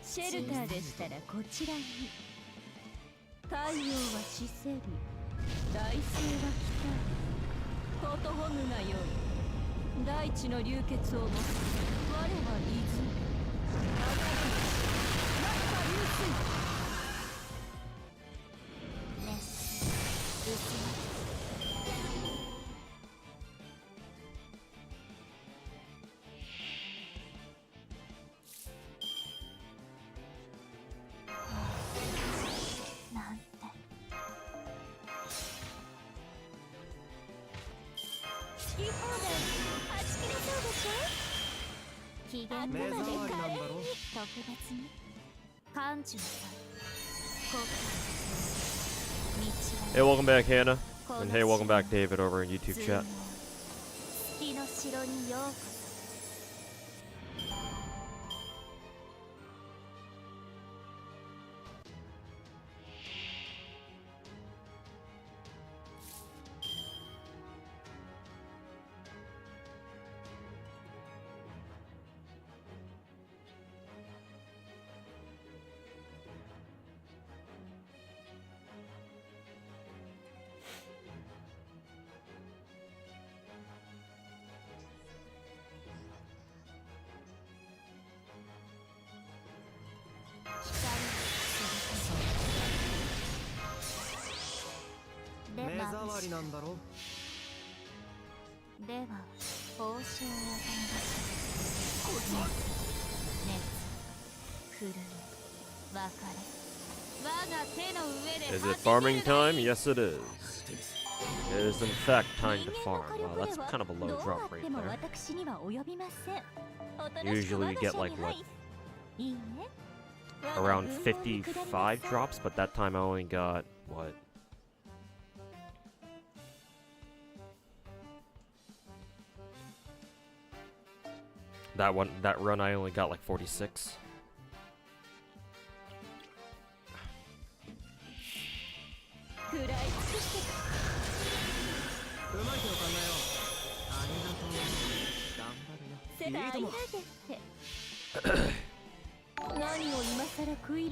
シェルターでしたらこちらに。太陽は死せり、大星は来たり。ことほむがよい。大地の流血をもつ我は泉。流れ星、中流水。レス、薄なんて。好き放題、はち切れそうでしょ。機嫌まで華麗に、特別に。館長さん、ここ。Hey, welcome back, Hannah. And hey, welcome back, David, over in YouTube chat. 月の城にようこそ。目障りなんだろ。では報酬を与えましょう。熱、震え、別れ。我が手の上で。Is it farming time? Yes, it is. It is in fact time to farm. Wow, that's kind of a low drop rate there. Usually we get like what? Around 55 drops, but that time I only got what? That run I only got like 46.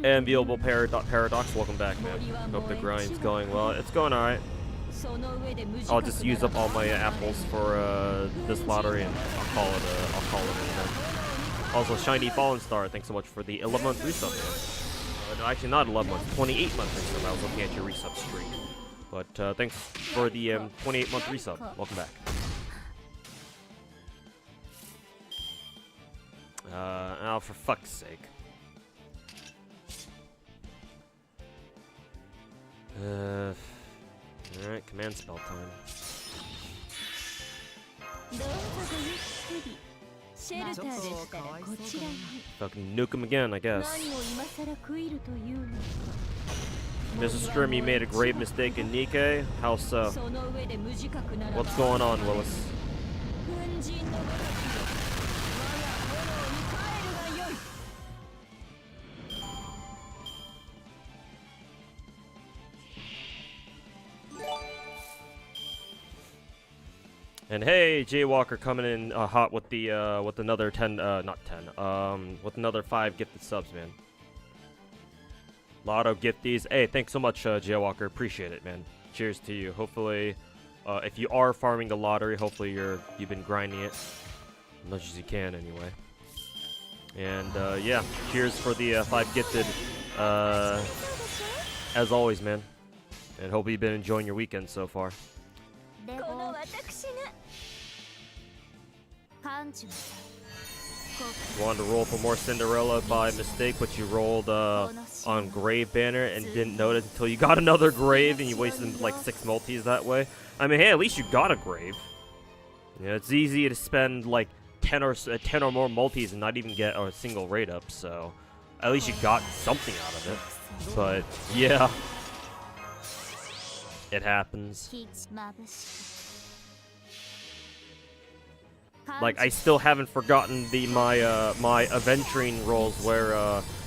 Enviable Paradox, welcome back, man. Hope the grind's going well. It's going alright. I'll just use up all my apples for this lottery, and I'll call it an. Also, Shiny Fallen Star, thanks so much for the 11-month resub, man. No, actually, not 11 months, 28-month resub. I was looking at your resub streak. But thanks for the 28-month resub. Welcome back. Oh, for fuck's sake. Alright, command spell time. Fucking nuke him again, I guess. There's a stream you made a grave mistake in Nikkei. How so? What's going on, Willis? And hey, Jaywalker coming in hot with the with another 10, not 10, with another 5 gifted subs, man. Lotto gifties. Hey, thanks so much, Jaywalker. Appreciate it, man. Cheers to you. Hopefully, if you are farming the lottery, hopefully you've been grinding it as much as you can, anyway. And yeah, cheers for the 5 gifted, as always, man. And hope you've been enjoying your weekend so far. You wanted to roll for more Cinderella by mistake, but you rolled on Grave Banner and didn't notice until you got another Grave, and you wasted like 6 multis that way. I mean, hey, at least you got a Grave. Yeah, it's easy to spend like 10 or more multis and not even get a single raid up, so at least you got something out of it. But yeah, it happens. Like, I still haven't forgotten my my Aventurine rolls where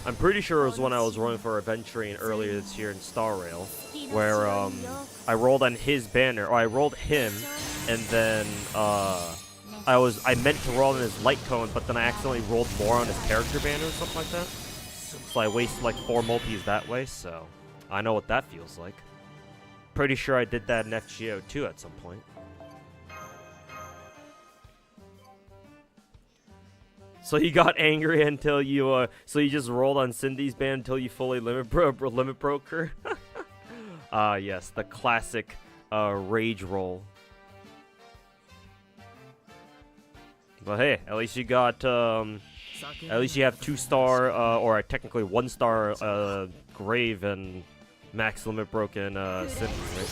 I'm pretty sure it was when I was rolling for Aventurine earlier this year in Star Rail, where I rolled on his banner, or I rolled him, and then I meant to roll on his light cone, but then I accidentally rolled more on his character banner or something like that. So I wasted like 4 multis that way, so I know what that feels like. Pretty sure I did that in FGO too at some point. So you got angry until you, so you just rolled on Cindy's ban until you fully limit broke her? Ah, yes, the classic, rage roll. But hey, at least you got, at least you have 2-star, or technically 1-star, Grave and max limit broken, Cindy, right?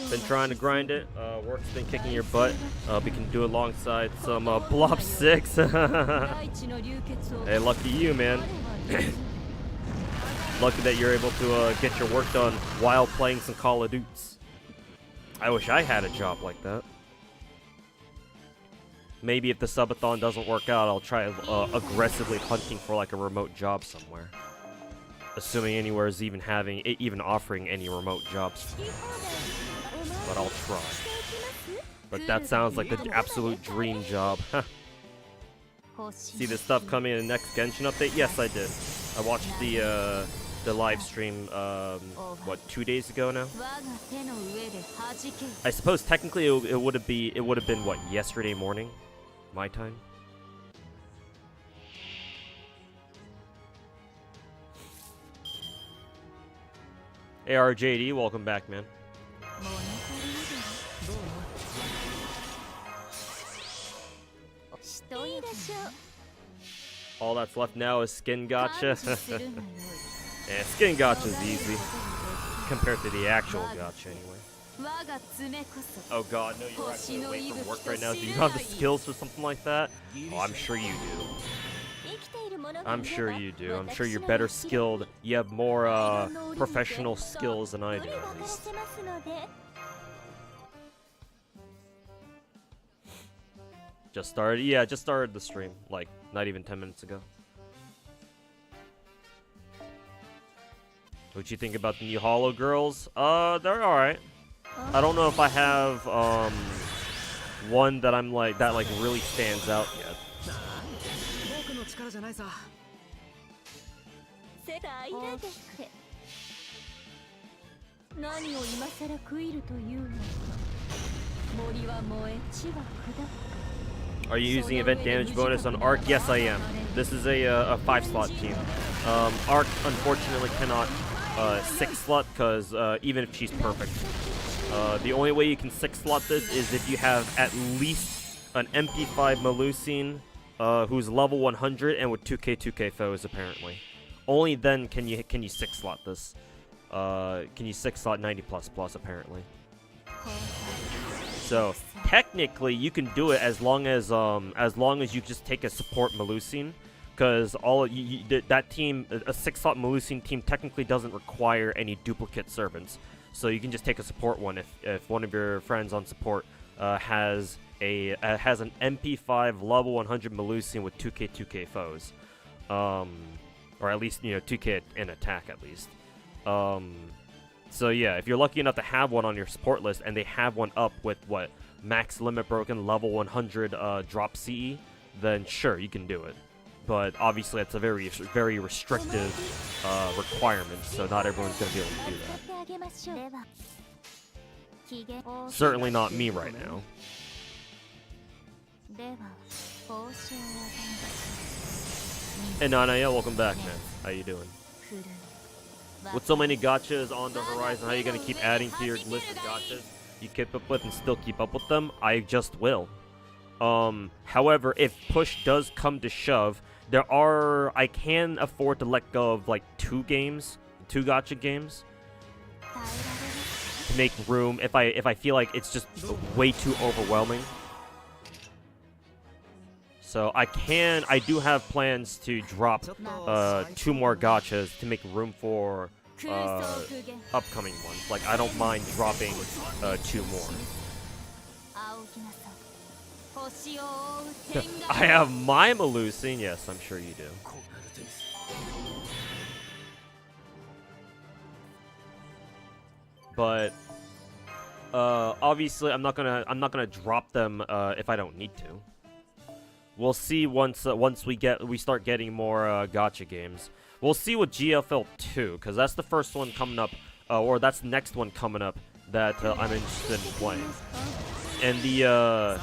Been trying to grind it. Work's been kicking your butt. We can do it alongside some Blob 6. Hey, lucky you, man. Lucky that you're able to get your work done while playing some Call of Duties. I wish I had a job like that. Maybe if the subathon doesn't work out, I'll try aggressively hunting for like a remote job somewhere. Assuming anywhere is even offering any remote jobs. But I'll try. But that sounds like the absolute dream job. See the stuff coming in the next Genshin update? Yes, I did. I watched the live stream, what, 2 days ago now? I suppose technically it would have been what, yesterday morning, my time. ARJD, welcome back, man. All that's left now is skin gacha. Yeah, skin gacha is easy compared to the actual gacha, anyway. Oh god, no, you're actually away from work right now. Do you have the skills for something like that? Oh, I'm sure you do. I'm sure you do. I'm sure you're better skilled. You have more professional skills than I do, at least. Just started? Yeah, just started the stream. Like, not even 10 minutes ago. What'd you think about the new Hollow Girls? They're alright. I don't know if I have, one that I'm like, that like really stands out yet. Are you using event damage bonus on Arc? Yes, I am. This is a 5-slot team. Arc, unfortunately, cannot 6-slot because even if she's perfect. The only way you can 6-slot this is if you have at least an MP5 Melusine who's level 100 and with 2k foes, apparently. Only then can you 6-slot this. Can you 6-slot 90++, apparently. So technically, you can do it as long as you just take a support Melusine, because that team, a 6-slot Melusine team, technically doesn't require any duplicate servants. So you can just take a support one if one of your friends on support has an MP5 level 100 Melusine with 2k foes, or at least 2k in attack at least. So yeah, if you're lucky enough to have one on your support list, and they have one up with what, max limit broken level 100 drop CE, then sure, you can do it. But obviously it's a very restrictive requirement, so not everyone's going to be able to do that. Certainly not me right now. Hey Nanaya, welcome back, man. How you doing? With so many gachas on the horizon, how are you going to keep adding to your list of gachas you keep up with and still keep up with them? I just will. However, if push does come to shove, I can afford to let go of like 2 gacha games, to make room if I feel like it's just way too overwhelming. So I do have plans to drop 2 more gachas to make room for upcoming ones. Like, I don't mind dropping 2 more. I have my Melusine. Yes, I'm sure you do. but obviously I'm not gonna drop them if I don't need to. We'll see once we start getting more gacha games. We'll see with GFL 2, because that's the first one coming up, or that's the next one coming up that I'm interested in playing. And the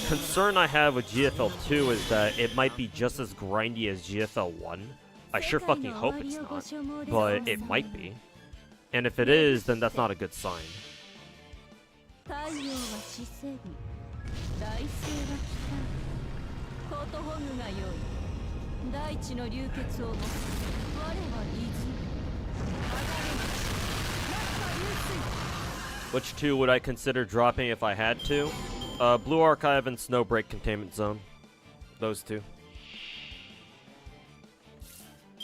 concern I have with GFL 2 is that it might be just as grindy as GFL 1. I sure fucking hope it's not, but it might be. And if it is, then that's not a good sign. Which two would I consider dropping if I had to? Blue Archive and Snowbreak Containment Zone. Those two.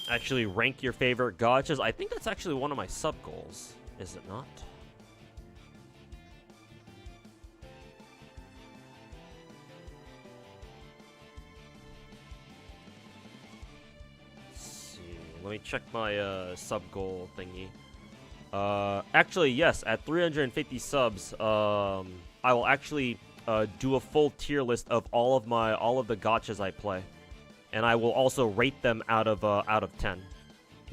Actually, rank your favorite gachas. I think that's actually one of my sub-goals. Is it not? Let's see. Let me check my sub-goal thingy. Actually, yes, at 350 subs, I will actually do a full tier list of all of the gachas I play, and I will also rate them out of 10.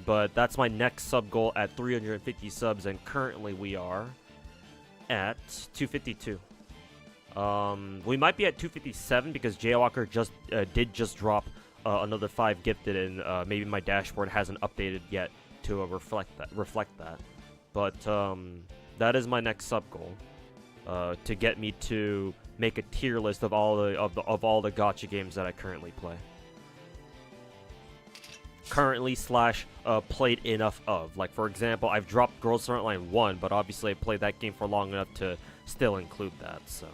But that's my next sub goal at 350 subs, and currently we are at 252. We might be at 257 because Jaywalker did just drop another 5 gifted, and maybe my dashboard hasn't updated yet to reflect that. But that is my next sub goal, to get me to make a tier list of all the gacha games that I currently play. Currently / played enough of. Like, for example, I've dropped Girls Frontline 1, but obviously I played that game for long enough to still include that. So.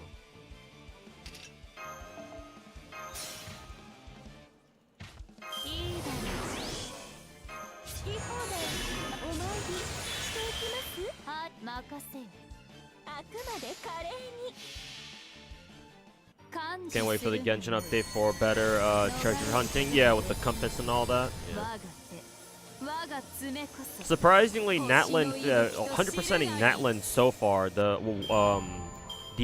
Can't wait for the Genshin update for better treasure hunting. Yeah, with the compass and all that. Yeah. Surprisingly, Natlan, 100%ing Natlan so far. The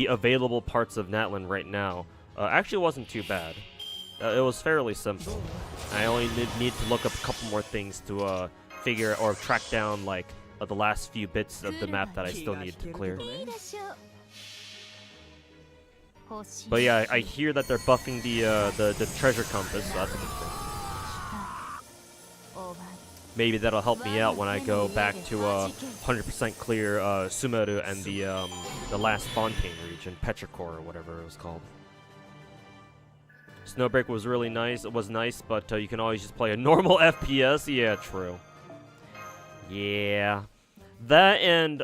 available parts of Natlan right now actually wasn't too bad. It was fairly simple. I only need to look up a couple more things to figure or track down like the last few bits of the map that I still need to clear. But yeah, I hear that they're buffing the treasure compass, so that's a good thing. Maybe that'll help me out when I go back to 100% clear Sumeru and the last Fontaine region, Petrichor or whatever it was called. Snowbreak was really nice. It was nice, but you can always just play a normal FPS. Yeah, true. Yeah. That and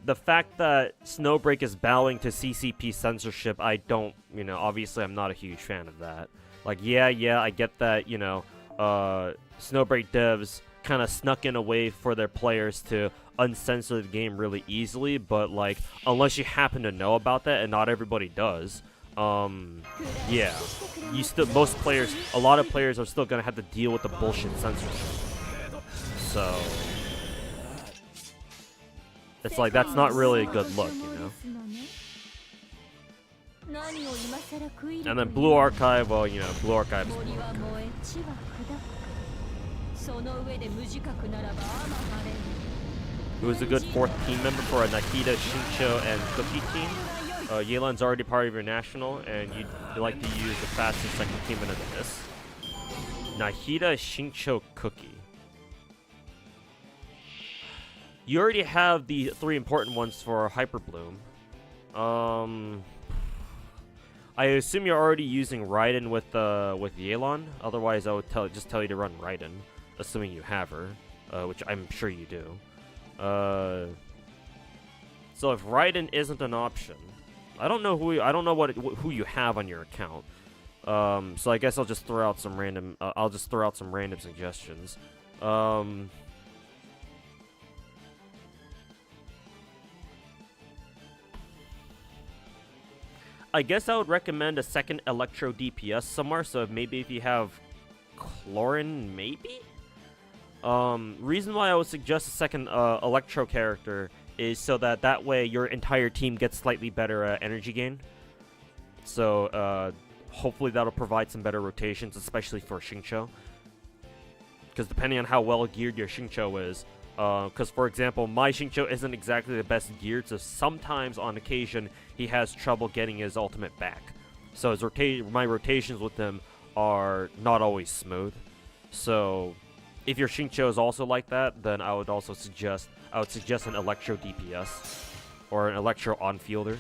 the fact that Snowbreak is bowing to CCP censorship, I don't, obviously I'm not a huge fan of that. Like, yeah, I get that, Snowbreak devs kind of snuck in a way for their players to uncensor the game really easily, but, like, unless you happen to know about that, and not everybody does, yeah, a lot of players are still gonna have to deal with the bullshit censorship. So it's like, that's not really a good look, And then Blue Archive, well, Blue Archive is Blue Archive. Who is a good 4th team member for a Nahida, Shincho, and Cookie team? Yelan's already part of your national, and you'd like to use the fastest second team in this. Nahida, Shincho, Cookie. You already have the 3 important ones for Hyper Bloom. I assume you're already using Raiden with Yelan. Otherwise, I would just tell you to run Raiden, assuming you have her, which I'm sure you do. So if Raiden isn't an option, I don't know who you have on your account. So I guess I'll just throw out some random. Suggestions. I guess I would recommend a second Electro DPS somewhere, so maybe if you have Chlorine, maybe? Reason why I would suggest a second Electro character is so that way your entire team gets slightly better energy gain. So hopefully that'll provide some better rotations, especially for Xingqiu. Because depending on how well geared your Xingqiu is, because for example, my Xingqiu isn't exactly the best geared, so sometimes on occasion he has trouble getting his ultimate back. So his my rotations with him are not always smooth. So if your Xingqiu is also like that, then I would also suggest an Electro DPS or an Electro on-fielder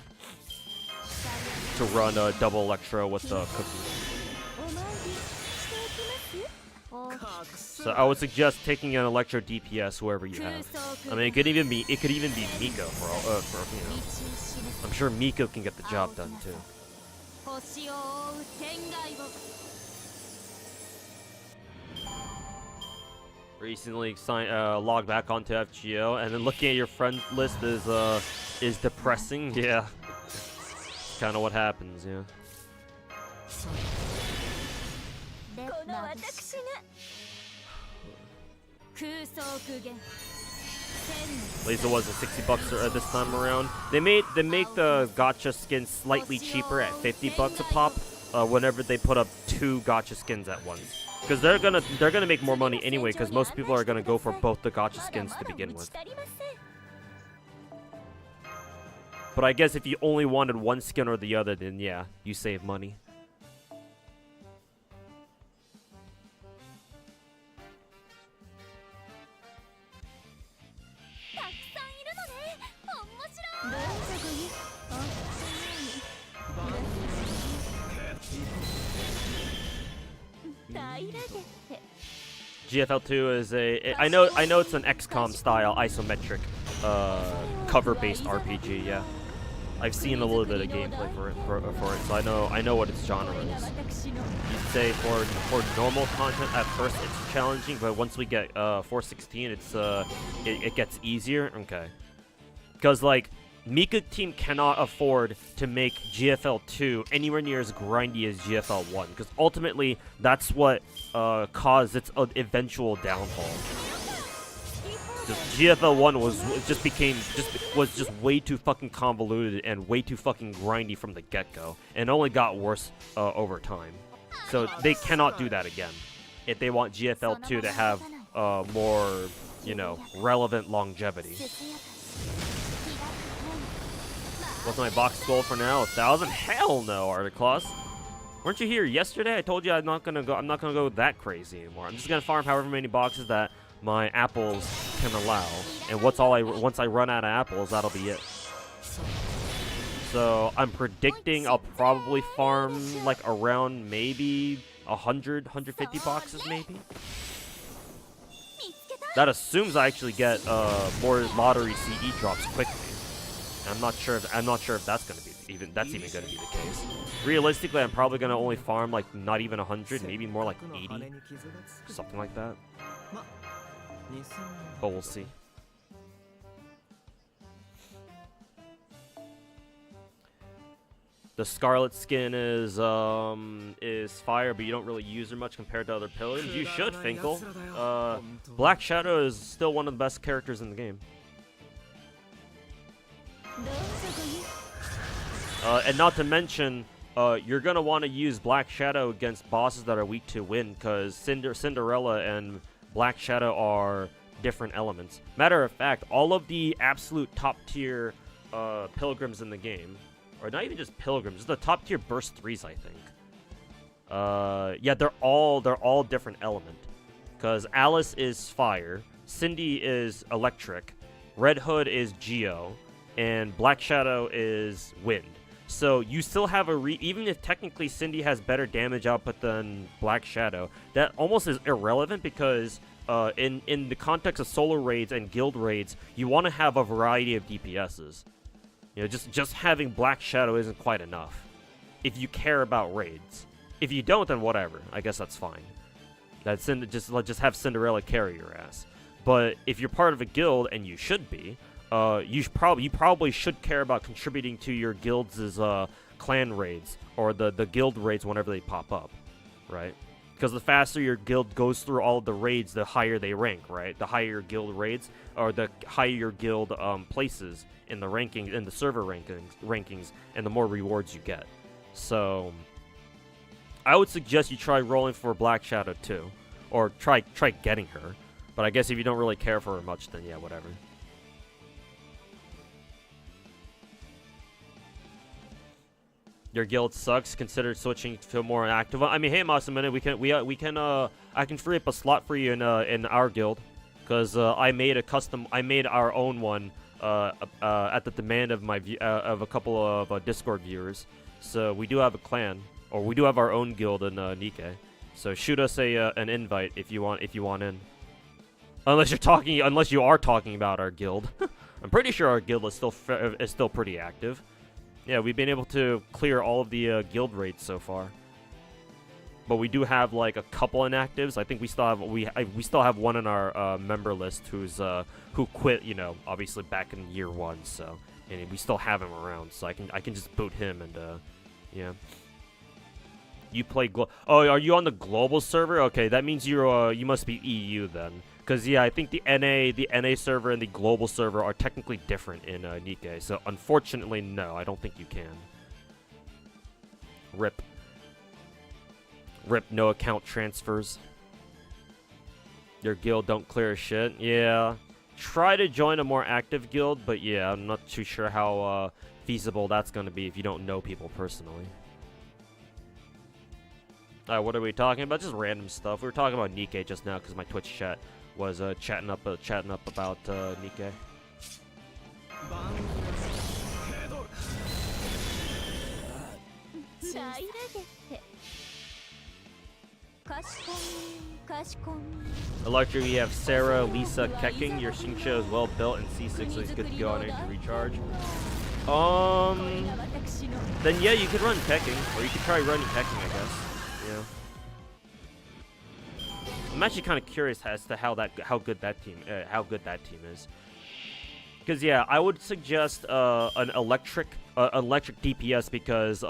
to run a double Electro with the cookie. So I would suggest taking an Electro DPS whoever you have. I mean, it could even be Miko for you know. I'm sure Miko can get the job done too. Recently logged back onto FGO, and then looking at your friend list is depressing. Yeah, kind of what happens. Yeah. At least it wasn't $60 this time around. They make the gacha skins slightly cheaper at $50 a pop whenever they put up 2 gacha skins at once. Because they're gonna make more money anyway, because most people are gonna go for both the gacha skins to begin with. But I guess if you only wanted one skin or the other, then yeah, you save money. GFL2 is I know it's an XCOM style isometric cover-based RPG. Yeah, I've seen a little bit of gameplay for it, so I know what its genre is. You'd say for normal content at first it's challenging, but once we get 416, it gets easier. Okay, because like Mika team cannot afford to make GFL2 anywhere near as grindy as GFL1, because ultimately that's what caused its eventual downfall. GFL1 was just way too fucking convoluted and way too fucking grindy from the get-go, and only got worse over time. So they cannot do that again if they want GFL2 to have more, you know, relevant longevity. What's my box goal for now? 1,000? Hell no, Articloss. Weren't you here yesterday? I told you I'm not gonna go that crazy anymore. I'm just gonna farm however many boxes that my apples can allow. And once I run out of apples, that'll be it. So I'm predicting I'll probably farm like around maybe 100, 150 boxes maybe. That assumes I actually get more lottery CE drops quickly. I'm not sure if that's gonna be even gonna be the case. Realistically, I'm probably gonna only farm like not even 100, maybe more like 80, something like that. But we'll see. The Scarlet skin is fire, but you don't really use her much compared to other pillars. You should, Finkel. Black Shadow is still one of the best characters in the game. And not to mention, you're gonna want to use Black Shadow against bosses that are weak to wind, because Cinderella and Black Shadow are different elements. Matter of fact, all of the absolute top tier pilgrims in the game, or not even just pilgrims, just the top tier burst 3s, I think. Yeah, they're all different element. Because Alice is fire, Cindy is electric, Red Hood is Geo, and Black Shadow is wind. So you still have even if technically Cindy has better damage output than Black Shadow, that almost is irrelevant, because in the context of solo raids and guild raids, you want to have a variety of DPSs. You know, just having Black Shadow isn't quite enough if you care about raids. If you don't, then whatever. I guess that's fine. Just have Cinderella carry your ass. But if you're part of a guild, and you should be, you probably should care about contributing to your guild's clan raids or the guild raids whenever they pop up, right? Because the faster your guild goes through all of the raids, the higher they rank, right? The higher your guild raids, or the higher your guild places in the rankings, in the server rankings, and the more rewards you get. So, I would suggest you try rolling for Black Shadow too, or try getting her. But I guess if you don't really care for her much, then yeah, whatever. Your guild sucks. Consider switching to a more active one. I mean, hey, Masamune, I can free up a slot for you in our guild, because I made our own one at the demand of of a couple of Discord viewers. So we do have a clan, or we do have our own guild in Nikkei. So shoot us an invite if you want in. Unless you are talking about our guild. I'm pretty sure our guild is still pretty active. Yeah, we've been able to clear all of the guild raids so far, but we do have like a couple inactives. I think we still have one on our member list who quit. You know, obviously back in year 1. So, and we still have him around. So I can just boot him and yeah. You play Oh, are you on the global server? Okay, that means you must be EU then. Because, yeah, I think the NA server and the global server are technically different in Nikkei. So, unfortunately, no, I don't think you can. RIP. RIP, no account transfers. Your guild don't clear shit. Yeah. Try to join a more active guild, but yeah, I'm not too sure how feasible that's going to be if you don't know people personally. What are we talking about? Just random stuff. We were talking about Nikkei just now because my Twitch chat was chatting up about Nikkei. Electric, you have Sarah, Lisa, Kecking. Your Shingsha is well built and C6 is good to go on energy recharge. Then yeah, you could run Kecking, or you could try running Kecking, I guess. Yeah. I'm actually kind of curious as to how good that team is. Because yeah, I would suggest an electric DPS because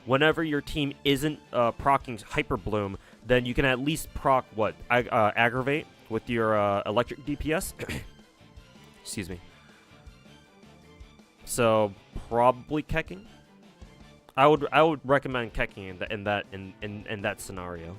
whenever your team isn't proccing Hyper Bloom, then you can at least proc aggravate with your electric DPS. Excuse me. So probably Kecking. I would recommend Kecking in that scenario.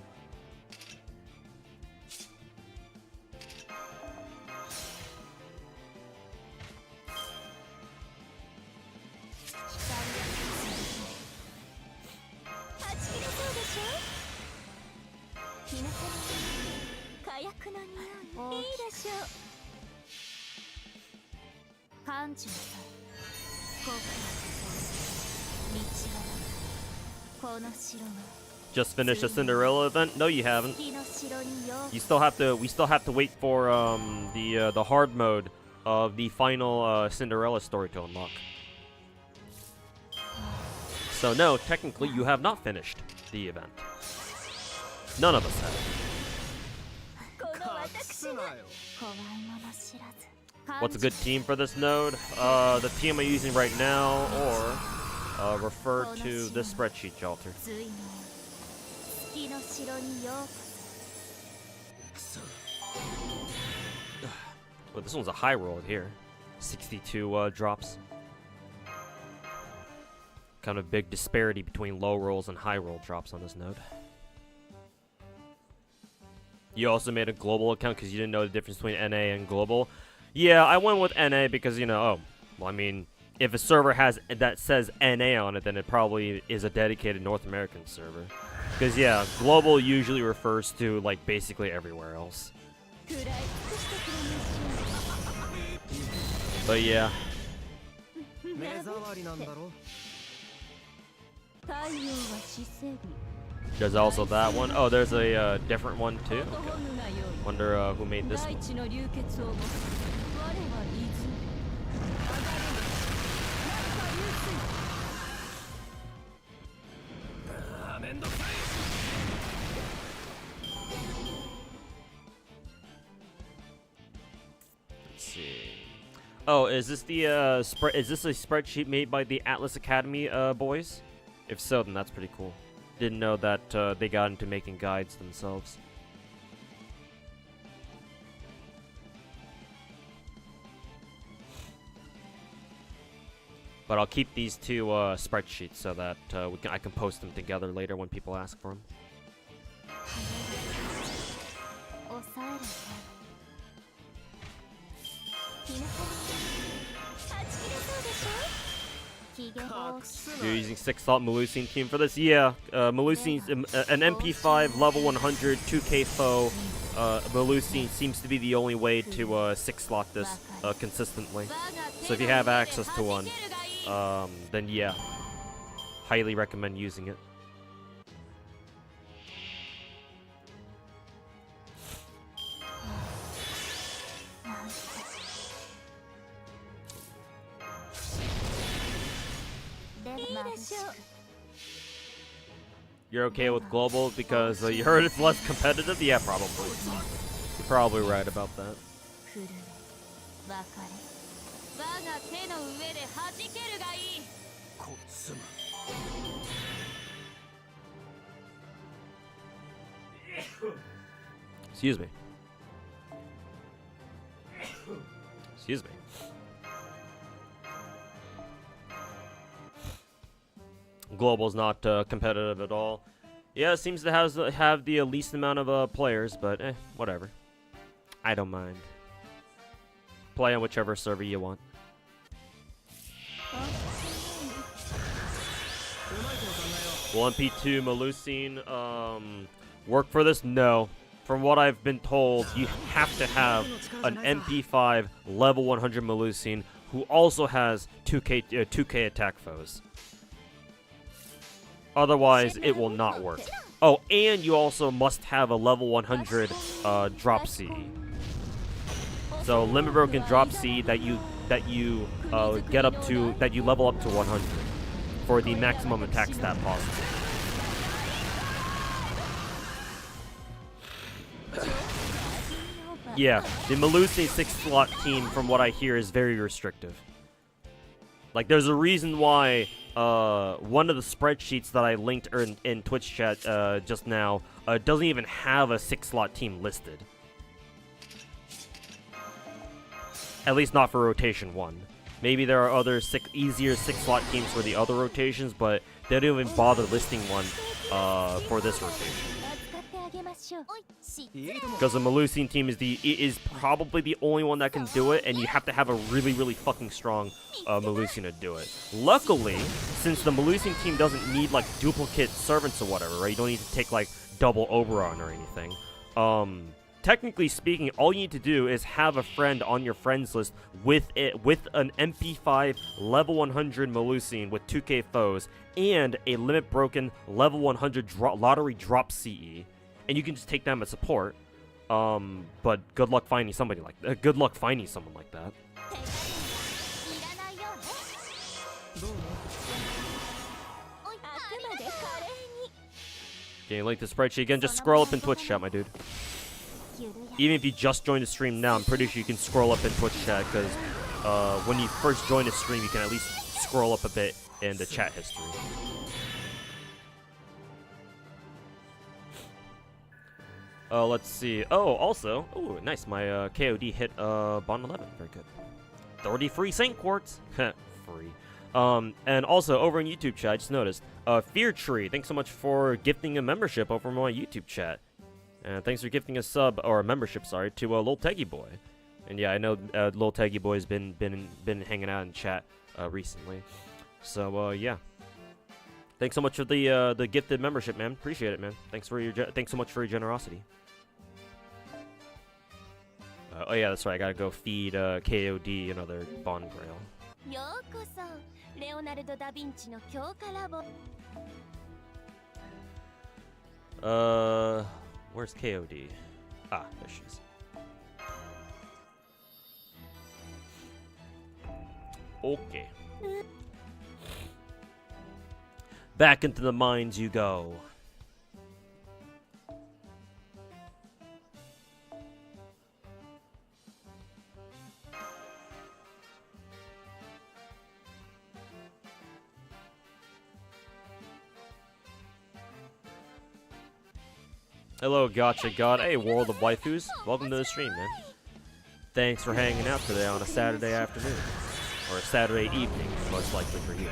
Just finished the Cinderella event? No, you haven't. We still have to wait for the hard mode of the final Cinderella story to unlock. So no, technically you have not finished the event. None of us have. What's a good team for this node? The team I'm using right now, or refer to this spreadsheet, Jalter. Well, this one's a high roll here. 62 drops. Kind of big disparity between low rolls and high roll drops on this node. You also made a global account because you didn't know the difference between NA and global. Yeah, I went with NA because, you know, well, I mean, if a server that says NA on it, then it probably is a dedicated North American server. Because, yeah, global usually refers to, like, basically everywhere else. But, yeah. There's also that one. Oh, there's a different one, too? Okay. Wonder who made this one. Let's see. Oh, is this the is this a spreadsheet made by the Atlas Academy boys? If so, then that's pretty cool. didn't know that they got into making guides themselves. But I'll keep these two spreadsheets so that I can post them together later when people ask for them. You're using 6 slot Melusine team for this? Yeah, Melusine's an MP5 level 100 2K foe. Melusine seems to be the only way to 6 slot this consistently. So if you have access to one, then yeah, highly recommend using it. You're okay with global because you heard it's less competitive? Yeah, probably. You're probably right about that. Excuse me. Excuse me. Global's not competitive at all. Yeah, it seems to have the least amount of players, but whatever. I don't mind. Play on whichever server you want. 1P2 Melusine, work for this? No. From what I've been told, you have to have an MP5 level 100 Melusine who also has 2K attack foes. Otherwise, it will not work. Oh, and you also must have a level 100 drop CE. So limit broken drop CE that you get up to, that you level up to 100 for the maximum attack stat possible. Yeah, the Melusine 6-slot team, from what I hear, is very restrictive. Like, there's a reason why one of the spreadsheets that I linked in Twitch chat just now doesn't even have a 6-slot team listed. At least not for rotation 1. Maybe there are other easier 6-slot teams for the other rotations, but they don't even bother listing one for this rotation. Because the Melusine team is probably the only one that can do it, and you have to have a really, really fucking strong Melusine to do it. Luckily, since the Melusine team doesn't need, like, duplicate servants or whatever, right? You don't need to take, like, double Oberon or anything. Technically speaking, all you need to do is have a friend on your friends list with an MP5 level 100 Melusine with 2K foes and a limit broken level 100 lottery drop CE. And you can just take them as support, but good luck finding somebody like that. Good luck finding someone like that. Can you link the spreadsheet again? Just scroll up in Twitch chat, my dude. Even if you just joined the stream now, I'm pretty sure you can scroll up in Twitch chat, because when you first join the stream, you can at least scroll up a bit in the chat history. Let's see. Oh, also, oh, nice. My KOD hit bond 11. Very good. 30 free Saint Quartz. Free. And also over in YouTube chat, I just noticed. Fear Tree, thanks so much for gifting a membership over my YouTube chat. And thanks for gifting a sub, or a membership, sorry, to Lil Teggy Boy. And yeah, I know Lil Teggy Boy's been hanging out in chat recently. So yeah. Thanks so much for the gifted membership, man. Appreciate it, man. Thanks so much for your generosity. Oh yeah, that's right. I gotta go feed KOD another Bond Grail. Where's KOD? Ah, there she is. Okay. Back into the mines you go. Hello, Gacha God. Hey, World of Waifus. Welcome to the stream, man. Thanks for hanging out today on a Saturday afternoon. Or a Saturday evening, most likely for you.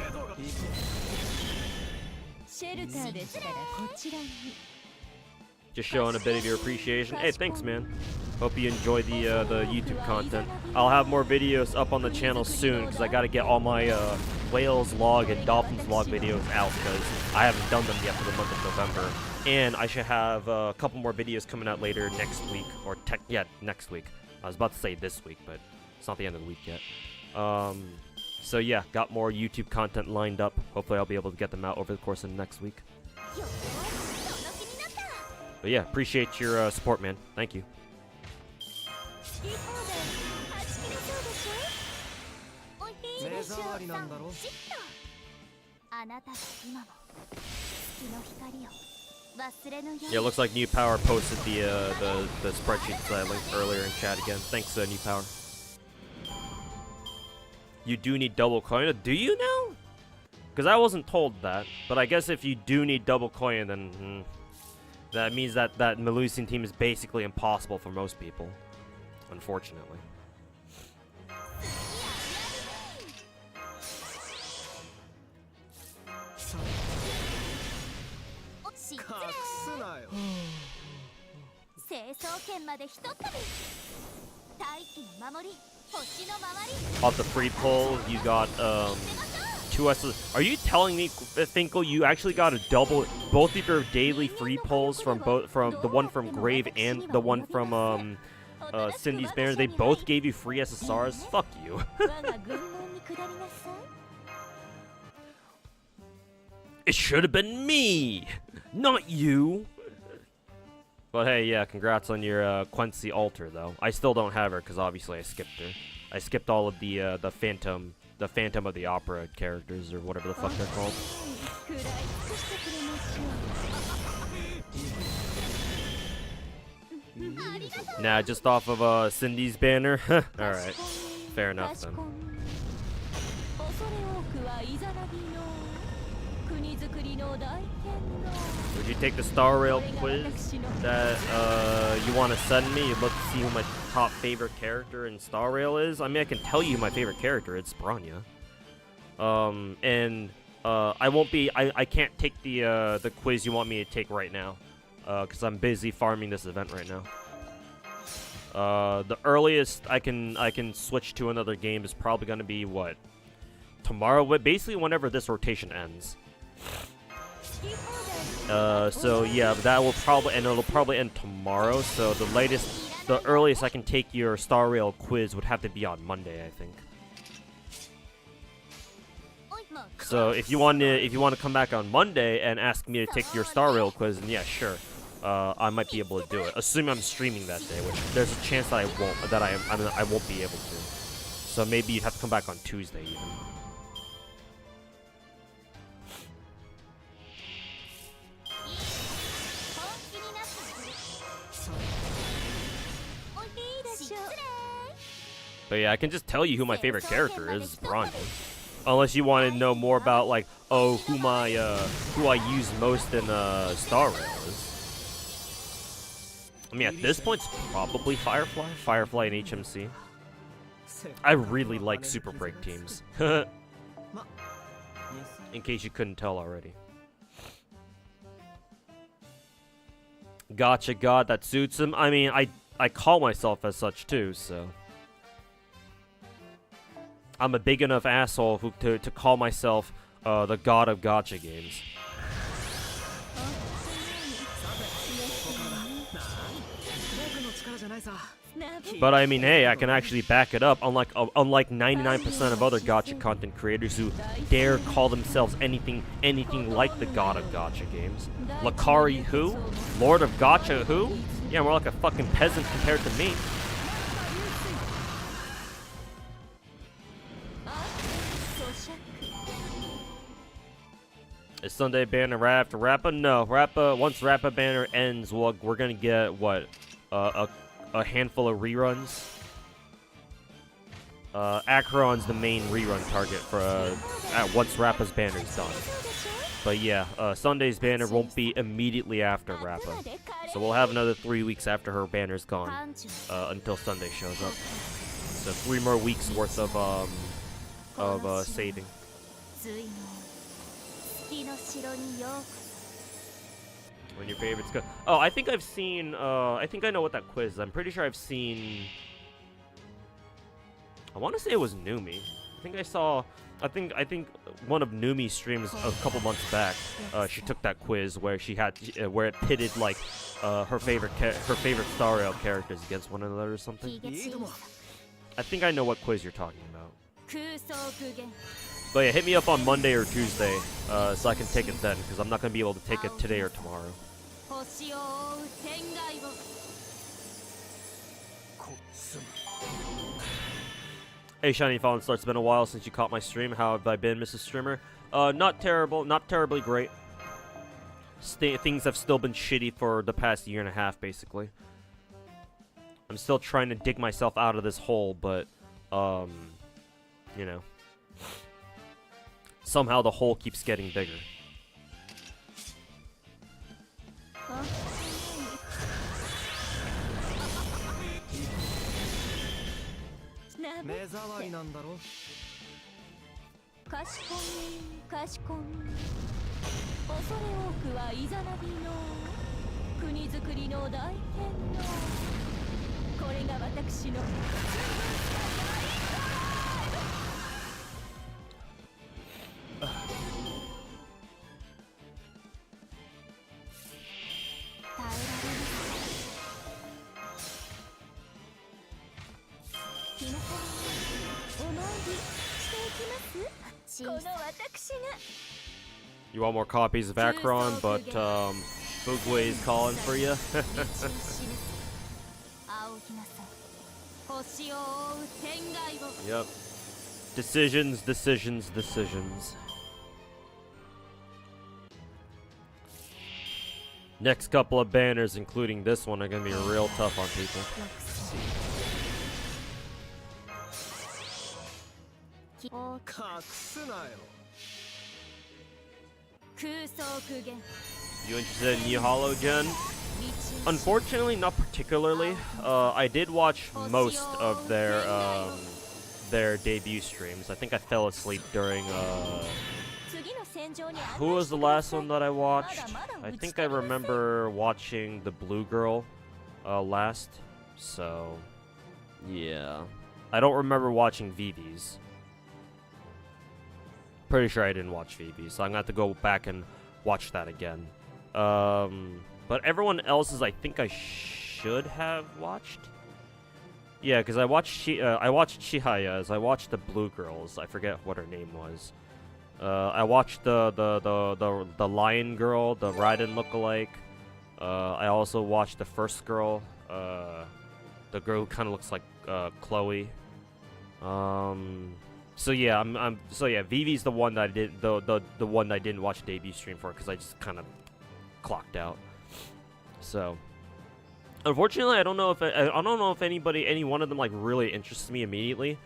Just showing a bit of your appreciation. Hey, thanks, man. Hope you enjoy the YouTube content. I'll have more videos up on the channel soon, because I got to get all my whales log and dolphins log videos out, because I haven't done them yet for the month of November. And I should have a couple more videos coming out later next week, or next week. I was about to say this week, but it's not the end of the week yet. So yeah, got more YouTube content lined up. Hopefully I'll be able to get them out over the course of the next week. But yeah, appreciate your support, man. Thank you. Yeah, it looks like New Power posted the spreadsheets that I linked earlier in chat again. Thanks, New Power. You do need double coin. Do you now? Because I wasn't told that. But I guess if you do need double coin, then that means that Melusian team is basically impossible for most people. Unfortunately. Off the free pull, you got 2 S's. Are you telling me, Finkel, you actually got a double, both of your daily free pulls from the one from Grave and the one from Cindy's Banner? They both gave you free SSRs? Fuck you. It should have been me, not you. But hey, yeah, congrats on your Quincy altar, though. I still don't have her because obviously I skipped her. I skipped all of the Phantom of the Opera characters or whatever the fuck they're called. Nah, just off of Cindy's Banner. All right, fair enough then. Would you take the Star Rail quiz that you want to send me? You'd love to see who my top favorite character in Star Rail is? I mean, I can tell you my favorite character. It's Branya. I won't be. I can't take the quiz you want me to take right now, because I'm busy farming this event right now. The earliest I can switch to another game is probably gonna be what? Tomorrow, basically whenever this rotation ends. So yeah, that will probably, and it'll probably end tomorrow. So the earliest I can take your Star Rail quiz would have to be on Monday, I think. So if you want to come back on Monday and ask me to take your Star Rail quiz, then yeah, sure, I might be able to do it. Assuming I'm streaming that day, which there's a chance that I won't, I won't be able to. So maybe you'd have to come back on Tuesday even. But yeah, I can just tell you who my favorite character is, Branya. Unless you want to know more about, like, oh, who I use most in Star Rail is. I mean, at this point, it's probably Firefly and HMC. I really like Super Break teams. In case you couldn't tell already. Gacha God, that suits him. I mean, I call myself as such too, so. I'm a big enough asshole to call myself the god of gacha games. But I mean, hey, I can actually back it up, unlike 99% of other gacha content creators who dare call themselves anything like the god of gacha games. Lakari who? Lord of Gacha who? Yeah, more like a fucking peasant compared to me. Is Sunday banner right after Rappa? No, Rappa. Once Rappa banner ends, we're gonna get what, a handful of reruns. Acheron's the main rerun target for once Rappa's banner's done. But yeah, Sunday's banner won't be immediately after Rappa. So we'll have another 3 weeks after her banner's gone, until Sunday shows up. So 3 more weeks worth of saving. When your favorites go. Oh, I think I've seen. I think I know what that quiz is. I'm pretty sure I've seen. I want to say it was Numi. I think I saw. I think one of Numi's streams a couple months back. She took that quiz where she had where it pitted like her favorite Star Rail characters against one another or something. I think I know what quiz you're talking about. But yeah, hit me up on Monday or Tuesday so I can take it then, because I'm not going to be able to take it today or tomorrow. Hey, Shiny Fallen Star, it's been a while since you caught my stream. How have I been, Mrs. Streamer? Not terrible, not terribly great. Things have still been shitty for the past year and a half, basically. I'm still trying to dig myself out of this hole, but, you know. Somehow the hole keeps getting bigger. You want more copies of Akron, but Fugway is calling for you. Yep. Decisions, decisions, decisions. Next couple of banners, including this one, are gonna be real tough on people. You interested in New Hollow Gen? Unfortunately, not particularly. I did watch most of their debut streams. I think I fell asleep during. Who was the last one that I watched? I think I remember watching the Blue Girl last. So, yeah. I don't remember watching Vivi's. Pretty sure I didn't watch Vivi, so I'm gonna have to go back and watch that again. But everyone else's, I think I should have watched. Yeah, because I watched Chihaya's. I watched the Blue Girls. I forget what her name was. I watched the Lion Girl, the Raiden lookalike. I also watched the first girl. The girl who kind of looks like Chloe. So yeah, Vivi's the one that I did the one that I didn't watch debut stream for because I just kind of clocked out. So unfortunately, I don't know if any one of them like really interests me immediately.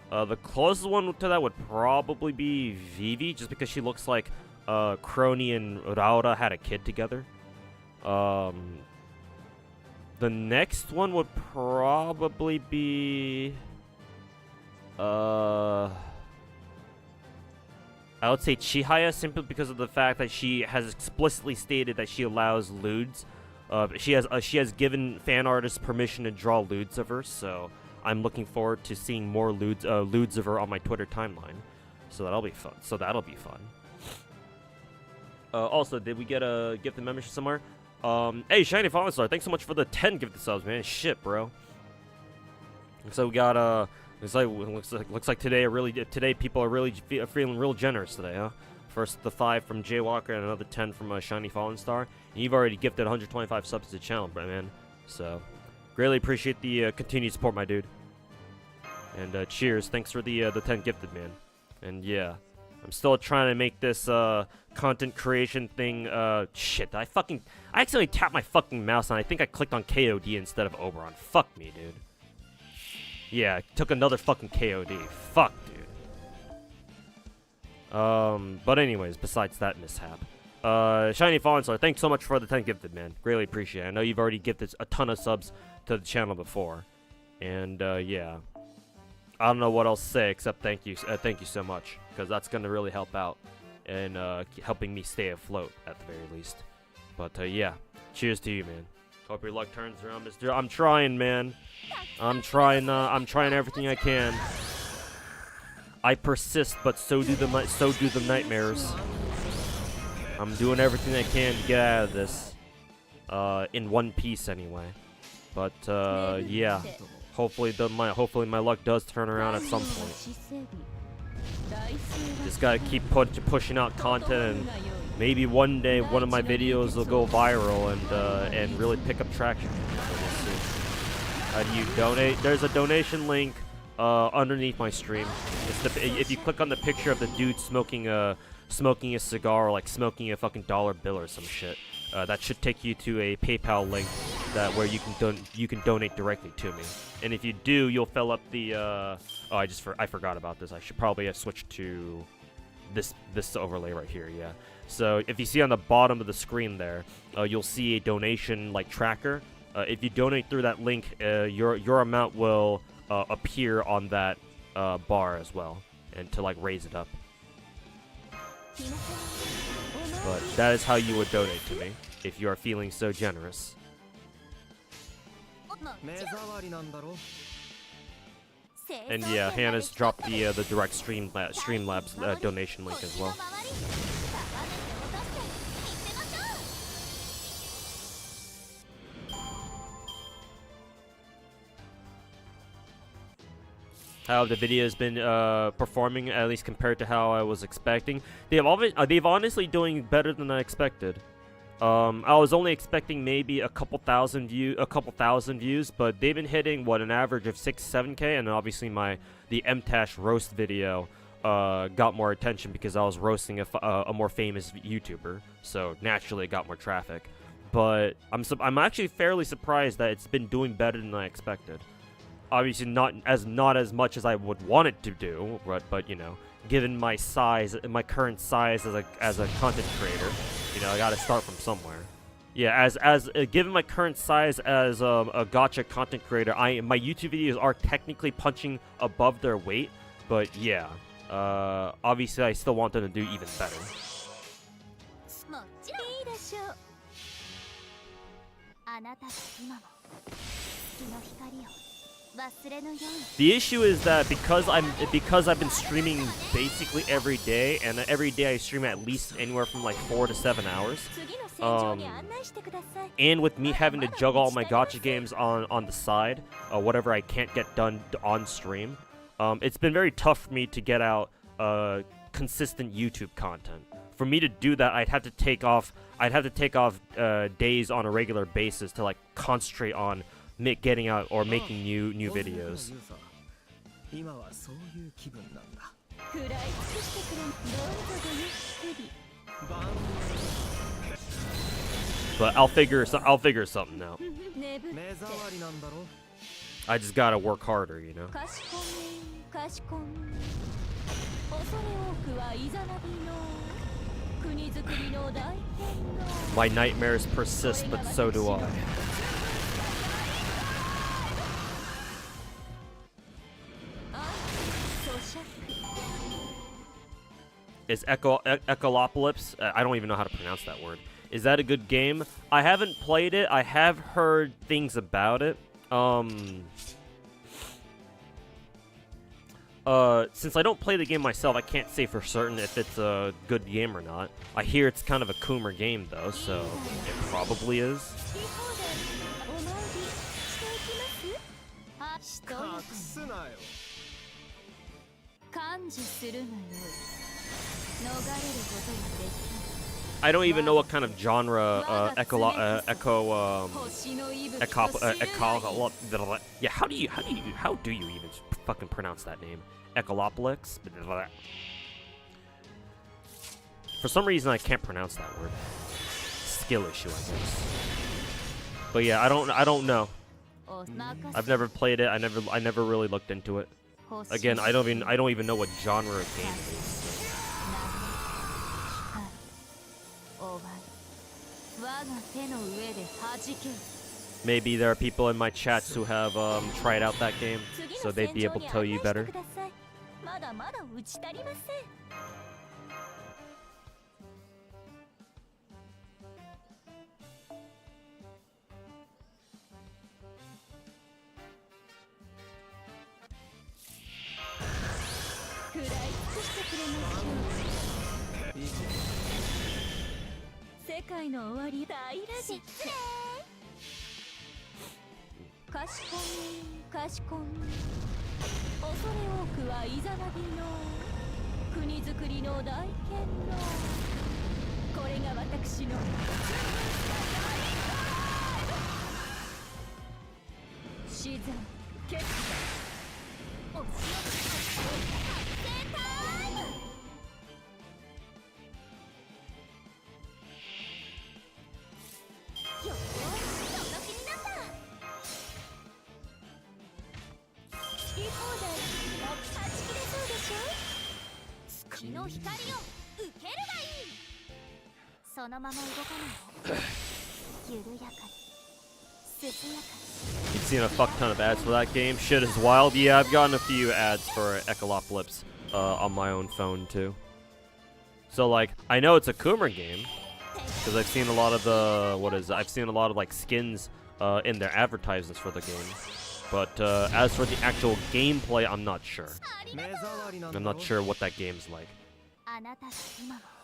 The closest one to that would probably be Vivi, just because she looks like Crony and Raura had a kid together. The next one would probably be I would say Chihaya, simply because of the fact that she has explicitly stated that she allows lewds. She has given fan artists permission to draw lewds of her, so I'm looking forward to seeing more lewds of her on my Twitter timeline. So that'll be fun. Also, did we get a gift of membership somewhere? Hey, Shiny Fallen Star, thanks so much for the 10 gifted subs, man. Shit, bro. So we got looks like today people are really feeling real generous today, huh? First the 5 from Jaywalker and another 10 from Shiny Fallen Star. And you've already gifted 125 subs to the channel, man. So greatly appreciate the continued support, my dude. And cheers, thanks for the 10 gifted, man. And yeah, I'm still trying to make this content creation thing. Shit, I accidentally tapped my fucking mouse and I think I clicked on KOD instead of Oberon. Fuck me, dude. Yeah, took another fucking KOD. Fuck, dude. But anyways, besides that mishap. Shiny Fallen Star, thanks so much for the 10 gifted, man. Greatly appreciate it. I know you've already gifted a ton of subs to the channel before. And, yeah. I don't know what else to say except thank you so much. Because that's going to really help out. And, helping me stay afloat, at the very least. But, yeah. Cheers to you, man. Hope your luck turns around, mister. I'm trying, man. I'm trying everything I can. I persist, but so do the nightmares. I'm doing everything I can to get out of this. In one piece, anyway. But yeah, hopefully my luck does turn around at some point. Just gotta keep pushing out content, and maybe one day one of my videos will go viral and really pick up traction. So we'll see. How do you donate? There's a donation link underneath my stream. If you click on the picture of the dude smoking a cigar, or like smoking a fucking dollar bill or some shit, that should take you to a PayPal link where you can donate directly to me. And if you do, you'll fill up the oh, I forgot about this. I should probably have switched to this overlay right here. Yeah. So if you see on the bottom of the screen there, you'll see a donation like tracker. If you donate through that link, your amount will appear on that bar as well, and to like raise it up. But that is how you would donate to me if you are feeling so generous. And yeah, Hannah's dropped the direct Streamlabs donation link as well. How the video has been performing, at least compared to how I was expecting. They've honestly doing better than I expected. I was only expecting maybe a couple thousand views, but they've been hitting what, an average of 6-7K, and obviously the MTash roast video got more attention because I was roasting a more famous YouTuber, so naturally it got more traffic. But I'm actually fairly surprised that it's been doing better than I expected. Obviously not as much as I would want it to do, but you know, given my size, my current size as a content creator, you know, I got to start from somewhere. Yeah, given my current size as a gacha content creator, my YouTube videos are technically punching above their weight, but yeah, obviously I still want them to do even better. The issue is that because I've been streaming basically every day, and every day I stream at least anywhere from like 4 to 7 hours. And with me having to juggle all my gacha games on the side, whatever I can't get done on stream, it's been very tough for me to get out consistent YouTube content. For me to do that, I'd have to take off days on a regular basis to like concentrate on getting out or making new videos. But I'll figure something out. I just gotta work harder, you know. My nightmares persist, but so do I. Is Echolopolis? I don't even know how to pronounce that word. Is that a good game? I haven't played it. I have heard things about it. Since I don't play the game myself, I can't say for certain if it's a good game or not. I hear it's kind of a Coomer game though, so it probably is. I don't even know what kind of genre yeah, how do you even fucking pronounce that name? Echolopolis? For some reason I can't pronounce that word. Skill issue, I guess. But yeah, I don't know. I've never played it. I never really looked into it. Again, I don't even know what genre of game it is. So. Maybe there are people in my chats who have tried out that game, so they'd be able to tell you better. You've seen a fuck ton of ads for that game. Shit is wild. Yeah, I've gotten a few ads for Ecolopolis on my own phone too. So like, I know it's a Coomer game because I've seen a lot of the I've seen a lot of like skins in their advertisements for the game. But as for the actual gameplay, I'm not sure. I'm not sure what that game's like.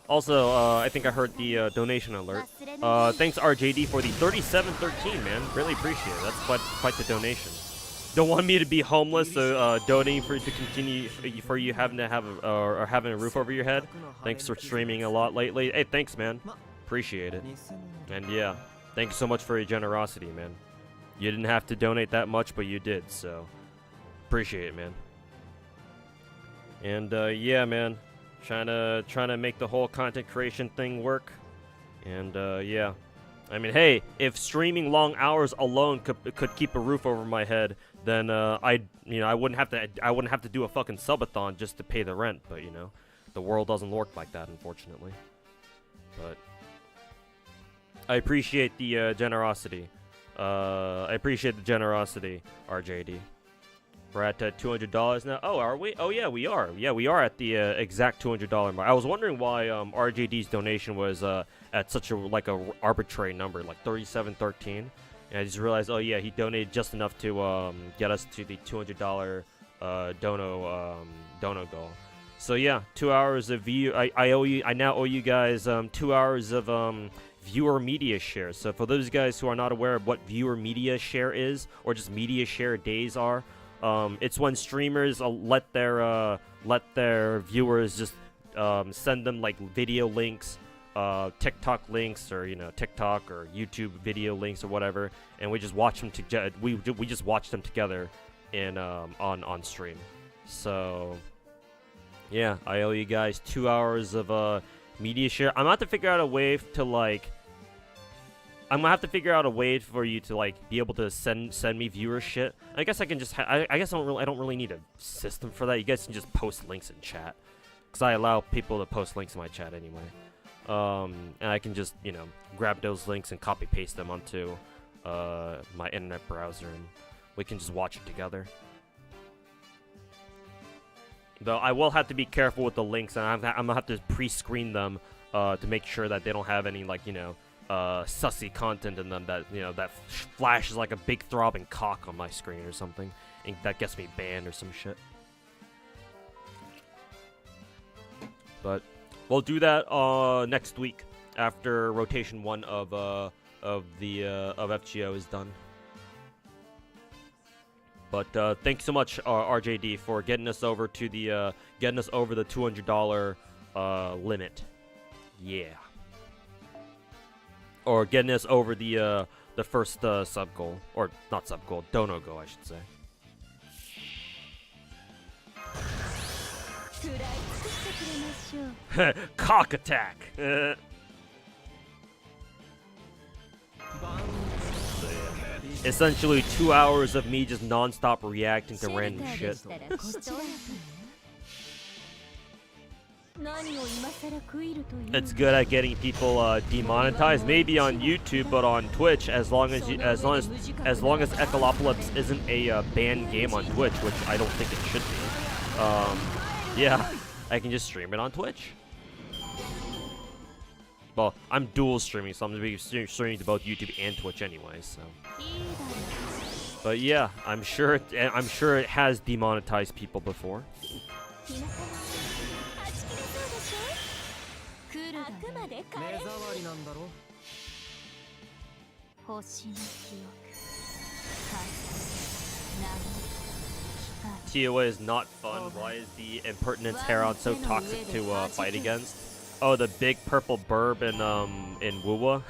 Also, I think I heard the donation alert. Thanks RJD for the 3713, man. Really appreciate it. That's quite the donation. Don't want me to be homeless, so donating for you to continue for you having to have or having a roof over your head. Thanks for streaming a lot lately. Hey, thanks, man. Appreciate it. And yeah, thank you so much for your generosity, man. You didn't have to donate that much, but you did, so appreciate it, man. And yeah, man. Trying to make the whole content creation thing work, and yeah, I mean, hey, if streaming long hours alone could keep a roof over my head, then I wouldn't have to do a fucking subathon just to pay the rent. But you know, the world doesn't work like that, unfortunately. But I appreciate the generosity. I appreciate the generosity, RJD. We're at $200 now. Oh, are we? Oh, yeah, we are. Yeah, we are at the exact $200 mark. I was wondering why RJD's donation was at such a arbitrary number, like 3713. And I just realized, oh yeah, he donated just enough to get us to the $200 dono goal. So yeah, 2 hours of view. I now owe you guys 2 hours of viewer media share. So for those guys who are not aware of what viewer media share is, or just media share days are. It's when streamers let their viewers just send them like video links, TikTok links, or TikTok or YouTube video links or whatever, and we just watch them together. We just watch them together in on stream. So yeah, I owe you guys 2 hours of media share. I'm gonna have to figure out a way to like. I'm gonna have to figure out a way for you to like be able to send me viewer shit. I guess I can just I guess I don't really need a system for that. You guys can just post links in chat, because I allow people to post links in my chat anyway. And I can just grab those links and copy paste them onto my internet browser, and we can just watch it together. Though I will have to be careful with the links, and I'm gonna have to pre-screen them to make sure that they don't have any like sussy content in them that that flashes like a big throbbing cock on my screen or something, and that gets me banned or some shit. But we'll do that next week after rotation 1 of FGO is done. But thanks so much, RJD, for getting us over to the $200 limit. Yeah. Or getting us over the first sub goal, or not sub goal, dono goal, I should say. Cock attack. Essentially 2 hours of me just non-stop reacting to random shit. It's good at getting people demonetized, maybe on YouTube, but on Twitch, as long as Ecolopolis isn't a banned game on Twitch, which I don't think it should be. Yeah, I can just stream it on Twitch. Well, I'm dual streaming, so I'm gonna be streaming to both YouTube and Twitch anyway. So, but yeah, I'm sure it has demonetized people before. TOA is not fun. Why is the impertinence Heron so toxic to fight against? Oh, the big purple burb in Wuwa.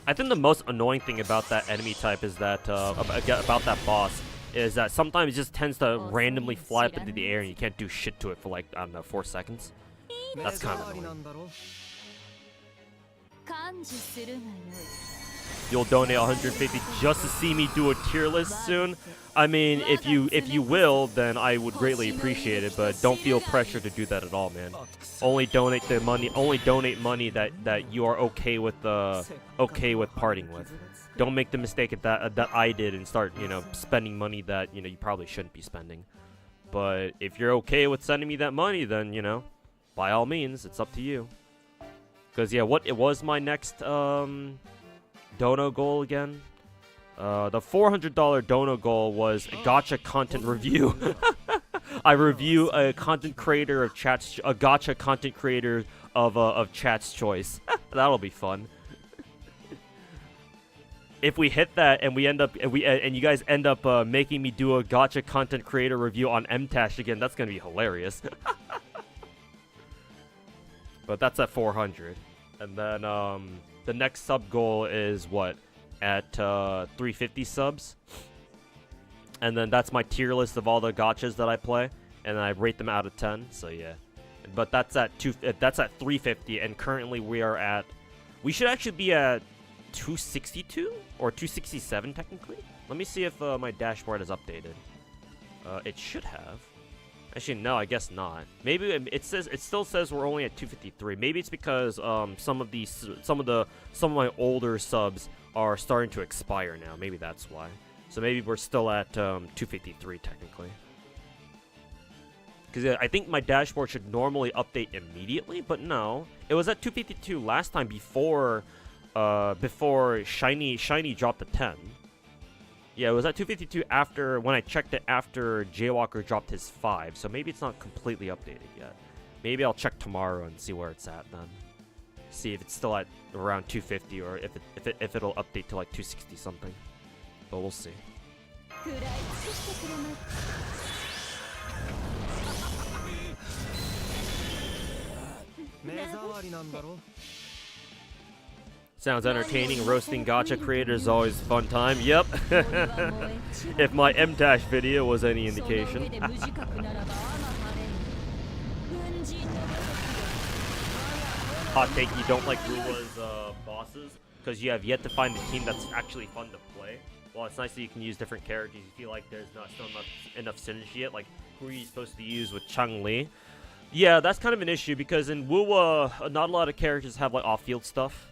I think the most annoying thing about that enemy type is that about that boss is that sometimes it just tends to randomly fly up into the air and you can't do shit to it for like, I don't know, 4 seconds. That's kind of annoying. You'll donate 150 just to see me do a tier list soon? I mean, if you will, then I would greatly appreciate it, but don't feel pressure to do that at all, man. Only donate the money. Only donate money that you are okay with parting with. Don't make the mistake that I did and start, you know, spending money that, you know, you probably shouldn't be spending. But if you're okay with sending me that money, then, you know, by all means, it's up to you. Because yeah, what it was my next dono goal again? The $400 dono goal was a gacha content review. I review a content creator of a gacha content creator of Chat's Choice. That'll be fun. If we hit that and we end up and you guys end up making me do a gacha content creator review on MTash again, that's gonna be hilarious. But that's at 400, and then the next sub goal is what, at 350 subs, and then that's my tier list of all the gachas that I play, and I rate them out of 10. So yeah, but that's at 350, and currently we should actually be at 262 or 267 technically. Let me see if my dashboard is updated. It should have. Actually, no, I guess not. Maybe it still says we're only at 253. Maybe it's because some of my older subs are starting to expire now. Maybe that's why. So maybe we're still at 253 technically. Because I think my dashboard should normally update immediately, but no, it was at 252 last time before Shiny dropped the 10. Yeah, it was at 252 when I checked it after Jaywalker dropped his 5, so maybe it's not completely updated yet. Maybe I'll check tomorrow and see where it's at then. See if it's still at around 250 or if it'll update to like 260 something. But we'll see. Sounds entertaining. Roasting gacha creators is always a fun time. Yep. If my MTash video was any indication. Hot take, you don't like Ruwa's bosses because you have yet to find the team that's actually fun to play. Well, it's nice that you can use different characters. You feel like there's not still enough synergy yet. Like, who are you supposed to use with Chun-Li? Yeah, that's kind of an issue because in Wuwa, not a lot of characters have like off-field stuff.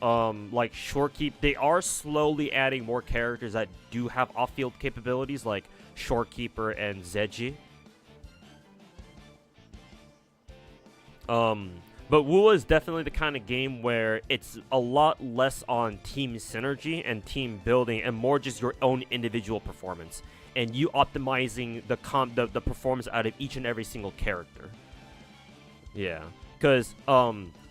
Like Shorekeep, they are slowly adding more characters that do have off-field capabilities, like Shorekeeper and Zeji. But Wuwa is definitely the kind of game where it's a lot less on team synergy and team building, and more just your own individual performance, and you optimizing the performance out of each and every single character. Yeah, because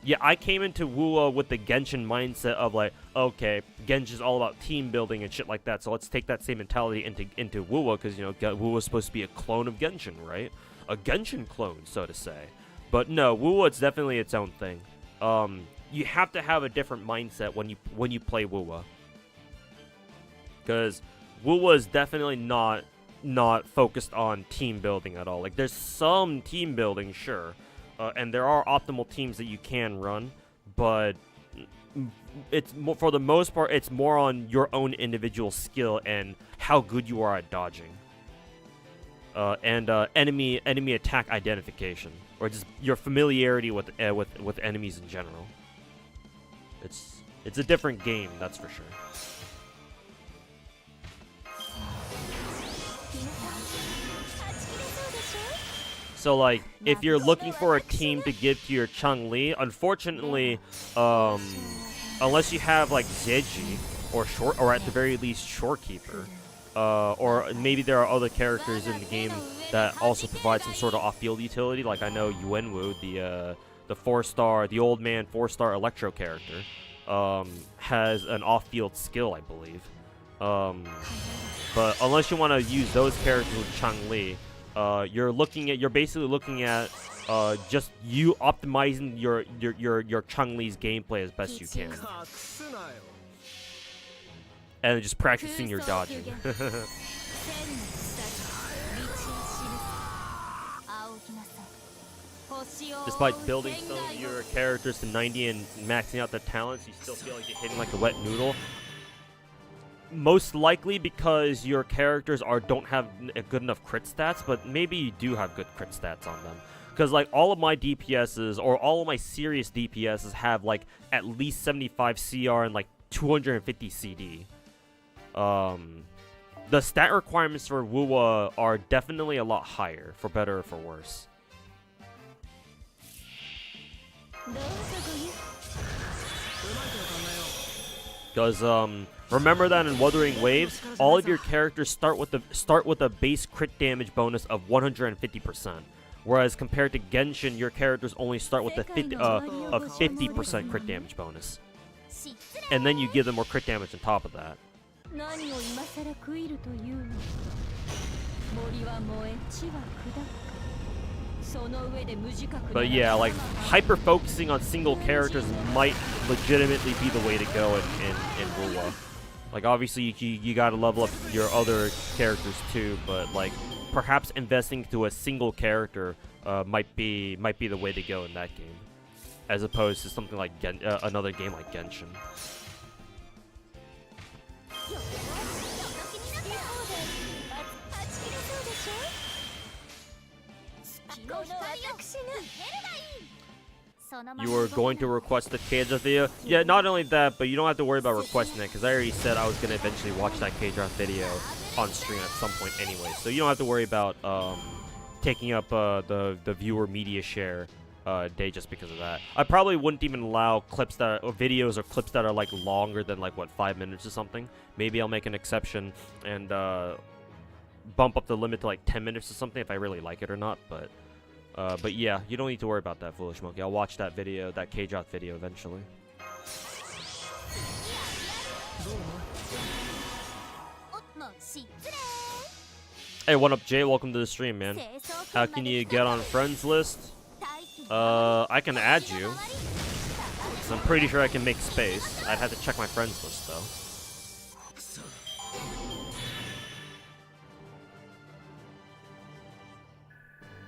yeah, I came into Wuwa with the Genshin mindset of like, okay, Genshin's all about team building and shit like that, so let's take that same mentality into Wuwa, because, you know, Wuwa's supposed to be a clone of Genshin, right? A Genshin clone, so to say. But no, Wuwa, it's definitely its own thing. You have to have a different mindset when you play Wuwa, because Wuwa is definitely not focused on team building at all. Like, there's some team building, sure. And there are optimal teams that you can run, but for the most part, it's more on your own individual skill and how good you are at dodging. And enemy attack identification, or just your familiarity with enemies in general. It's a different game, that's for sure. So like, if you're looking for a team to give to your Chun-Li, unfortunately, unless you have like Zeji or at the very least Shorekeeper, or maybe there are other characters in the game that also provide some sort of off-field utility. Like I know Yuenwu, the 4-star, the old man 4-star Electro character, has an off-field skill, I believe. But unless you want to use those characters with Chun-Li, you're basically looking at just you optimizing your Chun-Li's gameplay as best you can, and just practicing your dodging. Despite building some of your characters to 90 and maxing out their talents, you still feel like you're hitting like a wet noodle. Most likely because your characters don't have a good enough crit stats, but maybe you do have good crit stats on them. Because like all of my DPSs, or all of my serious DPSs, have like at least 75 CR and like 250 CD. The stat requirements for Wuwa are definitely a lot higher, for better or for worse. Because remember that in Wuthering Waves, all of your characters start with a base crit damage bonus of 150%, whereas compared to Genshin, your characters only start with a 50% crit damage bonus, and then you give them more crit damage on top of that. But yeah, like hyper focusing on single characters might legitimately be the way to go in Wuwa. Like obviously you gotta level up your other characters too, but like perhaps investing to a single character might be the way to go in that game, as opposed to something like another game like Genshin. You were going to request the K-Drop video? Yeah, not only that, but you don't have to worry about requesting it, because I already said I was going to eventually watch that K-Drop video on stream at some point anyway. So you don't have to worry about taking up the viewer media share day just because of that. I probably wouldn't even allow clips or videos or clips that are like longer than like, what, 5 minutes or something. Maybe I'll make an exception and bump up the limit to like 10 minutes or something if I really like it or not, but yeah, you don't need to worry about that, Foolish Monkey. I'll watch that video, that K-Drop video eventually. Hey, what up, Jay? Welcome to the stream, man. How can you get on friends list? I can add you. I'm pretty sure I can make space. I'd have to check my friends list, though.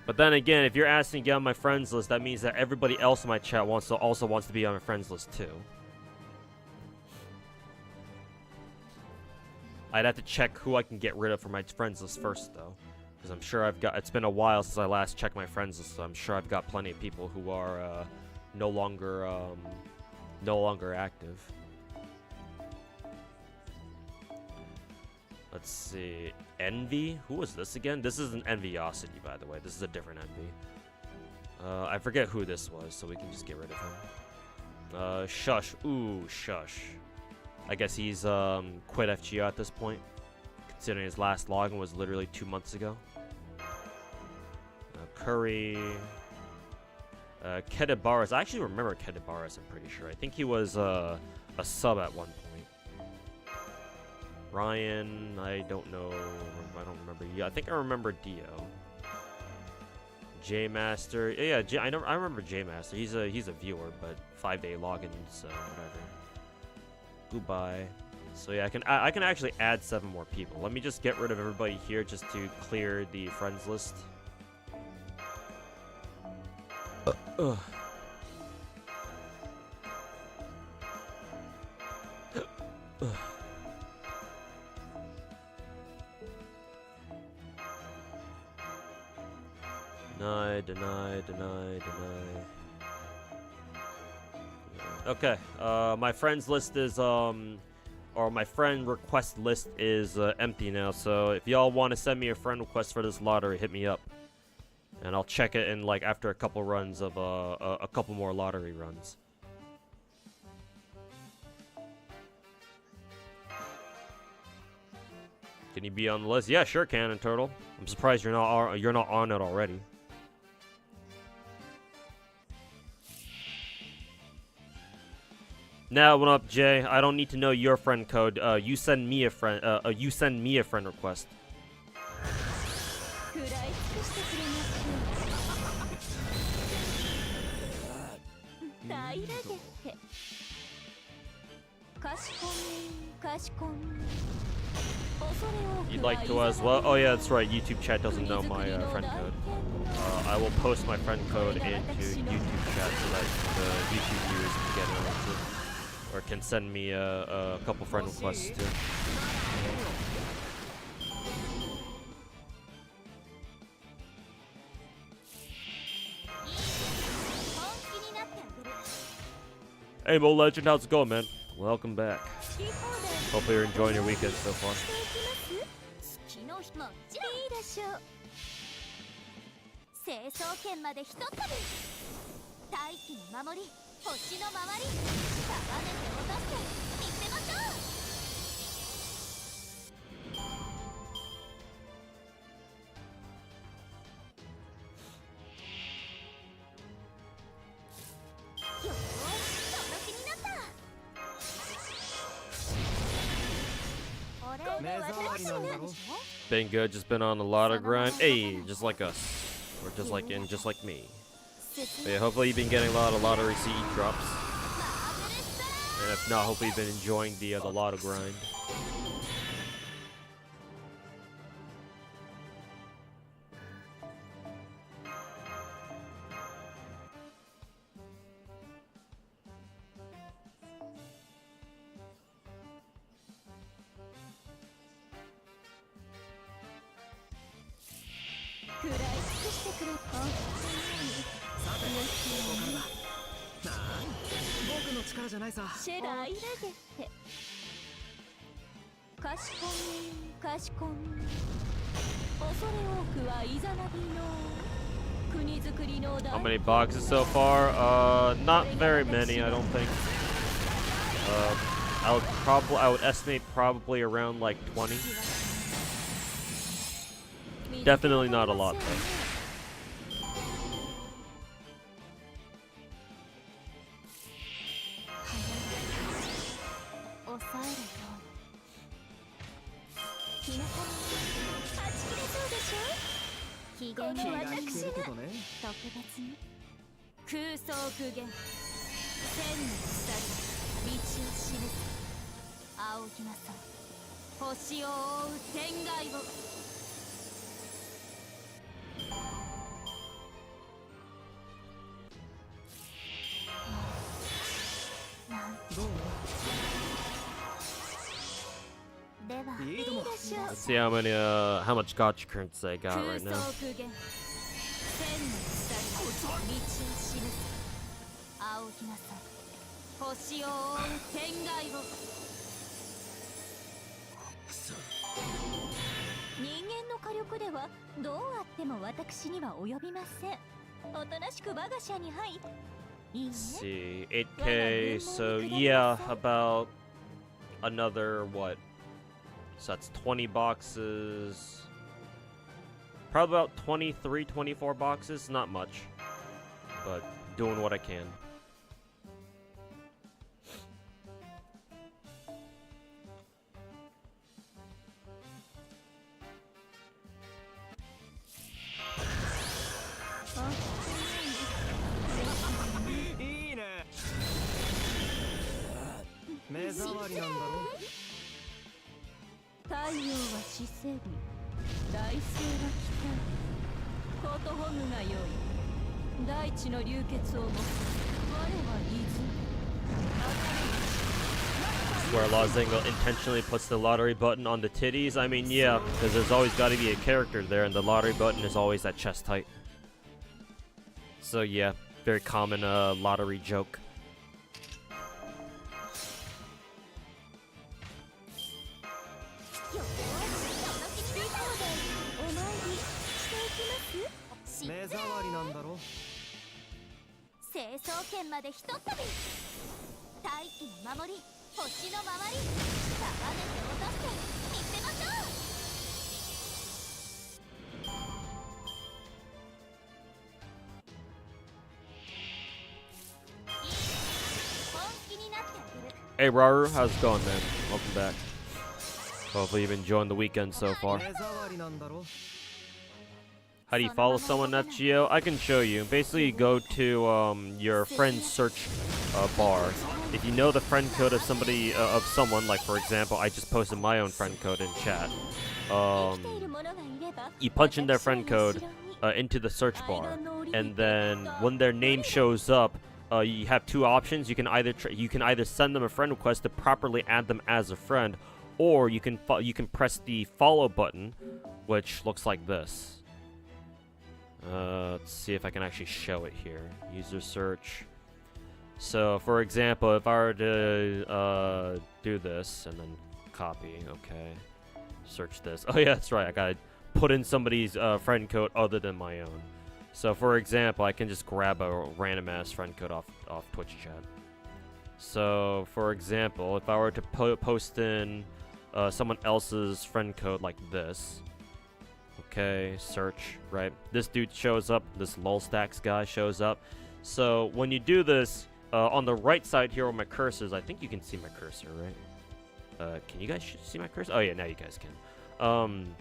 But then again, if you're asking to get on my friends list, that means that everybody else in my chat also wants to be on my friends list too. I'd have to check who I can get rid of from my friends list first, though, because I'm sure it's been a while since I last checked my friends list, so I'm sure I've got plenty of people who are no longer active. Let's see. Envy? Who was this again? This is an Enviosity, by the way. This is a different Envy. I forget who this was, so we can just get rid of him. Shush. Ooh, Shush. I guess he's quit FGO at this point, considering his last login was literally 2 months ago. Curry. Kedebaris. I actually remember Kedebaris, I'm pretty sure. I think he was a sub at one point. Ryan, I don't know. I don't remember. Yeah, I think I remember Dio. J-Master. Yeah, I remember J-Master. He's a viewer, but 5-day login, so whatever. Goodbye. So yeah, I can actually add 7 more people. Let me just get rid of everybody here just to clear the friends list. Deny, deny, deny, deny. Okay, my friends list is, or my friend request list is empty now, so if y'all want to send me a friend request for this lottery, hit me up. And I'll check it in, like, after a couple runs of, a couple more lottery runs. Can you be on the list? Yeah, sure, Cannon Turtle. I'm surprised you're not on it already. Now, what up, Jay? I don't need to know your friend code. You send me a friend. You send me a friend request. You'd like to as well? Oh yeah, that's right. YouTube chat doesn't know my friend code. I will post my friend code into YouTube chat so that the YouTube viewers can get it also. Or can send me a couple friend requests too. Hey Mo Legend, how's it going, man? Welcome back. Hopefully you're enjoying your weekend so far. 目障りなんだろ Been good, just been on a lot of grind. Hey, just like us. Or just like me. But yeah, hopefully you've been getting a lot of lottery CE drops. And if not, hopefully you've been enjoying the lotto grind. How many boxes so far? Not very many, I don't think. I would estimate probably around like 20. Definitely not a lot though. Let's see how much Gacha currency I got right now. Let's see, 8K, so yeah, about another, what? So that's 20 boxes. Probably about 23, 24 boxes. Not much. But doing what I can. Where Lozingo intentionally puts the lottery button on the titties. I mean, yeah, because there's always got to be a character there, and the lottery button is always at chest height. So yeah, very common lottery joke. Hey Raru, how's it going, man? Welcome back. Hopefully you've been enjoying the weekend so far. How do you follow someone at Geo? I can show you. Basically, you go to your friend's search bar. If you know the friend code of somebody, of someone, like for example, I just posted my own friend code in chat. You punch in their friend code into the search bar, and then when their name shows up, you have two options. You can either send them a friend request to properly add them as a friend, or you can press the follow button, which looks like this. Let's see if I can actually show it here. User search. So, for example, if I were to do this and then copy, okay, search this. Oh yeah, that's right. I gotta put in somebody's friend code other than my own. So, for example, I can just grab a random ass friend code off Twitch chat. So, for example, if I were to post in someone else's friend code like this. Okay, search, right? This dude shows up. This lolstacks guy shows up. So when you do this, on the right side here where my cursor is, I think you can see my cursor, right? Can you guys see my cursor? Oh yeah, now you guys can.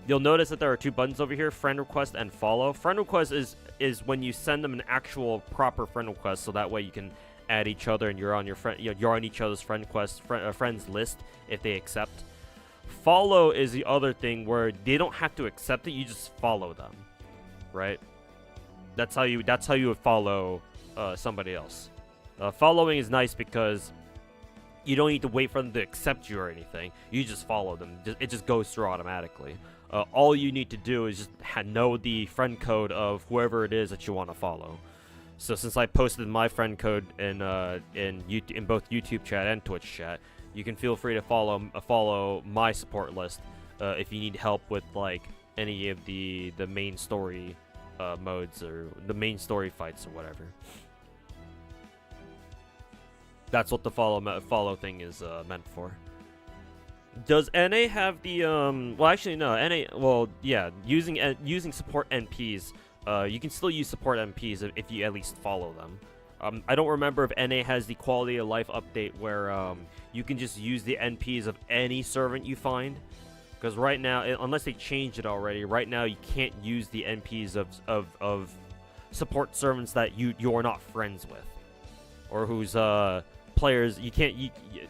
You'll notice that there are two buttons over here: friend request and follow. Friend request is when you send them an actual proper friend request, so that way you can add each other and you're on you're on each other's friend request friends list if they accept. Follow is the other thing where they don't have to accept it, you just follow them, right? That's how you would follow somebody else. Following is nice because you don't need to wait for them to accept you or anything. You just follow them. It just goes through automatically. All you need to do is just know the friend code of whoever it is that you want to follow. So since I posted my friend code in both YouTube chat and Twitch chat, you can feel free to follow my support list if you need help with like any of the main story modes or the main story fights or whatever. That's what the follow thing is meant for. Does NA have the well actually no, NA, well yeah, using support NPs, you can still use support NPs if you at least follow them. I don't remember if NA has the quality of life update where you can just use the NPs of any servant you find. Because right now, unless they changed it already, right now you can't use the NPs of support servants that you're not friends with, or whose players you can't.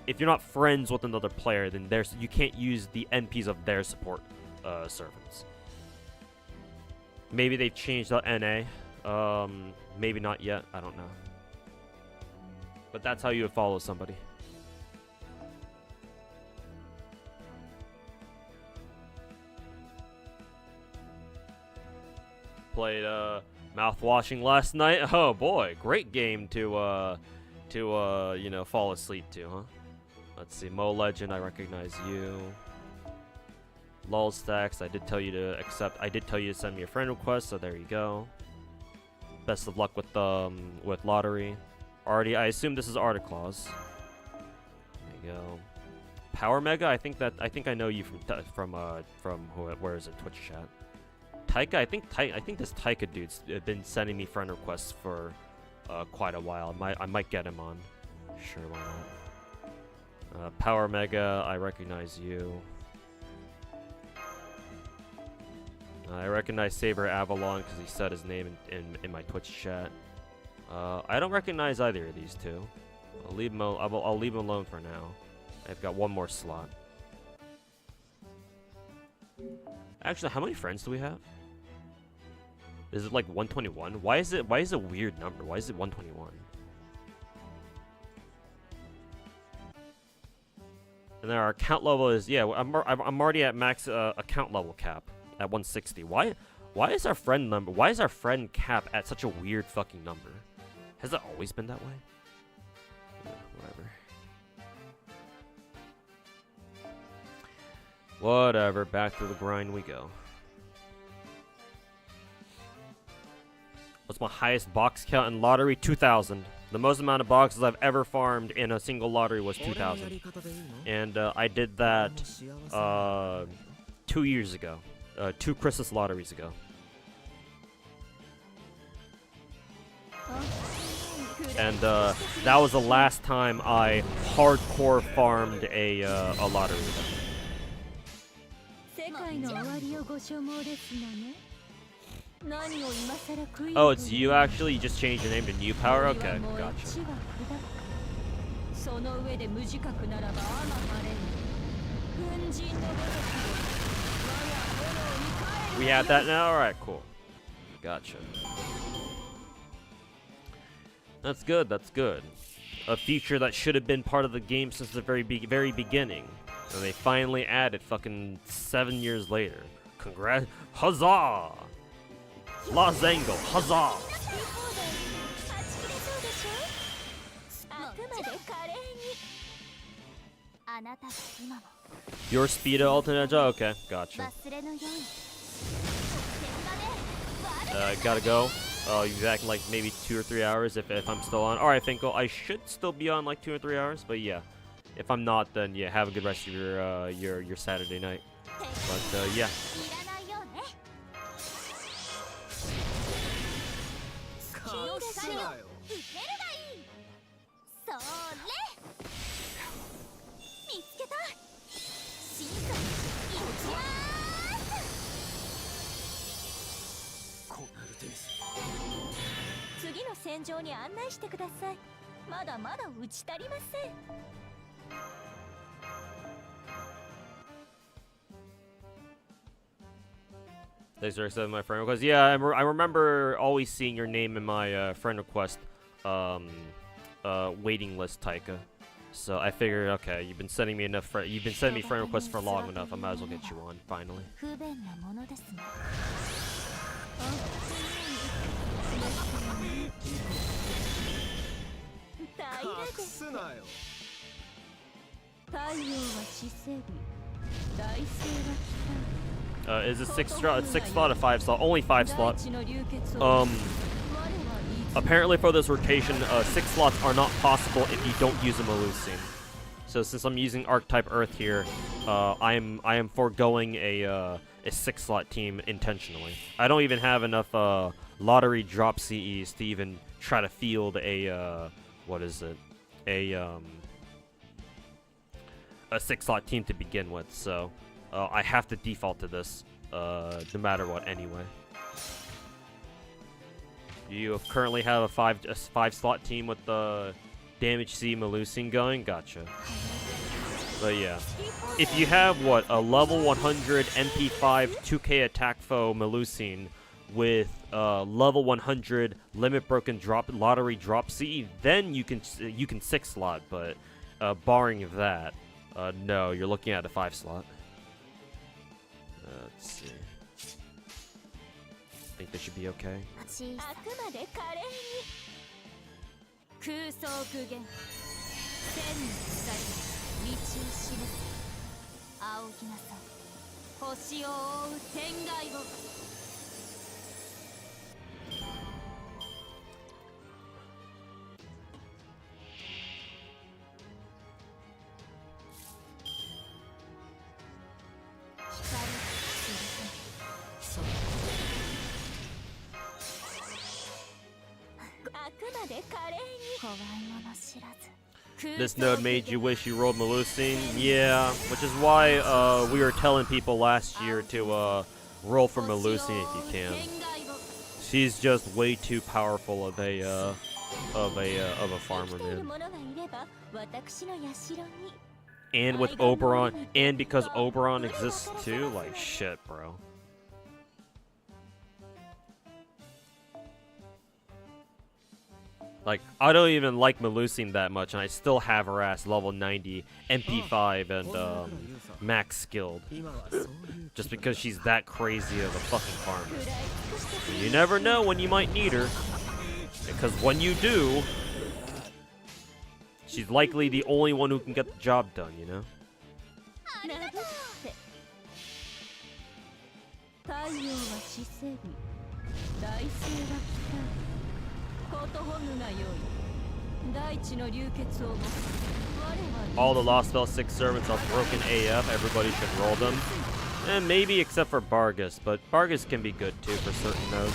If you're not friends with another player, then you can't use the NPs of their support servants. Maybe they've changed the NA. Maybe not yet. I don't know. But that's how you would follow somebody. Played mouth-washing last night. Oh boy, great game to you know, fall asleep to, huh? Let's see, Mo Legend, I recognize you. Lolstacks, I did tell you to accept. I did tell you to send me a friend request, so there you go. Best of luck with lottery. Already, I assume this is Articlaws. There you go. Power Mega, I think I know you from where is it? Twitch chat. Taika, I think this Taika dude's been sending me friend requests for quite a while. I might get him on. Sure, why not? Power Mega, I recognize you. I recognize Saber Avalon because he said his name in my Twitch chat. I don't recognize either of these two. I'll leave him. I'll leave him alone for now. I've got one more slot. Actually, how many friends do we have? Is it like 121? Why is it a weird number? Why is it 121? And then our account level is, yeah, I'm already at max account level cap at 160. Why Why is our friend cap at such a weird fucking number? Has it always been that way? Whatever, back to the grind we go. What's my highest box count in lottery? 2,000. The most amount of boxes I've ever farmed in a single lottery was 2,000. And I did that 2 years ago. 2 Christmas lotteries ago. And that was the last time I hardcore farmed a lottery. Oh, it's you actually? You just changed your name to New Power? Okay, gotcha. We have that now? Alright, cool. Gotcha. That's good, that's good. A feature that should have been part of the game since the very beginning. And they finally added fucking 7 years later. Congrats. Huzzah! Los Angeles, huzzah! Your speed alternate? Oh, okay, gotcha. Gotta go. Oh, you back in like maybe 2 or 3 hours if I'm still on. Alright, Finkel, I should still be on like 2 or 3 hours, but yeah. If I'm not, then yeah, have a good rest of your Saturday night. But yeah. Thanks for accepting my friend request. Yeah, I remember always seeing your name in my friend request waiting list, Taika. So I figured, okay, you've been sending me friend requests for long enough. I might as well get you on finally. Is it 6 slot or 5 slot? Only 5 slots. Apparently for this rotation, 6 slots are not possible if you don't use a Melusine. So since I'm using Archetype Earth here, I am foregoing a 6 slot team intentionally. I don't even have enough lottery drop CEs to even try to field a a 6 slot team to begin with. So I have to default to this no matter what anyway. You currently have a 5 slot team with the Damage C Melusine going? Gotcha. But yeah. If you have, what, a level 100 MP5 2k attack foe Melusine with level 100 limit broken lottery drop C, then you can 6 slot, but barring that, no, you're looking at a 5 slot. Let's see. I think this should be okay. This node made you wish you rolled Melusine? Yeah, which is why we were telling people last year to roll for Melusine if you can. She's just way too powerful of a farmer, man. And with Oberon, and because Oberon exists too, like shit, bro. Like, I don't even like Melusine that much, and I still have her ass level 90, MP5, and max skilled. Just because she's that crazy of a fucking farmer. But you never know when you might need her. Because when you do, she's likely the only one who can get the job done, you know? All the Lost Spell 6 servants are broken AF. Everybody should roll them. And maybe except for Bargus, but Bargus can be good too for certain nodes.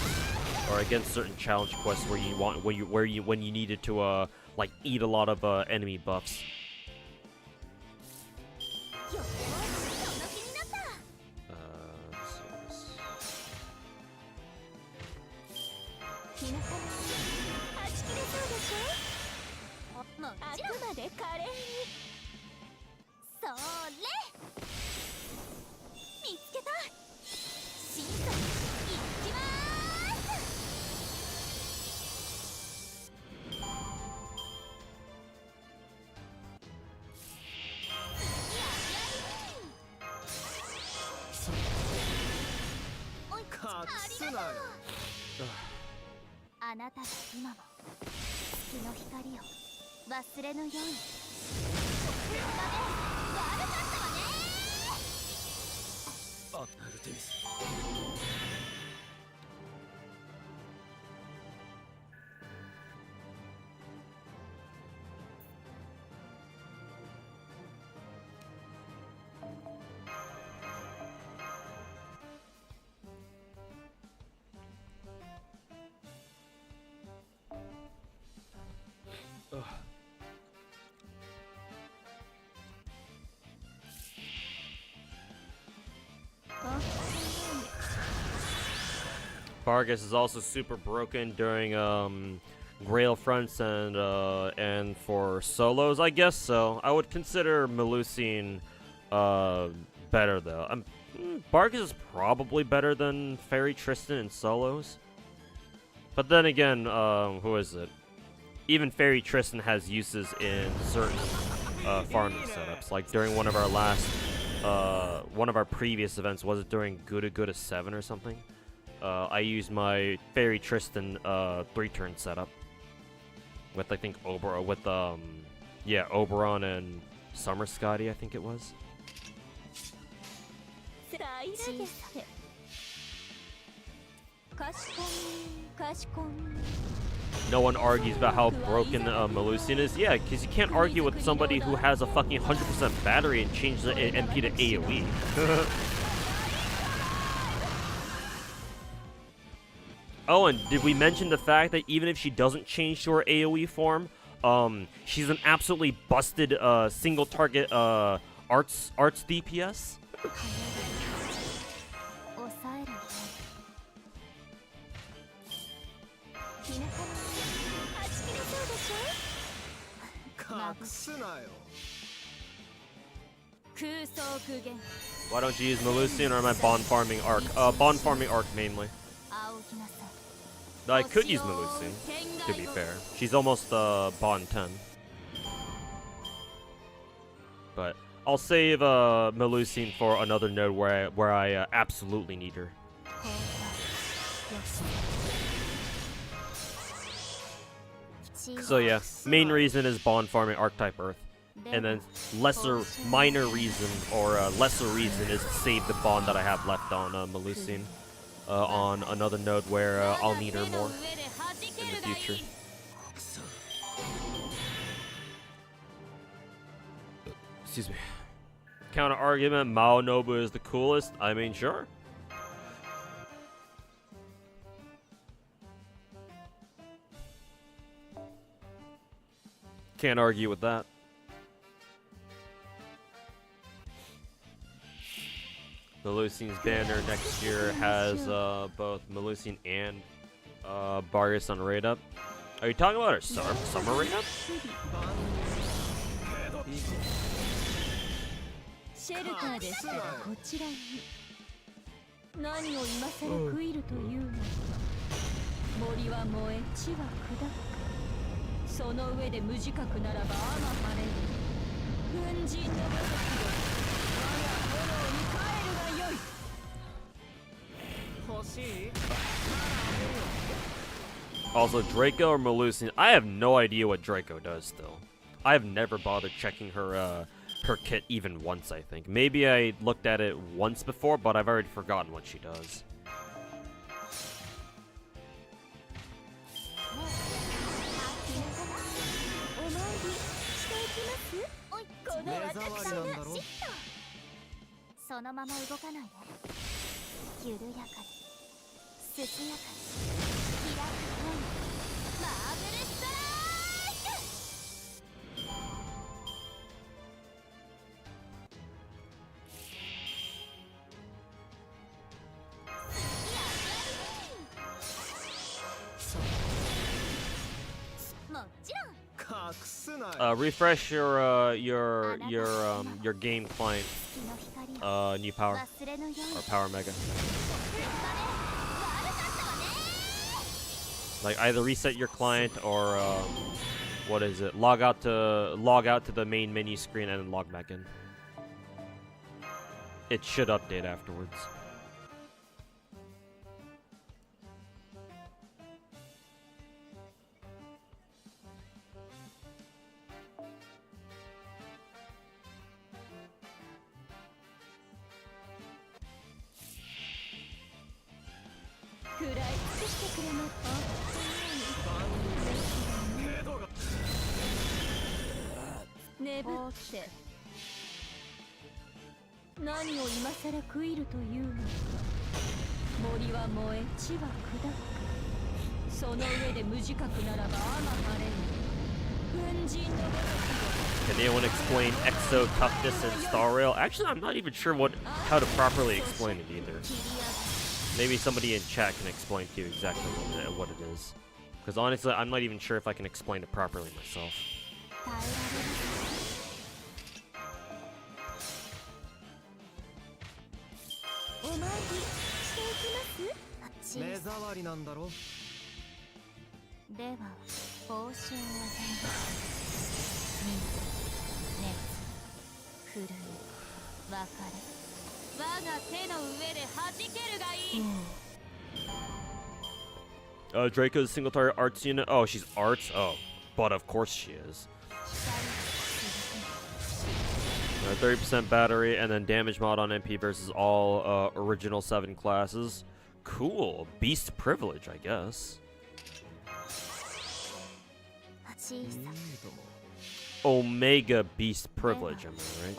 Or against certain challenge quests where you want when you needed to like eat a lot of enemy buffs. Bargus is also super broken during Grail fronts and for solos, I guess. So I would consider Melusine better though. Bargus is probably better than Fairy Tristan in solos. But then again, who is it? Even Fairy Tristan has uses in certain farming setups. Like during one of our previous events, was it during Guda 7 or something? I used my Fairy Tristan 3-turn setup with I think Oberon and Summer Scotty, I think it was. No one argues about how broken Melusine is. Yeah, because you can't argue with somebody who has a fucking 100% battery and change the MP to AoE. Oh, and did we mention the fact that even if she doesn't change to her AoE form, she's an absolutely busted single target arts DPS? Why don't you use Melusine or my bond farming arc? Bond farming arc mainly. I could use Melusine, to be fair. She's almost bond 10. But I'll save Melusine for another node where I absolutely need her. So yeah, main reason is bond farming archetype Earth. And then minor reason is to save the bond that I have left on Melusine on another node where I'll need her more in the future. Excuse me. Counter argument, Mao Nobu is the coolest. I mean, sure. Can't argue with that. Melusine's banner next year has both Melusine and Bargus on raid up. Are you talking about her summer raid up? その上で無自覚ならばあま晴れる。粉塵のごときよ、我が炎に帰るがよい。欲しい？ Also, Draco or Melusine? I have no idea what Draco does still. I have never bothered checking her her kit even once, I think. Maybe I looked at it once before, but I've already forgotten what she does. Refresh your game client. New power or power mega. Like either reset your client or what is it? Log out to the main menu screen and then log back in. It should update afterwards. Can anyone explain Exo toughness and Star Rail? Actually, I'm not even sure how to properly explain it either. Maybe somebody in chat can explain to you exactly what it is. Because honestly, I'm not even sure if I can explain it properly myself. Draco's single target arts unit. Oh, she's arts? Oh, but of course she is. 30% battery and then damage mod on MP versus all original 7 classes. Cool. Beast privilege, I guess. Omega beast privilege, am I right?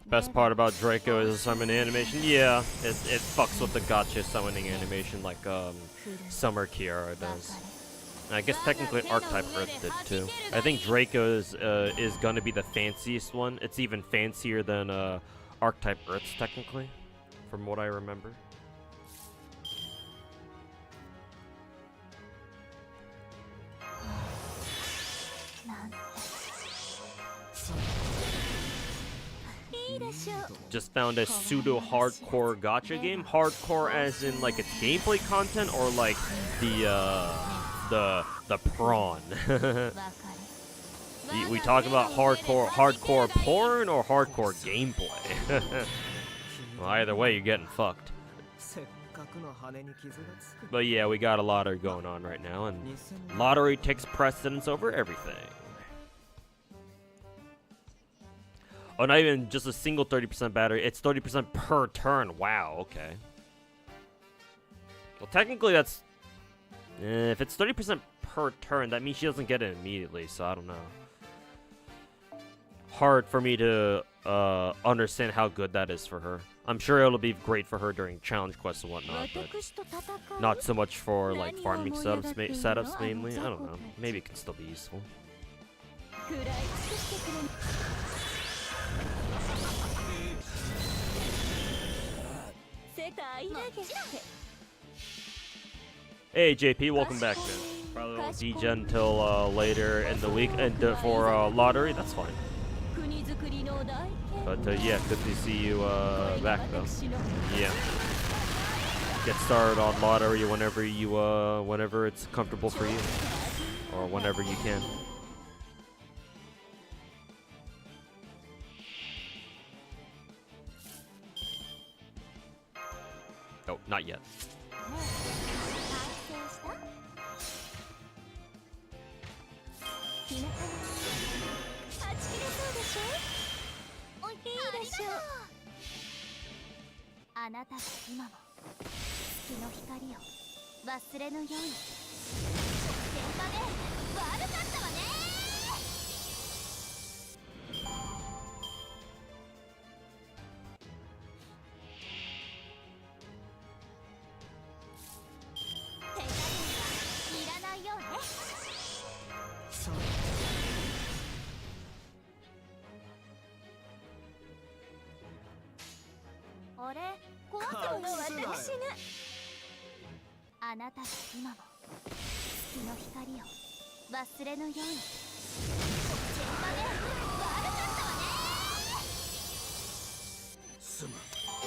Best part about Draco is the summoning animation. Yeah, it fucks with the gacha summoning animation like Summer Kiara does. I guess technically Archetype Earth did too. I think Draco's is gonna be the fanciest one. It's even fancier than Archetype Earth's technically, from what I remember. Just found a pseudo-hardcore gacha game. Hardcore as in like it's gameplay content, or like the prawn. We talk about hardcore porn or hardcore gameplay. Well, either way, you're getting fucked. But yeah, we got a lottery going on right now, and lottery takes precedence over everything. Oh, not even just a single 30% battery. It's 30% per turn. Wow, okay. Well, technically that's... if it's 30% per turn, that means she doesn't get it immediately, so I don't know. Hard for me to understand how good that is for her. I'm sure it'll be great for her during challenge quests and whatnot, but not so much for, like, farming setups mainly. I don't know. Maybe it can still be useful. Hey JP, welcome back, man. Probably won't degen until later in the week, and for lottery, that's fine. But yeah, good to see you back though. Yeah. Get started on lottery whenever you whenever it's comfortable for you, or whenever you can. Oh, not yet.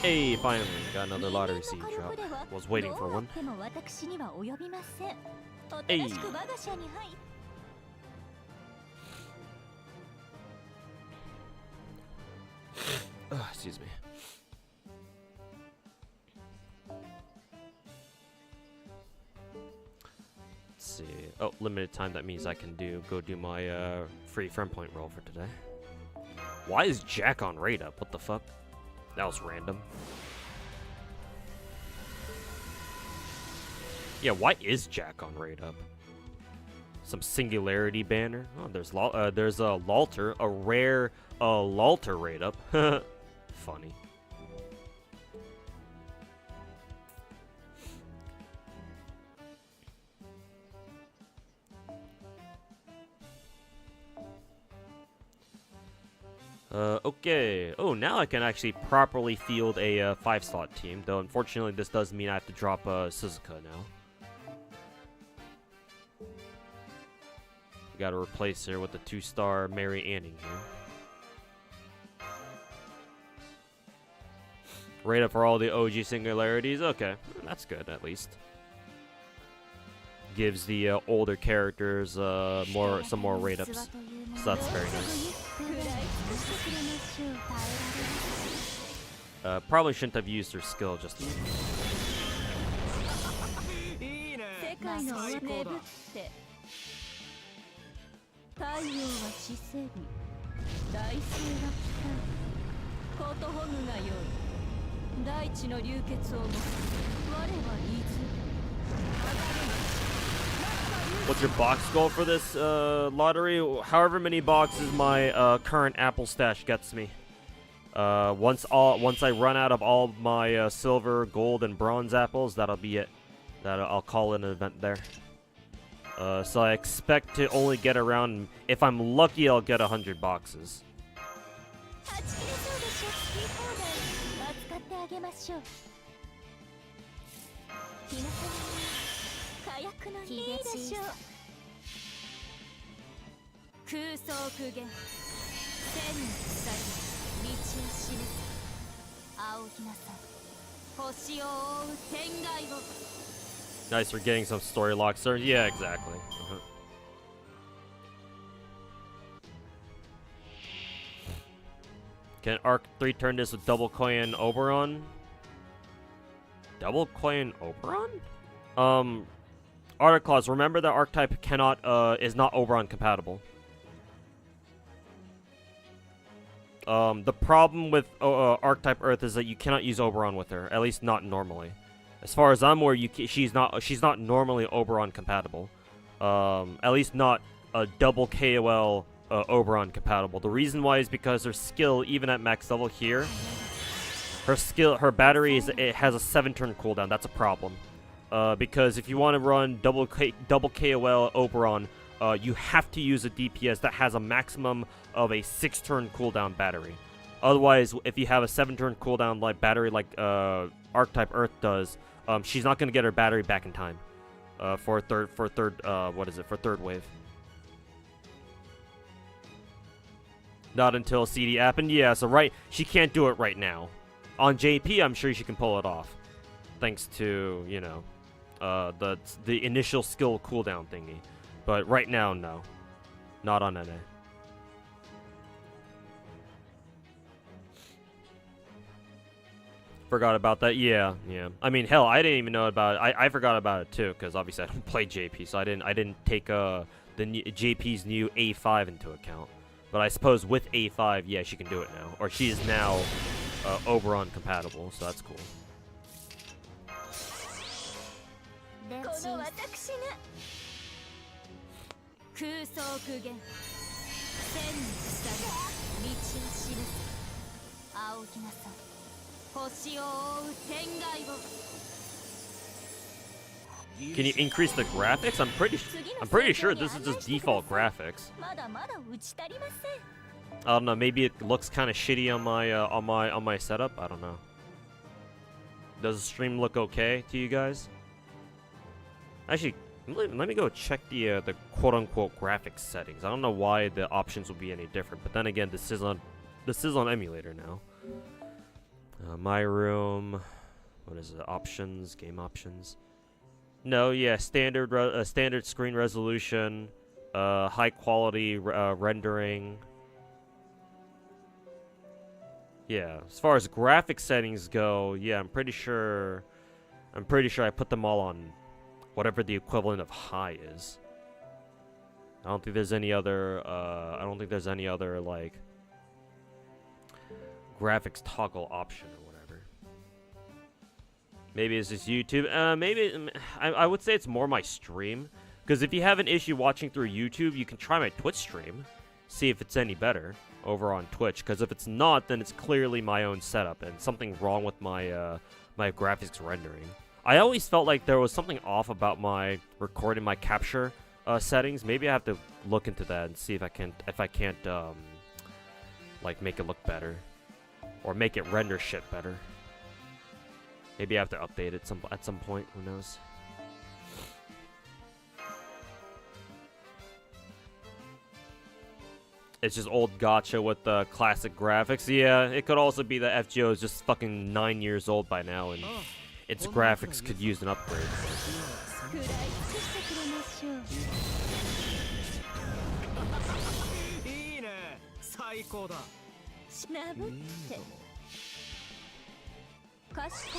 Hey, finally, got another lottery seed drop. Was waiting for one. Hey. Excuse me. Let's see. Oh, limited time. That means I can go do my free friend point roll for today. Why is Jack on raid up? What the fuck? That was random. Yeah, why is Jack on raid up? Some singularity banner. Oh, there's a Lalter, a rare Lalter raid up. Funny. Okay. Oh, now I can actually properly field a 5-slot team. Though, unfortunately, this does mean I have to drop Suzuka now. We gotta replace her with the 2-star Mary Anning here. Rate up for all the OG singularities. Okay, that's good at least. Gives the older characters some more rate ups. So that's very nice. Probably shouldn't have used her skill just yet. What's your box goal for this lottery? However many boxes my current apple stash gets me. Once I run out of all my silver, gold, and bronze apples, that'll be it. I'll call it an event there. So I expect to only get around, if I'm lucky, I'll get 100 boxes. 空想苦言千の鎖道を示す仰ぎなさい星を覆う天外を Nice for getting some story locks, sir. Yeah, exactly. Can Arc 3 turn this with double coin Oberon? Double coin Oberon? Arctic Clause, remember that archetype cannot is not Oberon compatible. The problem with archetype Earth is that you cannot use Oberon with her, at least not normally. As far as I'm aware, she's not normally Oberon compatible. At least not a double KOL Oberon compatible. The reason why is because her skill, even at max level here, her battery it has a 7-turn cooldown. That's a problem. Because if you want to run double KOL Oberon, you have to use a DPS that has a maximum of a 6-turn cooldown battery. Otherwise, if you have a 7-turn cooldown like battery like Archetype Earth does, she's not going to get her battery back in time for third wave. Not until CD app, and yeah, so she can't do it right now. On JP, I'm sure she can pull it off, thanks to, you know, the initial skill cooldown thingy. But right now, no, not on NA. Forgot about that. Yeah. I mean, hell, I didn't even know about it. I forgot about it too, because obviously I don't play JP, so I didn't take JP's new A5 into account. But I suppose with A5, yeah, she can do it now, or she is now Oberon compatible, so that's cool. Can you increase the graphics? I'm pretty sure this is just default graphics. I don't know. Maybe it looks kind of shitty on my setup. I don't know. Does the stream look okay to you guys? Actually, let me go check the quote-unquote graphics settings. I don't know why the options will be any different, but then again, this is on emulator now. My room. What is it? Options, game options. No, yeah, standard screen resolution, high quality rendering. Yeah, as far as graphic settings go, yeah, I'm pretty sure I put them all on whatever the equivalent of high is. I don't think there's any other like graphics toggle option or whatever. Maybe it's just YouTube. Maybe I would say it's more my stream, because if you have an issue watching through YouTube, you can try my Twitch stream, see if it's any better over on Twitch. Because if it's not, then it's clearly my own setup and something wrong with my my graphics rendering. I always felt like there was something off about my recording, my capture settings. Maybe I have to look into that and see if I can't like make it look better, or make it render shit better. Maybe I have to update it at some point. Who knows? It's just old Gacha with the classic graphics. Yeah, it could also be that FGO is just fucking 9 years old by now, and its graphics could use an upgrade.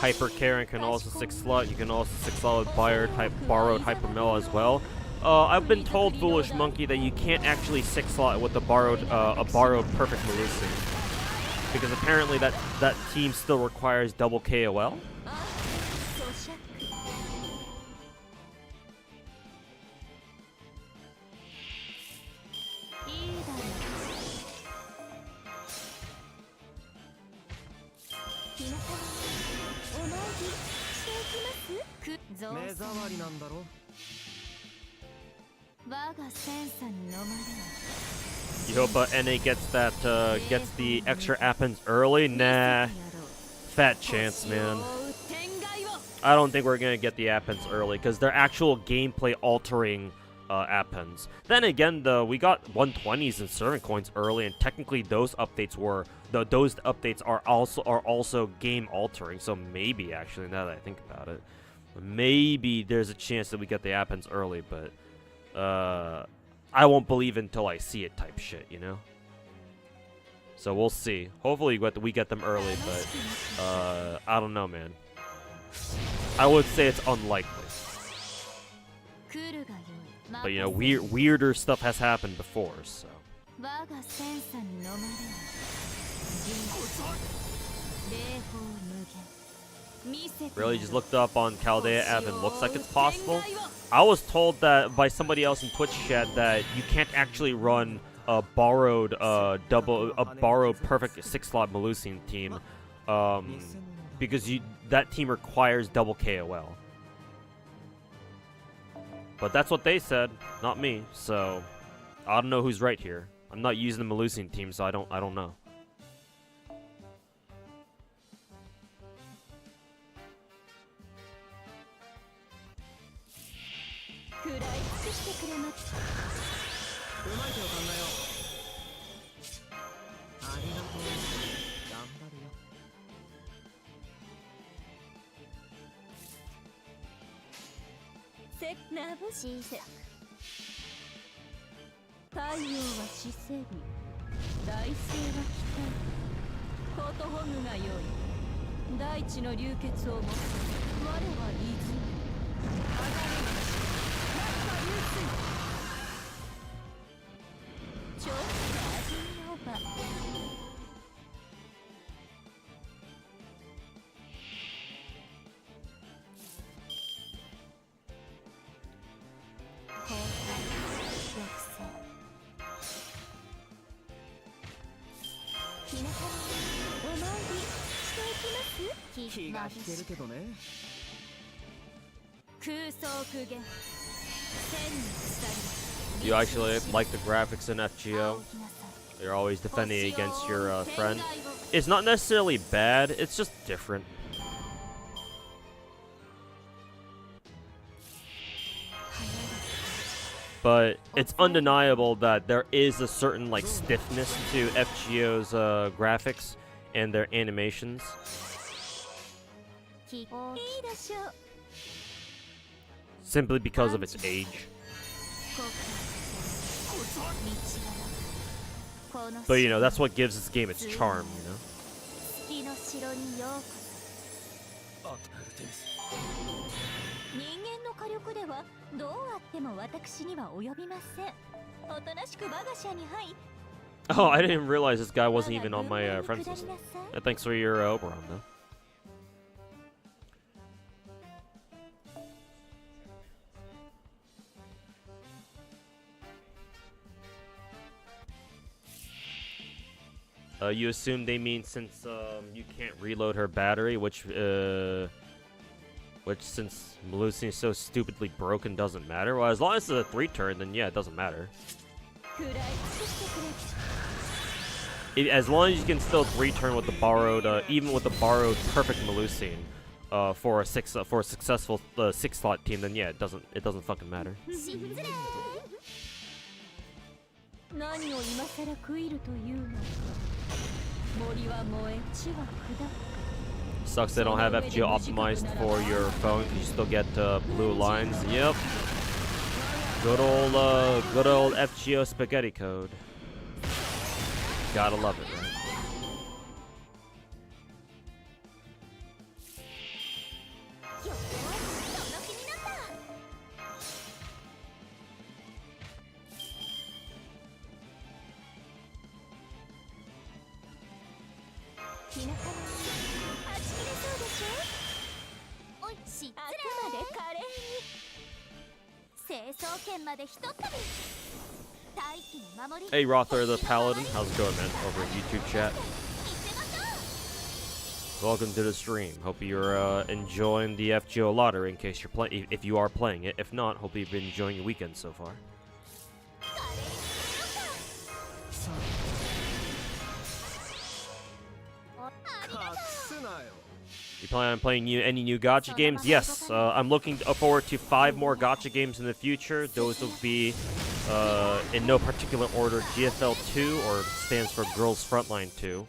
Hyper Karen can also 6-slot. You can also 6-slot with borrowed Hyper Mel as well. I've been told, Foolish Monkey, that you can't actually 6-slot with a borrowed Perfect Melusi, because apparently that team still requires double KOL. You hope NA gets the extra appens early? Nah, fat chance, man. I don't think we're gonna get the appens early because they're actual gameplay altering appens. Then again, though, we got 120s and servant coins early, and technically those updates are also game altering. So maybe, actually, now that I think about it, maybe there's a chance that we get the appens early, but I won't believe until I see it type shit, you know? So we'll see. Hopefully we get them early, but I don't know, man. I would say it's unlikely. But, you know, weirder stuff has happened before, so. Really, just looked up on Chaldea app and looks like it's possible. I was told that by somebody else in Twitch chat that you can't actually run a borrowed perfect 6-slot Melusine team because that team requires double KOL. But that's what they said, not me. So I don't know who's right here. I'm not using the Melusine team, so I don't know. You actually like the graphics in FGO? You're always defending against your friend. It's not necessarily bad, it's just different. But it's undeniable that there is a certain like stiffness to FGO's graphics and their animations. Simply because of its age. But you know, that's what gives this game its charm, you know? Oh, I didn't realize this guy wasn't even on my friends list. Thanks for your Oberon, though. You assume they mean since you can't reload her battery, which since Melusine is so stupidly broken doesn't matter. Well, as long as it's a 3-turn, then yeah, it doesn't matter. As long as you can still 3-turn with the borrowed, even with the borrowed perfect Melusine, for a successful 6-slot team, then yeah, it doesn't fucking matter. Sucks they don't have FGO optimized for your phone because you still get blue lines. Yep. Good old FGO spaghetti code. Gotta love it, right? Hey Rother the Paladin, how's it going, man? Over in YouTube chat. Welcome to the stream. Hope you're enjoying the FGO lottery in case you're playing. If you are playing it, if not, hope you've been enjoying your weekend so far. You plan on playing any new Gacha games? Yes, I'm looking forward to 5 more Gacha games in the future. Those will be, in no particular order, GFL 2, or stands for Girls Frontline 2,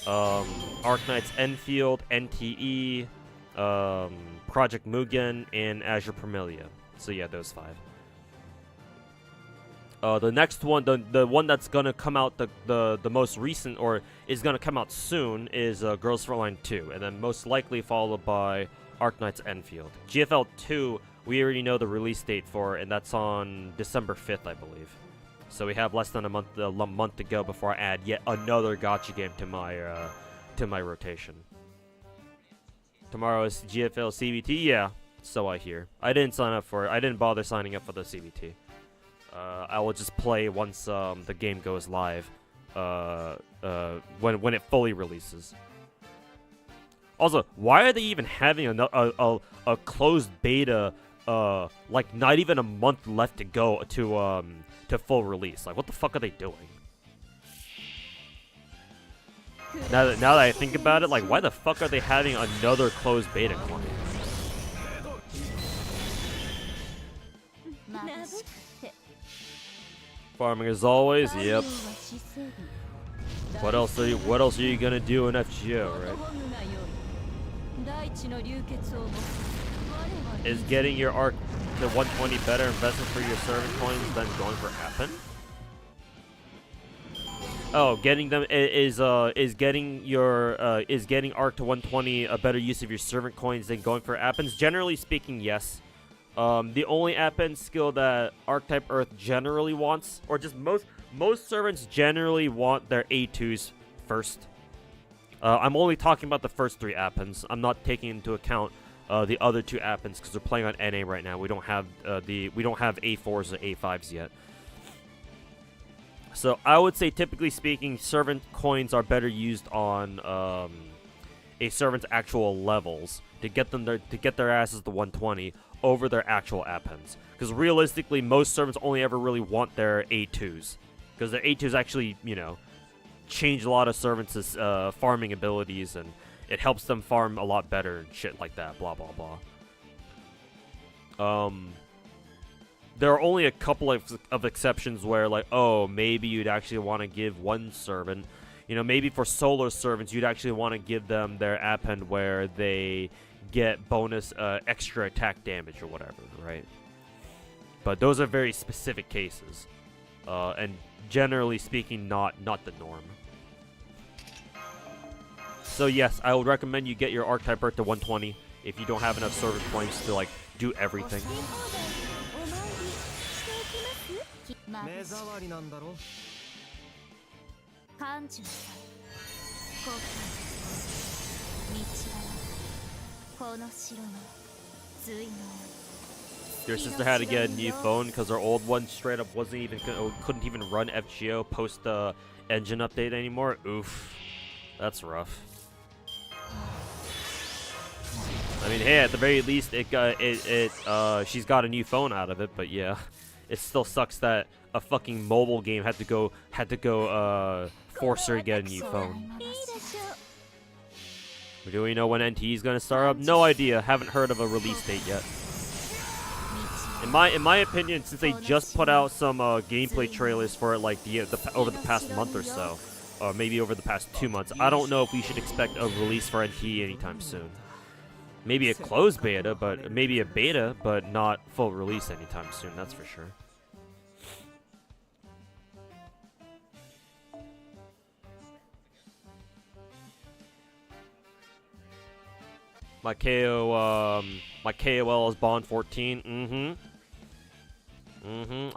Arknights Enfield, NTE, Project Mugen, and Azure Parmelia. So yeah, those 5. The next one, the one that's gonna come out the most recent, or is gonna come out soon, is Girls Frontline 2, and then most likely followed by Arknights Enfield. GFL 2, we already know the release date for, and that's on December 5th, I believe. So we have less than a month to go before I add yet another Gacha game to my rotation. Tomorrow is GFL CBT, yeah. So I hear. I didn't sign up for it. I didn't bother signing up for the CBT. I will just play once the game goes live, when it fully releases. Also, why are they even having a closed beta, like not even a month left to go to full release? Like, what the fuck are they doing? Now that I think about it, like, why the fuck are they having another closed beta client? Farming as always, yep. What else are you gonna do in FGO, right? Is getting your arc to 120 better investment for your servant coins than going for Appen? Oh, getting them is getting arc to 120 a better use of your servant coins than going for Appens? Generally speaking, yes. The only Appen skill that Archetype Earth generally wants, or just most servants generally want their A2s first. I'm only talking about the first 3 Appens. I'm not taking into account the other 2 Appens because we're playing on NA right now. We don't have A4s or A5s yet. So I would say, typically speaking, servant coins are better used on a servant's actual levels to get their asses to 120 over their actual Appens. Because realistically, most servants only ever really want their A2s. Because their A2s actually, you know, change a lot of servants' farming abilities, and it helps them farm a lot better and shit like that, blah, blah, blah. There are only a couple of exceptions where, like, oh, maybe you'd actually want to give one servant, you know, maybe for solo servants, you'd actually want to give them their append where they get bonus extra attack damage or whatever, right? But those are very specific cases, and generally speaking, not the norm. So yes, I would recommend you get your Archetype Earth to 120 if you don't have enough servant points to, like, do everything. Your sister had to get a new phone because her old one straight up couldn't even run FGO post engine update anymore. Oof, that's rough. I mean, hey, at the very least, she's got a new phone out of it. But yeah, it still sucks that a fucking mobile game had to go force her to get a new phone. Do we know when NTE is gonna start up? No idea. Haven't heard of a release date yet. In my opinion, since they just put out some gameplay trailers for it, like over the past month or so, or maybe over the past 2 months, I don't know if we should expect a release for NTE anytime soon. Maybe a closed beta, but maybe a beta, but not full release anytime soon. That's for sure. My KOL is Bond 14.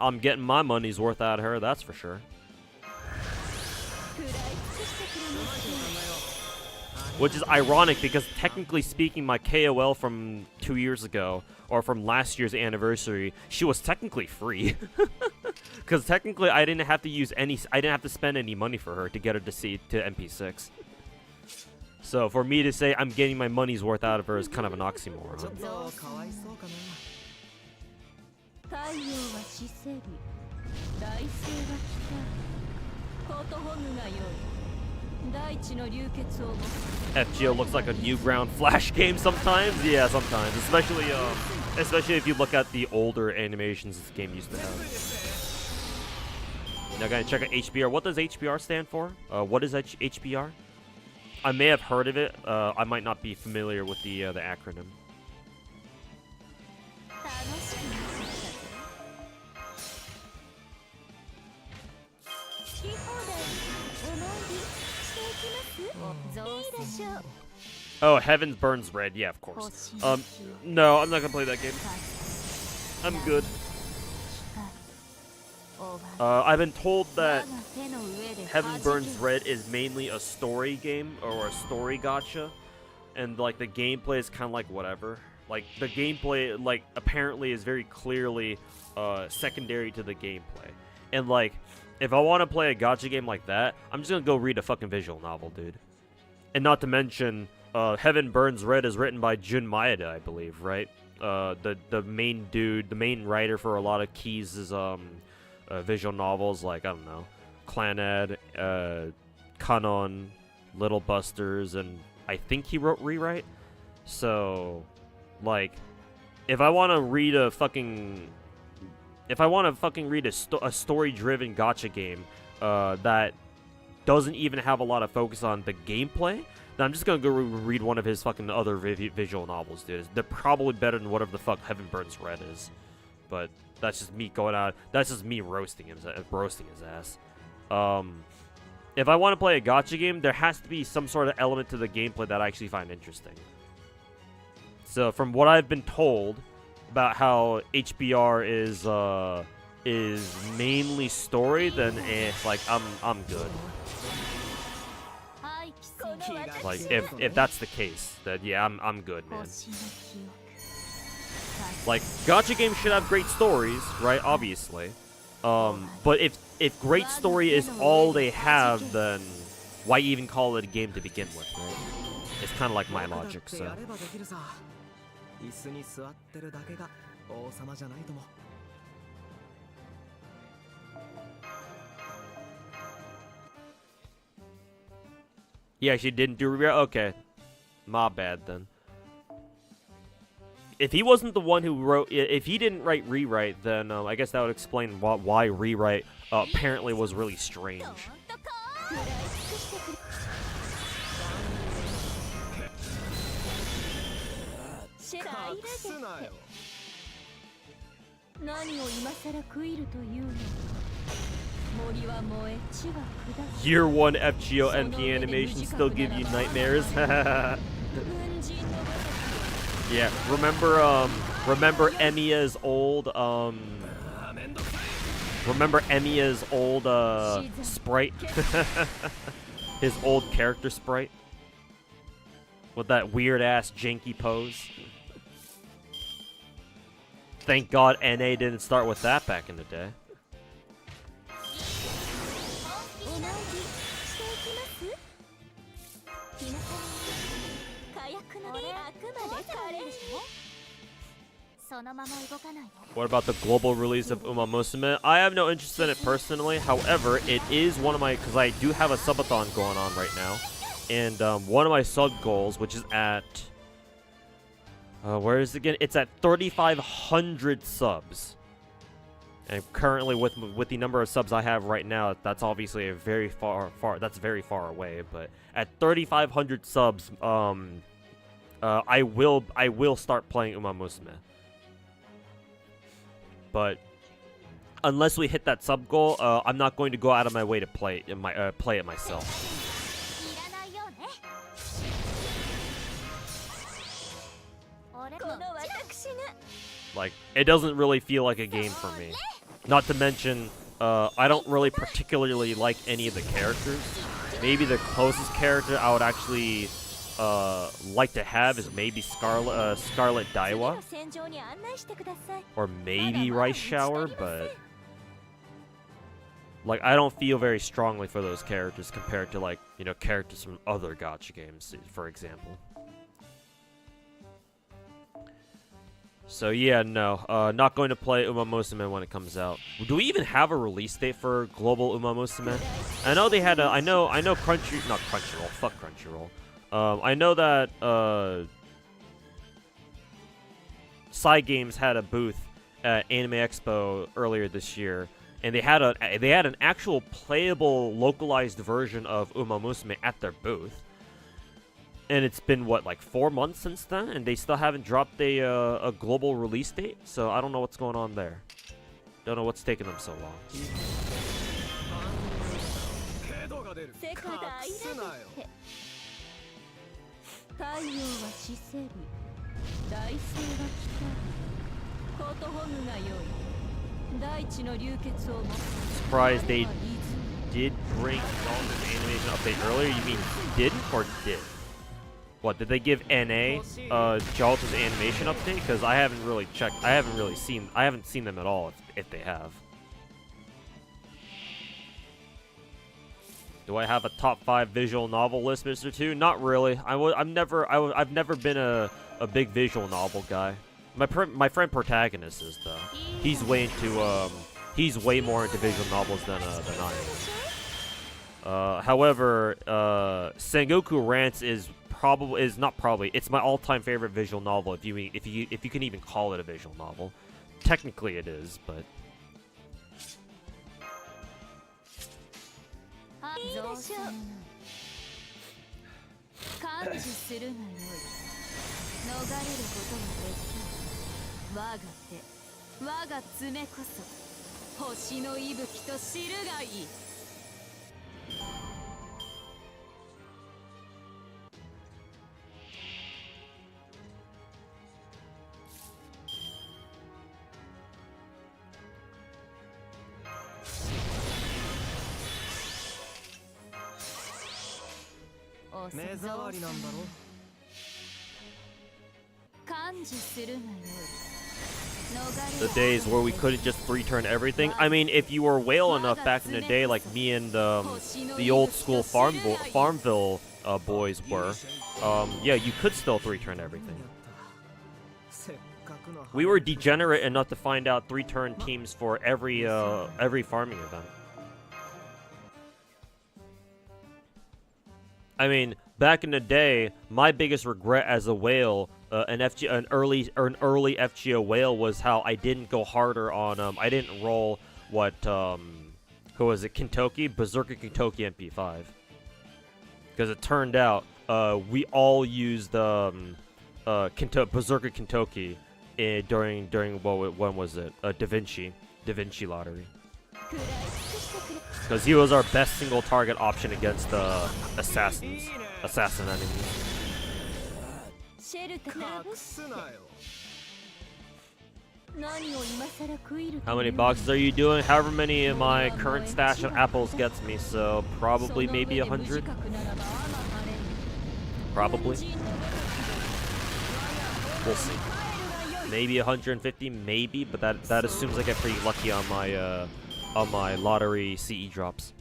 I'm getting my money's worth out of her, that's for sure. Which is ironic because technically speaking, my KOL from 2 years ago, or from last year's anniversary, she was technically free. Because technically I didn't have to spend any money for her to get her to MP6. So for me to say I'm getting my money's worth out of her is kind of an oxymoron. FGO looks like a Newground Flash game sometimes. Yeah, sometimes, especially if you look at the older animations this game used to have. Now, gotta check out HBR. What does HBR stand for? What is HBR? I may have heard of it. I might not be familiar with the acronym. Oh, Heavens Burns Red. Yeah, of course. No, I'm not gonna play that game. I'm good. I've been told that Heaven Burns Red is mainly a story game or a story gacha, and like the gameplay is kind of like whatever. Like the gameplay, like apparently, is very clearly secondary to the gameplay. And like, if I want to play a gacha game like that, I'm just gonna go read a fucking visual novel, dude. And not to mention, Heaven Burns Red is written by Jun Maeda, I believe, right? The main dude, the main writer for a lot of Keys' visual novels, like, I don't know, Clannad, Kanon, Little Busters, and I think he wrote Rewrite. So, like, if I want to read a fucking... If I want to fucking read a story-driven gacha game that doesn't even have a lot of focus on the gameplay, then I'm just gonna go read one of his fucking other visual novels, dude. They're probably better than whatever the fuck Heaven Burns Red is. But that's just me going out. That's just me roasting his ass. If I want to play a gacha game, there has to be some sort of element to the gameplay that I actually find interesting. So from what I've been told about how HBR is mainly story, then like I'm good. Like if that's the case, then yeah, I'm good, man. Like gacha games should have great stories, right? Obviously. But if great story is all they have, then why even call it a game to begin with, right? It's kind of like my logic, so. Yeah, she didn't do rewrite? Okay. My bad, then. If he wasn't the one who wrote... If he didn't write Rewrite, then I guess that would explain why Rewrite apparently was really strange. Year 1 FGO MP animations still give you nightmares. Yeah, remember Emiya's old sprite? His old character sprite? With that weird ass janky pose. Thank God NA didn't start with that back in the day. What about the global release of Uma Musume? I have no interest in it personally. However, it is one of my... Because I do have a subathon going on right now. And one of my sub goals, which is at... where is it again? It's at 3,500 subs. And currently, with the number of subs I have right now, that's obviously a very far away. But at 3,500 subs, I will start playing Uma Musume. But unless we hit that sub goal, I'm not going to go out of my way to play it myself. Like, it doesn't really feel like a game for me. Not to mention, I don't really particularly like any of the characters. Maybe the closest character I would actually like to have is maybe Scarlet Daiwa. Or maybe Rice Shower, but... Like, I don't feel very strongly for those characters compared to, like, you know, characters from other gacha games, for example. So yeah, no, not going to play Uma Musume when it comes out. Do we even have a release date for Global Uma Musume? I know they had a. I know not Crunchyroll. Fuck Crunchyroll. I know that Psy Games had a booth at Anime Expo earlier this year, and they had an actual playable localized version of Uma Musume at their booth. And it's been what, like 4 months since then, and they still haven't dropped a global release date. So I don't know what's going on there. Don't know what's taking them so long. Surprised they did bring Dalton's animation update earlier. You mean didn't or did? What, did they give NA Jalta's animation update? Because I haven't really checked. I haven't seen them at all if they have. Do I have a top 5 visual novel list, Mr. 2? Not really. I've never been a big visual novel guy. My friend Protagonist is though. He's way more into visual novels than I am. However, Sengoku Rants is it's my all-time favorite visual novel if you can even call it a visual novel. Technically it is, but the days where we couldn't just return everything. I mean, if you were whale enough back in the day, like me and the old school Farmville boys were, yeah, you could still return everything. We were degenerate enough to find out 3-turn teams for every farming event. I mean, back in the day, my biggest regret as a whale, an early FGO whale, was how I didn't go harder on I didn't roll what who was it, Berserker Kintoki MP5, because it turned out we all used Berserker Kintoki during when was it, Da Vinci lottery. Because he was our best single target option against assassin enemies. How many boxes are you doing? However many my current stash of apples gets me, so probably maybe 100. Probably. We'll see. Maybe 150, maybe, but that assumes I get pretty lucky on my lottery CE drops.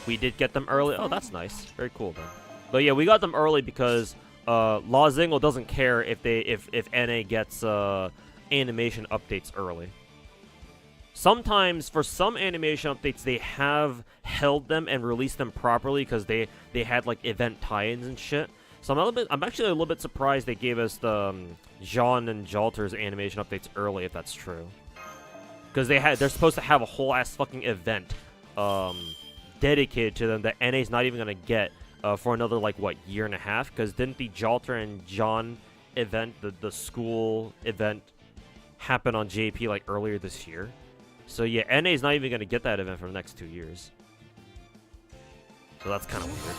We did get them early. Oh, that's nice. Very cool then. But yeah, we got them early because La Zingle doesn't care if NA gets animation updates early. Sometimes for some animation updates they have held them and released them properly because they had like event tie-ins and shit. So I'm actually a little bit surprised they gave us the Jean and Jalter's animation updates early, if that's true. Because they're supposed to have a whole ass fucking event dedicated to them that NA's not even gonna get for another like what, year and a half? Because didn't the Jalter and Jean event, the school event, happen on JP like earlier this year? So yeah, NA's not even gonna get that event for the next 2 years. So that's kind of weird.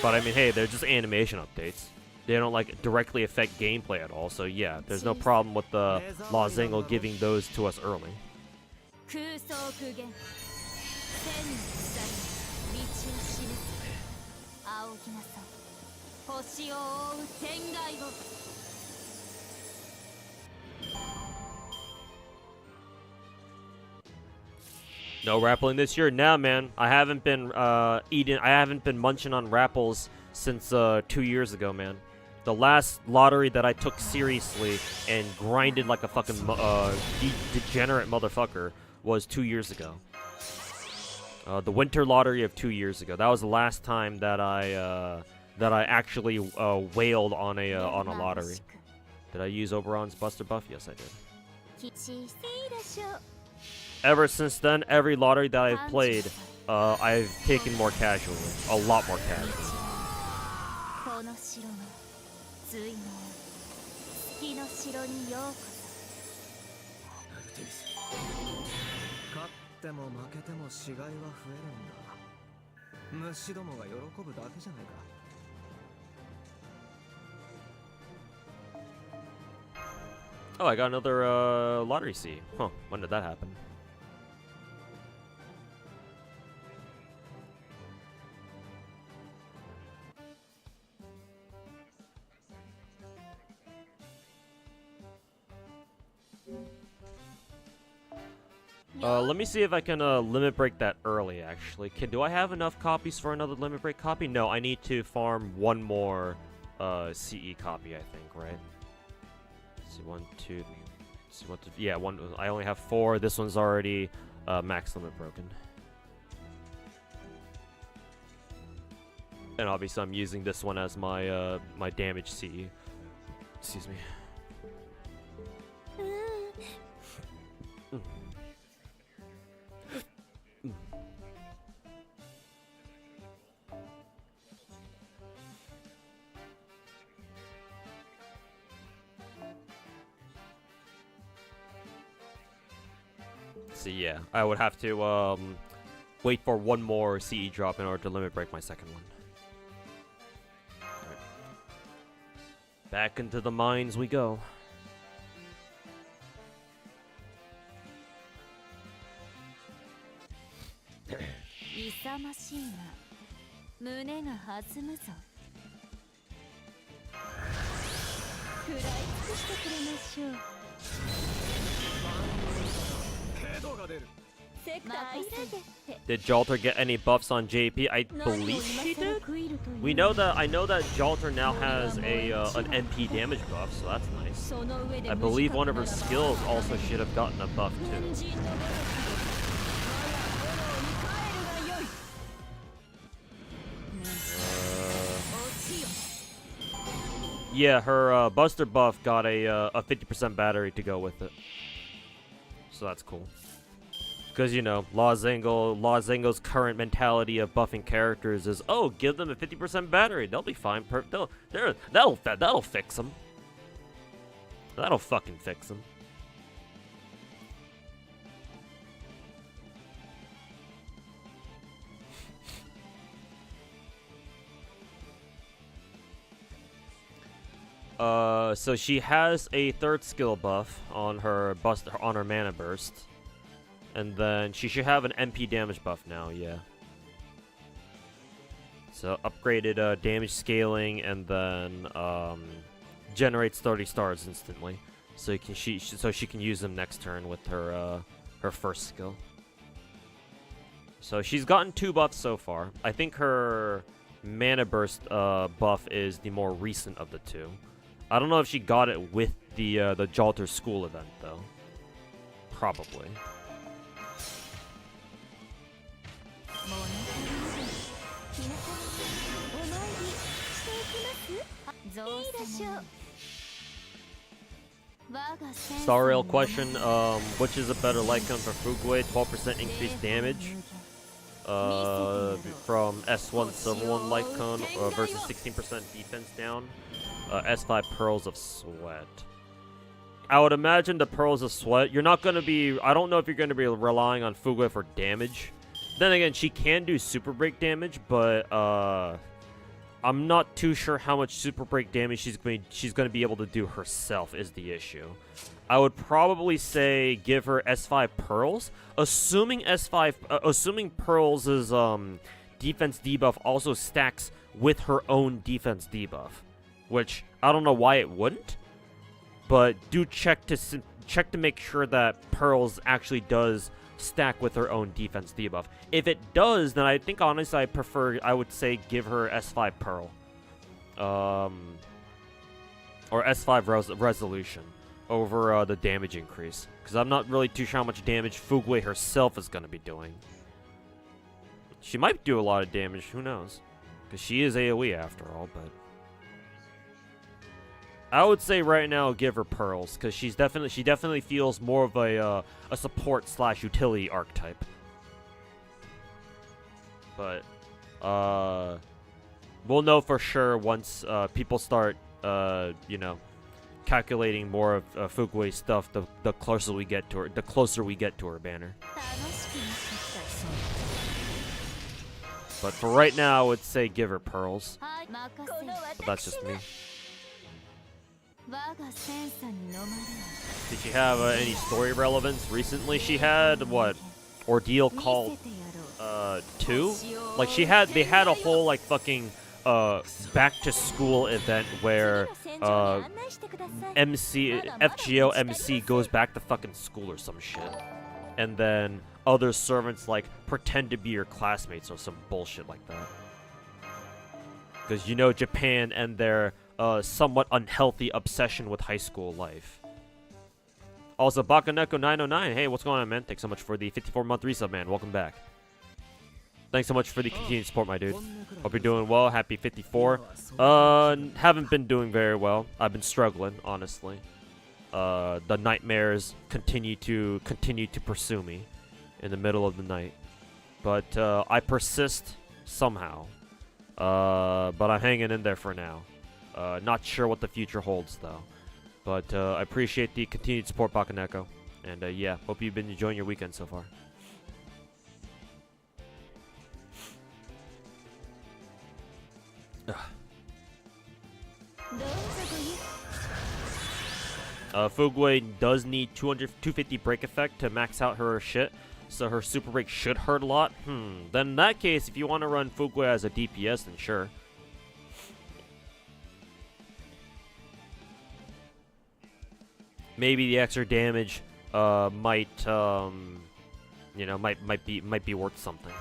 But I mean, hey, they're just animation updates. They don't like directly affect gameplay at all. So yeah, there's no problem with the La Zingle giving those to us early. No rappling this year? Nah, man. I haven't been I haven't been munching on rapples since 2 years ago, man. The last lottery that I took seriously and grinded like a fucking degenerate motherfucker was 2 years ago. The winter lottery of 2 years ago. That was the last time that I actually wailed on a lottery. Did I use Oberon's Buster Buff? Yes, I did. Ever since then, every lottery that I've played, I've taken more casually. A lot more casually. でも負けても死骸は増えるんだ。虫どもが喜ぶだけじゃないか。Oh, I got another lottery seed. Huh, when did that happen? Let me see if I can limit break that early, actually. Do I have enough copies for another limit break copy? No, I need to farm one more CE copy, I think, right? Let's see, 1, 2, let's see, 1, 2, yeah, one. I only have 4. This one's already max limit broken. And obviously I'm using this one as my my damage CE. Excuse me. So yeah, I would have to wait for one more CE drop in order to limit break my second one. Right. Back into the mines we go. Did Jalter get any buffs on JP? I believe she did. I know that Jalter now has a an MP damage buff, so that's nice. I believe one of her skills also should have gotten a buff too. Yeah, her Buster buff got a 50% battery to go with it, so that's cool. Because, you know, Lawzengo's current mentality of buffing characters is, oh, give them a 50% battery. They'll be fine. That'll fix them. That'll fucking fix them. So she has a third skill buff on her mana burst. And then she should have an MP damage buff now, yeah. So upgraded damage scaling, and then generates 30 stars instantly. So she can use them next turn with her her first skill. So she's gotten 2 buffs so far. I think her mana burst buff is the more recent of the 2. I don't know if she got it with the Jalter school event though. Probably. Star Rail question, which is a better light gun for Fugway? 12% increased damage from S1 Silver 1 light cone versus 16% defense down. S5 Pearls of Sweat. I would imagine the Pearls of Sweat, you're not going to be, I don't know if you're going to be relying on Fugway for damage. Then again, she can do super break damage, but I'm not too sure how much super break damage she's going to be able to do herself is the issue. I would probably say give her S5 Pearls, assuming Pearls' defense debuff also stacks with her own defense debuff, which I don't know why it wouldn't, but do check to make sure that Pearls actually does stack with her own defense debuff. If it does, then I think honestly I would say give her S5 Pearl. Or S5 Resolution over the damage increase. Because I'm not really too sure how much damage Fugui herself is going to be doing. She might do a lot of damage, who knows? Because she is AoE after all, but... I would say right now give her Pearls, because she definitely feels more of a support / utility archetype. But we'll know for sure once people start you know, calculating more of Fugui's stuff. The closer we get to her, banner. But for right now, I would say give her Pearls. But that's just me. Did she have any story relevance recently? She had what? Ordeal called 2? Like they had a whole like fucking back to school event where FGO MC goes back to fucking school or some shit. And then other servants like pretend to be your classmates or some bullshit like that. Because you know Japan and their somewhat unhealthy obsession with high school life. Also, Bakaneko909, hey, what's going on, man? Thanks so much for the 54-month resub, man. Welcome back. Thanks so much for the continued support, my dude. Hope you're doing well. Happy 54. Haven't been doing very well. I've been struggling, honestly. The nightmares continue to pursue me in the middle of the night. But I persist somehow. But I'm hanging in there for now. Not sure what the future holds, though. But I appreciate the continued support, Bakaneko. And yeah, hope you've been enjoying your weekend so far. Fugui does need 250 break effect to max out her shit, so her super break should hurt a lot. Then in that case, if you want to run Fugui as a DPS, then sure. Maybe the extra damage might you know, might be worth something.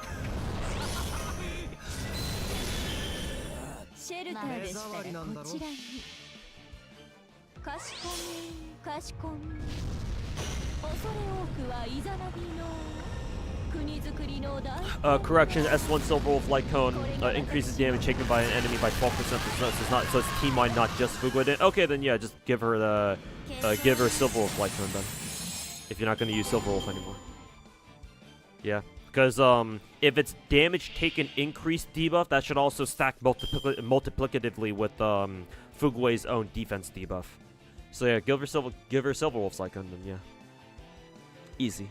Correction, S1 Silver Wolf Light Cone increases damage taken by an enemy by 12%. So it's team wide, not just Fugui. Okay, then yeah, just give her the Silver Wolf Light Cone then. If you're not going to use Silver Wolf anymore. Yeah, because if it's damage taken increased debuff, that should also stack multiplicatively with Fugui's own defense debuff. So yeah, give her Silver Wolf's Light Cone then, yeah. Easy.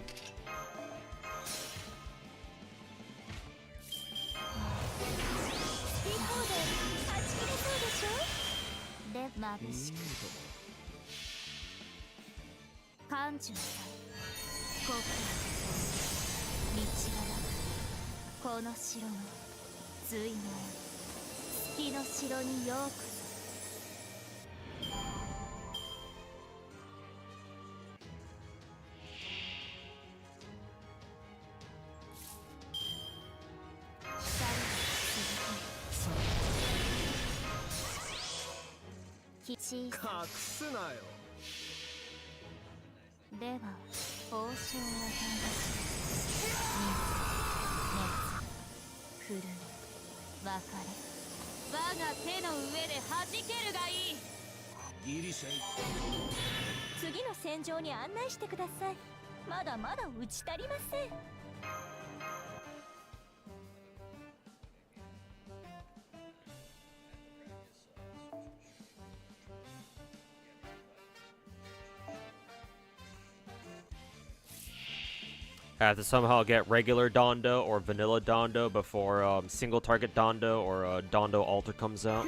Have to somehow get regular Dondo or vanilla Dondo before single target Dondo or Dondo Alter comes out.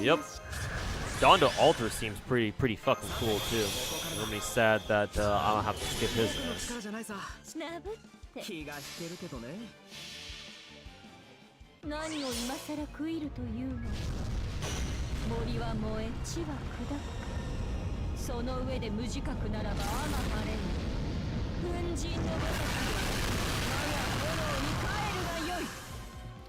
Yep. Dondo Alter seems pretty fucking cool too. It makes me sad that I don't have to skip his ass.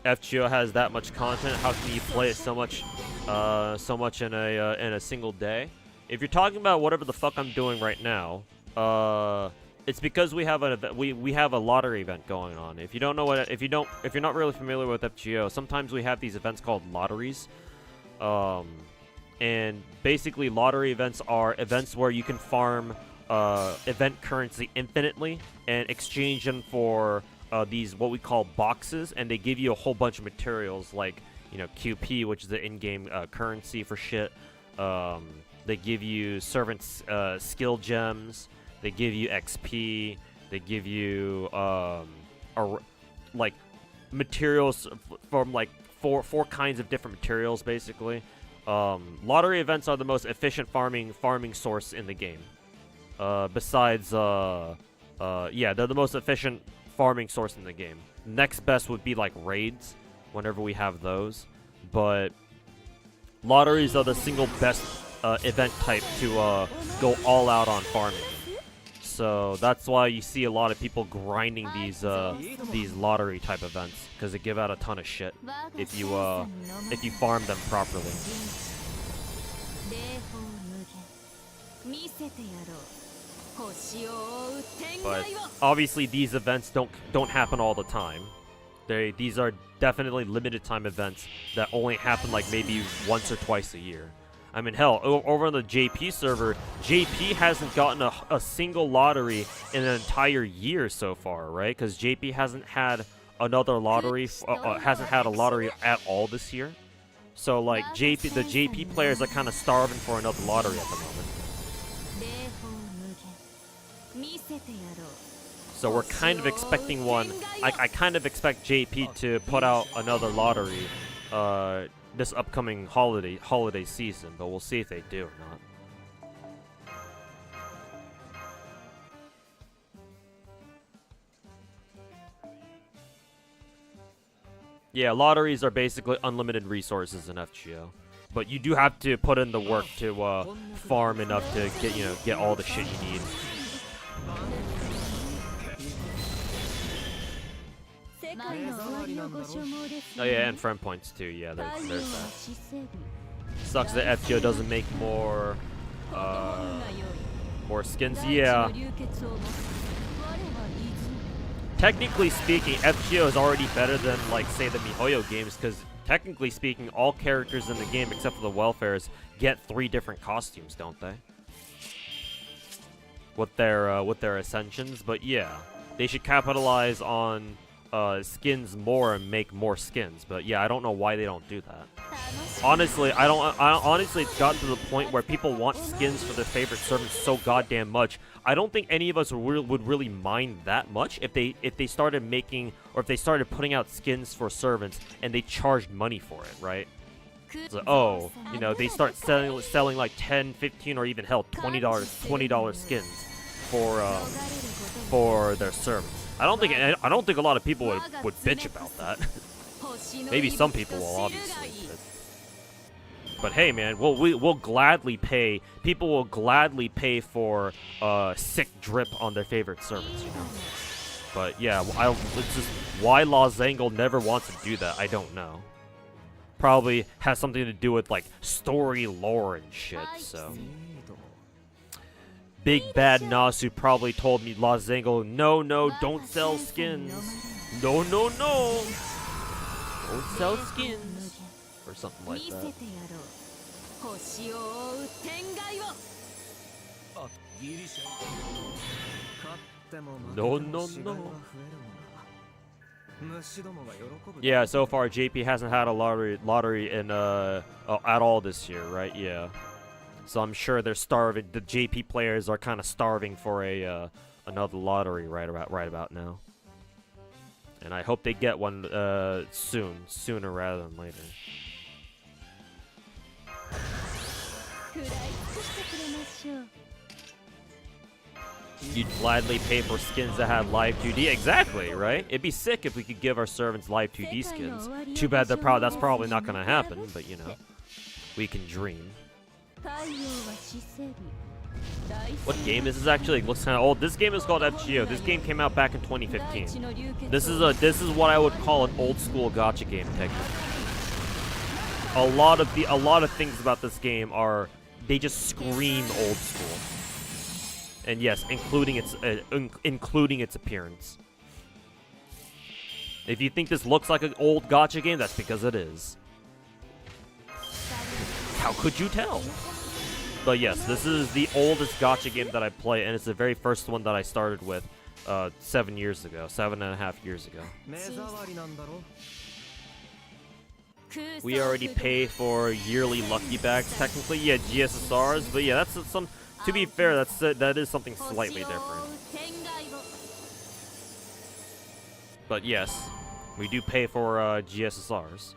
FGO has that much content. How can you play it so much in a single day? If you're talking about whatever the fuck I'm doing right now, it's because we have we have a lottery event going on. If you don't know what, if you're not really familiar with FGO, sometimes we have these events called lotteries. And basically lottery events are events where you can farm event currency infinitely and exchange them for these what we call boxes, and they give you a whole bunch of materials like, you know, QP, which is the in-game currency for shit. They give you servants skill gems. They give you XP. They give you like materials from like four kinds of different materials, basically. Lottery events are the most efficient farming source in the game. Besides, yeah, they're the most efficient farming source in the game. Next best would be like raids, whenever we have those. But lotteries are the single best event type to go all out on farming. So that's why you see a lot of people grinding these lottery type events, because they give out a ton of shit if you farm them properly. But obviously these events don't happen all the time. These are definitely limited time events that only happen like maybe once or twice a year. I mean, hell, over on the JP server, JP hasn't gotten a single lottery in an entire year so far, right? Because JP hasn't had another lottery, hasn't had a lottery at all this year. So like the JP players are kind of starving for another lottery at the moment. So we're kind of expecting one. I kind of expect JP to put out another lottery this upcoming holiday season, but we'll see if they do or not. Yeah, lotteries are basically unlimited resources in FGO, but you do have to put in the work to farm enough to get all the shit you need. Oh yeah, and friend points too. Yeah, there's that. Sucks that FGO doesn't make more skins. Yeah. Technically speaking, FGO is already better than, like, say, the MiHoYo games, because technically speaking, all characters in the game except for the welfares get 3 different costumes, don't they? With their ascensions, but yeah, they should capitalize on skins more and make more skins. But yeah, I don't know why they don't do that. Honestly, honestly, it's gotten to the point where people want skins for their favorite servants so goddamn much. I don't think any of us would really mind that much if they started making, or if they started putting out skins for servants and they charged money for it, right? So, oh, you know, they start selling like 10, 15, or even hell $20 skins for their servants. I don't think a lot of people would bitch about that. Maybe some people will, obviously. But hey, man, we'll gladly pay. People will gladly pay for sick drip on their favorite servants, you know. But yeah, it's just why Lozangle never wants to do that. I don't know. Probably has something to do with like story lore and shit. So. Big Bad Nasu probably told me, Lozangle, no, don't sell skins. No. Don't sell skins. Or something like that. No. Yeah, so far JP hasn't had a lottery in at all this year, right? Yeah. So I'm sure they're starving. The JP players are kind of starving for another lottery right about now. And I hope they get one sooner rather than later. You'd gladly pay for skins that have live 2D. Exactly, right? It'd be sick if we could give our servants live 2D skins. Too bad that's probably not going to happen, but you know, we can dream. What game is this actually? It looks kind of old. This game is called FGO. This game came out back in 2015. This is what I would call an old school gacha game technically. A lot of things about this game they just scream old school. And yes, including its appearance. If you think this looks like an old gacha game, that's because it is. How could you tell? But yes, this is the oldest gacha game that I play, and it's the very first one that I started with 7.5 years ago. We already pay for yearly lucky bags, technically. Yeah, GSSRs, but yeah, that's some. To be fair, that is something slightly different. But yes, we do pay for GSSRs.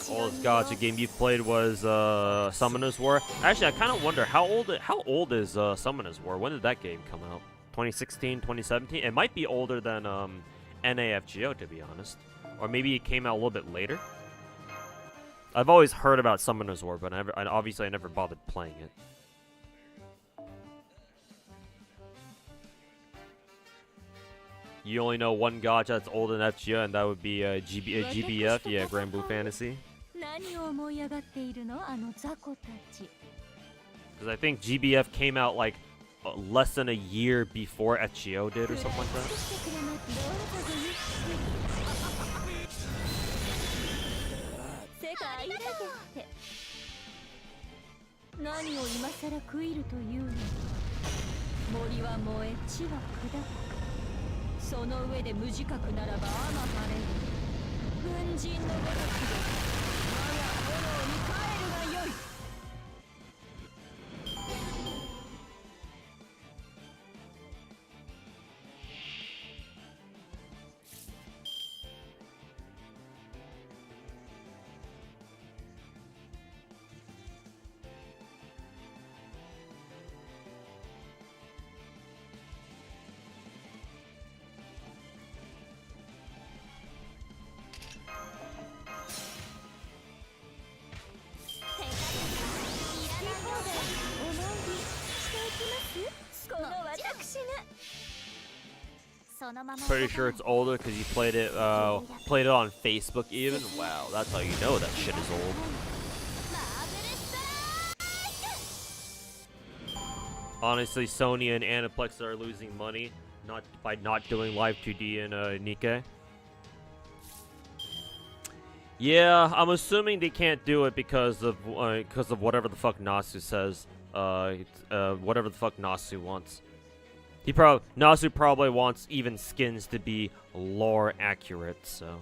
Oldest gacha game you've played was Summoner's War. Actually, I kind of wonder how old is Summoner's War? When did that game come out? 2016, 2017? It might be older than NAFGO, to be honest, or maybe it came out a little bit later. I've always heard about Summoner's War, but obviously I never bothered playing it. You only know one gacha that's older than FGO, and that would be GBF, yeah, Grand Blue Fantasy. Because I think GBF came out like less than a year before FGO did, or something like that. Pretty sure it's older because you played it on Facebook even. Wow, that's how you know that shit is old. Honestly, Sony and Aniplex are losing money by not doing live 2D in Nikkei. Yeah, I'm assuming they can't do it because of whatever the fuck Nasu says. Whatever the fuck Nasu wants. Nasu probably wants even skins to be lore accurate, so.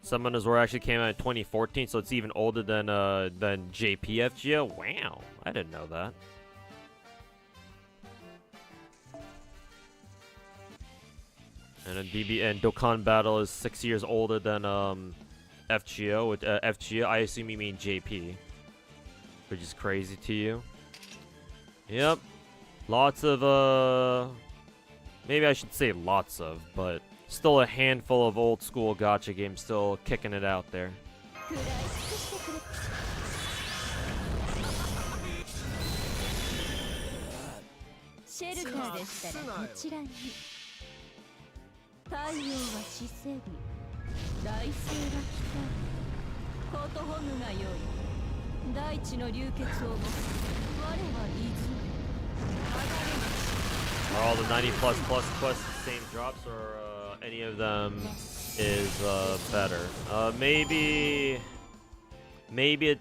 Summoners War actually came out in 2014, so it's even older than JPFGO. Wow, I didn't know that. And Dokkan Battle is 6 years older than FGO. With FGO, I assume you mean JP, which is crazy to you. Yep. Lots of, maybe I should say lots of, but still a handful of old school gacha games still kicking it out there. Are all the 90 plus quests the same drops, or any of them is better? Maybe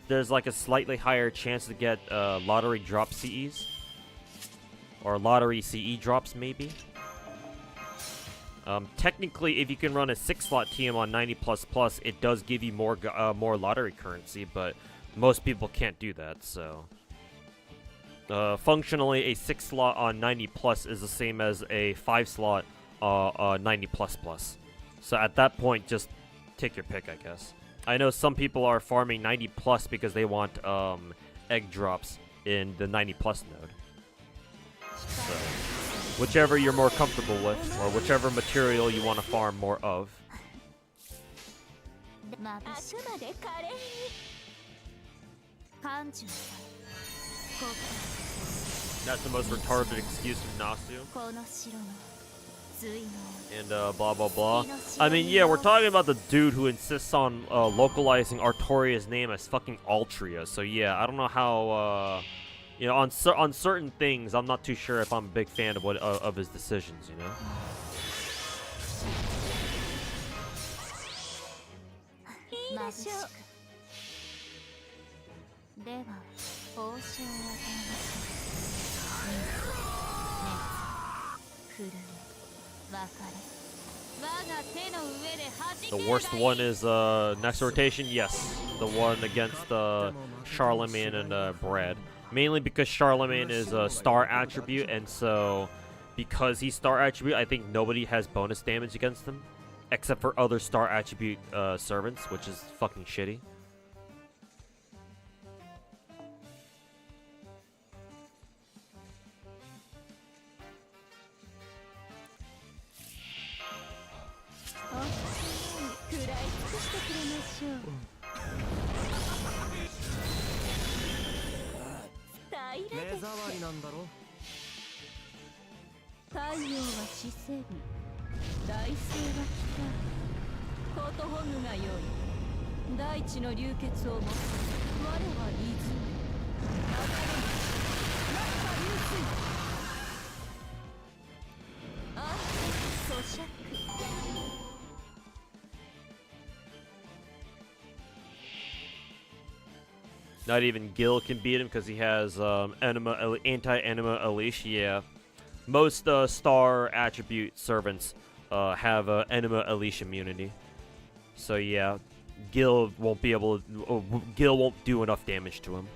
there's like a slightly higher chance to get lottery drop CEs, or lottery CE drops maybe. Technically, if you can run a 6-slot TM on 90 plus, it does give you more lottery currency, but most people can't do that. So functionally, a 6-slot on 90 plus is the same as a 5-slot 90 plus. So at that point, just take your pick, I guess. I know some people are farming 90 plus because they want egg drops in the 90 plus node. So whichever you're more comfortable with, or whichever material you want to farm more of. That's the most retarded excuse from Nasu. And blah blah blah. I mean, yeah, we're talking about the dude who insists on localizing Artoria's name as fucking Altria. So yeah, I don't know how. You know, on certain things, I'm not too sure if I'm a big fan of of his decisions. You know. The worst one is next rotation. Yes, the one against Charlemagne and Brad. Mainly because Charlemagne is a star attribute, and so because he's star attribute, I think nobody has bonus damage against him, except for other star attribute servants, which is fucking shitty. Not even Gil can beat him because he has anti-anima unleash. Yeah, most star attribute servants have anima unleash immunity. So yeah, Gil won't be able to. Gil won't do enough damage to him.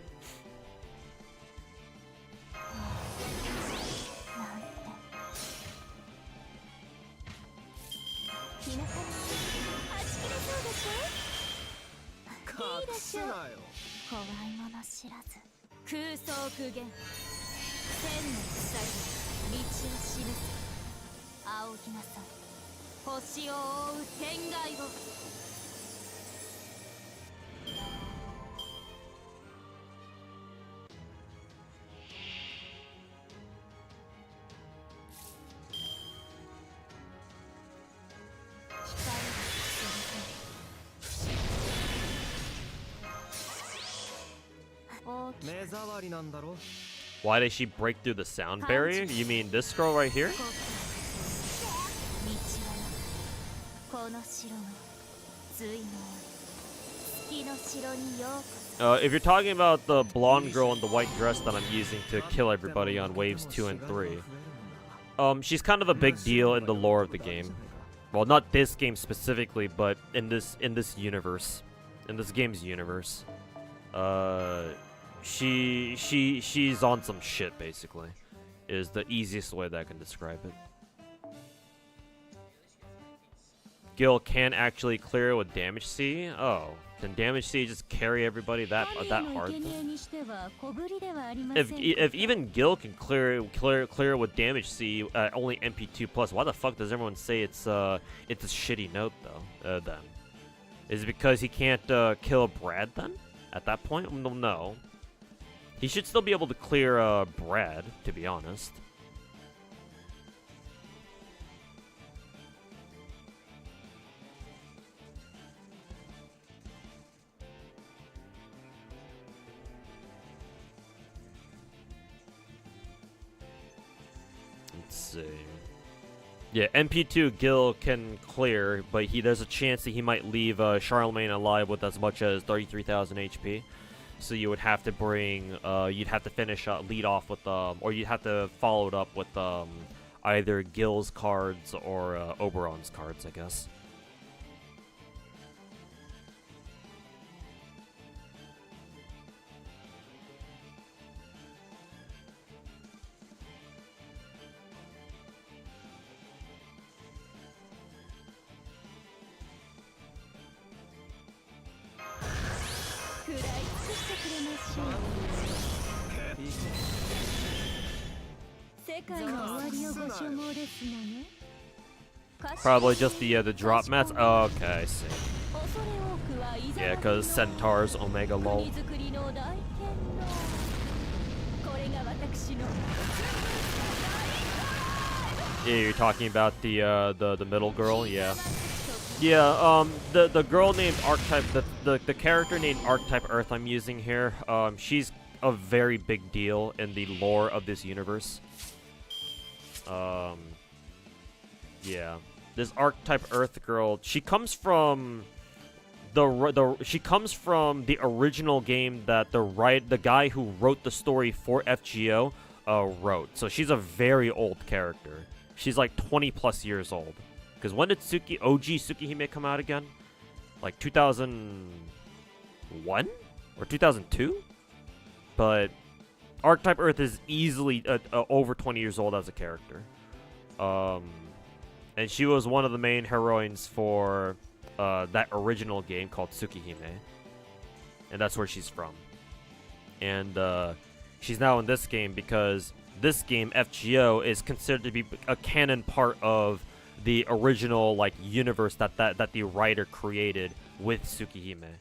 Why did she break through the sound barrier? You mean this girl right here? If you're talking about the blonde girl in the white dress that I'm using to kill everybody on waves 2 and 3, she's kind of a big deal in the lore of the game. Well, not this game specifically, but in this universe, in this game's universe. She's on some shit, basically, is the easiest way that I can describe it. Gil can actually clear it with damage C. Oh, can damage C just carry everybody that hard? If even Gil can clear it with damage C at only MP2 plus, why the fuck does everyone say it's a shitty note though? Then is it because he can't kill Brad then? At that point, no. He should still be able to clear Brad, to be honest. Let's see. Yeah, MP2 Gil can clear, but there's a chance that he might leave Charlemagne alive with as much as 33,000 HP. So you would have to bring, you'd have to finish, lead off with, or you'd have to follow it up with either Gil's cards or Oberon's cards, I guess. Probably just the drop mats. Oh, okay, I see. Yeah, because Centaur's Omega lol. Yeah, you're talking about the middle girl, yeah. Yeah, the girl named Archetype, the character named Archetype Earth I'm using here, she's a very big deal in the lore of this universe. Yeah. This Archetype Earth girl, she comes from the original game that the guy who wrote the story for FGO wrote. So she's a very old character. She's like 20 plus years old. Because when did OG Tsukihime come out again? Like 2001 or 2002? But Archetype Earth is easily over 20 years old as a character. And she was one of the main heroines for that original game called Tsukihime. And that's where she's from. And she's now in this game because this game, FGO, is considered to be a canon part of the original universe that the writer created with Tsukihime.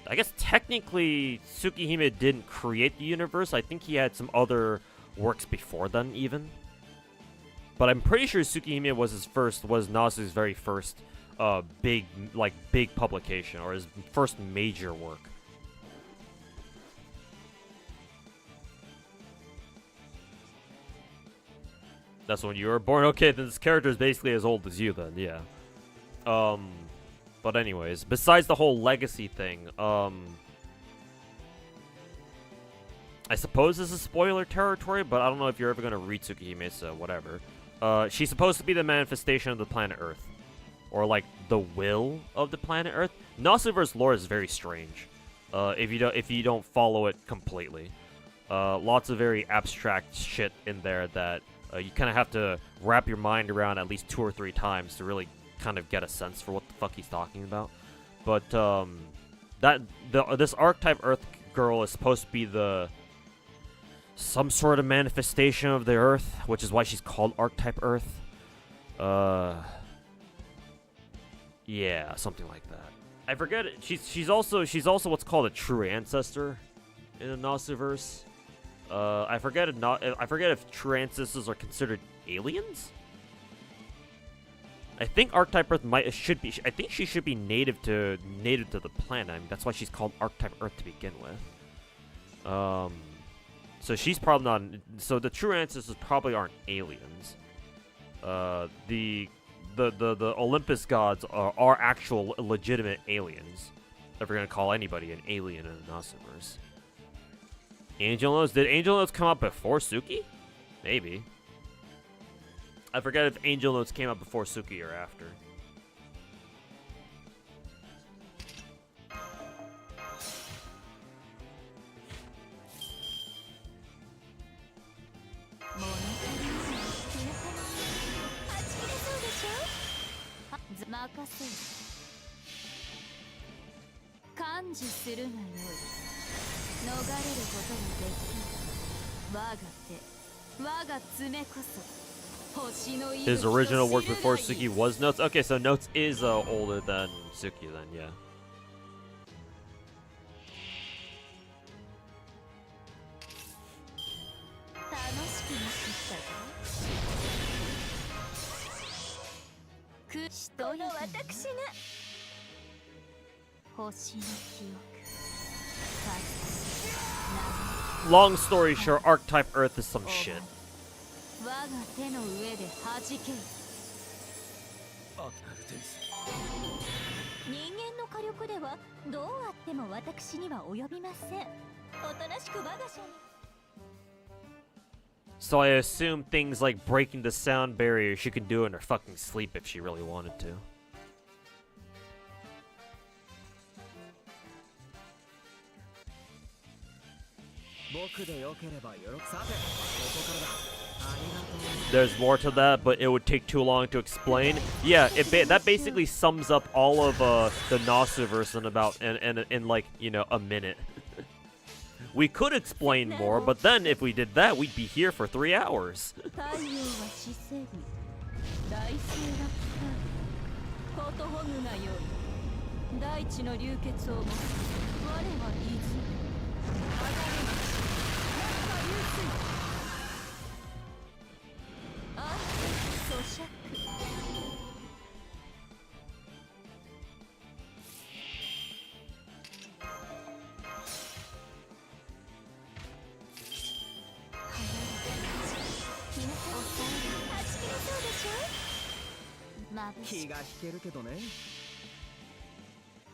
I guess technically Tsukihime didn't create the universe. I think he had some other works before then even. But I'm pretty sure Tsukihime was Nasu's very first big publication, or his first major work. That's when you were born. Okay, then this character is basically as old as you then, yeah. But anyways, besides the whole legacy thing, I suppose this is spoiler territory, but I don't know if you're ever going to read Tsukihime, so whatever. She's supposed to be the manifestation of the planet Earth. Or, the will of the planet Earth. Nasuverse lore is very strange. If you don't follow it completely. Lots of very abstract shit in there that you kind of have to wrap your mind around at least 2 or 3 times to really kind of get a sense for what the fuck he's talking about. But this Archetype Earth girl is supposed to be some sort of manifestation of the Earth, which is why she's called Archetype Earth. Yeah, something like that. I forget it. She's also what's called a true ancestor in the Nasuverse. I forget if true ancestors are considered aliens. I think Archetype Earth should be. I think she should be native to the planet. I mean, that's why she's called Archetype Earth to begin with. So she's probably not. So the true ancestors probably aren't aliens. The Olympus gods are actual legitimate aliens. If we're gonna call anybody an alien in the Nasuverse. Angel Notes? Did Angel Notes come out before Suki? Maybe. I forget if Angel Notes came out before Suki or after. 任せよ。感受するがよい。逃れることができる。我が手、我が爪こそ星の息吹 His original と work 知る before がいい。 Suki was Notes. Okay, so Notes is older than Suki then, yeah. 楽しくなってきたぞ。くしとの私が星の記憶。 Long story short, Archetype Earth is some shit. 我が手の上で弾け。人間の火力ではどうあっても私には及びません。おとなしく我が社に。 So I assume things like breaking the sound barrier she could do in her fucking sleep if she really wanted to. There's more to that, but it would take too long to explain. Yeah, that basically sums up all of the Nasuverse in like, you know, a minute. We could explain more, but then if we did that, we'd be here for 3 hours. 気が引けるけどね。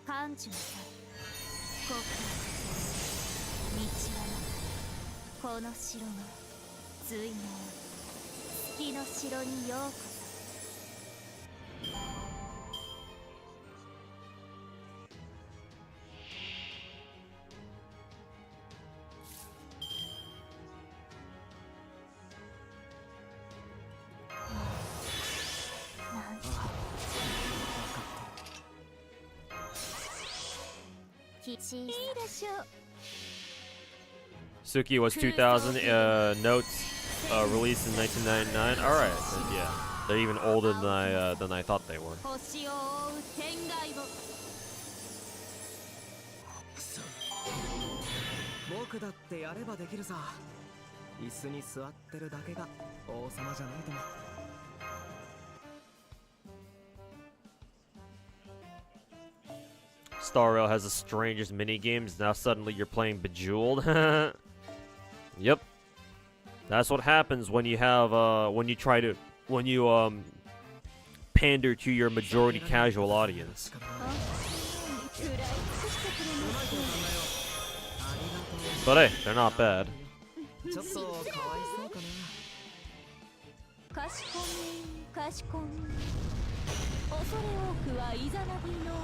感じなさい。ここ道はなこの城の随能月の城にようこそ。 Suki was 2000, Notes released in 1999. All right, then, yeah, they're even older than I thought they were. 僕だってやればできるさ。椅子に座ってるだけが王様じゃないとも。 Star Rail has the strangest mini games. Now suddenly you're playing Bejeweled. Yep, that's what happens when you have when you pander to your majority casual audience. But hey, they're not bad. ちょっとかわいそうかな。かしこみかしこみ。恐れ多くはいざなびの。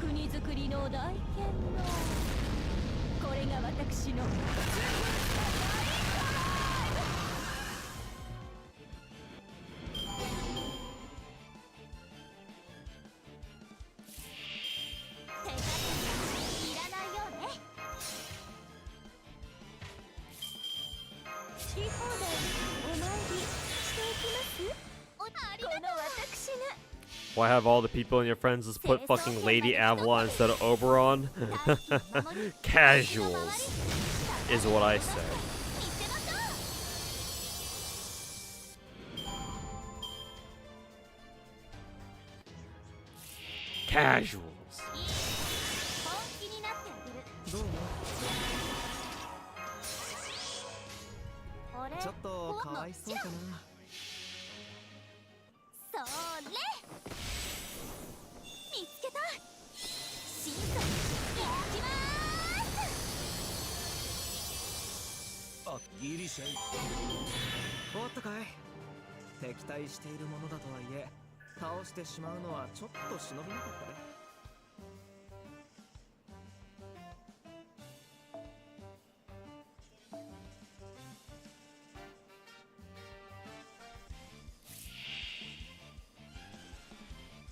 国づくりの大剣のこれが私の手がいらないよね。好き放題お参りしていきます。この私が Why have all the people in your friends just put fucking Lady Avalon instead of Oberon? Casuals is what I say. Casuals. ちょっとかわいそうかな。それ見つけた。審査いきます。あ、ギリシャイ。終わったかい。敵対しているものだとはいえ、倒してしまうのはちょっと忍びなかったね。 こ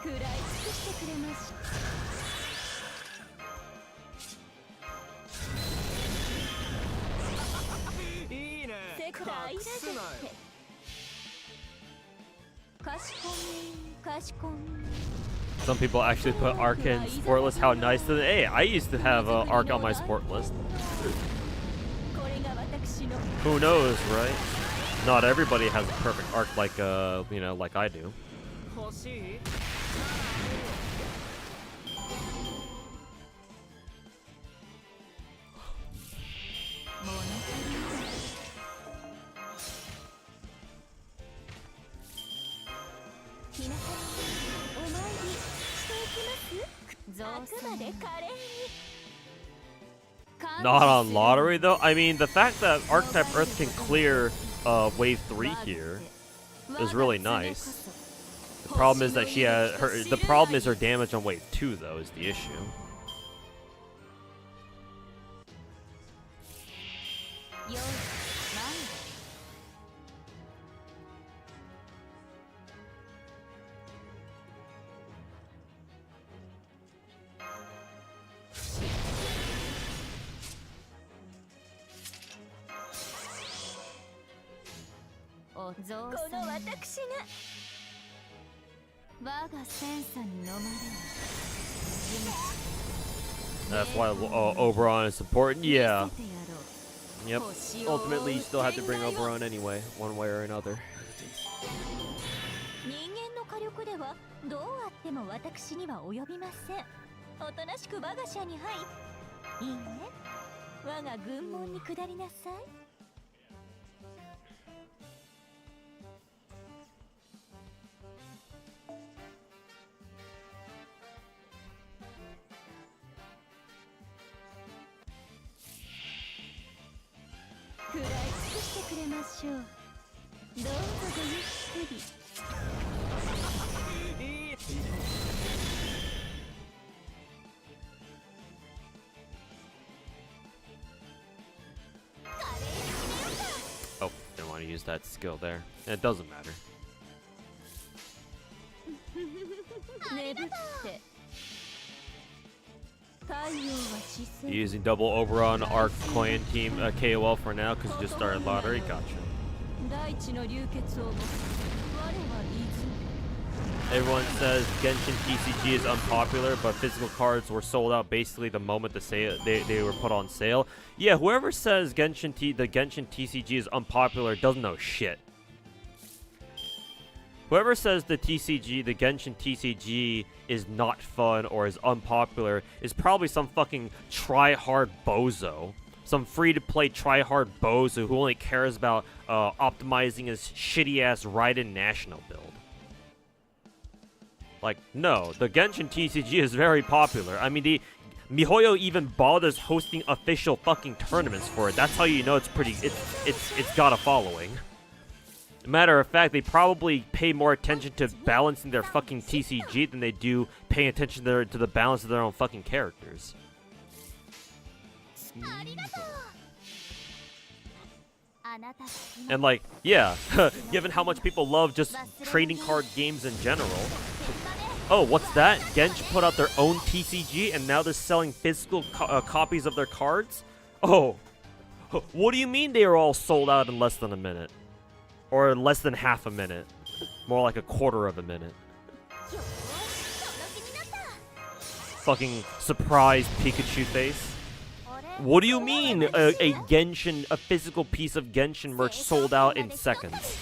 食らい尽くしてくれましいいね。世界隠すなよ。かしこみかしこみ Some people actually put Arc in sport list. How nice to Hey, I used to have Arc on my sport list. これが私の Who knows, right? Not everybody has a perfect arc like you know, like I do. 欲しい？物足りないひなさんお参りしていきますあくまで華麗に Not on lottery though. I mean, the fact that Archetype Earth can clear wave 3 here is really nice. The problem is that she has her. The problem is her damage on wave 2 though is the issue. That's why Oberon is important. Yeah. Yep. Ultimately, you still have to bring Oberon anyway, one way or another. 人間の火力ではどうあっても私には及びません。おとなしく我が社に入いいね。我が軍門に下りなさい。食らい尽くしてくれましょう。どうぞごゆっくり。Oh, didn't want to use that skill there. It doesn't matter. Using double Oberon, Arc, Coin, Team, KOL for now because you just started lottery. Gotcha. Everyone says Genshin TCG is unpopular, but physical cards were sold out basically the moment they were put on sale. Yeah, whoever says the Genshin TCG is unpopular doesn't know shit. Whoever says the Genshin TCG is not fun or is unpopular is probably some fucking try-hard bozo. Some free-to-play try-hard bozo who only cares about optimizing his shitty-ass Raiden National build. Like, no, the Genshin TCG is very popular. I mean, MiHoYo even bothers hosting official fucking tournaments for it. That's how you know it's got a following. Matter of fact, they probably pay more attention to balancing their fucking TCG than they do paying attention to the balance of their own fucking characters. And like, yeah, given how much people love just trading card games in general. Oh, what's that? Gensh put out their own TCG and now they're selling physical copies of their cards? Oh, what do you mean they are all sold out in less than a minute? Or less than half a minute. More like a quarter of a minute. Fucking surprised Pikachu face. What do you mean a physical piece of Genshin merch sold out in seconds?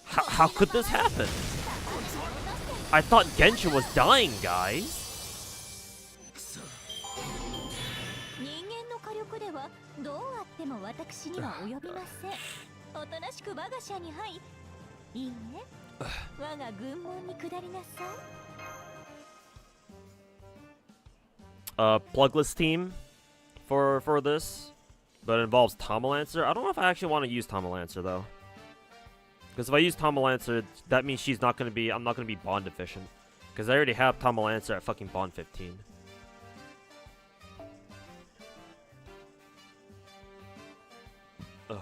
How could this happen? I thought Genshin was dying, guys. Plugless team for this, but it involves Tomalancer. I don't know if I actually want to use Tomalancer though, because if I use Tomalancer, that means I'm not gonna be bond efficient, because I already have Tomalancer at fucking bond 15. Ugh.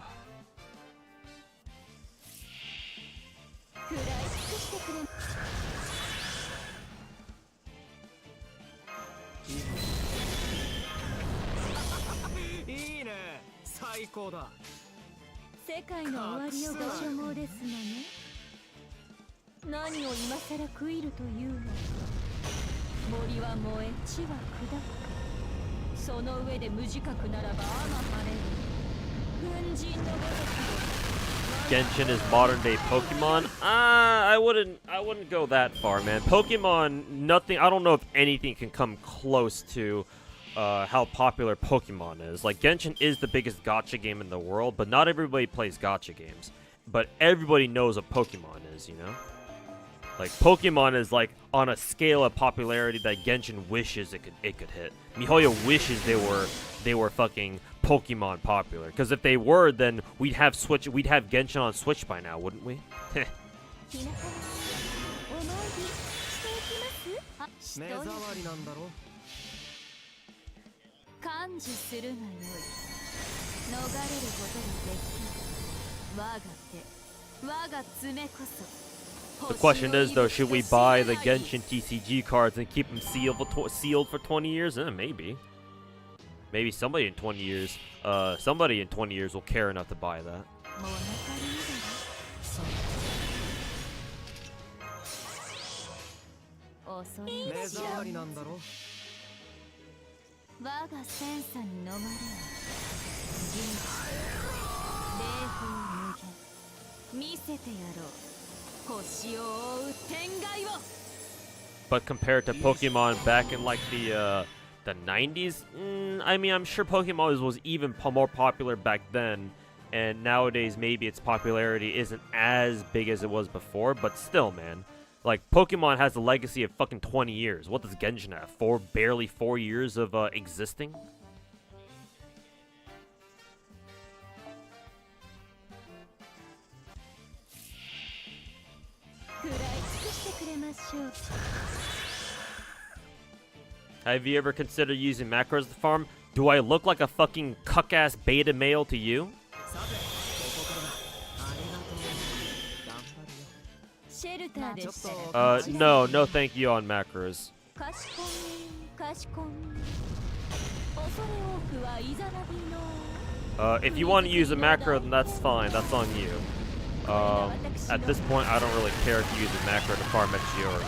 高だ。世界の終わりをご所望ですのね。何を今さら食いるというのか。森は燃え、地は砕く。その上で無自覚ならばあま晴れる。軍人のごとく。Genshin is modern day Pokemon. I wouldn't go that far, man. Pokemon, nothing. I don't know if anything can come close to how popular Pokemon is. Like, Genshin is the biggest gacha game in the world, but not everybody plays gacha games. But everybody knows what Pokemon is, you know? Like, Pokemon is like on a scale of popularity that Genshin wishes it could hit. MiHoYo wishes they were fucking Pokemon popular. Because if they were, then we'd have Genshin on Switch by now, wouldn't we? 目障りなんだろ。感受するがよい。逃れることができぬ。我が手、我が爪こそ。The question is, though, should we buy the Genshin TCG cards and keep them sealed for 20 years? Maybe. Maybe somebody in 20 years will care enough to buy that. 目障りなんだろ。我がセンサに飲まれる。人生、霊峰無限。見せてやろう。星を追う天外を。But compared to Pokemon back in like the 90s, I mean, I'm sure Pokemon was even more popular back then, and nowadays maybe its popularity isn't as big as it was before, but still, man. Like, Pokemon has a legacy of fucking 20 years. What does Genshin have? Barely 4 years of existing? Have you ever considered using macros to farm? Do I look like a fucking cuck-ass beta male to you? No thank you on macros. If you want to use a macro, then that's fine. That's on you. At this point, I don't really care if you use a macro to farm XG or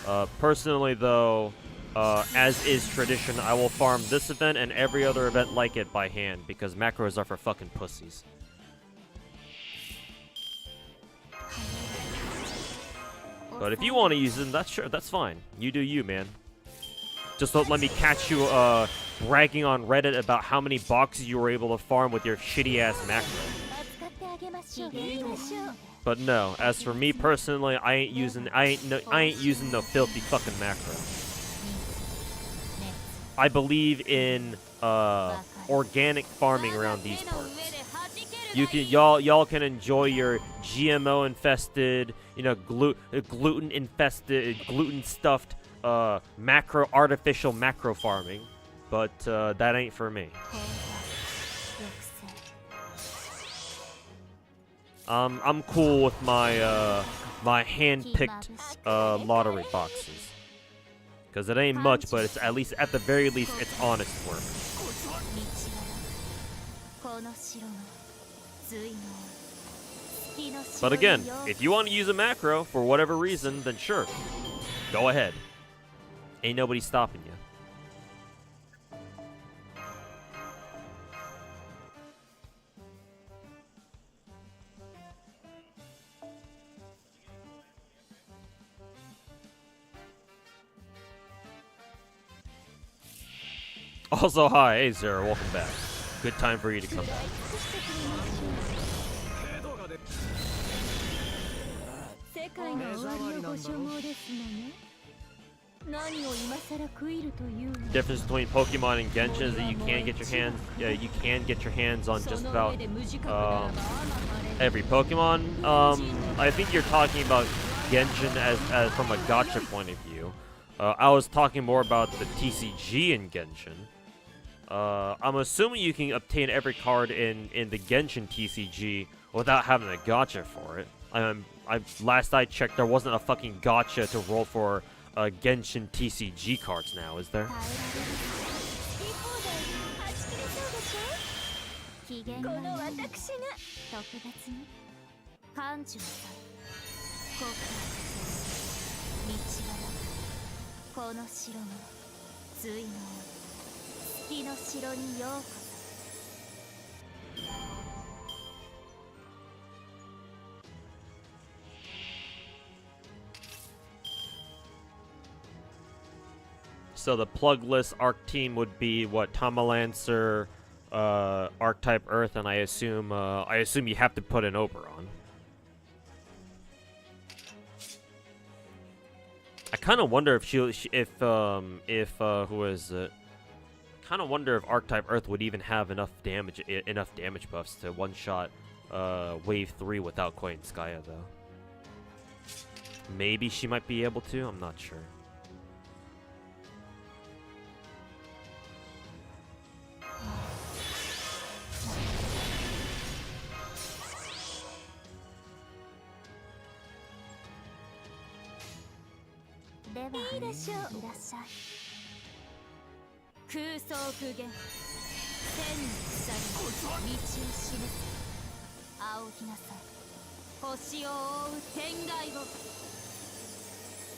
not. Personally, though, as is tradition, I will farm this event and every other event like it by hand, because macros are for fucking pussies. But if you want to use them, that's fine. You do you, man. Just don't let me catch you bragging on Reddit about how many boxes you were able to farm with your shitty-ass macro. But no, as for me personally, I ain't using no filthy fucking macro. I believe in organic farming around these parts. Y'all can enjoy your GMO infested, you know, gluten infested, gluten stuffed artificial macro farming, but that ain't for me. I'm cool with my my hand-picked lottery boxes, because it ain't much, but it's at the very least it's honest work. But again, if you want to use a macro for whatever reason, then sure, go ahead. Ain't nobody stopping you. Also, hi, hey Zara, welcome back. Good time for you to come back. Difference between Pokemon and Genshin is that you can get your hands on just about every Pokemon. I think you're talking about Genshin as from a gacha point of view. I was talking more about the TCG in Genshin. I'm assuming you can obtain every card in the Genshin TCG without having a gacha for it. Last I checked, there wasn't a fucking gacha to roll for Genshin TCG cards now, is there? この私が特別に館長さん告白道はなくこの城の対の月の城にようこそ。So the plugless arc team would be what, Tamalancer, Archetype Earth, and I assume you have to put an Oberon. I kind of wonder if who is it? Kind of wonder if Archetype Earth would even have enough damage buffs to one shot Wave 3 without Queen Skya though. Maybe she might be able to. I'm not sure.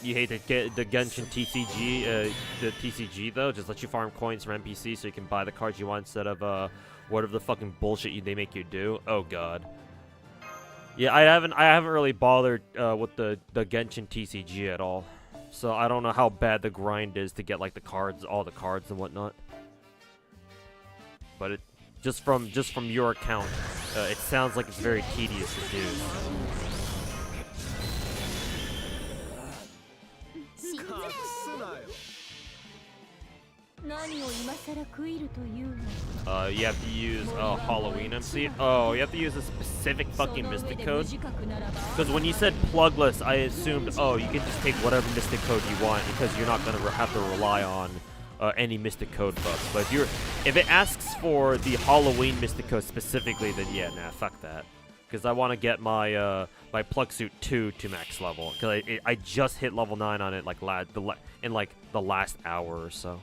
You hate the Genshin TCG, the TCG though. Just let you farm coins from NPC so you can buy the cards you want instead of whatever the fucking bullshit they make you do. Oh god. Yeah, I haven't really bothered with the Genshin TCG at all. So I don't know how bad the grind is to get like the cards, all the cards and whatnot. But it just from your account, it sounds like it's very tedious to do. You have to use Halloween MC. Oh, you have to use a specific fucking Mystic code. Because when you said plugless, I assumed, oh, you can just take whatever Mystic code you want because you're not gonna have to rely on any Mystic code buffs. But if it asks for the Halloween Mystic code specifically, then yeah, nah, fuck that. Because I want to get my my Plug Suit 2 to max level. Because I just hit level 9 on it like in like the last hour or so.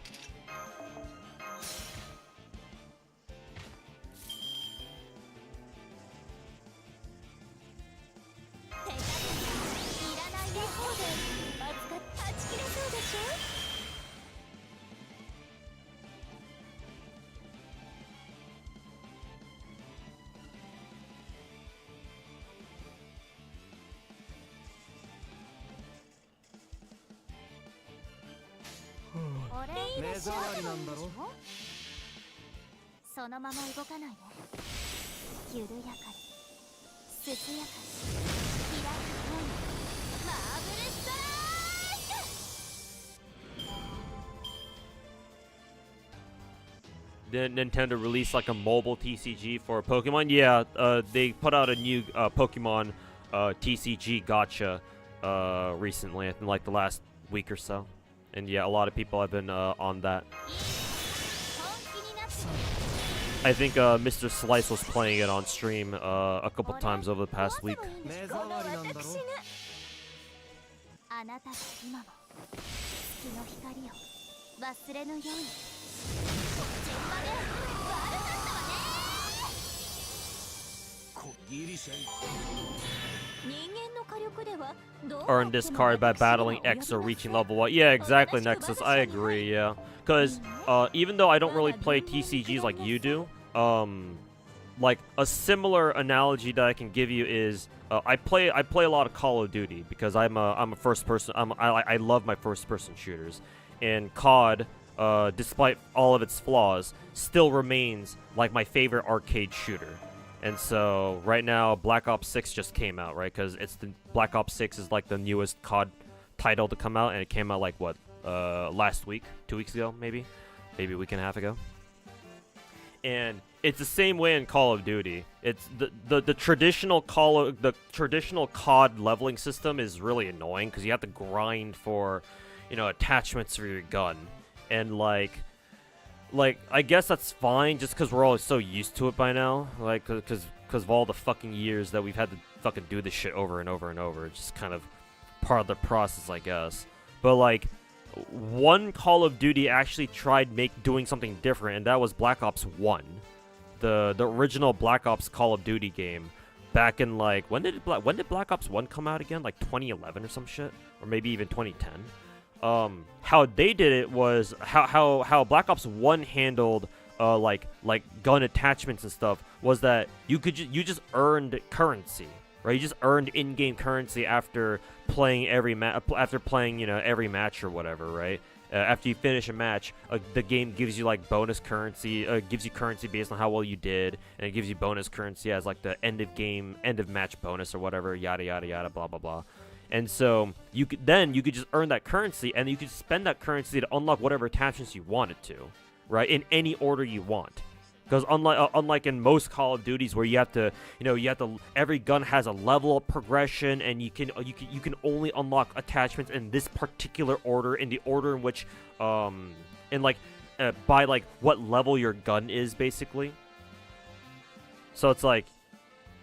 Did Nintendo release like a mobile TCG for Pokemon? Yeah, they put out a new Pokemon TCG Gacha recently, I think like the last week or so. And yeah, a lot of people have been on that. I think Mr. Slice was playing it on stream a couple times over the past week. Earn this card by battling X or reaching level 1. Yeah, exactly, Nexus. I agree, yeah. Because even though I don't really play TCGs like you do, like a similar analogy that I can give you is I play a lot of Call of Duty because I'm a first person. I love my first person shooters, and COD, despite all of its flaws, still remains like my favorite arcade shooter. And so right now, Black Ops 6 just came out, right? Because Black Ops 6 is like the newest COD title to come out, and it came out like what, last week, 2 weeks ago, maybe a week and a half ago. And it's the same way in Call of Duty. It's the traditional traditional COD leveling system is really annoying because you have to grind for, you know, attachments for your gun, and like I guess that's fine just because we're all so used to it by now, like because of all the fucking years that we've had to fucking do this shit over and over and over. It's just kind of part of the process, I guess. But like, one Call of Duty actually tried doing something different, and that was Black Ops 1. the original Black Ops Call of Duty game back in like when did Black Ops 1 come out again? Like 2011 or some shit, or maybe even 2010. How they did it was how Black Ops 1 handled like gun attachments and stuff was that you just earned currency, right? You just earned in-game currency after playing every every match or whatever, right? After you finish a match, the game gives you like bonus currency, gives you currency based on how well you did, and it gives you bonus currency as like the end of match bonus or whatever, yada yada yada, blah blah blah. And so you could just earn that currency, and you could spend that currency to unlock whatever attachments you wanted to, right? In any order you want. Because unlike in most Call of Duties where you have to every gun has a level of progression, and you can only unlock attachments in this particular order, in the order in which by like what level your gun is, basically. So it's like,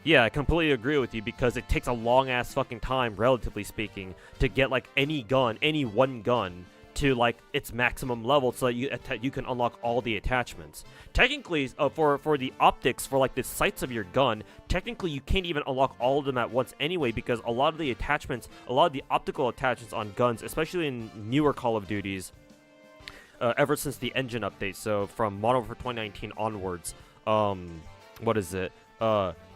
yeah, I completely agree with you, because it takes a long ass fucking time, relatively speaking, to get like any one gun to like its maximum level, so that you can unlock all the attachments. Technically, for the optics, for like the sights of your gun, technically you can't even unlock all of them at once anyway, because a lot of the optical attachments on guns, especially in newer Call of Duties, ever since the engine update, so from Modern Warfare 2019 onwards,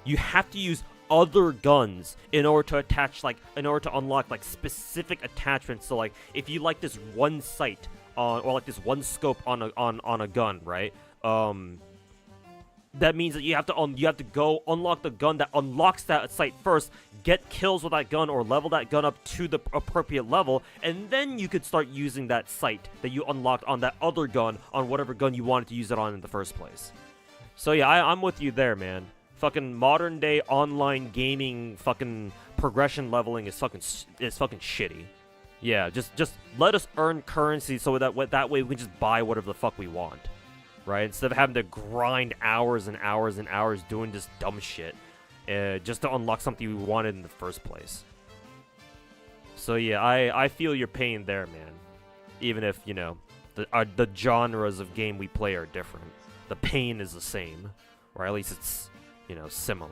you have to use other guns in order to unlock like specific attachments. So like if you like this one sight on, or like this one scope on a gun, right? That means that you have to go unlock the gun that unlocks that sight first, get kills with that gun, or level that gun up to the appropriate level, and then you could start using that sight that you unlocked on that other gun on whatever gun you wanted to use it on in the first place. So yeah, I'm with you there, man. Fucking modern day online gaming fucking progression leveling is fucking shitty. Yeah, just let us earn currency so that way we can just buy whatever the fuck we want, right? Instead of having to grind hours and hours and hours doing this dumb shit just to unlock something we wanted in the first place. So yeah, I feel your pain there, man. Even if, you know, the genres of game we play are different, the pain is the same, or at least it's, you know, similar.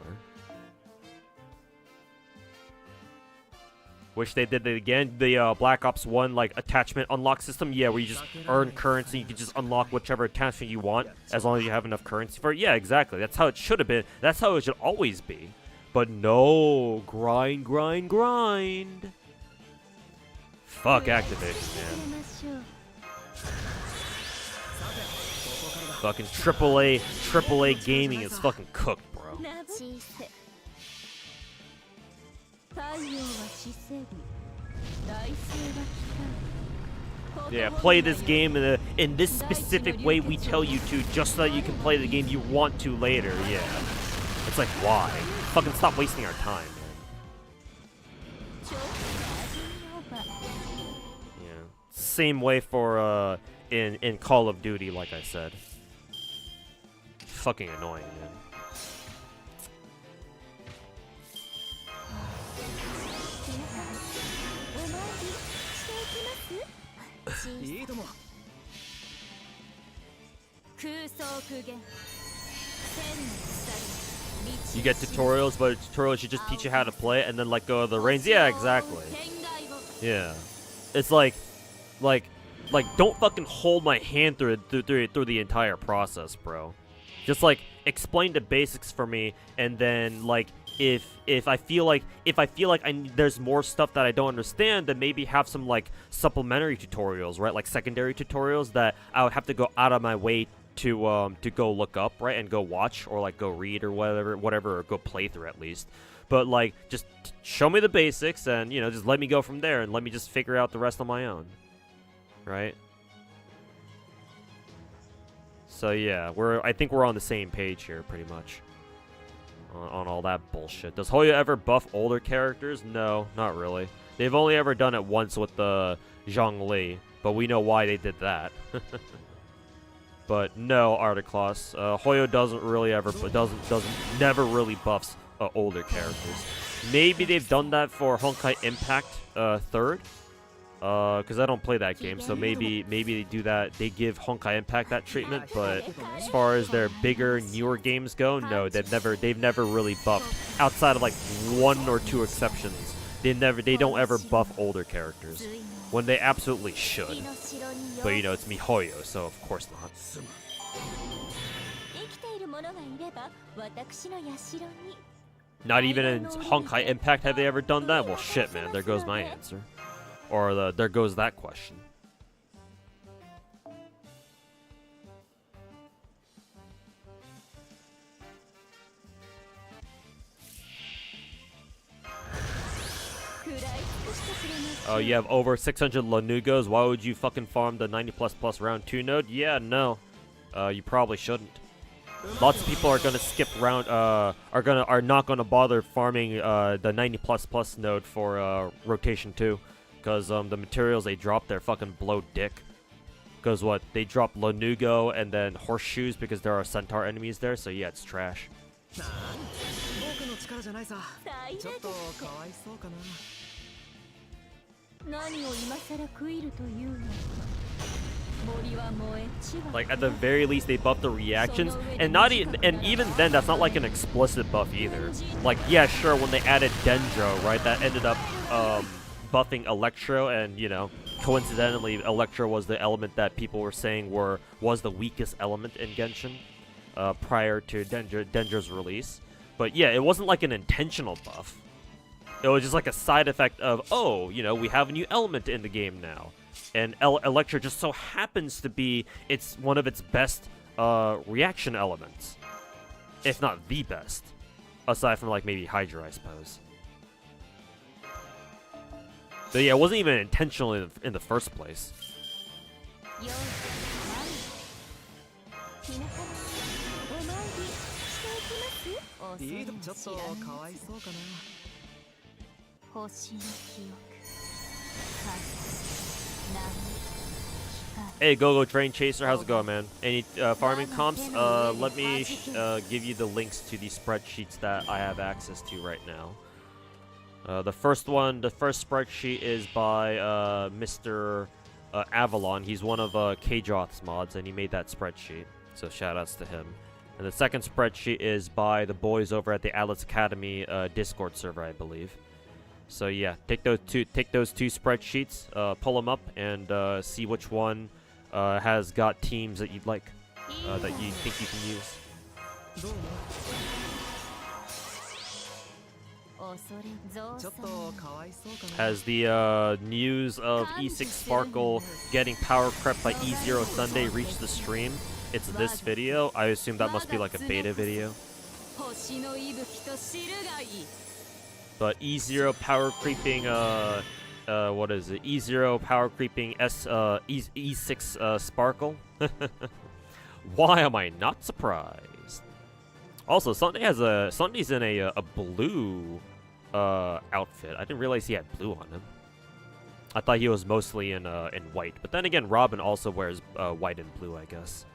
Wish they did it again. The Black Ops 1 like attachment unlock system, yeah, where you just earn currency, you can just unlock whichever attachment you want as long as you have enough currency for it. Yeah, exactly. That's how it should have been. That's how it should always be. But no, grind. Fuck Activision, man. Fucking AAA gaming is fucking cooked, bro. Yeah, play this game in this specific way we tell you to, just so that you can play the game you want to later. Yeah, it's like, why? Fucking stop wasting our time, man. Yeah, same way for in Call of Duty, like I said. Fucking annoying, man. You get tutorials, but tutorials should just teach you how to play it and then let go of the reins. Yeah, exactly. Yeah, it's like don't fucking hold my hand through the entire process, bro. Just like explain the basics for me, and then like if I feel like there's more stuff that I don't understand, then maybe have some like supplementary tutorials, right? Like secondary tutorials that I would have to go out of my way to go look up, right, and go watch, or like go read, or whatever, or go play through at least. But like just show me the basics, and you know, just let me go from there, and let me just figure out the rest on my own, right? So yeah, I think we're on the same page here, pretty much. On all that bullshit. Does Hoyo ever buff older characters? No, not really. They've only ever done it once with the Zhongli, but we know why they did that. But no, Articloss. Hoyo never really buffs older characters. Maybe they've done that for Honkai Impact 3rd, Because I don't play that game, so maybe they do that. They give Honkai Impact that treatment, but as far as their bigger, newer games go, no, they've never really buffed. Outside of like 1 or 2 exceptions, they don't ever buff older characters when they absolutely should. But you know, it's MiHoYo, so of course not. Not even in Honkai Impact have they ever done that? Well, shit, man. There goes my answer. Or there goes that question. Oh, you have over 600 Lanugos. Why would you fucking farm the 90++ round 2 node? Yeah, no. You probably shouldn't. Lots of people are gonna skip round. Are not gonna bother farming the 90++ node for rotation 2, because the materials they drop there fucking blow dick. Because what they drop Lanugo and then horseshoes because there are centaur enemies there. So yeah, it's trash. Like at the very least, they buff the reactions, and even then, that's not like an explicit buff either. Like yeah, sure, when they added Dendro, right, that ended up buffing Electro, and you know, coincidentally, Electro was the element that people were saying was the weakest element in Genshin prior to Dendro's release. But yeah, it wasn't like an intentional buff. It was just like a side effect of, oh, you know, we have a new element in the game now. And Electro just so happens to be one of its best reaction elements. If not the best. Aside from like maybe Hydra, I suppose. But yeah, it wasn't even intentional in the first place. Hey, Go Train Chaser, how's it going, man? Any farming comps? Let me give you the links to the spreadsheets that I have access to right now. The first spreadsheet is by Mr. Avalon. He's one of Kjoth's mods, and he made that spreadsheet. So shoutouts to him. And the second spreadsheet is by the boys over at the Atlas Academy Discord server, I believe. So yeah, take those two spreadsheets, pull them up, and see which one has got teams that you'd like, that you think you can use. Has the news of E6 Sparkle getting power crept by E0 Sunday reached the stream? It's this video. I assume that must be like a beta video. But E0 power creeping, what is it? E0 power creeping E6 Sparkle? Why am I not surprised? Also, Sunday's in a blue outfit. I didn't realize he had blue on him. I thought he was mostly in white. But then again, Robin also wears white and blue, I guess.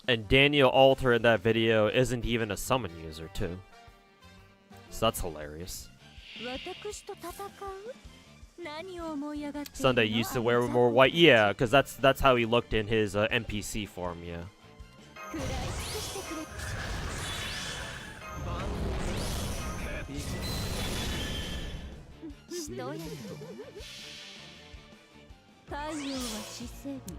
And Daniel Alter in that video isn't even a summon user, too. So that's hilarious. Sunday used to wear more white. Yeah, because that's how he looked in his NPC form, yeah.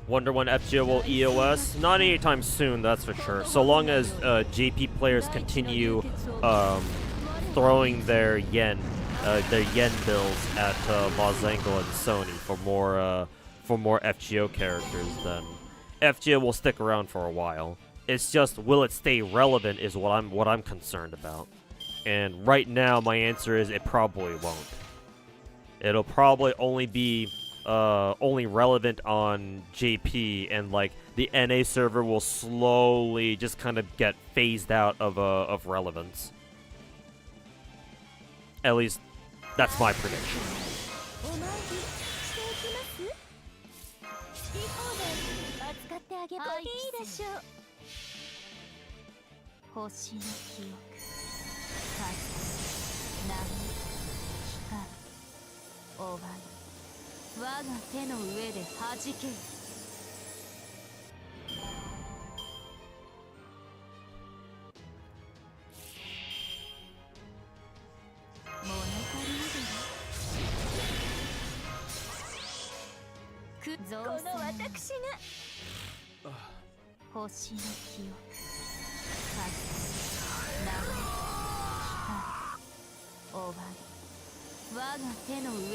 Wonder when FGO will EOS? Not anytime soon, that's for sure. So long as JP players continue throwing their yen bills at Mozango and Sony for more FGO characters, then FGO will stick around for a while. It's just, will it stay relevant is what I'm concerned about. And right now, my answer is it probably won't. It'll probably only be only relevant on JP, and like the NA server will slowly just kind of get phased out of relevance. At least that's my prediction.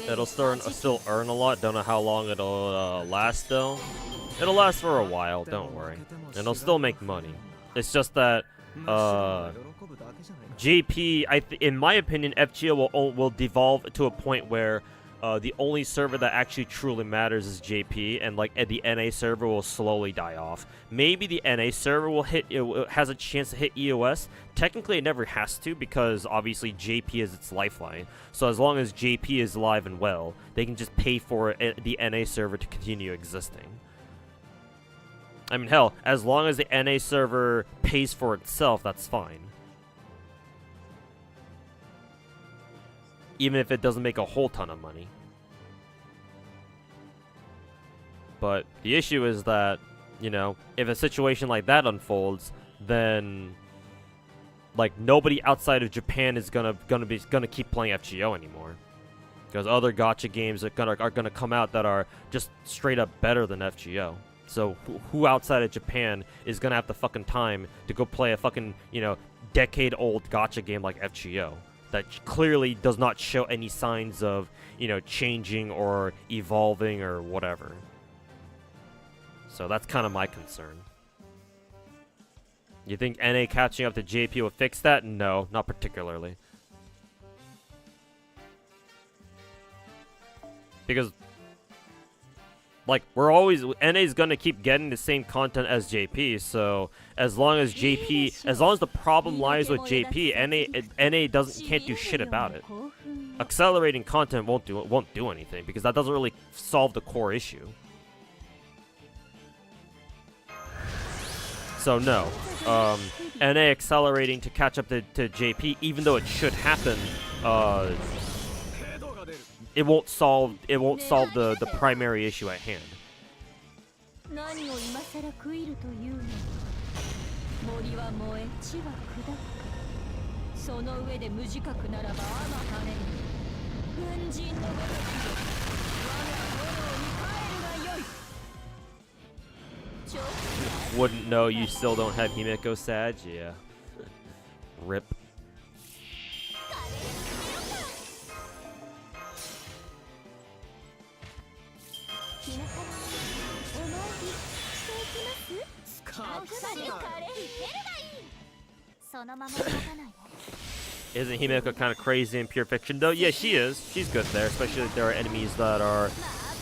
It'll still earn a lot. Don't know how long it'll last though. It'll last for a while. Don't worry. And it'll still make money. It's just that JP, in my opinion, FGO will devolve to a point where the only server that actually truly matters is JP, and like the NA server will slowly die off. Maybe the NA server will has a chance to hit EOS. Technically, it never has to, because obviously JP is its lifeline. So as long as JP is alive and well, they can just pay for the NA server to continue existing. I mean, hell, as long as the NA server pays for itself, that's fine. Even if it doesn't make a whole ton of money. But the issue is that, you know, if a situation like that unfolds, then like nobody outside of Japan is gonna keep playing FGO anymore, because other gacha games are gonna come out that are just straight up better than FGO. So who outside of Japan is gonna have the fucking time to go play a fucking, you know, decade-old gacha game like FGO that clearly does not show any signs of, you know, changing or evolving or whatever? So that's kind of my concern. You think NA catching up to JP will fix that? No, not particularly. Because, like, NA's gonna keep getting the same content as JP, so as long as the problem lies with JP, NA can't do shit about it. Accelerating content won't do anything, because that doesn't really solve the core issue. So no, NA accelerating to catch up to JP, even though it should happen, it won't solve the primary issue at hand. Wouldn't know you still don't have Himeko Sag? Yeah. Rip. Isn't Himeko kind of crazy in pure fiction though? Yeah, she is. She's good there, especially if there are enemies that are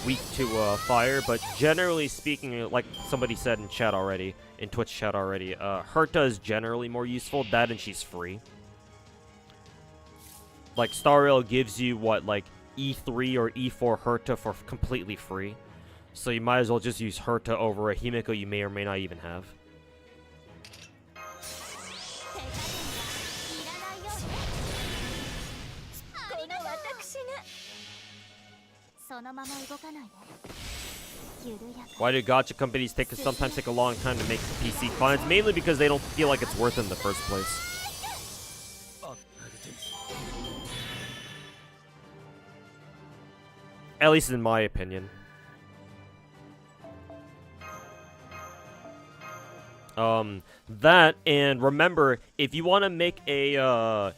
weak to fire, but generally speaking, like somebody said in chat already, in Twitch chat already, Herta is generally more useful, that and she's free. Like, Star Rail gives you, what, like, E3 or E4 Herta for completely free. So you might as well just use Herta over a Himeko you may or may not even have. Why do gacha companies sometimes take a long time to make PC clients? Mainly because they don't feel like it's worth it in the first place. At least in my opinion. That, and remember, if you want to make a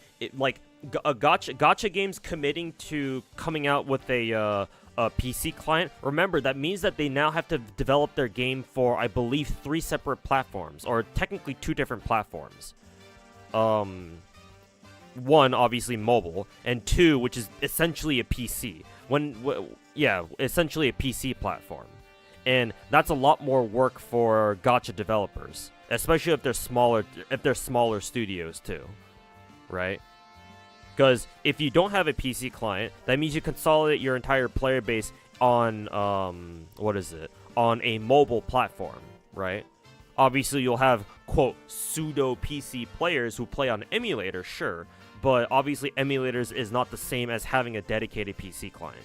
gacha games committing to coming out with a PC client, remember that means that they now have to develop their game for, I believe, 3 separate platforms, or technically 2 different platforms. one, obviously mobile, and two, which is essentially a PC. Essentially a PC platform. And that's a lot more work for gacha developers, especially if they're smaller studios too, right? Because if you don't have a PC client, that means you consolidate your entire player base on on a mobile platform, right? Obviously, you'll have quote pseudo PC players who play on emulator, sure, but obviously emulators is not the same as having a dedicated PC client.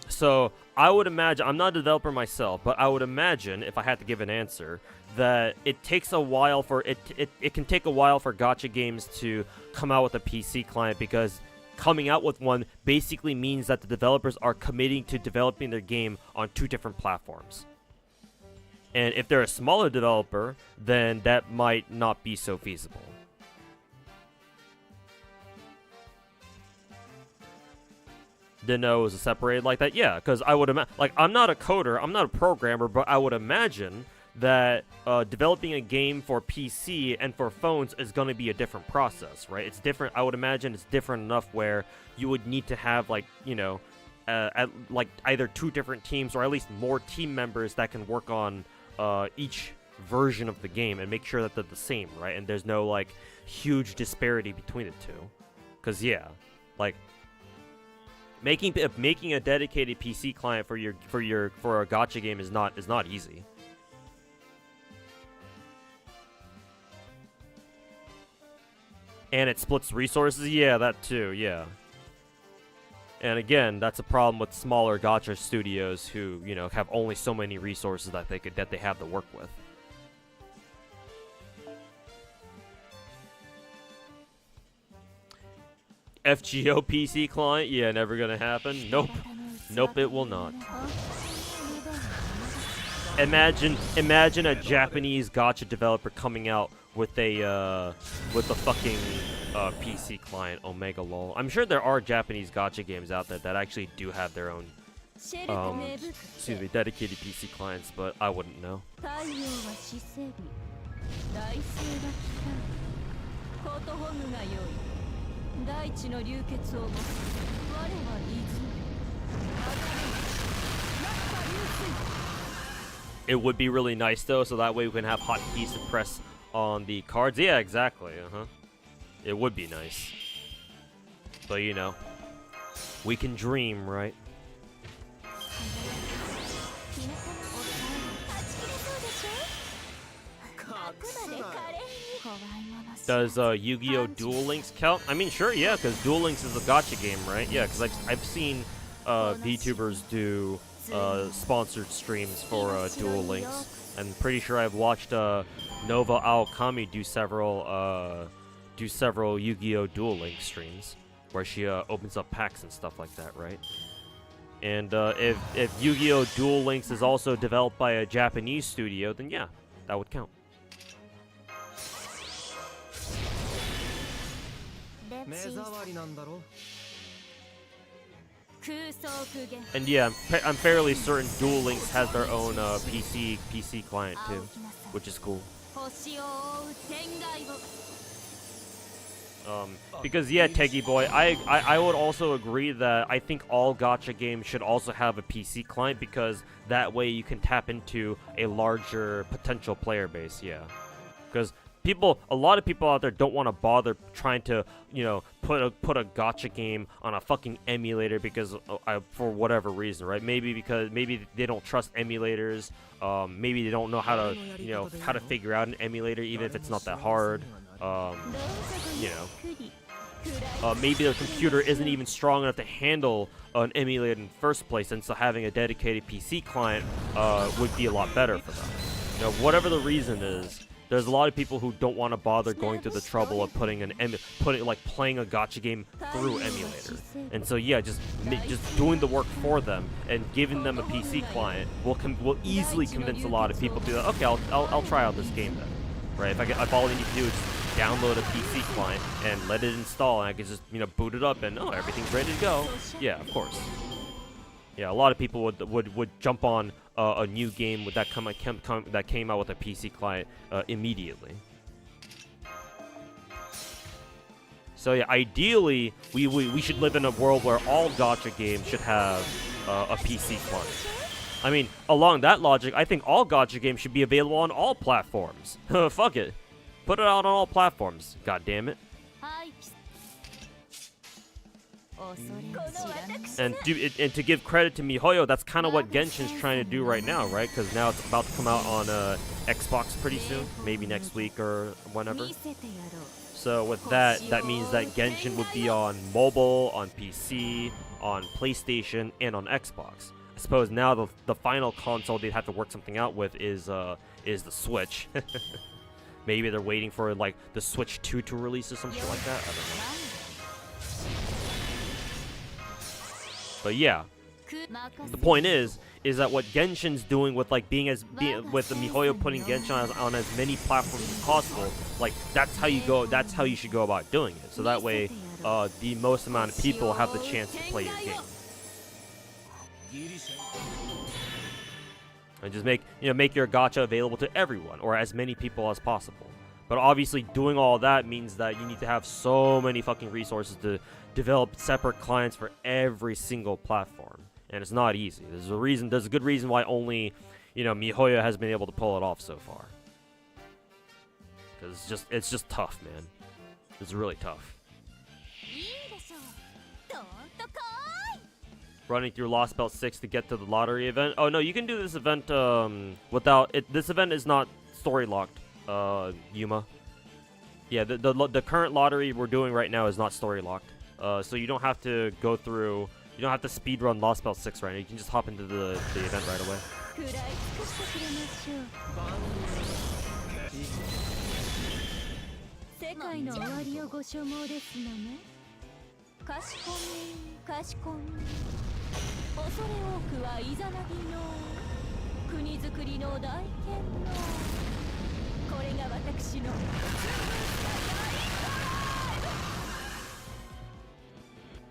So I would imagine, I'm not a developer myself, but I would imagine, if I had to give an answer, that it takes a while for it can take a while for gacha games to come out with a PC client, because coming out with one basically means that the developers are committing to developing their game on 2 different platforms. And if they're a smaller developer, then that might not be so feasible. Didn't know it was separated like that? Yeah, because I would imagine, like, I'm not a coder, I'm not a programmer, but I would imagine that developing a game for PC and for phones is going to be a different process, right? It's different. I would imagine it's different enough where you would need to have, like, you know, like either 2 different teams or at least more team members that can work on each version of the game and make sure that they're the same, right? And there's no, like, huge disparity between the two. Because, yeah, like, making a dedicated PC client for a gacha game is not easy. And it splits resources. Yeah, that too. Yeah. And again, that's a problem with smaller gacha studios who, you know, have only so many resources that they have to work with. FGO PC client? Yeah, never gonna happen. Nope. Nope, it will not. Imagine a Japanese gacha developer coming out with a fucking PC client. Omega lol. I'm sure there are Japanese gacha games out there that actually do have their own dedicated PC clients, but I wouldn't know. It would be really nice though, so that way we can have hotkeys to press on the cards. Yeah, exactly. It would be nice. But you know, we can dream, right? Does Yu-Gi-Oh! Duel Links count? I mean, sure, yeah, because Duel Links is a gacha game, right? Yeah, because I've seen VTubers do sponsored streams for Duel Links. I'm pretty sure I've watched Nova Aokami do several Yu-Gi-Oh! Duel Links streams where she opens up packs and stuff like that, right? And if Yu-Gi-Oh! Duel Links is also developed by a Japanese studio, then yeah, that would count. And yeah, I'm fairly certain Duel Links has their own PC client too, which is cool. Because yeah, Teggy boy, I would also agree that I think all gacha games should also have a PC client, because that way you can tap into a larger potential player base. Yeah, because a lot of people out there don't want to bother trying to, you know, put a gacha game on a fucking emulator because for whatever reason, right? Maybe they don't trust emulators. Maybe they don't know how to figure out an emulator, even if it's not that hard. You know, maybe their computer isn't even strong enough to handle an emulator in the first place, and so having a dedicated PC client would be a lot better for them. You know, whatever the reason is. There's a lot of people who don't want to bother going through the trouble of playing a gacha game through emulator, and so yeah, just doing the work for them and giving them a PC client will easily convince a lot of people to be like, okay, I'll try out this game then, right? If all I need to do is just download a PC client and let it install, and I can just, you know, boot it up and everything's ready to go. Yeah, of course. Yeah, a lot of people would jump on a new game that came out with a PC client immediately. So yeah, ideally, we should live in a world where all gacha games should have a PC client. I mean, along that logic, I think all gacha games should be available on all platforms. Fuck it. Put it out on all platforms. God damn it. And to give credit to MiHoYo, that's kind of what Genshin's trying to do right now, right? Because now it's about to come out on Xbox pretty soon, maybe next week or whenever. So with that means that Genshin would be on mobile, on PC, on PlayStation, and on Xbox. I suppose now the final console they'd have to work something out with is the Switch. Maybe they're waiting for like the Switch 2 to release or some shit like that. I don't know. But yeah, the point is that what Genshin's doing with like with the MiHoYo putting Genshin on as many platforms as possible, like that's how you should go about doing it. So that way, the most amount of people have the chance to play your game. And just make your gacha available to everyone or as many people as possible. But obviously, doing all that means that you need to have so many fucking resources to develop separate clients for every single platform, and it's not easy. There's a good reason why only, MiHoYo has been able to pull it off so far. Because it's just tough, man. It's really tough. Running through Lost Belt 6 to get to the lottery event. Oh no, you can do this event without it. This event is not story locked, Yuma. Yeah, the current lottery we're doing right now is not story locked. So you don't have to go through. You don't have to speedrun Lost Belt 6 right now. You can just hop into the event right away.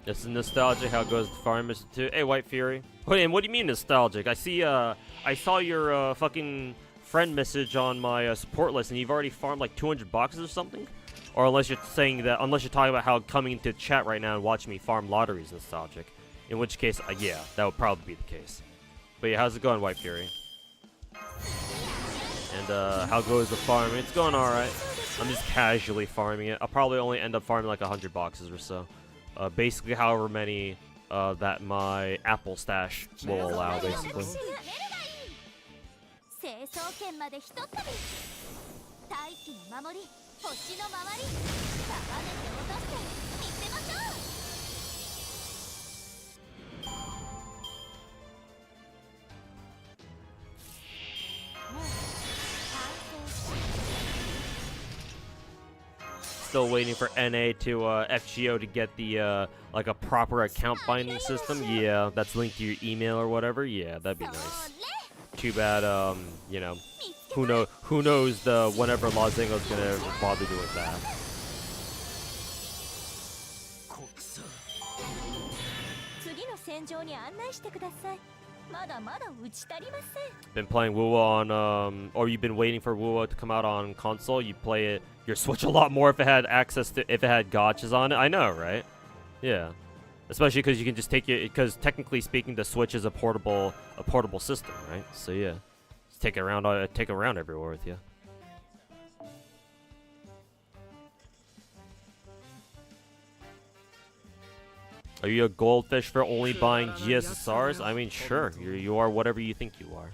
It's nostalgic how it goes to Farm Mission 2. Hey, White Fury. Wait, and what do you mean nostalgic? I saw your fucking friend message on my support list, and you've already farmed like 200 boxes or something? Or unless you're talking about how coming into chat right now and watching me farm lotteries is nostalgic. In which case, yeah, that would probably be the case. But yeah, how's it going, White Fury? And how goes the farm? It's going alright. I'm just casually farming it. I'll probably only end up farming like 100 boxes or so. Basically however many that my Apple stash will allow, basically. Still waiting for NA to FGO to get the like a proper account binding system. Yeah, that's linked to your email or whatever. Yeah, that'd be nice. Too bad, who knows whenever Lozingo's gonna bother doing that. Been playing WoWo on, or you've been waiting for WoWo to come out on console. You play your Switch a lot more if it had if it had gachas on it. I know, right? Yeah, especially because you can just because technically speaking, the Switch is a portable system, right? So yeah, just take it around everywhere with you. Are you a goldfish for only buying GSSRs? I mean, sure. You are whatever you think you are.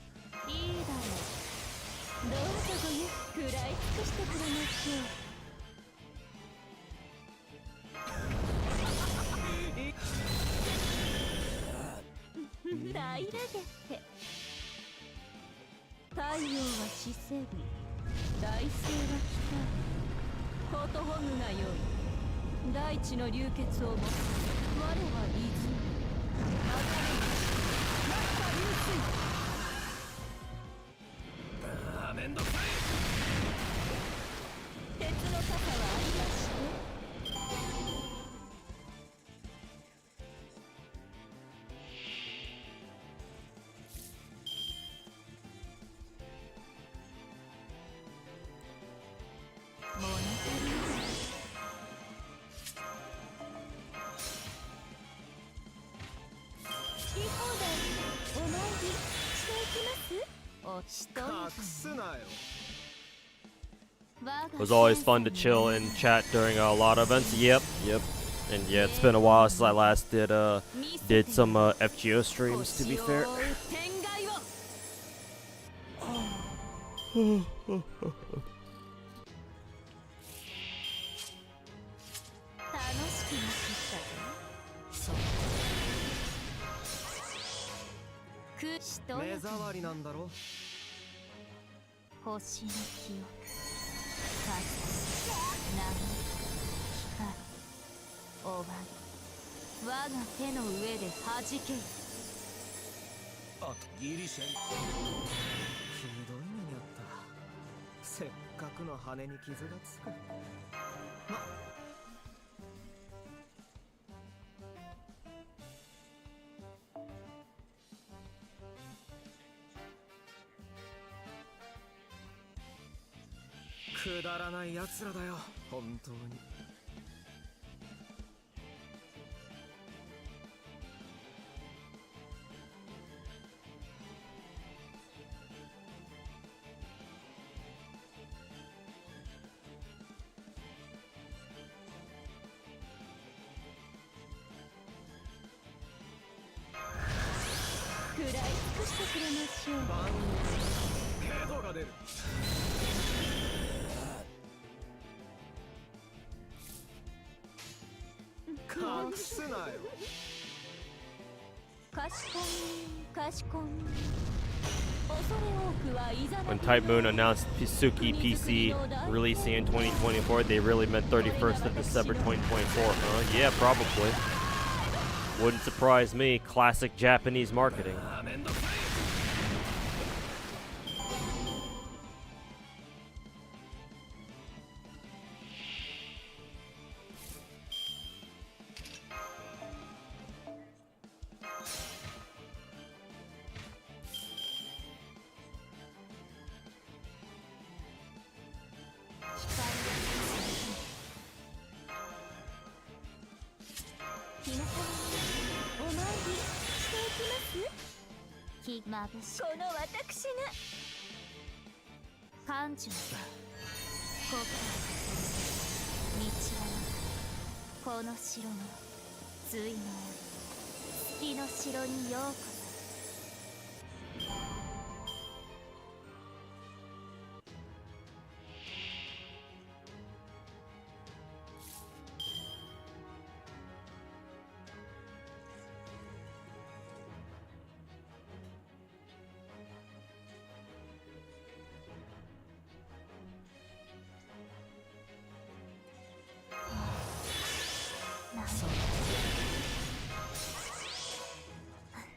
隠すなよ。 It was always fun to chill and chat during a lot of events. Yep. And yeah, it's been a while since I last did some FGO streams. To be fair. 目障りなんだろ。星の記憶、風、波、光、おばん、我が手の上で弾け。あ、ギリシャ。ひどい目にあった。せっかくの羽に傷がつく。くだらない奴らだよ、本当に。食らい尽くしてくれましょう。万能ヘドが出る。隠すなよ。かしこん、かしこん。恐れ多くはいざな When Type Moon announced Suki PC releasing in 2024, they really meant 31st of December 2024, huh? Yeah, probably. Wouldn't surprise me. Classic Japanese marketing.まぶしこの私が艦長だ。ここ道はこの城の対のある月の城にようこそ。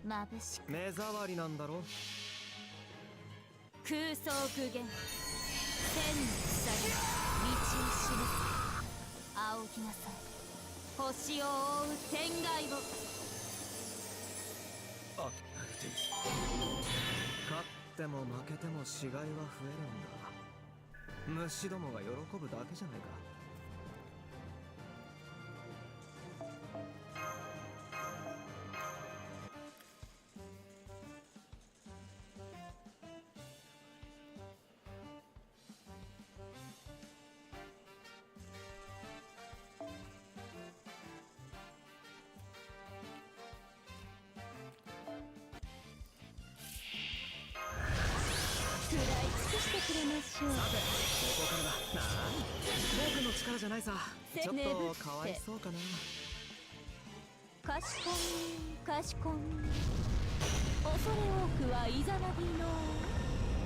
眩しく目障りなんだろ。空想具現、千の鎖、道を示す。仰ぎなさい、星を覆う天外を。あ、勝っても負けても死骸は増えるんだ。虫どもが喜ぶだけじゃないか。してくれましょう。さて、ここからだ。僕の力じゃないさ。ちょっとかわいそうかな。かしこん、かしこん。恐れ多くはいざなぎの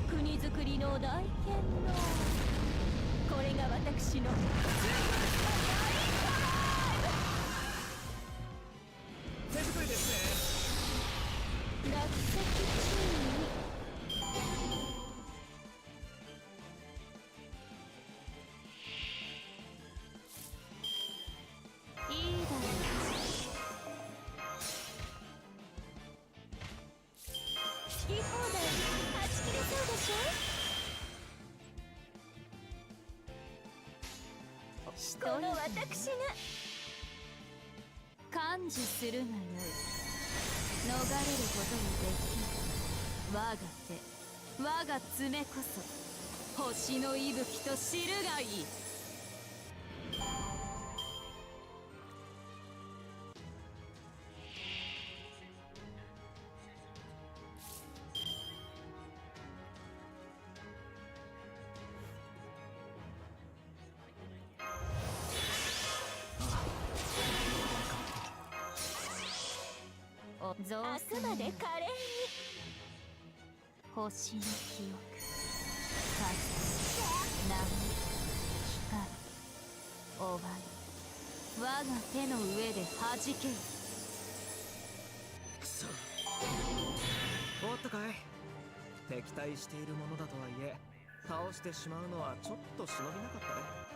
国づくりの大剣の。これが私の手作りですね。落石注意。この私が感受するがよい。逃れることのできない我が手我が爪こそ星の息吹と知るがいい。あくまで華麗に星の記憶、風、波、光、終わり、我が手の上で弾ける。くそ。終わったかい。敵対しているものだとはいえ倒してしまうのはちょっと忍びなかったね。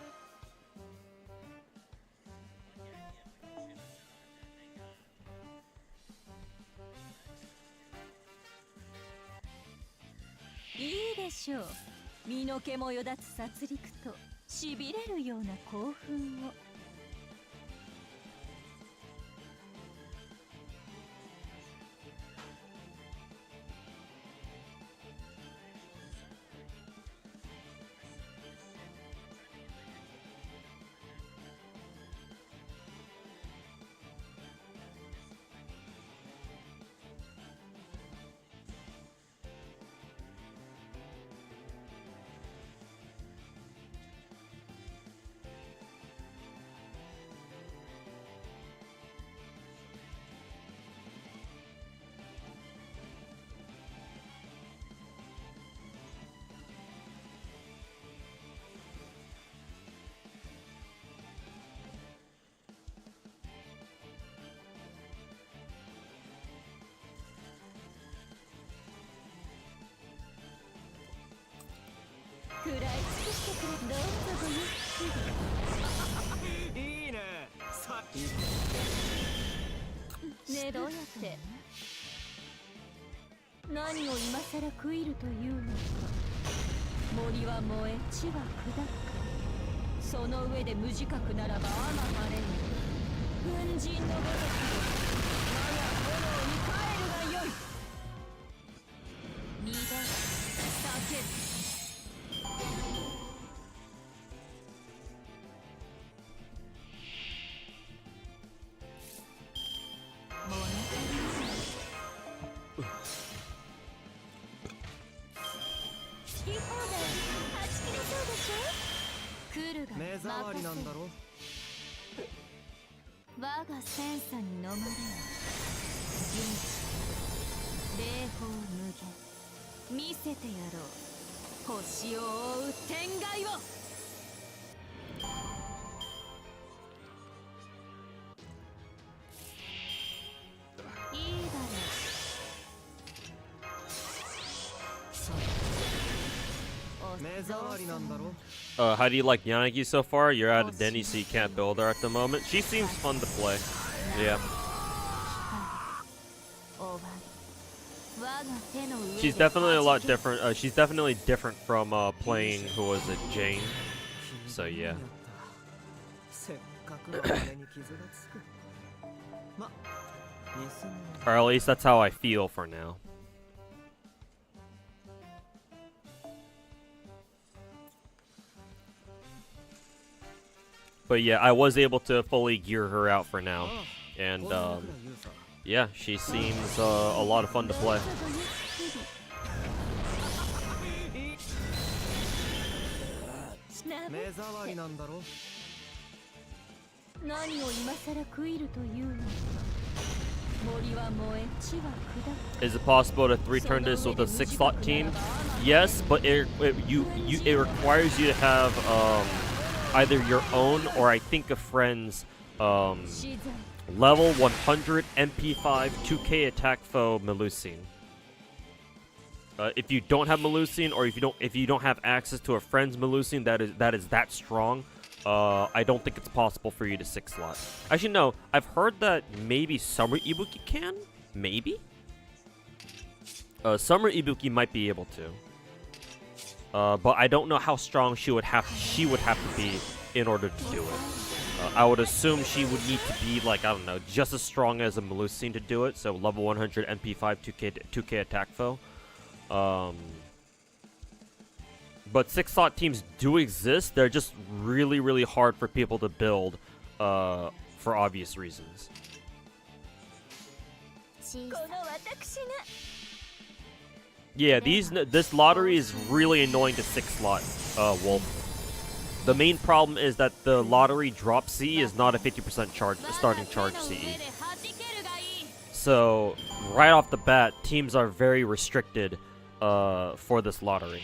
いいでしょう。身の毛もよだつ殺戮としびれるような興奮を。食らい尽くしてくれ。どうぞごゆっくり。いいね。さいいねえ、どうやって何を今さら食いるというのか。森は燃え、地は砕く。その上で無自覚ならばあままれぬ。軍人のごとく我が炎に帰るがよい。乱れ、叫ぶ。目障りなんだろ。我がセンサに飲まれぬ。銀霊峰無限見せてやろう。星を覆う天外を。いいだろう。目障りなんだろ。How do you like Yanagi so far? You're out of Denny, so you can't build her at the moment. She seems fun to play. Yeah. She's definitely a lot different. She's definitely different from playing who was it, Jane. So yeah. Or at least that's how I feel for now. But yeah, I was able to fully gear her out for now. And yeah, she seems a lot of fun to play. Is it possible to 3-turn this with a 6-slot team? Yes, but it requires you to have either your own or I think a friend's level 100 MP5 2K attack foe Melusine. If you don't have Melusine, or if you don't have access to a friend's Melusine that is that strong, I don't think it's possible for you to 6-slot. Actually, no. I've heard that maybe Summer Ibuki can. Maybe. Summer Ibuki might be able to. But I don't know how strong she would have to be in order to do it. I would assume she would need to be like, I don't know, just as strong as a Melusine to do it. So level 100 MP5 2K attack foe. But 6-slot teams do exist. They're just really, really hard for people to build for obvious reasons. Yeah, this lottery is really annoying to 6-slot Wolf. The main problem is that the lottery drop C is not a 50% charge starting charge CE. So right off the bat, teams are very restricted for this lottery.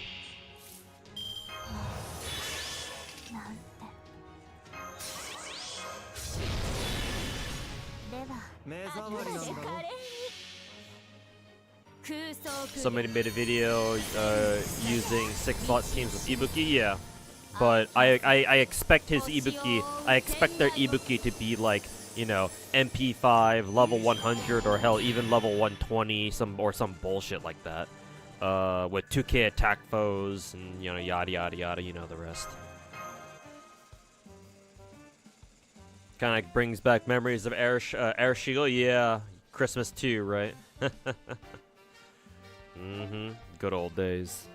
Somebody made a video using 6-slot teams with Ibuki, yeah. But I expect his Ibuki, I expect their Ibuki to be like, you know, MP5, level 100, or hell, even level 120, some bullshit like that. With 2k attack foes, and, you know, yada yada yada, you know the rest. Kind of brings back memories of Air Shield, yeah. Christmas too, right? Mm-hmm. Good old days.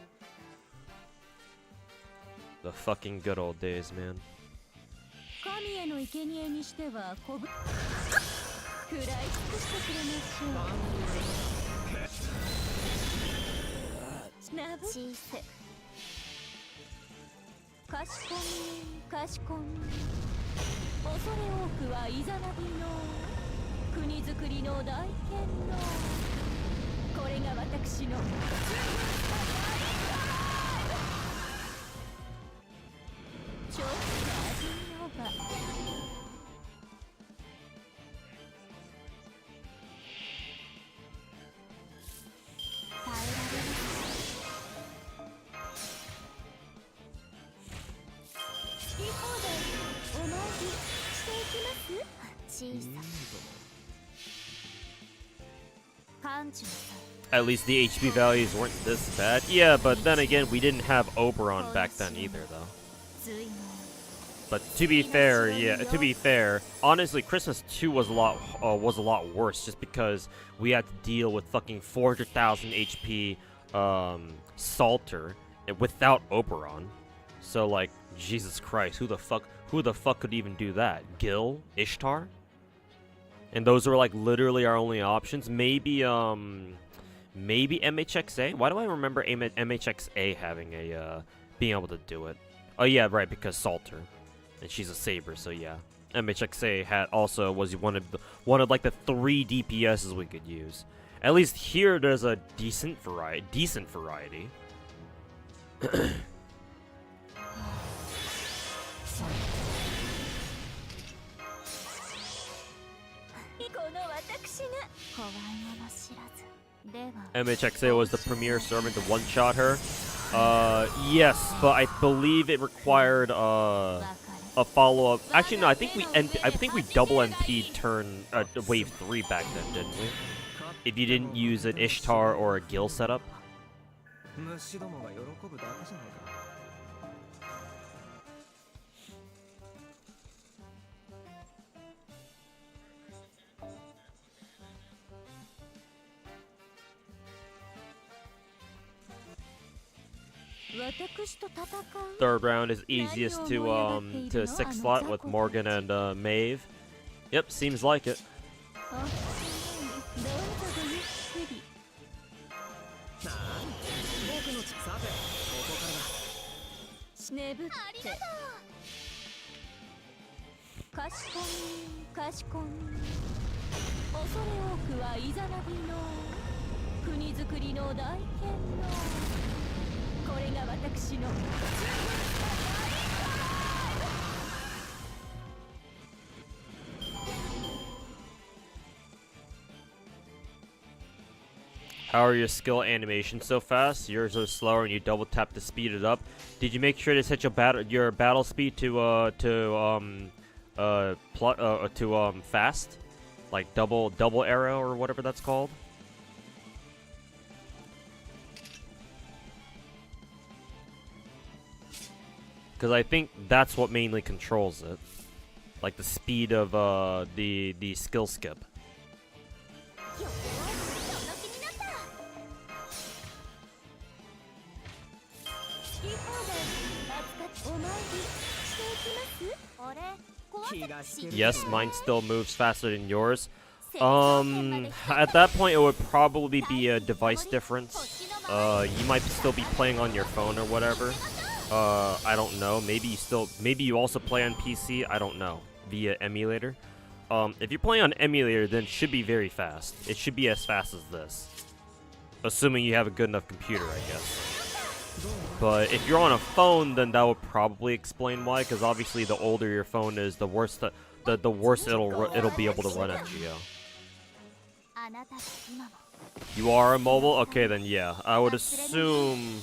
The fucking good old days, man. At least the HP values weren't this bad. Yeah, but then again, we didn't have Oberon back then either, though. But to be fair, yeah, to be fair, honestly, Christmas 2 was a lot worse just because we had to deal with fucking 400,000 HP Salter without Oberon. So like, Jesus Christ, who the fuck could even do that? Gil, Ishtar? And those were like literally our only options. Maybe maybe MHXA. Why do I remember MHXA having a being able to do it? Oh yeah, right, because Salter, and she's a Saber, so yeah. MHXA was one of like the 3 DPSs we could use. At least here there's a decent variety. MHXA was the premier servant to one-shot her. Yes, but I believe it required a follow-up. Actually, no, I think we double MP'd turn wave 3 back then, didn't we? If you didn't use an Ishtar or a Gil setup. Third round is easiest to 6-slot with Morgan and Maeve. Yep, seems like it. How are your skill animations so fast? Yours are slower and you double tap to speed it up. Did you make sure to set your battle speed to fast? Like double arrow or whatever that's called? Because I think that's what mainly controls it. Like the speed of the skill skip. Yes, mine still moves faster than yours. At that point, it would probably be a device difference. You might still be playing on your phone or whatever. I don't know. Maybe you also play on PC. I don't know. Via emulator. If you're playing on emulator, then it should be very fast. It should be as fast as this. Assuming you have a good enough computer, I guess. But if you're on a phone, then that would probably explain why, because obviously the older your phone is, the worse the worse it'll be able to run at Geo. You are a mobile? Okay, then yeah. I would assume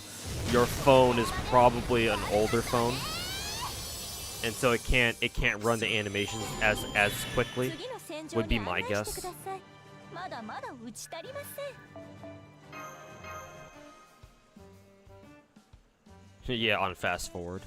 your phone is probably an older phone, and so it can't run the animations as quickly. Would be my guess. Yeah, on fast forward.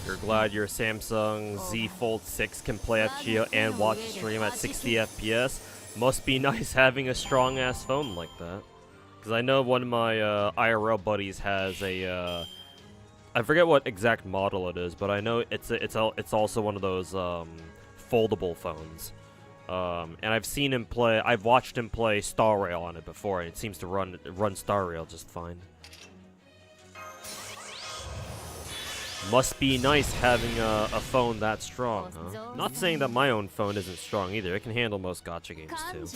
You're glad your Samsung Z Fold 6 can play FGO and watch stream at 60 FPS? Must be nice having a strong-ass phone like that. Because I know one of my IRL buddies has a, I forget what exact model it is, but I know it's also one of those foldable phones. And I've seen him play. I've watched him play Star Rail on it before, and it seems to run Star Rail just fine. Must be nice having a phone that strong, huh? Not saying that my own phone isn't strong either. It can handle most gacha games too.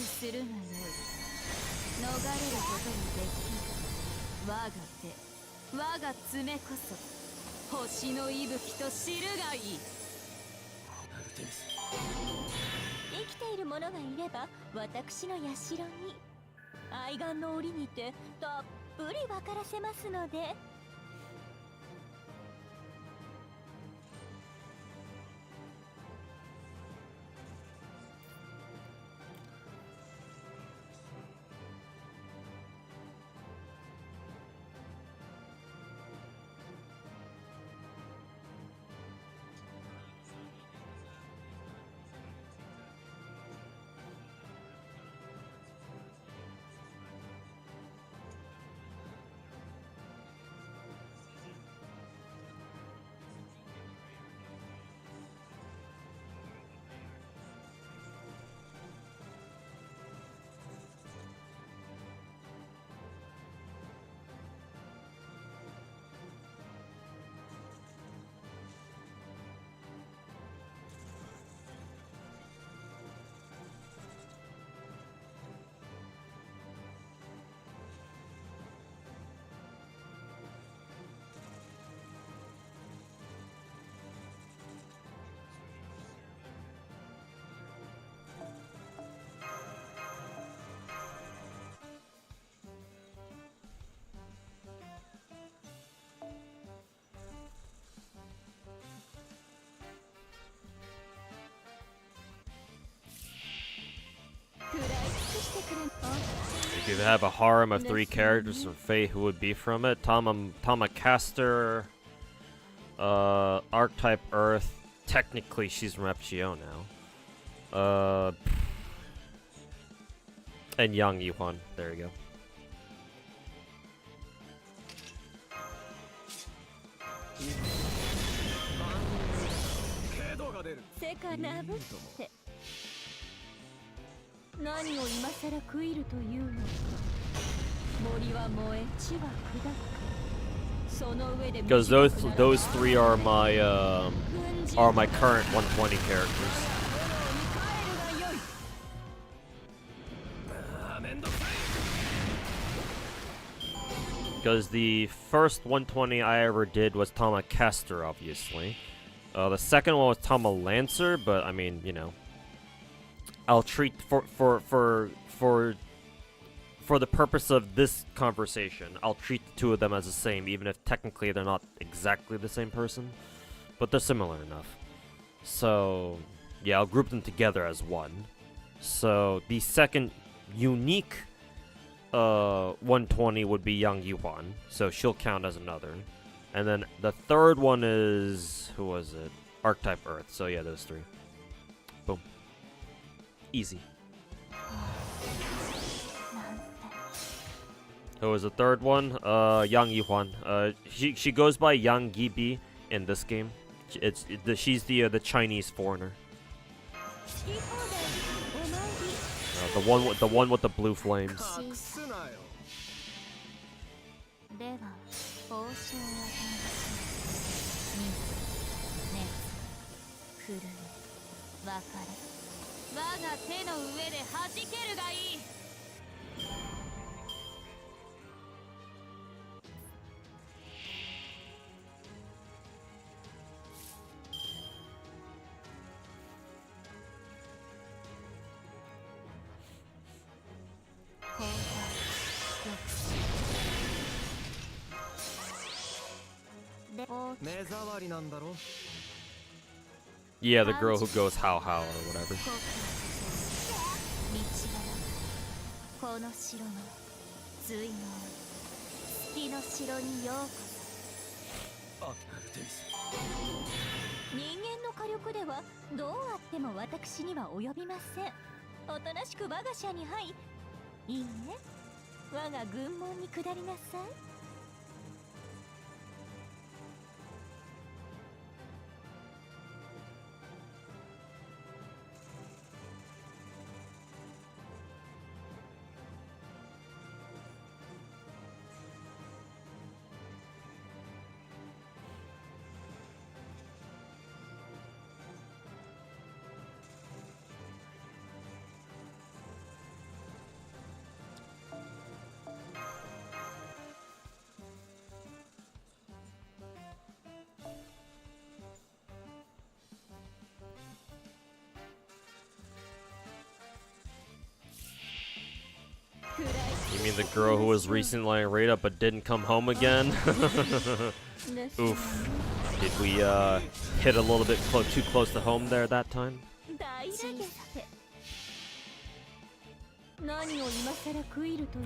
you have a harem of 3 characters from Fate, who would be from it? Tamacaster, Archetype Earth. Technically, she's from FGO now. And Yang Yuan. There you go. せかなぶって何を今さら食いるというのか。森は燃え地は砕く。その上で Because those 3 are my current 120 characters. Because the first 120 I ever did was Tamacaster, obviously. The second one was Tama Lancer, but I mean, you know, I'll treat for the purpose of this conversation, I'll treat the 2 of them as the same, even if technically they're not exactly the same person, but they're similar enough. So yeah, I'll group them together as one. So the second unique 120 would be Yang Yuan, so she'll count as another. And then the third one is, who was it? Archetype Earth. So yeah, those 3. Boom. Easy. Who was the third one? Yang Yuan. She goes by Yang Gibi in this game. She's the Chinese foreigner. The one with the blue flames. Yeah, the girl who goes how or whatever. You mean the girl who was recently on raid up but didn't come home again? Oof. Did we hit a little bit too close to home there that time?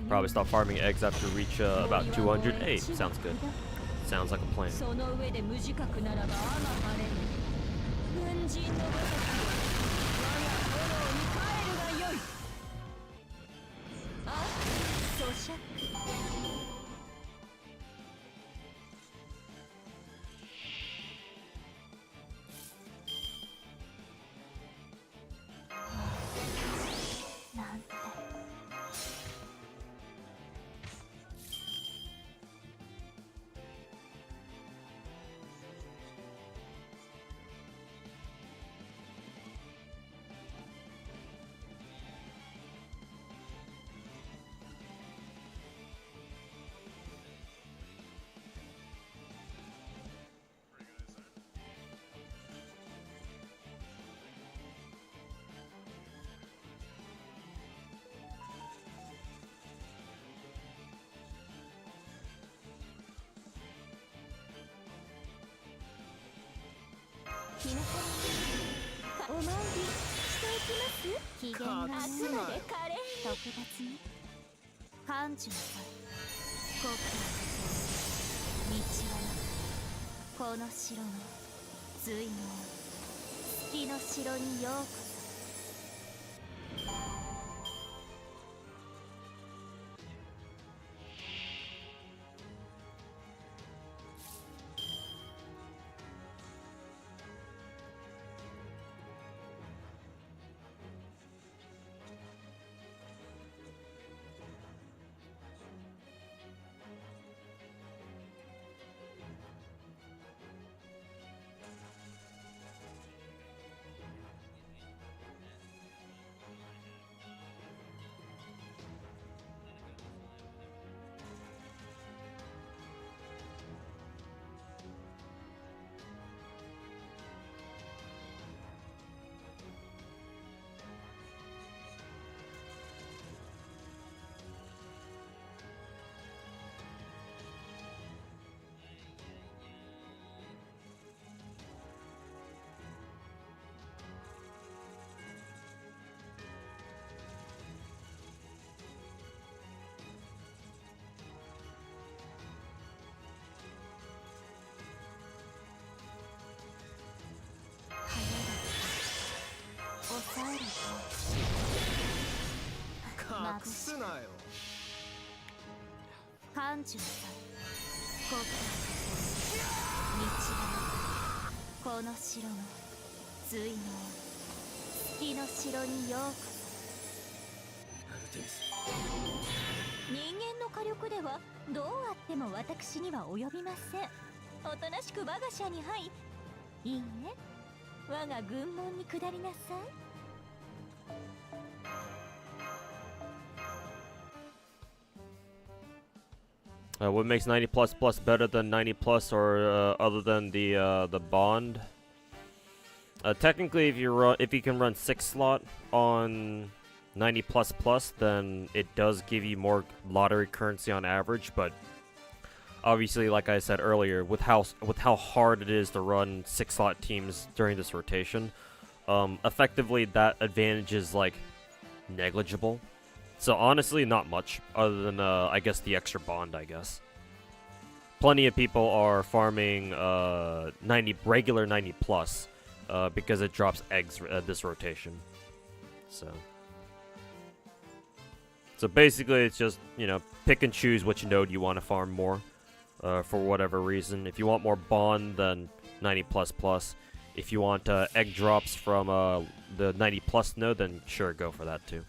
Probably stop farming eggs after reach about 200. Hey, sounds good. Sounds like a plan. 感受さ故郷道はなくこの城の随能月の城にようこそ。抑えると隠すなよ。感受さ故郷道はこの城の随能月の城にようこそ。人間の火力ではどうあっても私には及びません。おとなしく我が社に入いいね、我が軍門に下りなさい。What makes 90 plus plus better than 90 plus, or other than the bond? Technically, if you can run 6 slot on 90 plus plus, then it does give you more lottery currency on average. But obviously, like I said earlier, with how hard it is to run 6 slot teams during this rotation, effectively that advantage is like negligible. So honestly, not much, other than, I guess, the extra bond, I guess. Plenty of people are farming regular 90 plus, because it drops eggs this rotation. So basically, it's just, you know, pick and choose which node you want to farm more, for whatever reason. If you want more bond, then 90 plus plus. If you want egg drops from the 90 plus node, then sure, go for that too.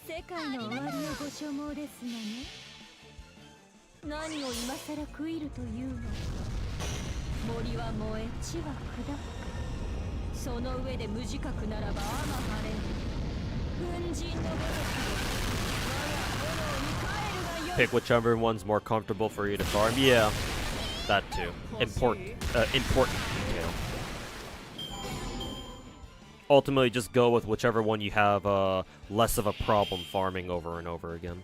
世界の終わりをご所望ですがね。何を今さら食いるというのか。森は燃え地は砕く。その上で無自覚ならば天晴れる。軍人のごときで我が炎に帰るがよい。 Pick whichever one's more comfortable for you to farm. Yeah, that too. Important detail. Ultimately, just go with whichever one you have less of a problem farming over and over again.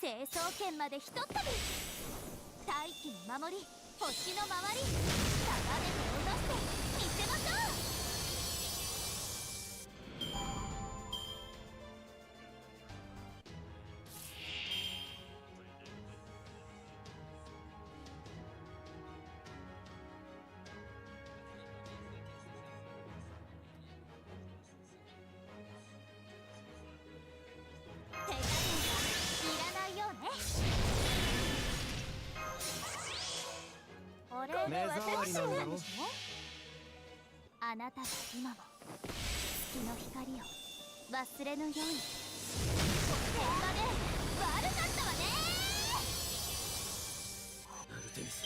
成層圏までひとっ飛び。大気の守り、星の周り、高値を出して見せましょう。 あなたは今も月の光を忘れぬように。現場で悪かったわね。アルテミス。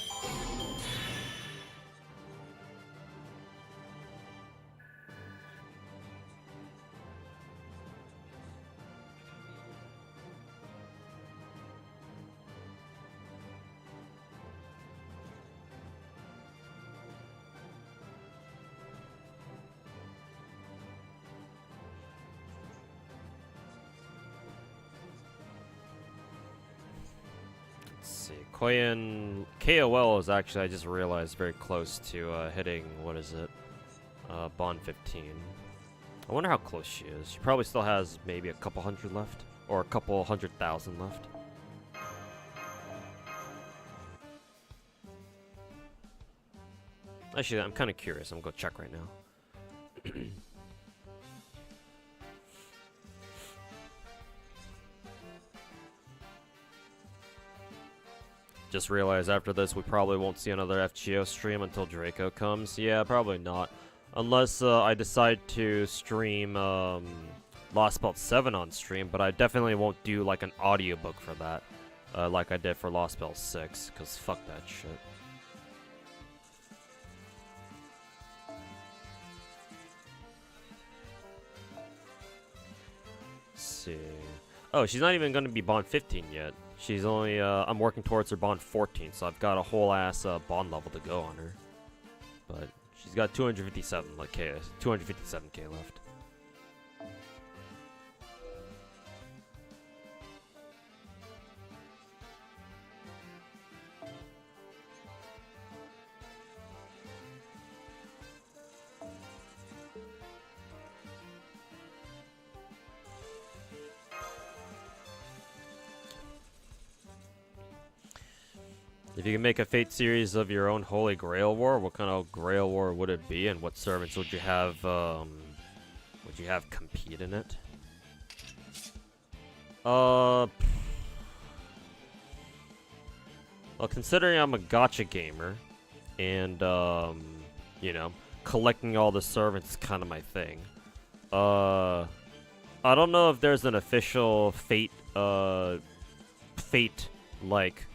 All see. Koyan KOL is actually, I just realized, very close to hitting, what is it? Bond 15. I wonder how close she is. She probably still has maybe a couple hundred left. Or a couple 100,000 left. Actually, I'm kind of curious. I'm going to check right now. Just realized after this we probably won't see another FGO stream until Draco comes. Yeah, probably not. Unless I decide to stream Lost Belt 7 on stream, but I definitely won't do like an audiobook for that. Like I did for Lost Belt 6, because fuck that shit. Let's see. Oh, she's not even going to be Bond 15 yet. She's only, I'm working towards her Bond 14, so I've got a whole ass Bond level to go on her. But she's got 257k left. If you can make a Fate series of your own Holy Grail War, what kind of Grail War would it be, and what servants would you have compete in it? Well, considering I'm a Gacha gamer, and you know, collecting all the servants is kind of my thing. I don't know if there's an official Fate like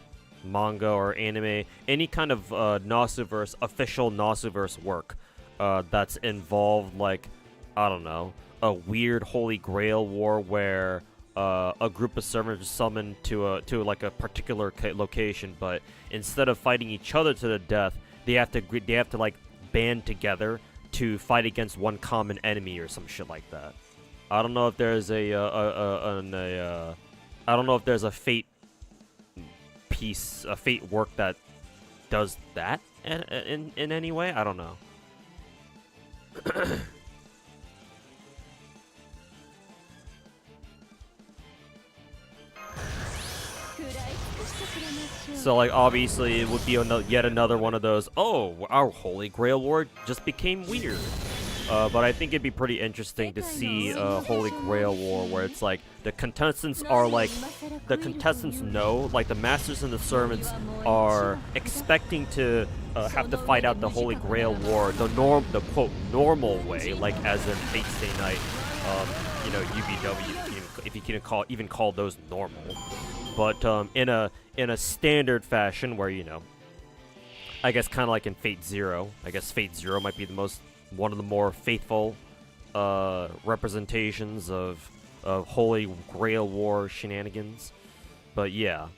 manga or anime, any kind of Nasuverse, official Nasuverse work that's involved, like, I don't know, a weird Holy Grail War where a group of servants are summoned to like a particular location, but instead of fighting each other to the death, they have to like band together to fight against one common enemy or some shit like that. I don't know if there's I don't know if there's a Fate piece, a Fate work that does that in any way. I don't know. So, like, obviously, it would be yet another one of those, oh, our Holy Grail War just became weird. But I think it'd be pretty interesting to see a Holy Grail War where it's like, the contestants are like, the contestants know, like the masters and the servants are expecting to have to fight out the Holy Grail War the quote normal way, like as in Fate Stay Night, you know, UBW, if you can even call those normal, but in a standard fashion where, you know, I guess kind of like in Fate Zero. I guess Fate Zero might be one of the more faithful representations of Holy Grail War shenanigans. But yeah,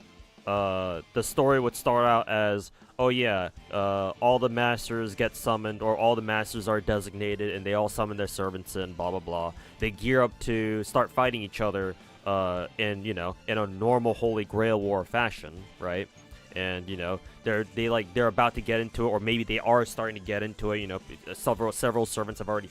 the story would start out as, oh yeah, all the masters get summoned, or all the masters are designated, and they all summon their servants in, blah blah blah. They gear up to start fighting each other in, you know, in a normal Holy Grail War fashion, right? And, you know, they're about to get into it, or maybe they are starting to get into it. You know, several servants have already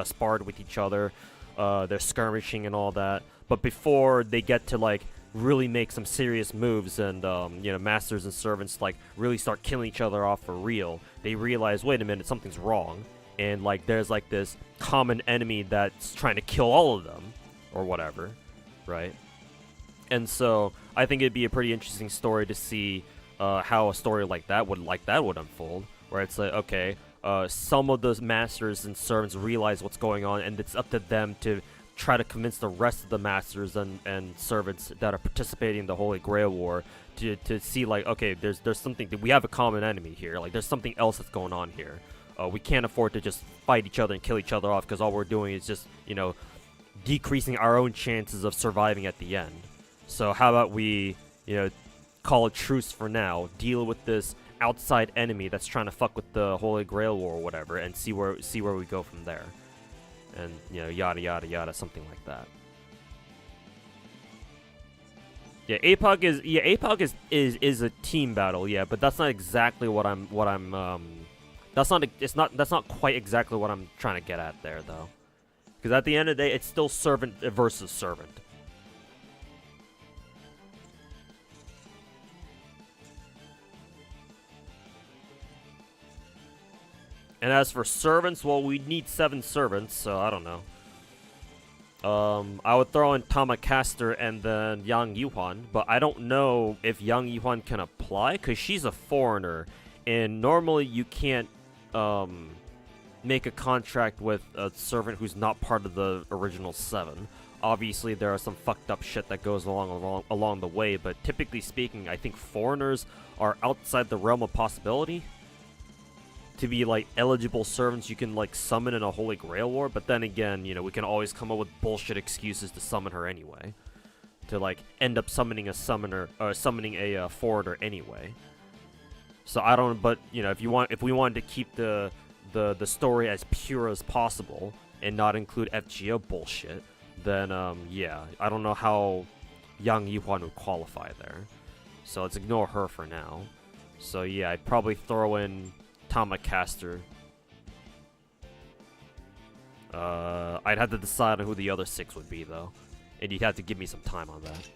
sparred with each other. They're skirmishing and all that. But before they get to like really make some serious moves, and you know, masters and servants like really start killing each other off for real, they realize, wait a minute, something's wrong, and like there's like this common enemy that's trying to kill all of them, or whatever, right? And so I think it'd be a pretty interesting story to see how a story like that would unfold, where it's like, okay, some of those masters and servants realize what's going on, and it's up to them to try to convince the rest of the masters and servants that are participating in the Holy Grail War to see, like, okay, there's something that we have a common enemy here, like there's something else that's going on here. We can't afford to just fight each other and kill each other off, because all we're doing is just, you know, decreasing our own chances of surviving at the end. So how about we, you know, call a truce for now, deal with this outside enemy that's trying to fuck with the Holy Grail War or whatever, and see where we go from there. And, you know, yada yada yada, something like that. Yeah, APOC is a team battle, yeah, but that's not exactly that's not quite exactly what I'm trying to get at there though. Because at the end of the day, it's still servant versus servant. And as for servants, well, we need 7 servants, so I don't know. I would throw in Tamakaster and then Yang Yuhan, but I don't know if Yang Yuhan can apply, because she's a foreigner, and normally you can't make a contract with a servant who's not part of the original 7. Obviously, there are some fucked up shit that goes along the way, but typically speaking, I think foreigners are outside the realm of possibility. To be, like, eligible servants you can, like, summon in a Holy Grail War, but then again, you know, we can always come up with bullshit excuses to summon her anyway. To, like, end up summoning a summoning a foreigner anyway. So I don't, but, you know, if we wanted to keep the story as pure as possible and not include FGO bullshit, then, yeah, I don't know how Yang Yuhuan would qualify there. So let's ignore her for now. So yeah, I'd probably throw in Tamakaster. I'd have to decide on who the other 6 would be, though. And you'd have to give me some time on that.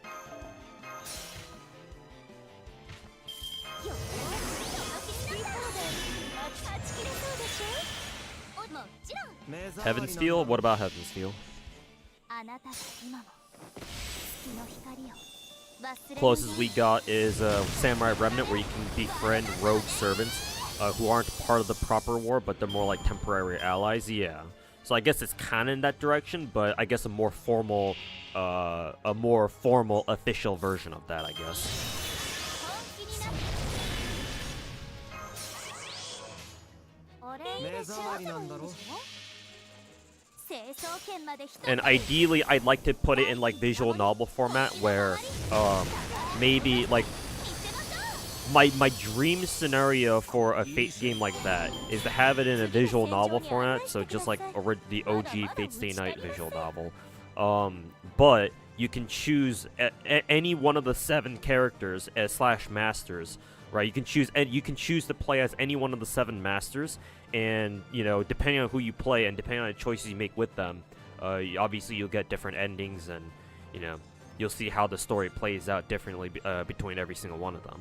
Heaven's Feel? What about Heaven's Feel? Closest we got is Samurai Remnant, where you can befriend rogue servants who aren't part of the proper war, but they're more like temporary allies. Yeah. So I guess it's kind of in that direction, but I guess a more formal official version of that, I guess. And ideally, I'd like to put it in like visual novel format, where maybe like my dream scenario for a Fate game like that is to have it in a visual novel format, so just like the OG Fate Stay Night visual novel. But you can choose any one of the 7 characters as / masters, right? You can choose to play as any one of the 7 masters, and you know, depending on who you play and depending on the choices you make with them, obviously you'll get different endings, and you know, you'll see how the story plays out differently between every single one of them.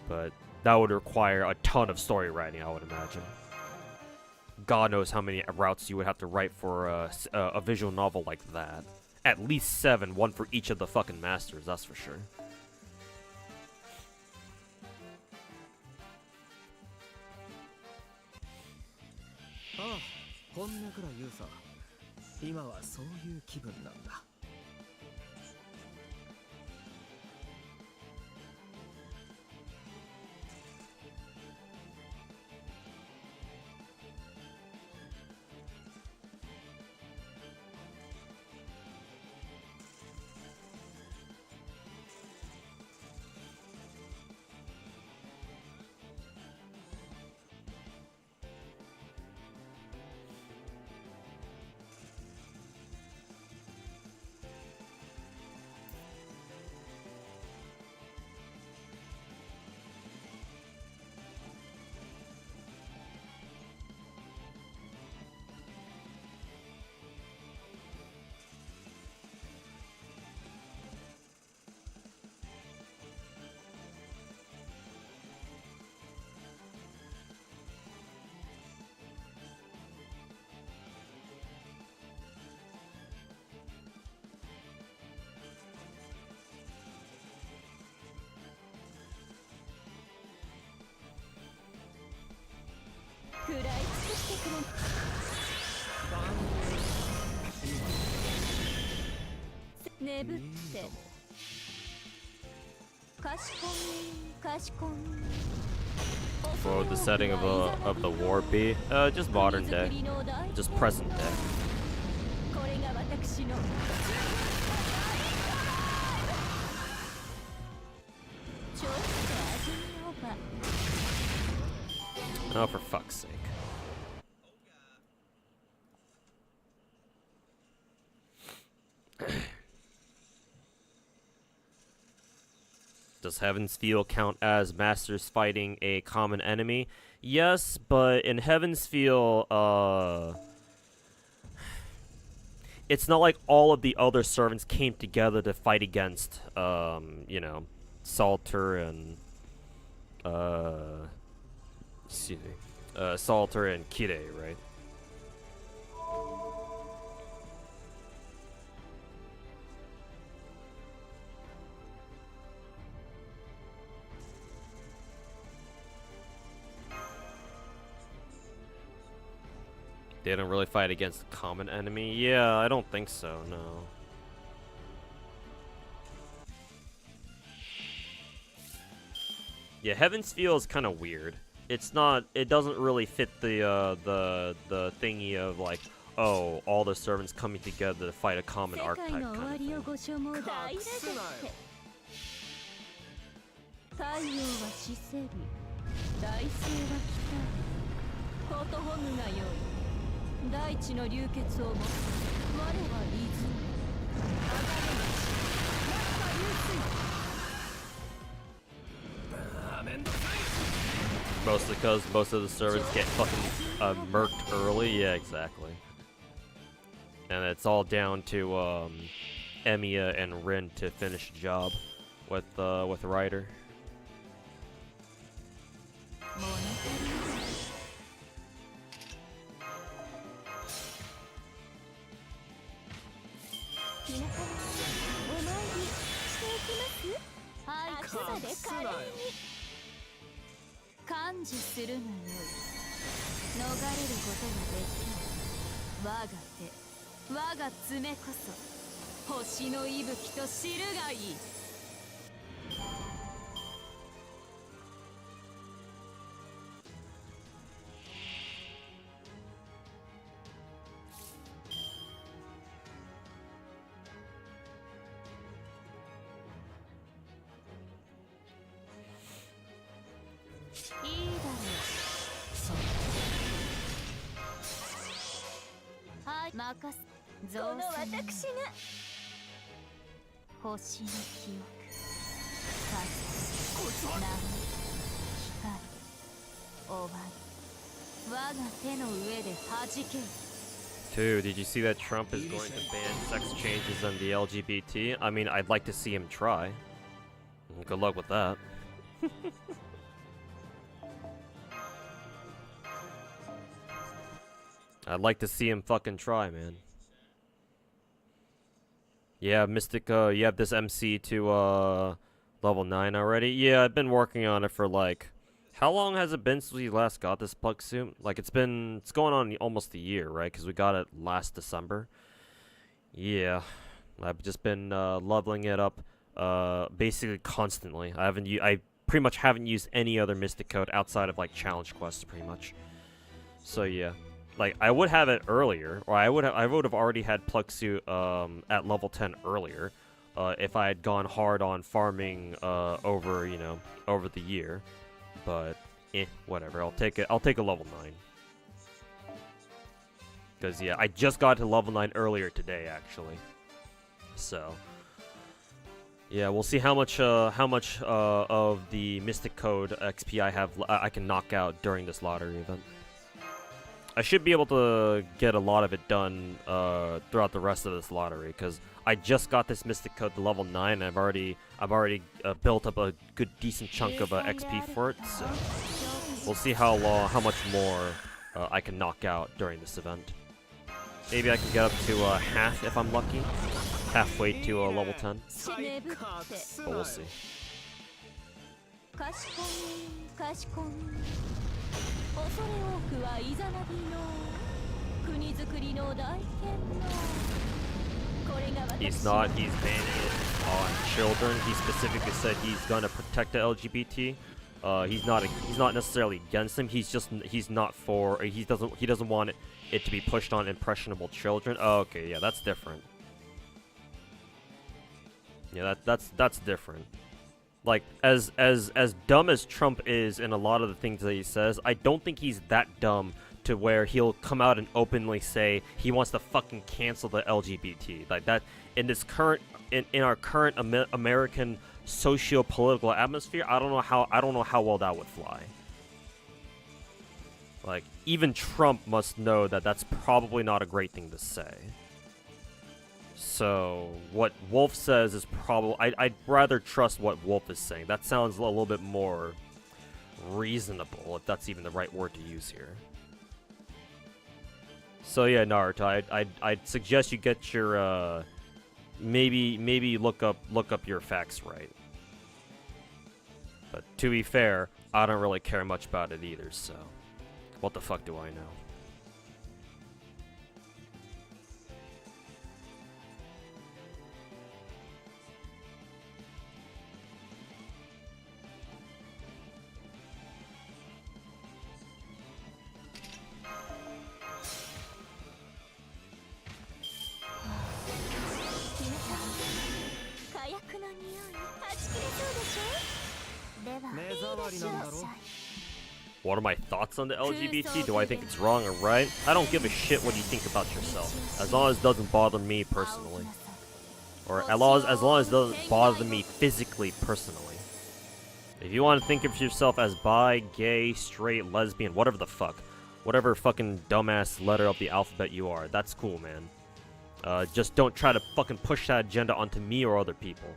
But that would require a ton of story writing, I would imagine. God knows how many routes you would have to write for a visual novel like that. At least 7, 1 for each of the fucking masters, that's for sure. What would the setting of the war be? Just modern day, just present day. Oh, for fuck's sake. Does Heaven's Feel count as masters fighting a common enemy? Yes, but in Heaven's Feel, it's not like all of the other servants came together to fight against, you know, Salter and, excuse me, Salter and Kire, right? They don't really fight against a common enemy? Yeah, I don't think so, no. Yeah, Heaven's Feel is kind of weird. It's not, it doesn't really fit the thingy of like, oh, all the servants coming together to fight a common archetype kind of thing. 太陽は死せり、大星は来たる。ことほぐがよい。大地の流血をもつ。我は泉。流れなし。我は流水。Mostly because most of the servants get fucking murked early. Yeah, exactly. And it's all down to Emiya and Rin to finish the job with Ryder. Dude, did you see that Trump is going to ban sex changes and the LGBT? I mean, I'd like to see him try. Good luck with that. I'd like to see him fucking try, man. Yeah, Mystic, you have this MC to, level 9 already? Yeah, I've been working on it for, like... How long has it been since we last got this plug suit? Like, it's going on almost a year, right? Because we got it last December. Yeah. I've just been, leveling it up, basically constantly. I pretty much haven't used any other Mystic code outside of, like, challenge quests, pretty much. So, yeah. Like, I would have it earlier, or I would have already had plug suit, at level 10 earlier, if I had gone hard on farming, over, you know, over the year. But, whatever. I'll take a level 9. Because, yeah, I just got to level 9 earlier today, actually. So, yeah, we'll see how much of the Mystic Code XP I can knock out during this lottery event. I should be able to get a lot of it done throughout the rest of this lottery, because I just got this Mystic Code to level 9, and I've already built up a good decent chunk of XP for it. So we'll see how much more I can knock out during this event. Maybe I can get up to half if I'm lucky, halfway to level 10. But we'll see. 恐れ多くはイザナビの国づくりの大剣のこれが私 He's not. He's banning it on children. He specifically said he's gonna protect the LGBT. He's not necessarily against them. He's not for. He doesn't want it to be pushed on impressionable children. Oh, okay, yeah, that's different. Yeah, that's different. Like, as dumb as Trump is in a lot of the things that he says, I don't think he's that dumb to where he'll come out and openly say he wants to fucking cancel the LGBT. Like that, in our current American socio-political atmosphere, I don't know how well that would fly. Like, even Trump must know that that's probably not a great thing to say. So, what Wolf says is probably... I'd rather trust what Wolf is saying. That sounds a little bit more reasonable, if that's even the right word to use here. So yeah, Naruto, I'd suggest you get your, maybe look up your facts right. But to be fair, I don't really care much about it either, so... What the fuck do I know? What are my thoughts on the LGBT? Do I think it's wrong or right? I don't give a shit what you think about yourself, as long as it doesn't bother me personally, or as long as it doesn't bother me physically personally. If you want to think of yourself as bi, gay, straight, lesbian, whatever the fuck, whatever fucking dumbass letter of the alphabet you are, that's cool, man. Just don't try to fucking push that agenda onto me or other people,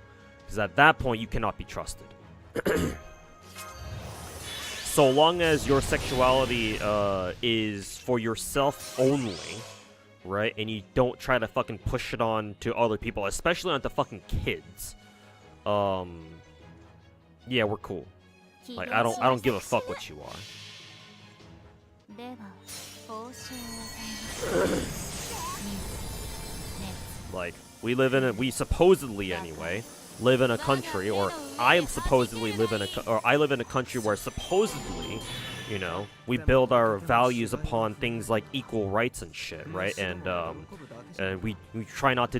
because at that point you cannot be trusted. So long as your sexuality is for yourself only, right, and you don't try to fucking push it on to other people, especially onto fucking kids, yeah, we're cool. Like, I don't give a fuck what you are. Like, we supposedly anyway live in a country, or I live in a country where supposedly, you know, we build our values upon things like equal rights and shit, right? And we try not to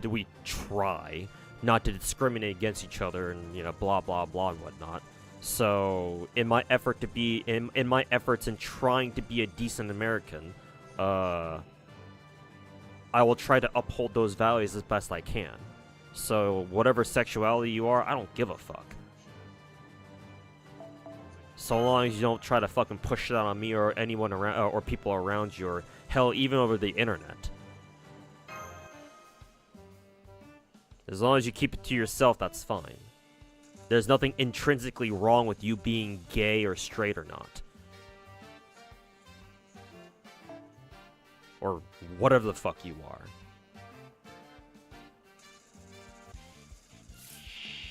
discriminate against each other, and, you know, blah blah blah and whatnot. So in my efforts in trying to be a decent American, I will try to uphold those values as best I can. So whatever sexuality you are, I don't give a fuck. So long as you don't try to fucking push that on me or anyone around, or people around you, or hell, even over the internet. As long as you keep it to yourself, that's fine. There's nothing intrinsically wrong with you being gay or straight or not. Or whatever the fuck you are.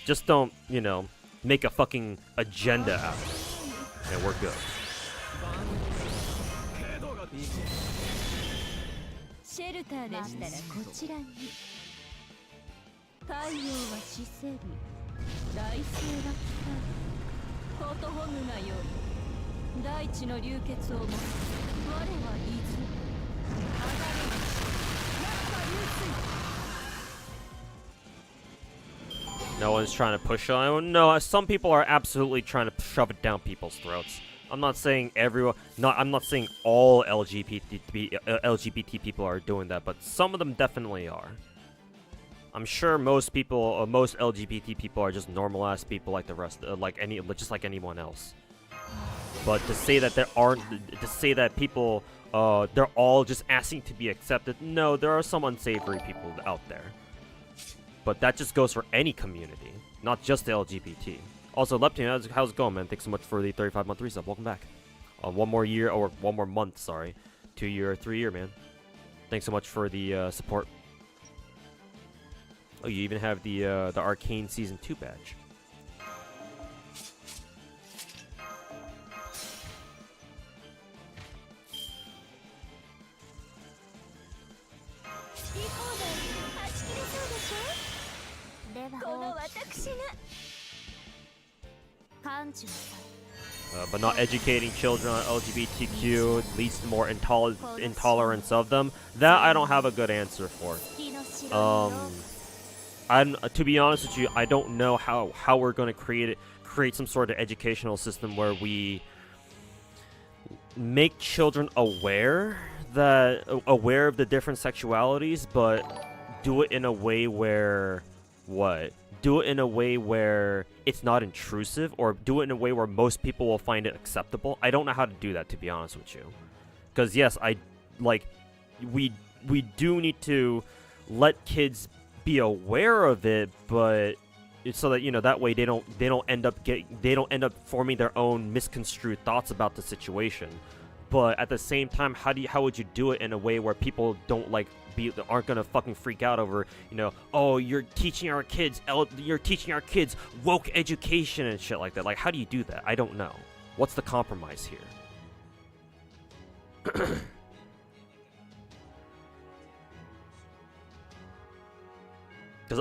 Just don't, you know, make a fucking agenda out of it. And we're good. No one's trying to push on. No, some people are absolutely trying to shove it down people's throats. I'm not saying everyone. I'm not saying all LGBT people are doing that, but some of them definitely are. I'm sure most people, most LGBT people, are just normal ass people like the rest, just like anyone else. But to say that people, they're all just asking to be accepted. No, there are some unsavory people out there. But that just goes for any community, not just the LGBT. Also, Leptune, how's it going, man? Thanks so much for the 35-month resub. Welcome back. One more year, or 1 more month, sorry. 2 year, 3 year, man. Thanks so much for the support. Oh, you even have the Arcane Season 2 badge. But not educating children on LGBTQ leads to more intolerance of them. That I don't have a good answer for. To be honest with you, I don't know how we're going to create some sort of educational system where we make children aware of the different sexualities, but do it in a way where do it in a way where it's not intrusive, or do it in a way where most people will find it acceptable. I don't know how to do that, to be honest with you. Because yes, we do need to let kids be aware of it, but it's so that, you know, that way they don't end up forming their own misconstrued thoughts about the situation. But at the same time, how would you do it in a way where people aren't gonna fucking freak out over, you know, oh, you're teaching our kids woke education and shit like that. Like, how do you do that? I don't know. What's the compromise here? Because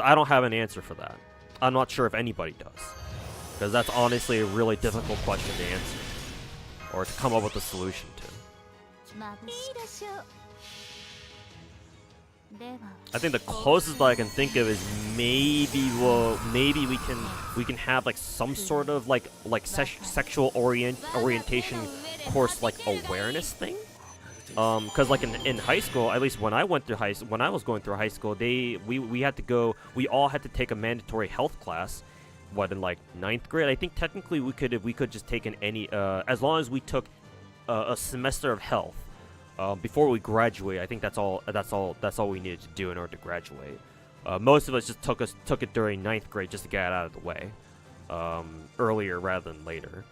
I don't have an answer for that. I'm not sure if anybody does. Because that's honestly a really difficult question to answer. Or to come up with a solution to. I think the closest that I can think of is maybe we can have like some sort of like sexual orientation course, like awareness thing. Because like in high school, at least when I was going through high school, we all had to take a mandatory health class. What, in like 9th grade? I think technically we could just take as long as we took a semester of health before we graduate. I think that's all we needed to do in order to graduate. Most of us just took it during 9th grade just to get it out of the way, earlier rather than later.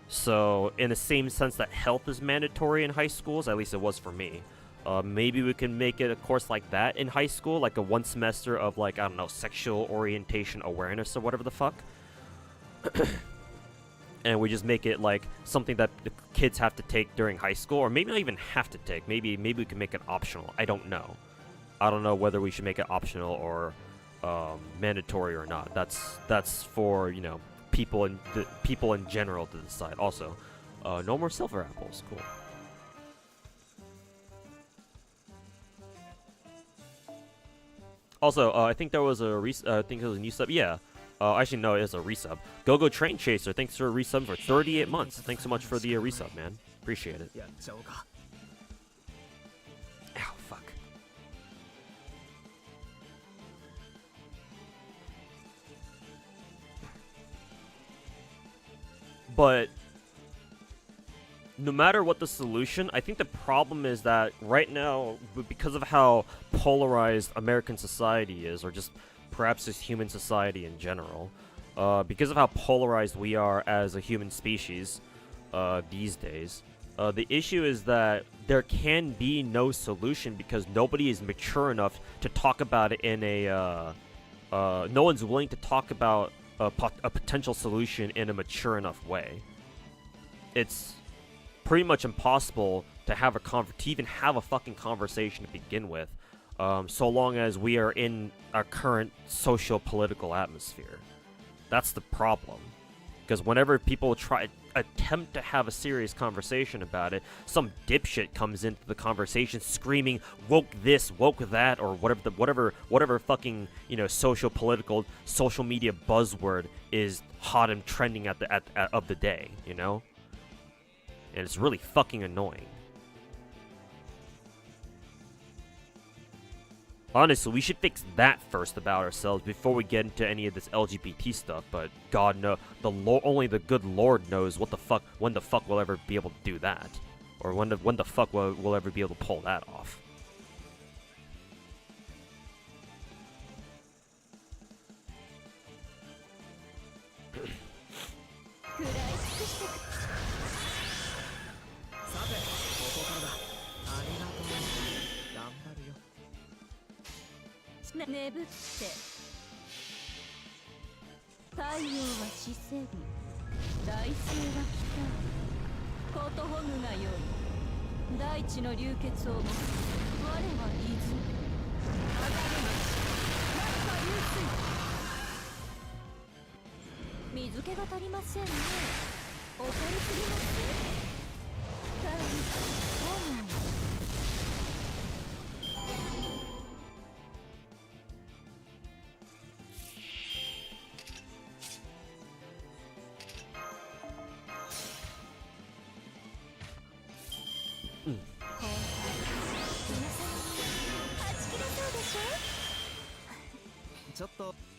So in the same sense that health is mandatory in high schools, at least it was for me, maybe we can make it a course like that in high school, like a 1 semester of, like, I don't know, sexual orientation awareness or whatever the fuck. And we just make it like something that the kids have to take during high school, or maybe not even have to take. Maybe we can make it optional. I don't know. I don't know whether we should make it optional or mandatory or not. That's for, you know, people in general to decide. Also, no more silver apples. Cool. Also, I think there was a new sub. Yeah. Actually, no, it's a resub. Go Train Chaser, thanks for a resub for 38 months. Thanks so much for the resub, man. Appreciate it. Ow, fuck. But no matter what the solution, I think the problem is that right now, because of how polarized American society is, or just perhaps just human society in general, because of how polarized we are as a human species these days, the issue is that there can be no solution because nobody is mature enough to talk about it in a... no one's willing to talk about a potential solution in a mature enough way. It's pretty much impossible to even have a fucking conversation to begin with, so long as we are in our current socio-political atmosphere. That's the problem. Because whenever people attempt to have a serious conversation about it, some dipshit comes into the conversation screaming woke this, woke that, or whatever fucking, you know, social media buzzword is hot and trending of the day, you know? And it's really fucking annoying. Honestly, we should fix that first about ourselves before we get into any of this LGBT stuff. But God knows, only the good Lord knows when the fuck we'll ever be able to do that, or when the fuck we'll ever be able to pull that off.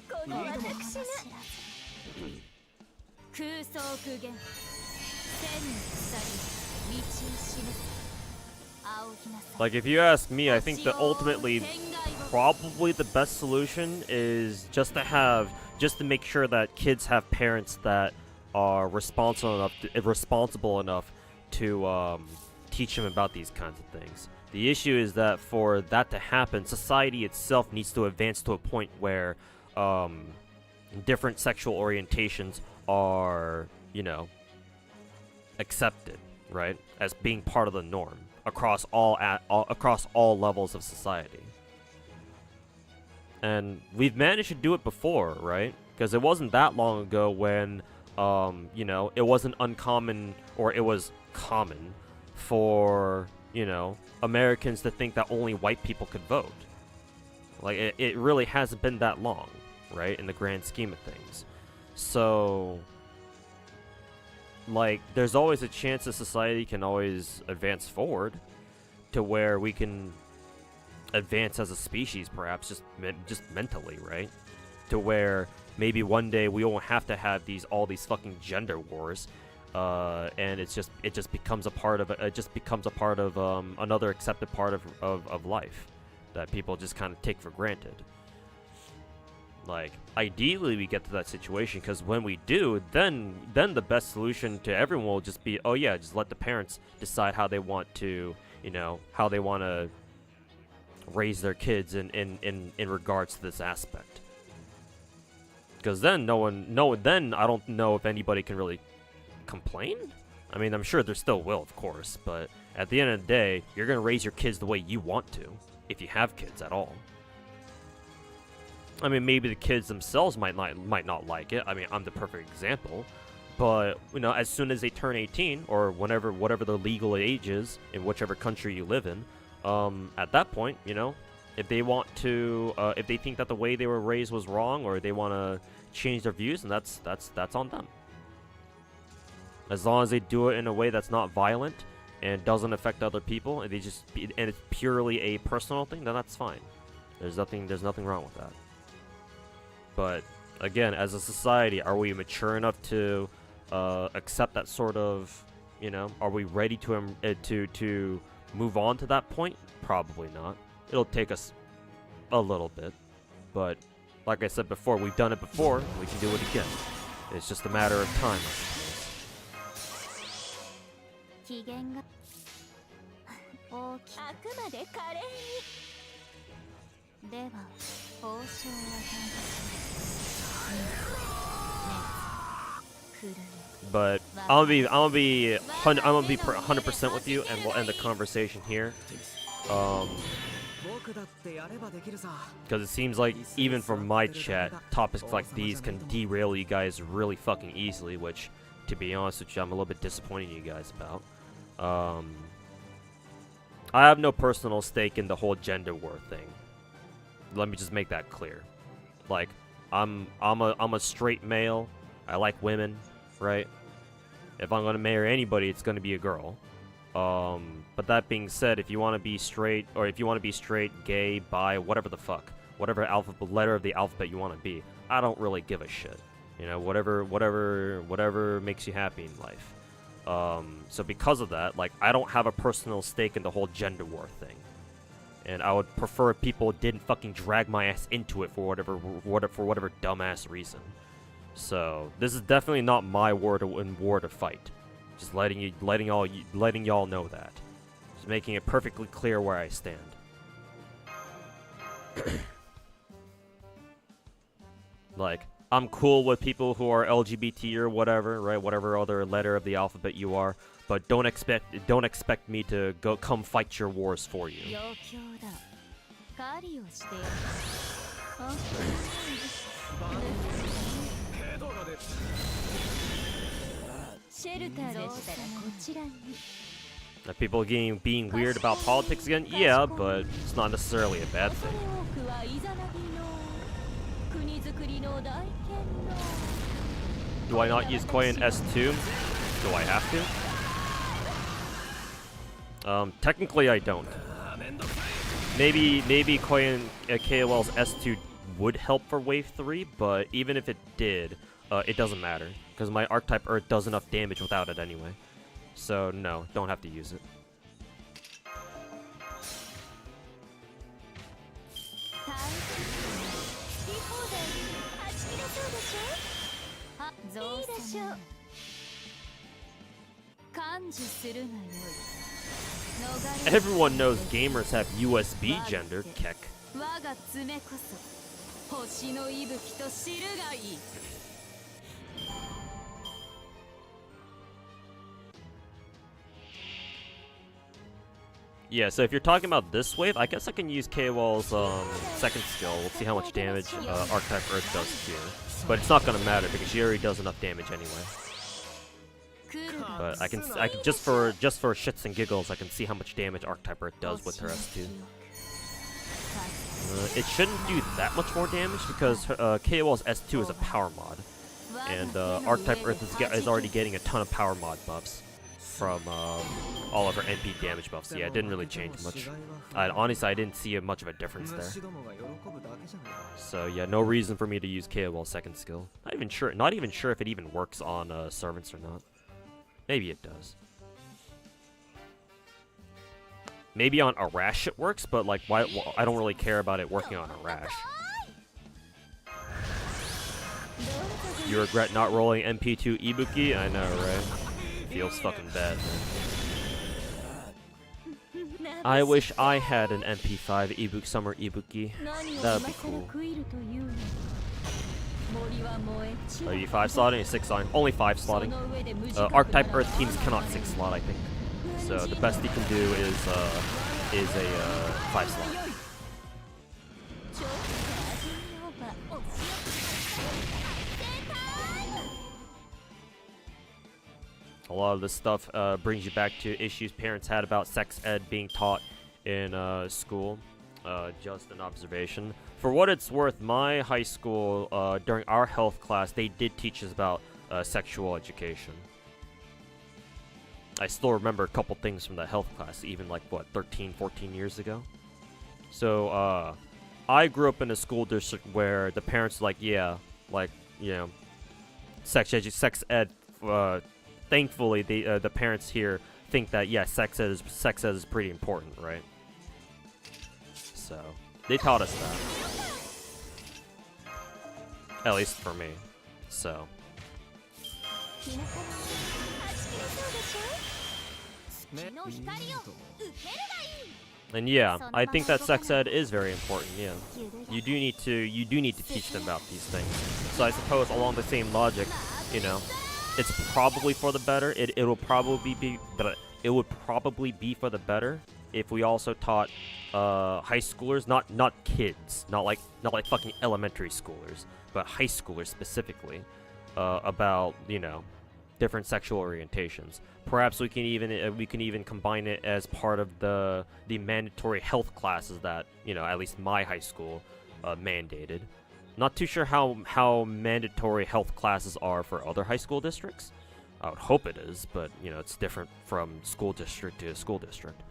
この私が空想苦言千の鎖道を示す Like, if you ask me, I think that ultimately, probably the best solution is just to make sure that kids have parents that are responsible enough to teach them about these kinds of things. The issue is that for that to happen, society itself needs to advance to a point where different sexual orientations are, you know, accepted, right, as being part of the norm across all levels of society. And we've managed to do it before, right? Because it wasn't that long ago when, you know, it wasn't uncommon, or it was common for, you know, Americans to think that only white people could vote. Like, it really hasn't been that long, right, in the grand scheme of things. So, like, there's always a chance that society can always advance forward to where we can advance as a species, perhaps just mentally, right? To where maybe one day we won't have to have all these fucking gender wars, and it just becomes a part of another accepted part of life that people just kind of take for granted. Like, ideally we get to that situation, because when we do, then the best solution to everyone will just be, oh yeah, just let the parents decide how they want to, you know, how they want to raise their kids in regards to this aspect. Because then then I don't know if anybody can really complain. I mean, I'm sure there still will, of course, but at the end of the day, you're gonna raise your kids the way you want to, if you have kids at all. I mean, maybe the kids themselves might not like it. I mean, I'm the perfect example. But, you know, as soon as they turn 18, or whatever the legal age is in whichever country you live in, at that point, you know, if they want to, if they think that the way they were raised was wrong, or they want to change their views, and that's on them. As long as they do it in a way that's not violent and doesn't affect other people, and and it's purely a personal thing, then that's fine. There's nothing wrong with that. But again, as a society, are we mature enough to accept that sort of, you know, are we ready to move on to that point? Probably not. It'll take us a little bit, but like I said before, we've done it before, we can do it again. It's just a matter of time, I suppose. 機嫌が大きくあくまで華麗にでは報酬を与えます But I'm gonna be 100% with you, and we'll end the conversation here. Because it seems like even from my chat, topics like these can derail you guys really fucking easily, which, to be honest with you, I'm a little bit disappointed in you guys about. I have no personal stake in the whole gender war thing. Let me just make that clear. Like, I'm a straight male. I like women, right? If I'm gonna marry anybody, it's gonna be a girl. But that being said, if you want to be straight, or if you want to be straight, gay, bi, whatever the fuck, whatever letter of the alphabet you want to be, I don't really give a shit. You know, whatever makes you happy in life. So because of that, like, I don't have a personal stake in the whole gender war thing. And I would prefer if people didn't fucking drag my ass into it for whatever dumbass reason. So this is definitely not my war to fight. Just letting y'all know that. Just making it perfectly clear where I stand. Like, I'm cool with people who are LGBT or whatever, right? Whatever other letter of the alphabet you are, but don't expect me to come fight your wars for you. Are people being weird about politics again? Yeah, but it's not necessarily a bad thing. Do I not use Koyan S2? Do I have to? Technically I don't. Maybe Koyan KOL's S2 would help for Wave 3, but even if it did, it doesn't matter, because my Archetype Earth does enough damage without it anyway. So no, don't have to use it. Everyone knows gamers have USB gender, Keck. Yeah, so if you're talking about this wave, I guess I can use K-Wall's second skill. We'll see how much damage Archetype Earth does here. But it's not gonna matter because she already does enough damage anyway. But I can just for shits and giggles, I can see how much damage Archetype Earth does with her S2. It shouldn't do that much more damage because K-Wall's S2 is a power mod, and Archetype Earth is already getting a ton of power mod buffs from all of her NP damage buffs. Yeah, it didn't really change much. Honestly, I didn't see much of a difference there. So yeah, no reason for me to use K-Wall's second skill. Not even sure if it even works on servants or not. Maybe it does. Maybe on Arash it works, but like, why? I don't really care about it working on Arash. You regret not rolling MP2 Ibuki? I know, right? Feels fucking bad, man. I wish I had an MP5 Ibuki Summer Ibuki. That'd be cool. Are you 5 slotting or 6 slotting? Only 5 slotting. Archetype Earth teams cannot 6 slot, I think. So the best he can do is a 5 slot. A lot of this stuff brings you back to issues parents had about sex ed being taught in school. Just an observation. For what it's worth, my high school, during our health class, they did teach us about sexual education. I still remember a couple things from that health class, even like, what, 13, 14 years ago? So, I grew up in a school district where the parents were like, yeah, like, you know, sex ed, thankfully, the parents here think that, yeah, sex ed is pretty important, right? So, they taught us that. At least for me. So. And yeah, I think that sex ed is very important, yeah. You do need to teach them about these things. So I suppose along the same logic, you know, it's probably for the better. It would probably be for the better if we also taught high schoolers, not kids, not like fucking elementary schoolers, but high schoolers specifically, about, you know, different sexual orientations. Perhaps we can even combine it as part of the mandatory health classes that, you know, at least my high school mandated. Not too sure how mandatory health classes are for other high school districts. I would hope it is, but you know, it's different from school district to school district.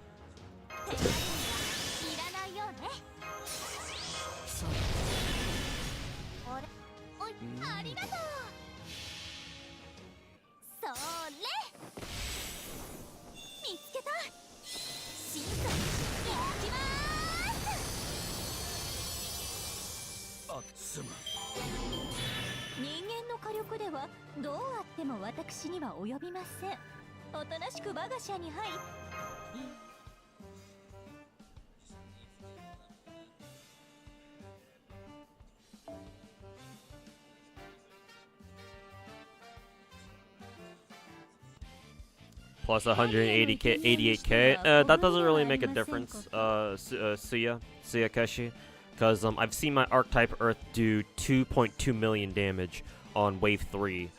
Plus 180k, 88k. That doesn't really make a difference, Suya Keshi, because I've seen my Archetype Earth do 2.2 million damage on Wave 3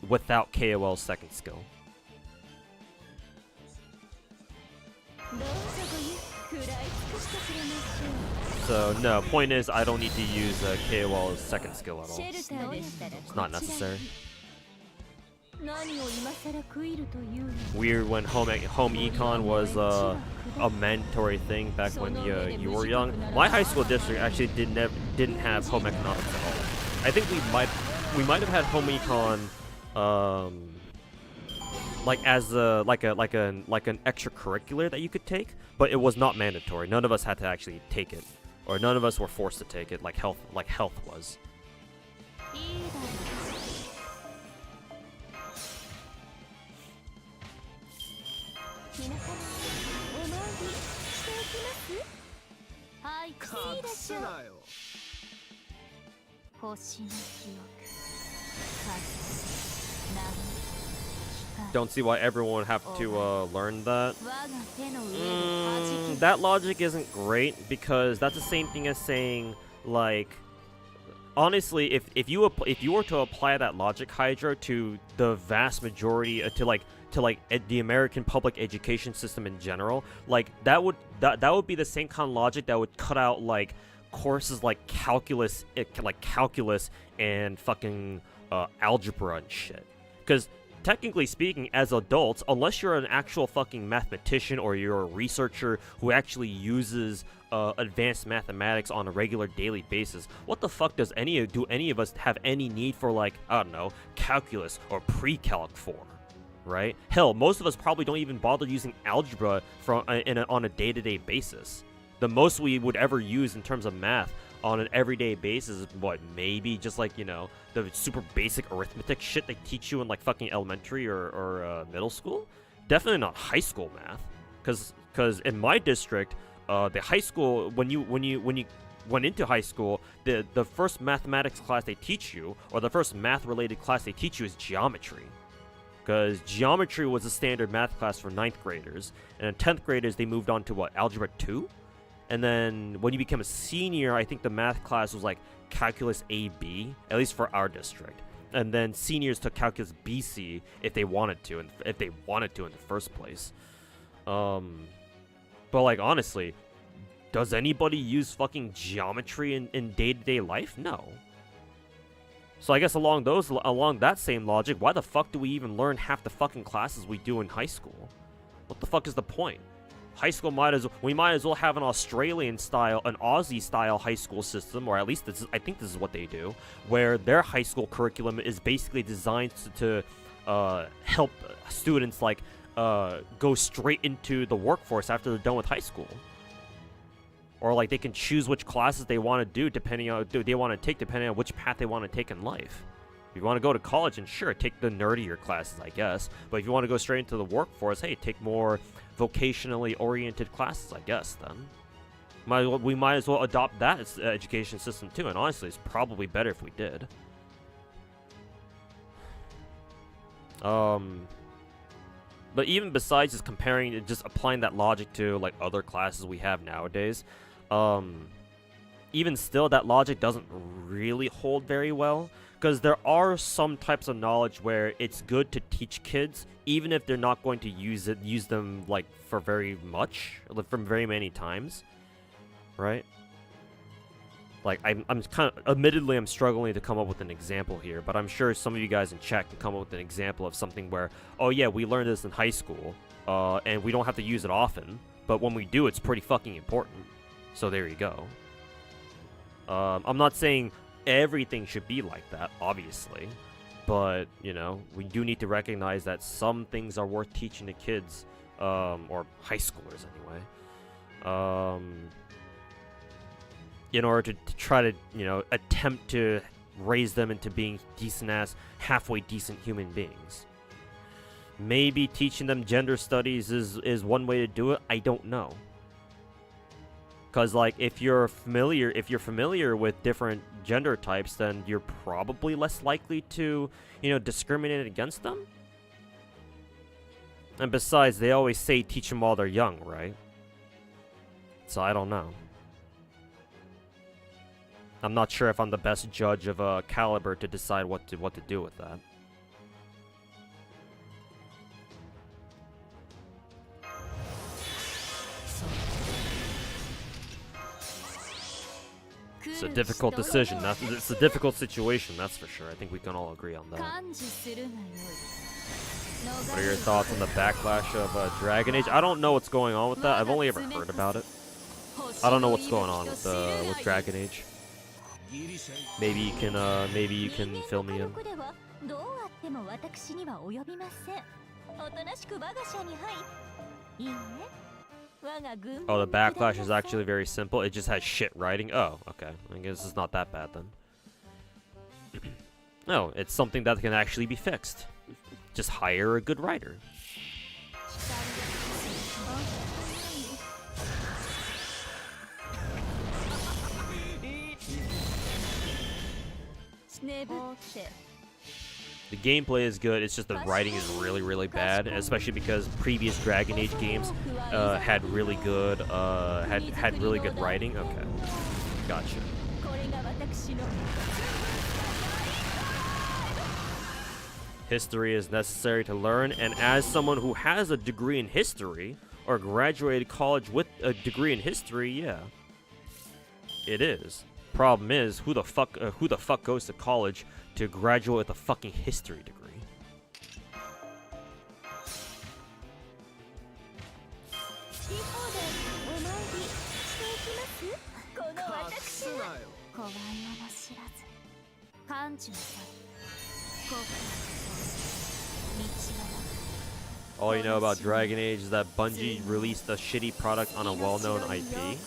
without KOL's second skill. So no, point is I don't need to use KOL's second skill at all. It's not necessary. Weird when home econ was a mandatory thing back when you were young. My high school district actually didn't have home economics at all. I think we might have had home econ like as like an extracurricular that you could take, but it was not mandatory. None of us had to actually take it, or none of us were forced to take it like health was. Don't see why everyone would have to learn that. That logic isn't great, because that's the same thing as saying, like, honestly, if you were to apply that logic, Hydra, to the vast majority to the American public education system in general, like that would be the same kind of logic that would cut out like courses like calculus and fucking algebra and shit. Because technically speaking, as adults, unless you're an actual fucking mathematician or you're a researcher who actually uses advanced mathematics on a regular daily basis, what the fuck do any of us have any need for, like, I don't know, calculus or pre-calc for? Right? Hell, most of us probably don't even bother using algebra on a day-to-day basis. The most we would ever use in terms of math on an everyday basis is what, maybe just like, you know, the super basic arithmetic shit they teach you in like fucking elementary or middle school. Definitely not high school math, because in my district, the high school, when you went into high school, the first mathematics class they teach you, or the first math related class they teach you, is geometry. Because geometry was a standard math class for 9th graders, and in 10th graders they moved on to what, algebra 2? And then when you become a senior, I think the math class was like calculus AB, at least for our district. And then seniors took calculus BC if they wanted to, in the first place. But like, honestly, does anybody use fucking geometry in day-to-day life? No. So I guess along that same logic, why the fuck do we even learn half the fucking classes we do in high school? What the fuck is the point? High school might as well have an Australian style, an Aussie style high school system, or at least I think this is what they do, where their high school curriculum is basically designed to help students like go straight into the workforce after they're done with high school. Or like they can choose which classes they want to do depending on which path they want to take in life. If you want to go to college, and sure, take the nerdier classes, I guess. But if you want to go straight into the workforce, hey, take more vocationally oriented classes, I guess. Then we might as well adopt that as education system too. And honestly, it's probably better if we did. But even besides just applying that logic to like other classes we have nowadays, even still, that logic doesn't really hold very well, because there are some types of knowledge where it's good to teach kids, even if they're not going to use them like for very much, from very many times, right? Like, I'm kind of, admittedly, I'm struggling to come up with an example here, but I'm sure some of you guys in chat can come up with an example of something where, oh yeah, we learned this in high school, and we don't have to use it often, but when we do, it's pretty fucking important. So there you go. I'm not saying everything should be like that, obviously, but, you know, we do need to recognize that some things are worth teaching to kids, or high schoolers anyway, in order to try to, you know, attempt to raise them into being halfway decent human beings. Maybe teaching them gender studies is one way to do it. I don't know. Because, like, if you're familiar with different gender types, then you're probably less likely to, you know, discriminate against them. And besides, they always say teach them while they're young, right? So I don't know. I'm not sure if I'm the best judge of caliber to decide what to do with that. It's a difficult decision. It's a difficult situation, that's for sure. I think we can all agree on that. What are your thoughts on the backlash of Dragon Age? I don't know what's going on with that. I've only ever heard about it. I don't know what's going on with Dragon Age. Maybe you can fill me in. Oh, the backlash is actually very simple. It just has shit writing. Oh, okay. I guess it's not that bad then. No, it's something that can actually be fixed. Just hire a good writer. The gameplay is good, it's just the writing is really, really bad, especially because previous Dragon Age games had really good had really good writing. Okay. Gotcha. History is necessary to learn, and as someone who has a degree in history or graduated college with a degree in history, yeah. It is. Problem is, who the fuck goes to college to graduate with a fucking history degree? All you know about Dragon Age is that Bungie released a shitty product on a well-known IP.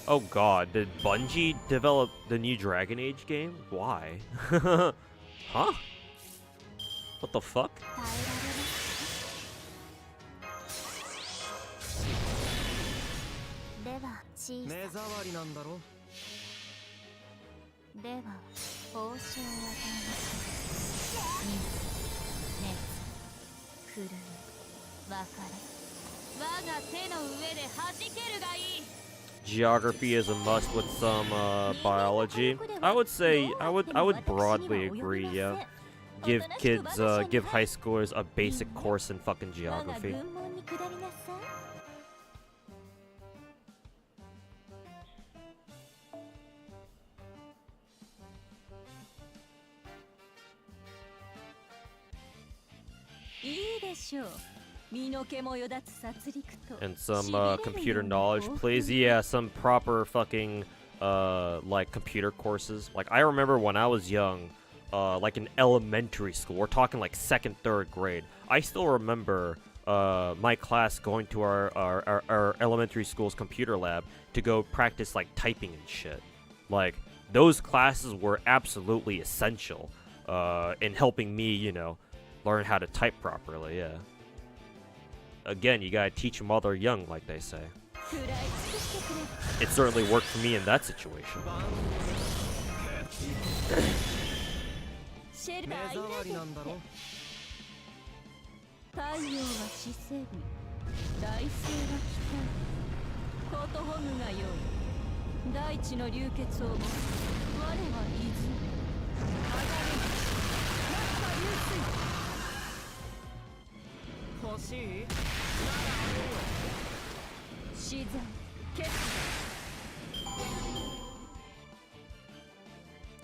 Oh god, did Bungie develop the new Dragon Age game? Why? Huh? What the fuck? Geography is a must with some biology. I would say I would broadly agree. Yeah, give high schoolers a basic course in fucking geography. And some computer knowledge, please. Yeah, some proper fucking like computer courses. Like I remember when I was young, like in elementary school, we're talking like 2nd, 3rd grade. I still remember my class going to our elementary school's computer lab to go practice like typing and shit. Like those classes were absolutely essential in helping me, you know, learn how to type properly. Yeah. Again, you gotta teach them while they're young, like they say. It certainly worked for me in that situation.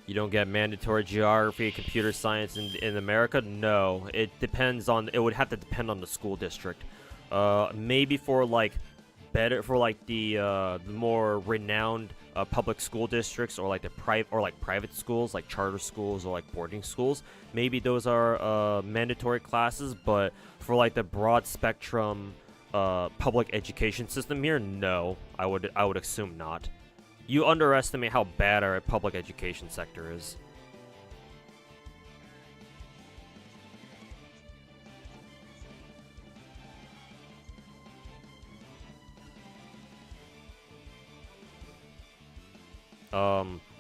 You don't get mandatory geography, computer science in America? No, it depends on. It would have to depend on the school district. Maybe for like the more renowned public school districts, or like the private schools, like charter schools or like boarding schools. Maybe those are mandatory classes, but for like the broad spectrum public education system here, no, I would assume not. You underestimate how bad our public education sector is.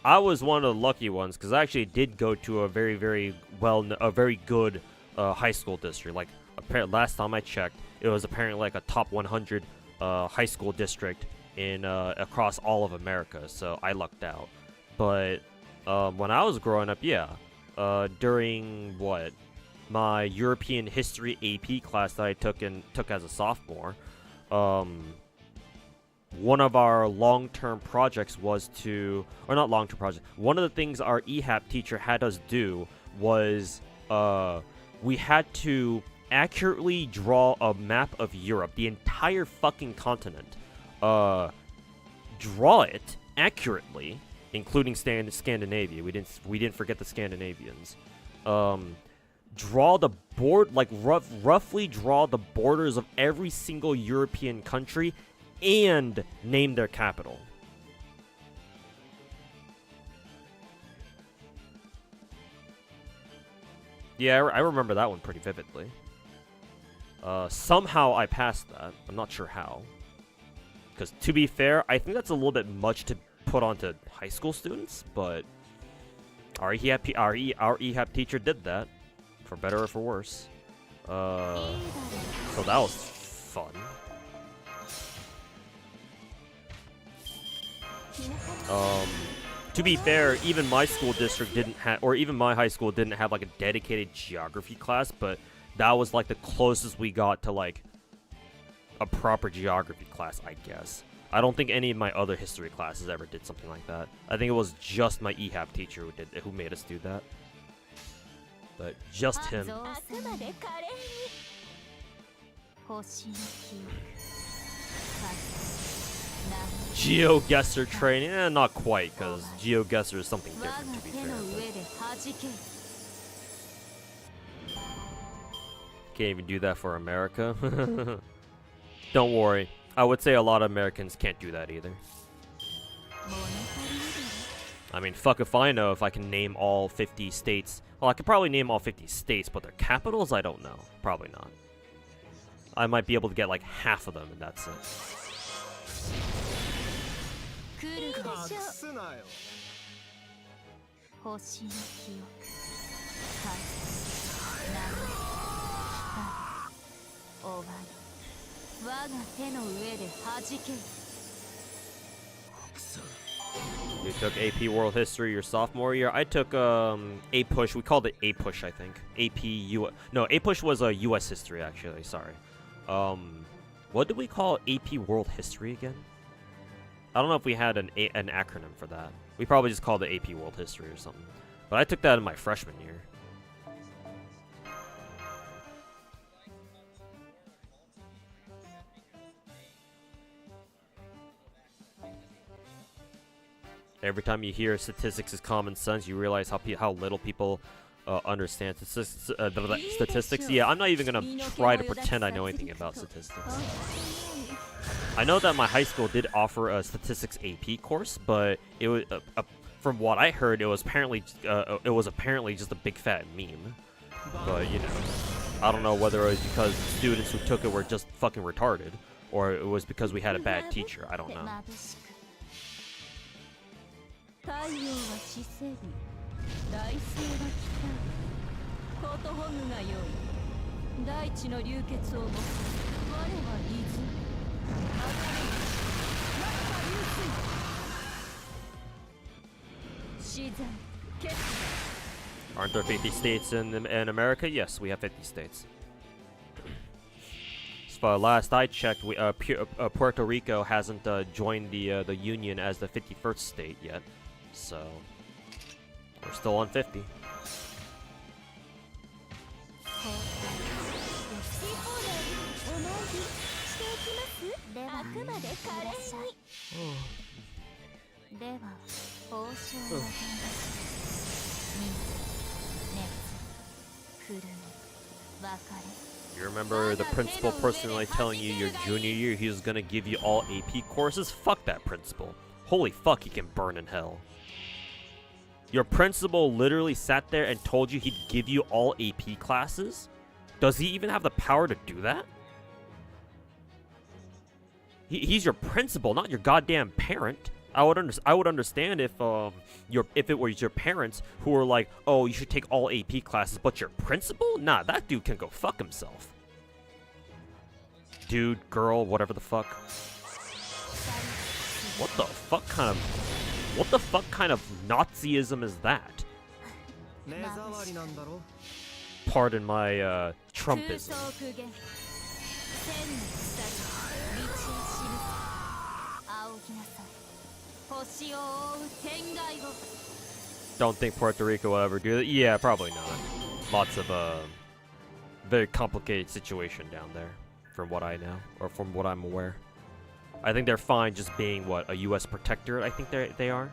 I was one of the lucky ones because I actually did go to a very good high school district. Like last time I checked, it was apparently like a top 100 high school district in across all of America. So I lucked out. But when I was growing up, yeah, during my European history AP class that I took as a sophomore, one of our long-term projects was not long-term project. One of the things our EHAP teacher had us do was we had to accurately draw a map of Europe, the entire fucking continent, draw it accurately, including Scandinavia. We didn't forget the Scandinavians. Draw the roughly draw the borders of every single European country, and name their capital. Yeah, I remember that one pretty vividly. Somehow I passed that. I'm not sure how. Because to be fair, I think that's a little bit much to put onto high school students, but our EHAP teacher did that, for better or for worse. So that was fun. To be fair, even my school district didn't have, or even my high school didn't have like a dedicated geography class, but that was like the closest we got to like a proper geography class, I guess. I don't think any of my other history classes ever did something like that. I think it was just my EHAP teacher who made us do that. But just him. GeoGuessr training? Not quite, because GeoGuessr is something different, to be fair. Can't even do that for America. Don't worry. I would say a lot of Americans can't do that either. I mean, fuck if I know if I can name all 50 states. Well, I could probably name all 50 states, but their capitals, I don't know. Probably not. I might be able to get like half of them, and that's it. You took AP World History your sophomore year. I took A-Push. We called it A-Push, I think. No, A-Push was a US History, actually. Sorry. What did we call AP World History again? I don't know if we had an acronym for that. We probably just called it AP World History or something. But I took that in my freshman year. Every time you hear statistics is common sense, you realize how little people understand statistics. Yeah, I'm not even gonna try to pretend I know anything about statistics. I know that my high school did offer a statistics AP course, but it was, from what I heard, it was apparently just a big fat meme. But you know, I don't know whether it was because the students who took it were just fucking retarded, or it was because we had a bad teacher. I don't know. Aren't there 50 states in America? Yes, we have 50 states. So last I checked, Puerto Rico hasn't joined the Union as the 51st state yet, so we're still on 50. You remember the principal personally telling you your junior year he was gonna give you all AP courses? Fuck that principal. Holy fuck, he can burn in hell. Your principal literally sat there and told you he'd give you all AP classes? Does he even have the power to do that? He's your principal, not your goddamn parent. I would understand if it was your parents who were like, oh, you should take all AP classes, but your principal? Nah, that dude can go fuck himself. Dude, girl, whatever the fuck. What the fuck kind of Nazism is that? Pardon my Trumpism. Don't think Puerto Rico will ever do that. Yeah, probably not. very complicated situation down there, from what I know, or from what I'm aware. I think they're fine just being, what, a U.S. protectorate, I think they are?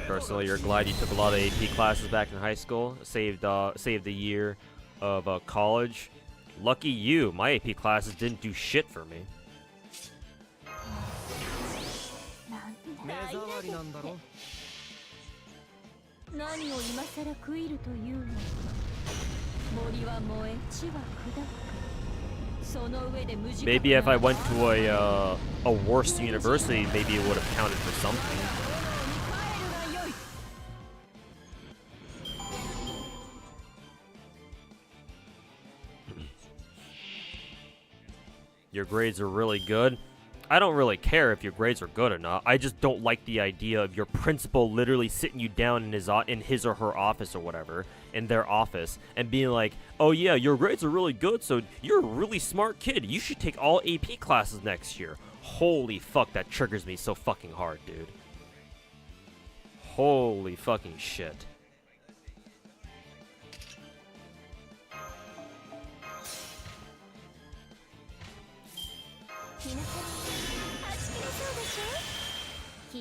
Personally, you're glad you took a lot of AP classes back in high school, saved the year of college. Lucky you, my AP classes didn't do shit for me. 目障りなんだろ。何を今さら食いるというのか。森は燃え、地は砕く。その上で無自覚な Maybe if I went to a worse university, maybe it would have counted for something. Your grades are really good. I don't really care if your grades are good or not. I just don't like the idea of your principal literally sitting you down in his or her office or whatever, in their office, and being like, "Oh yeah, your grades are really good, so you're a really smart kid. You should take all AP classes next year." Holy fuck, that triggers me so fucking hard, dude. Holy fucking shit.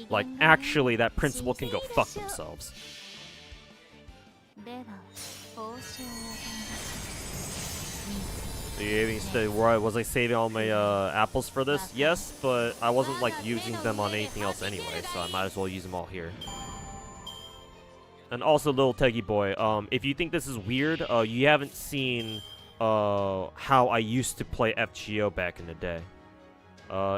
Like, actually, that principal can go fuck themselves. Was I saving all my apples for this? Yes, but I wasn't like using them on anything else anyway, so I might as well use them all here. And also, little Teggy boy, if you think this is weird, you haven't seen how I used to play FGO back in the day.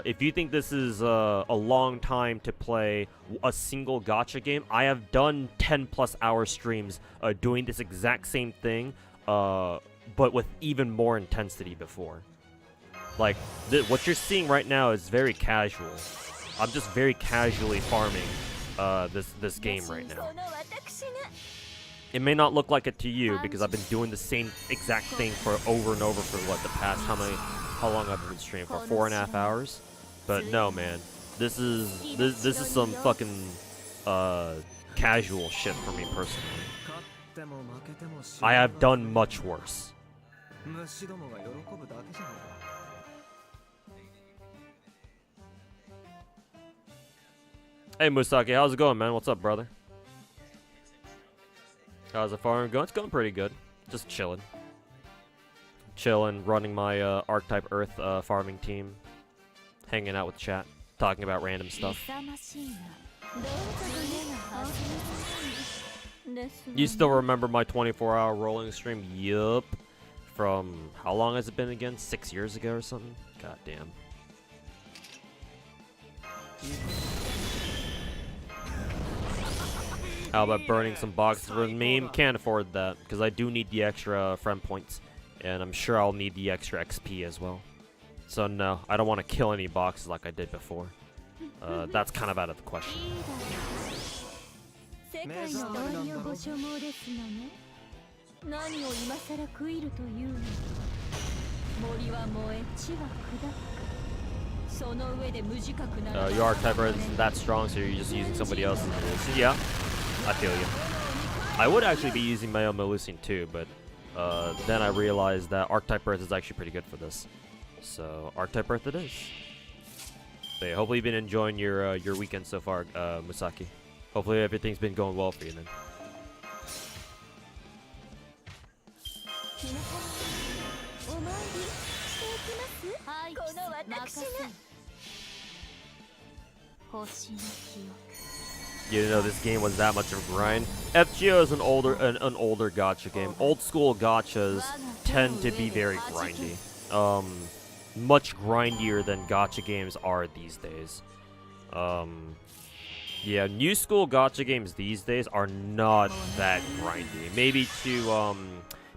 If you think this is a long time to play a single gacha game, I have done 10+ hour streams doing this exact same thing, but with even more intensity before. Like, what you're seeing right now is very casual. I'm just very casually farming this game right now. It may not look like it to you because I've been doing the same exact thing for over and over for what, the past how long I've been streaming for, 4.5 hours. But no, man, this is some fucking casual shit for me personally. I have done much worse. Hey Musaki, how's it going, man? What's up, brother? How's the farm going? It's going pretty good. Just chilling. Chilling, running my Archetype Earth farming team. Hanging out with chat. Talking about random stuff. You still remember my 24-hour rolling stream? Yup. From, how long has it been again? 6 years ago or something? God damn. How about burning some boxes for the meme? Can't afford that, because I do need the extra friend points. And I'm sure I'll need the extra XP as well. So no, I don't want to kill any boxes like I did before. That's kind of out of the question. Your archetype isn't that strong, so you're just using somebody else's Melusian. Yeah, I feel you. I would actually be using my own Melusian too, but then I realized that Archetype Earth is actually pretty good for this. So, Archetype Earth it is. So yeah, hopefully you've been enjoying your weekend so far, Musaki. Hopefully everything's been going well for you then. You didn't know this game was that much of a grind. FGO is an older gacha game. Old school gachas tend to be very grindy. Much grindier than gacha games are these days. Yeah, new school gacha games these days are not that grindy. Maybe to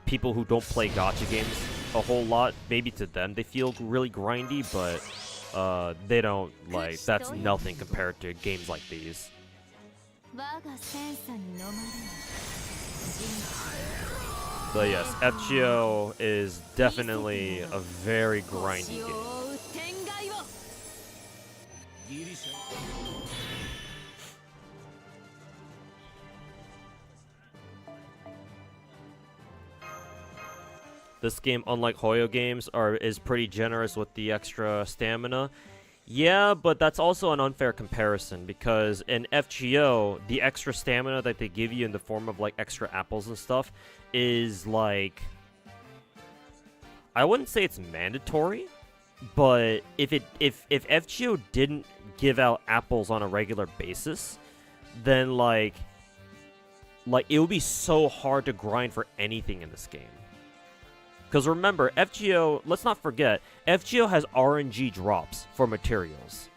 people who don't play gacha games a whole lot, maybe to them they feel really grindy, but they don't, like, that's nothing compared to games like these. But yes, FGO is definitely a very grindy game. This game, unlike Hoyo games, is pretty generous with the extra stamina. Yeah, but that's also an unfair comparison because in FGO, the extra stamina that they give you in the form of like extra apples and stuff is like, I wouldn't say it's mandatory, but if FGO didn't give out apples on a regular basis, then like it would be so hard to grind for anything in this game. Because remember, FGO, let's not forget, FGO has RNG drops for materials.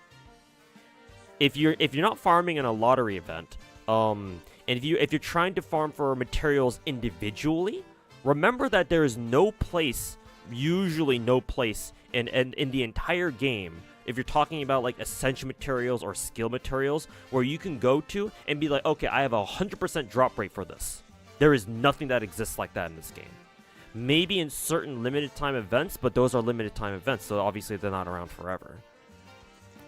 If you're not farming in a lottery event, and if you're trying to farm for materials individually, remember that there is no place, usually no place in the entire game, if you're talking about like essential materials or skill materials, where you can go to and be like, okay, I have a 100% drop rate for this. There is nothing that exists like that in this game. Maybe in certain limited time events, but those are limited time events, so obviously they're not around forever.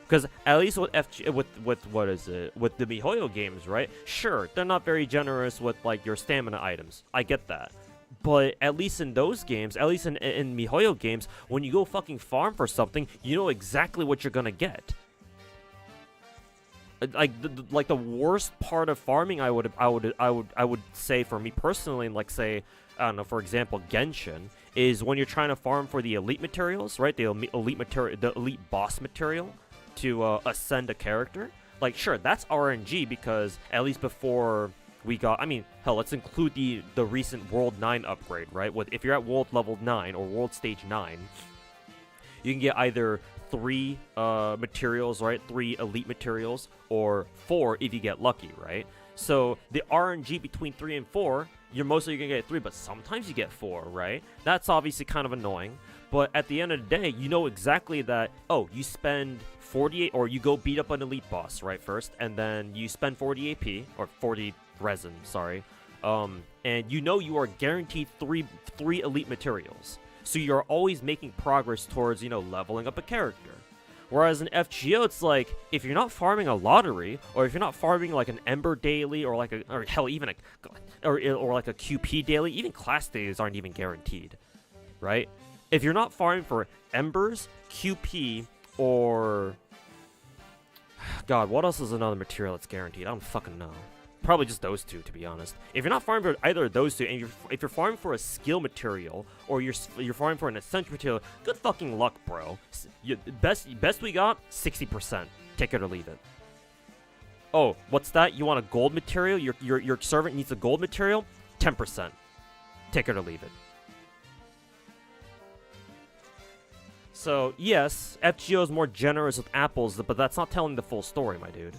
Because at least with with the MiHoYo games, right? Sure, they're not very generous with like your stamina items. I get that. But at least in those games, at least in MiHoYo games, when you go fucking farm for something, you know exactly what you're gonna get. Like the worst part of farming, I would say for me personally, like say, I don't know, for example, Genshin, is when you're trying to farm for the elite materials, right? The elite boss material to ascend a character. Like, sure, that's RNG because at least before we got, I mean, hell, let's include the recent World 9 upgrade, right? If you're at World Level 9 or World Stage 9, you can get either 3 materials, right? 3 elite materials, or 4 if you get lucky, right? So the RNG between 3 and 4, you're mostly gonna get 3, but sometimes you get 4, right? That's obviously kind of annoying. But at the end of the day, you know exactly that, oh, you spend 48, or you go beat up an elite boss, right, first, and then you spend 40 AP, or 40 resin, sorry, and you know you are guaranteed 3 elite materials. So you're always making progress towards, you know, leveling up a character. Whereas in FGO, it's like, if you're not farming a lottery, or if you're not farming like an Ember daily, or like or hell, even or like a QP daily, even class dailies aren't even guaranteed, right? If you're not farming for Embers, QP, or God, what else is another material that's guaranteed? I don't fucking know. Probably just those two, to be honest. If you're not farming for either of those two, and if you're farming for a skill material, or you're farming for an essential material, good fucking luck, bro. Best we got, 60%. Take it or leave it. Oh, what's that? You want a gold material? Your servant needs a gold material? 10%. Take it or leave it. So, yes, FGO is more generous with apples, but that's not telling the full story, my dude.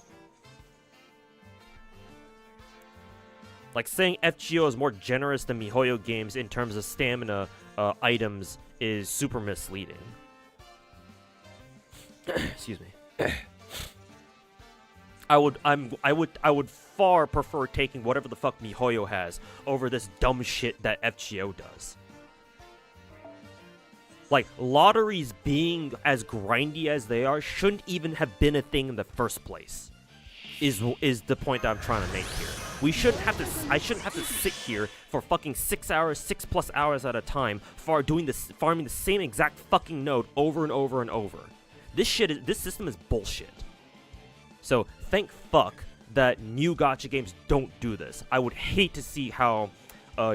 Like, saying FGO is more generous than MiHoYo games in terms of stamina items is super misleading. Excuse me. I would far prefer taking whatever the fuck MiHoYo has over this dumb shit that FGO does. Like, lotteries being as grindy as they are shouldn't even have been a thing in the first place. Is the point that I'm trying to make here. I shouldn't have to sit here for fucking 6 hours, 6+ hours at a time, farming the same exact fucking node over and over and over. This system is bullshit. So thank fuck that new gacha games don't do this. I would hate to see how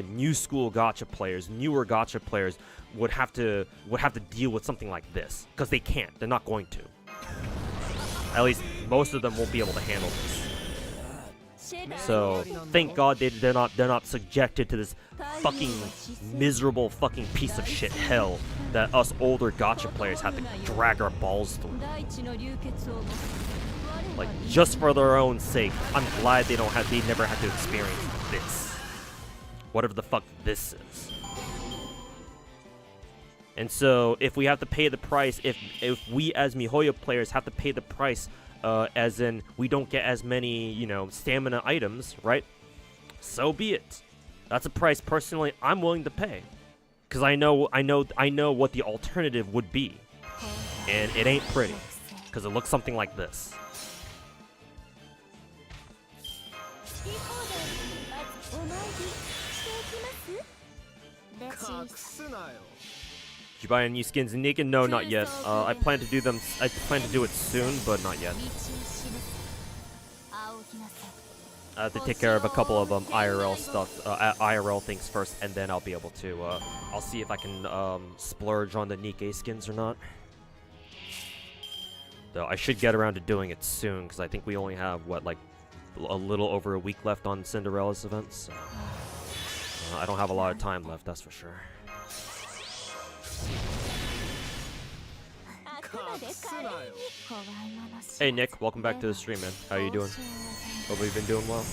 new school gacha players, newer gacha players would have to deal with something like this, because they can't. They're not going to. At least most of them won't be able to handle this. So thank God they're not subjected to this fucking miserable fucking piece of shit hell that us older gacha players have to drag our balls through. Like, just for their own sake, I'm glad they never have to experience this. Whatever the fuck this is. And so, if we have to pay the price, if we as MiHoYo players have to pay the price, as in we don't get as many, you know, stamina items, right? So be it. That's a price personally I'm willing to pay, because I know what the alternative would be, and it ain't pretty, because it looks something like this. Did you buy any new skins in Negan? No, not yet. I plan to do them. I plan to do it soon, but not yet. I have to take care of a couple of IRL stuff, IRL things first, and then I'll be able to. I'll see if I can splurge on the Nikkei skins or not. Though I should get around to doing it soon, because I think we only have what, like, a little over a week left on Cinderella's events. So, I don't have a lot of time left, that's for sure. Hey Nick, welcome back to the stream, man. How you doing? Hope you've been doing well.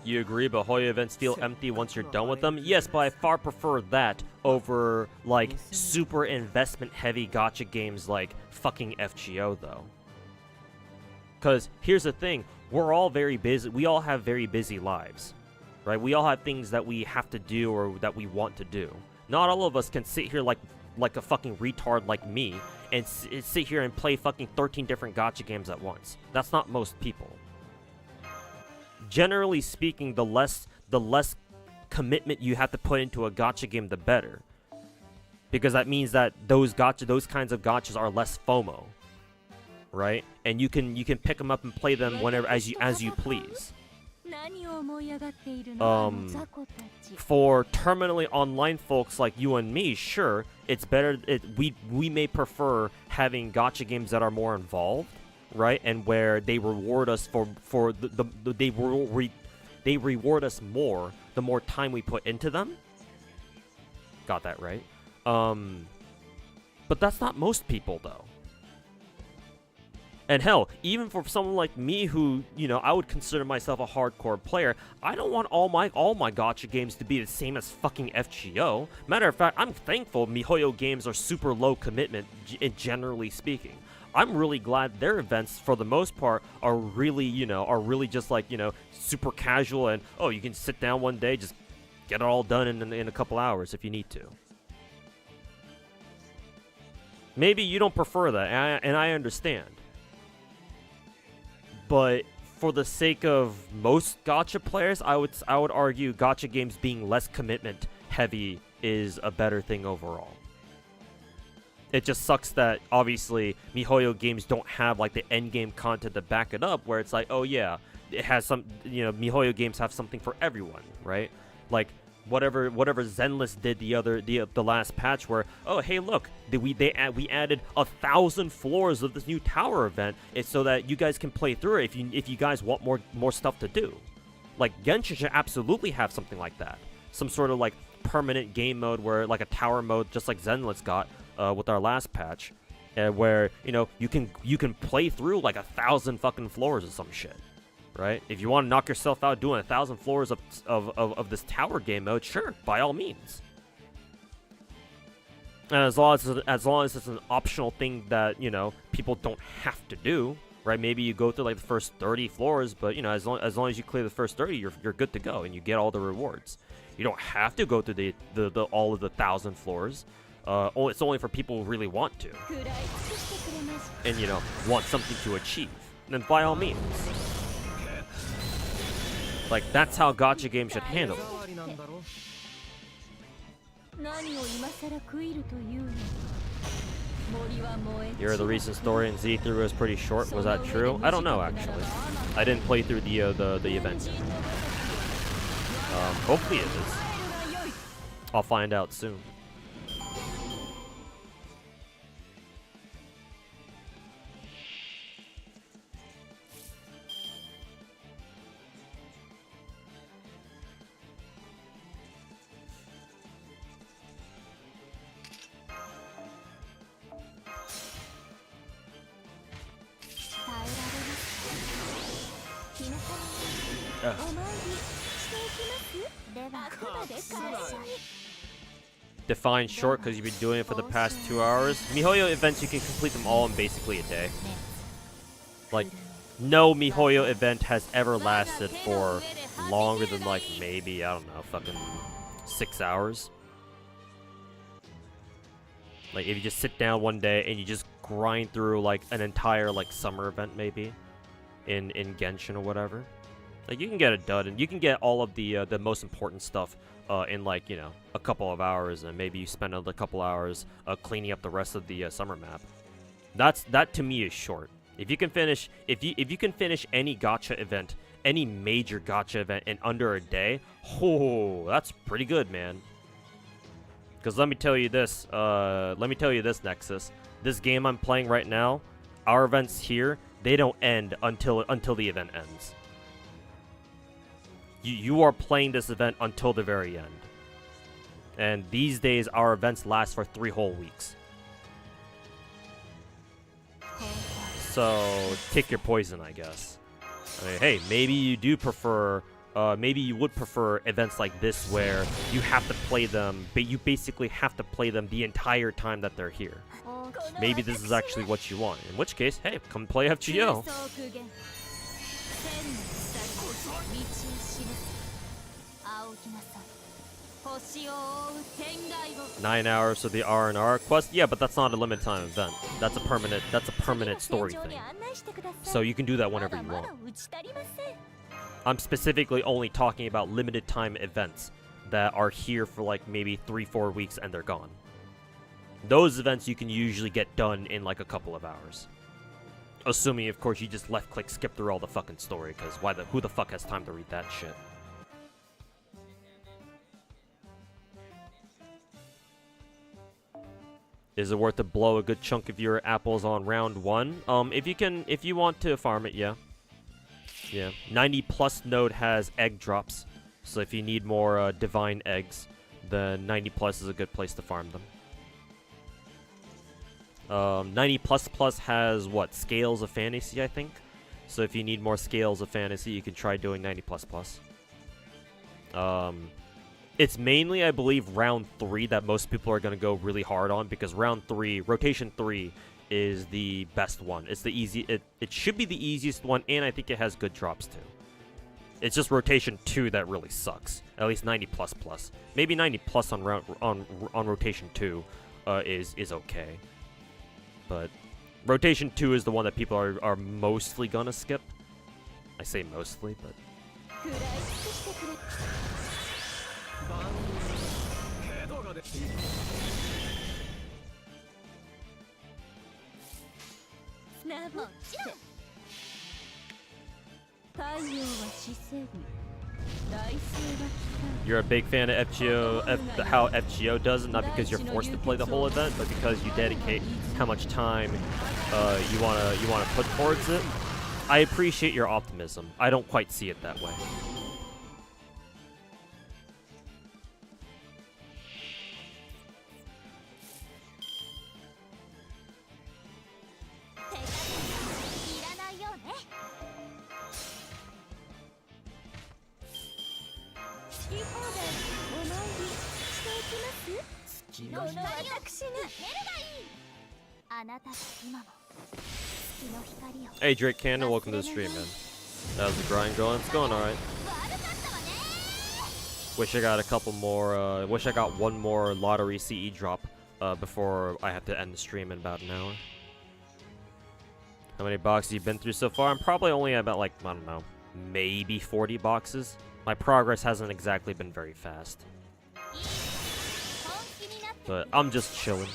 You agree, but Hoya events feel empty once you're done with them? Yes, but I far prefer that over, like, super investment-heavy gacha games like fucking FGO, though. Because here's the thing, we're all very busy. We all have very busy lives, right? We all have things that we have to do or that we want to do. Not all of us can sit here like a fucking retard like me and sit here and play fucking 13 different gacha games at once. That's not most people. Generally speaking, the less commitment you have to put into a gacha game, the better. Because that means that those kinds of gachas are less FOMO, right? And you can pick them up and play them whenever as you please. For terminally online folks like you and me, sure, it's better. We may prefer having gacha games that are more involved, right? And where they reward us they reward us more the more time we put into them. Got that right. But that's not most people, though. And hell, even for someone like me who, you know, I would consider myself a hardcore player, I don't want all my gacha games to be the same as fucking FGO. Matter of fact, I'm thankful MiHoYo games are super low commitment, generally speaking. I'm really glad their events, for the most part, are really, just like, super casual and, oh, you can sit down one day, just get it all done in a couple hours if you need to. Maybe you don't prefer that, and I understand. But for the sake of most gacha players, I would argue gacha games being less commitment heavy is a better thing overall. It just sucks that obviously MiHoYo games don't have like the end game content to back it up, where it's like, oh yeah, it has some, MiHoYo games have something for everyone, right? Like whatever Zenless did the last patch, where, oh hey look, we added 1,000 floors of this new tower event, it's so that you guys can play through it if you guys want more stuff to do. Like Genshin should absolutely have something like that, some sort of like permanent game mode where like a tower mode, just like Zenless got with our last patch, where you can play through like 1,000 fucking floors or some shit. Right? If you want to knock yourself out doing 1,000 floors of this tower game mode, sure, by all means. And as long as it's an optional thing that people don't have to do, right? Maybe you go through like the first 30 floors, but as long as you clear the first 30, you're good to go and you get all the rewards. You don't have to go through the all of the 1,000 floors. It's only for people who really want to, and want something to achieve. Then by all means. Like, that's how gacha games should handle it. Here are the recent story in Z3 was pretty short. Was that true? I don't know, actually. I didn't play through the event. Hopefully it is. I'll find out soon. define short because you've been doing it for the past 2 hours. MiHoYo events, you can complete them all in basically a day. Like, no MiHoYo event has ever lasted for longer than, like, maybe, I don't know, fucking 6 hours. Like, if you just sit down one day and you just grind through, like, an entire, like, summer event, maybe, in Genshin or whatever. Like, you can get it done, and you can get all of the most important stuff in, like, you know, a couple of hours, and maybe you spend another couple hours cleaning up the rest of the summer map. That to me is short. If you can finish, if you can finish any gacha event, any major gacha event in under a day, oh, that's pretty good, man. Because let me tell you this, Nexus. This game I'm playing right now, our events here, they don't end until the event ends. You are playing this event until the very end. And these days, our events last for 3 whole weeks. So, take your poison, I guess. I mean, hey, maybe you do prefer... maybe you would prefer events like this where you have to play them, but you basically have to play them the entire time that they're here. Maybe this is actually what you want. In which case, hey, come play FGO. 9 hours for the R&R quest. Yeah, but that's not a limited time event. That's a permanent story thing. So you can do that whenever you want. I'm specifically only talking about limited time events that are here for like maybe 3-4 weeks and they're gone. Those events you can usually get done in like a couple of hours. Assuming, of course, you just left-click skip through all the fucking story, because who the fuck has time to read that shit? Is it worth to blow a good chunk of your apples on round 1? If you want to farm it, yeah. Yeah. 90 plus node has egg drops, so if you need more divine eggs, then 90 plus is a good place to farm them. 90 plus plus has what? Scales of Fantasy, I think. So if you need more Scales of Fantasy, you can try doing 90 plus plus. It's mainly, I believe, round 3 that most people are going to go really hard on, because round 3, rotation 3, is the best one. It's the easy. It should be the easiest one, and I think it has good drops too. It's just rotation 2 that really sucks. At least 90 plus plus. Maybe 90 plus on rotation 2 is okay. But rotation 2 is the one that people are mostly gonna skip. I say mostly, but... You're a big fan of FGO, how FGO does it, not because you're forced to play the whole event, but because you dedicate how much time you wanna put towards it. I appreciate your optimism. I don't quite see it that way. Hey Drake Cannon, welcome to the stream, man. How's the grind going? It's going alright. Wish I got a couple more, wish I got one more lottery CE drop before I have to end the stream in about an hour. How many boxes you've been through so far? I'm probably only about like, I don't know, maybe 40 boxes. My progress hasn't exactly been very fast. But I'm just chilling.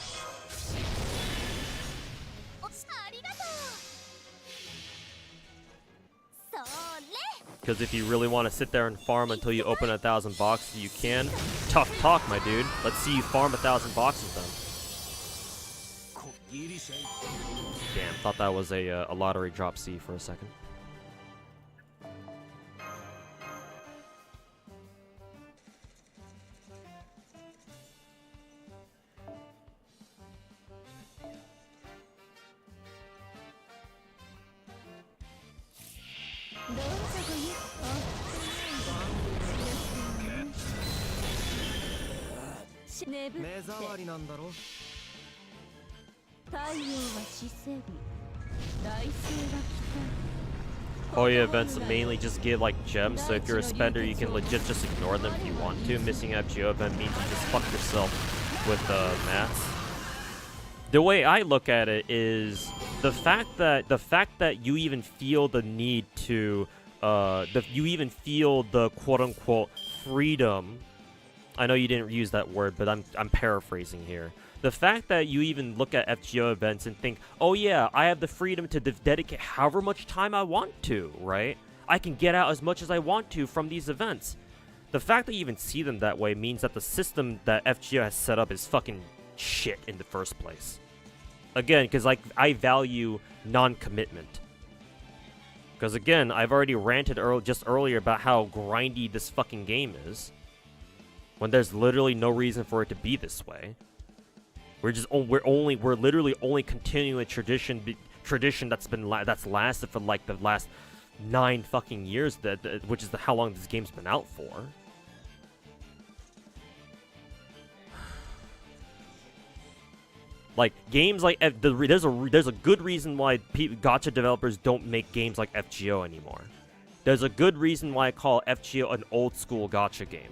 Because if you really want to sit there and farm until you open 1,000 boxes, you can. Tough talk, my dude. Let's see you farm 1,000 boxes then. Damn, thought that was a lottery drop C for a second. 目障りなんだろ。太陽は死せり、大星は来た。 Hoya events mainly just give like gems, so if you're a spender, you can legit just ignore them if you want to. Missing FGO event means you just fuck yourself with mats. The way I look at it is the fact that you even feel the need to, you even feel the quote unquote freedom. I know you didn't use that word, but I'm paraphrasing here. The fact that you even look at FGO events and think, oh yeah, I have the freedom to dedicate however much time I want to, right? I can get out as much as I want to from these events. The fact that you even see them that way means that the system that FGO has set up is fucking shit in the first place. Again, because like I value non-commitment. Because again, I've already ranted just earlier about how grindy this fucking game is, when there's literally no reason for it to be this way. We're literally only continuing a tradition that's lasted for like the last 9 fucking years, which is how long this game's been out for. Like games like there's a good reason why Gacha developers don't make games like FGO anymore. There's a good reason why I call FGO an old school Gacha game.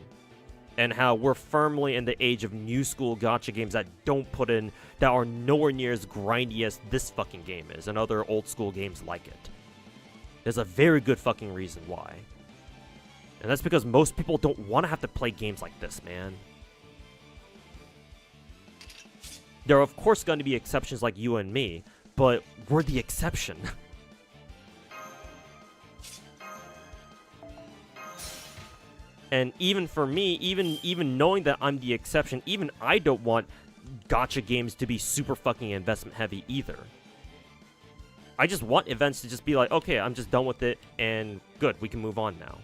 And how we're firmly in the age of new school Gacha games that are nowhere near as grindy as this fucking game is, and other old school games like it. There's a very good fucking reason why. And that's because most people don't want to have to play games like this, man. There are of course going to be exceptions like you and me, but we're the exception. And even for me, even knowing that I'm the exception, even I don't want gacha games to be super fucking investment heavy either. I just want events to just be like, okay, I'm just done with it, and good, we can move on now.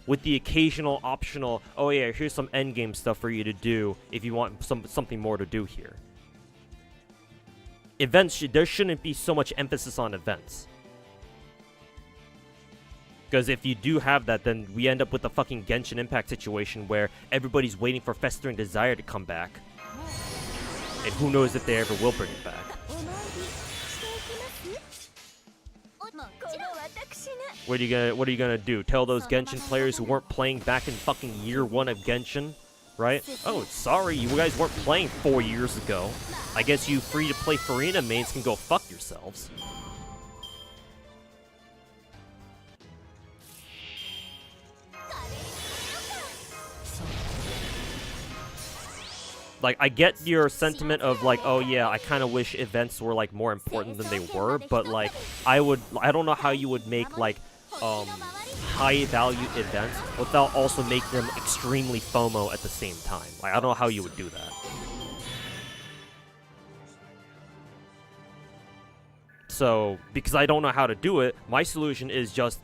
With the occasional optional, oh yeah, here's some endgame stuff for you to do if you want something more to do here. Events, there shouldn't be so much emphasis on events. Because if you do have that, then we end up with a fucking Genshin Impact situation where everybody's waiting for Festering Desire to come back. And who knows if they ever will bring it back. What are you gonna do? Tell those Genshin players who weren't playing back in fucking year 1 of Genshin, right? Oh, sorry, you guys weren't playing 4 years ago. I guess you free-to-play Farina mains can go fuck yourselves. Like, I get your sentiment of, like, oh yeah, I kind of wish events were, like, more important than they were, but, like, I don't know how you would make, like, high-value events without also making them extremely FOMO at the same time. Like, I don't know how you would do that. So, because I don't know how to do it, my solution is just,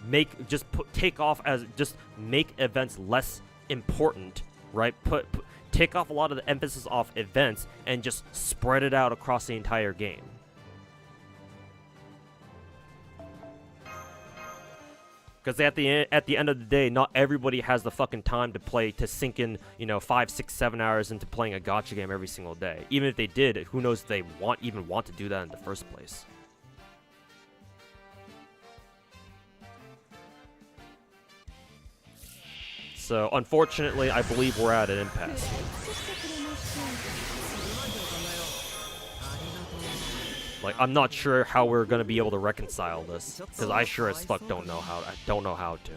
make events less important, right? Take off a lot of the emphasis off events and just spread it out across the entire game. Because at the end of the day, not everybody has the fucking time to sink in, 5, 6, 7 hours into playing a gacha game every single day. Even if they did, who knows if they even want to do that in the first place. So, unfortunately, I believe we're at an impasse. Like, I'm not sure how we're gonna be able to reconcile this, because I sure as fuck don't know how to.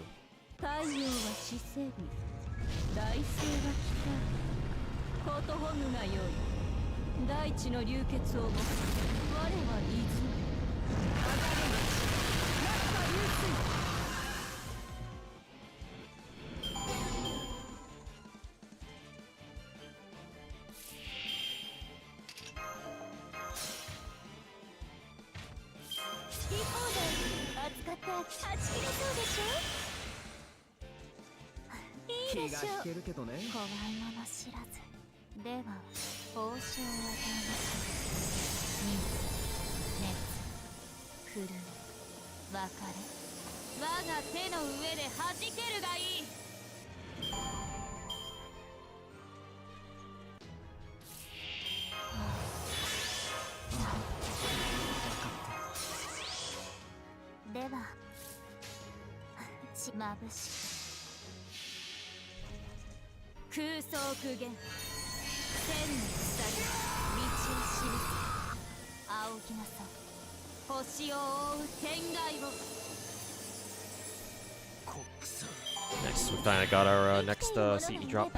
Next, we finally got our next CE drop.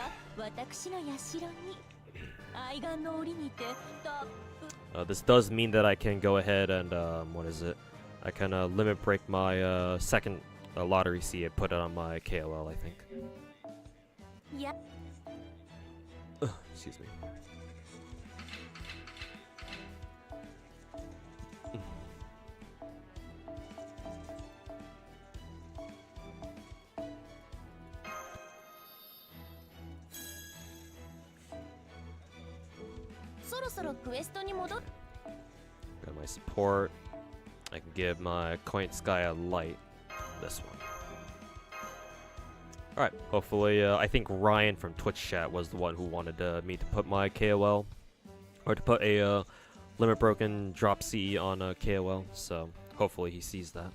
This does mean that I can go ahead and what is it? I can limit break my second lottery C and put it on my KOL, I think. Yeah. Excuse me. Got my support. I can give my Coin Sky a light. This one. Alright, hopefully, I think Ryan from Twitch chat was the one who wanted me to put my KOL, or to put a limit broken drop CE on a KOL, so hopefully he sees that.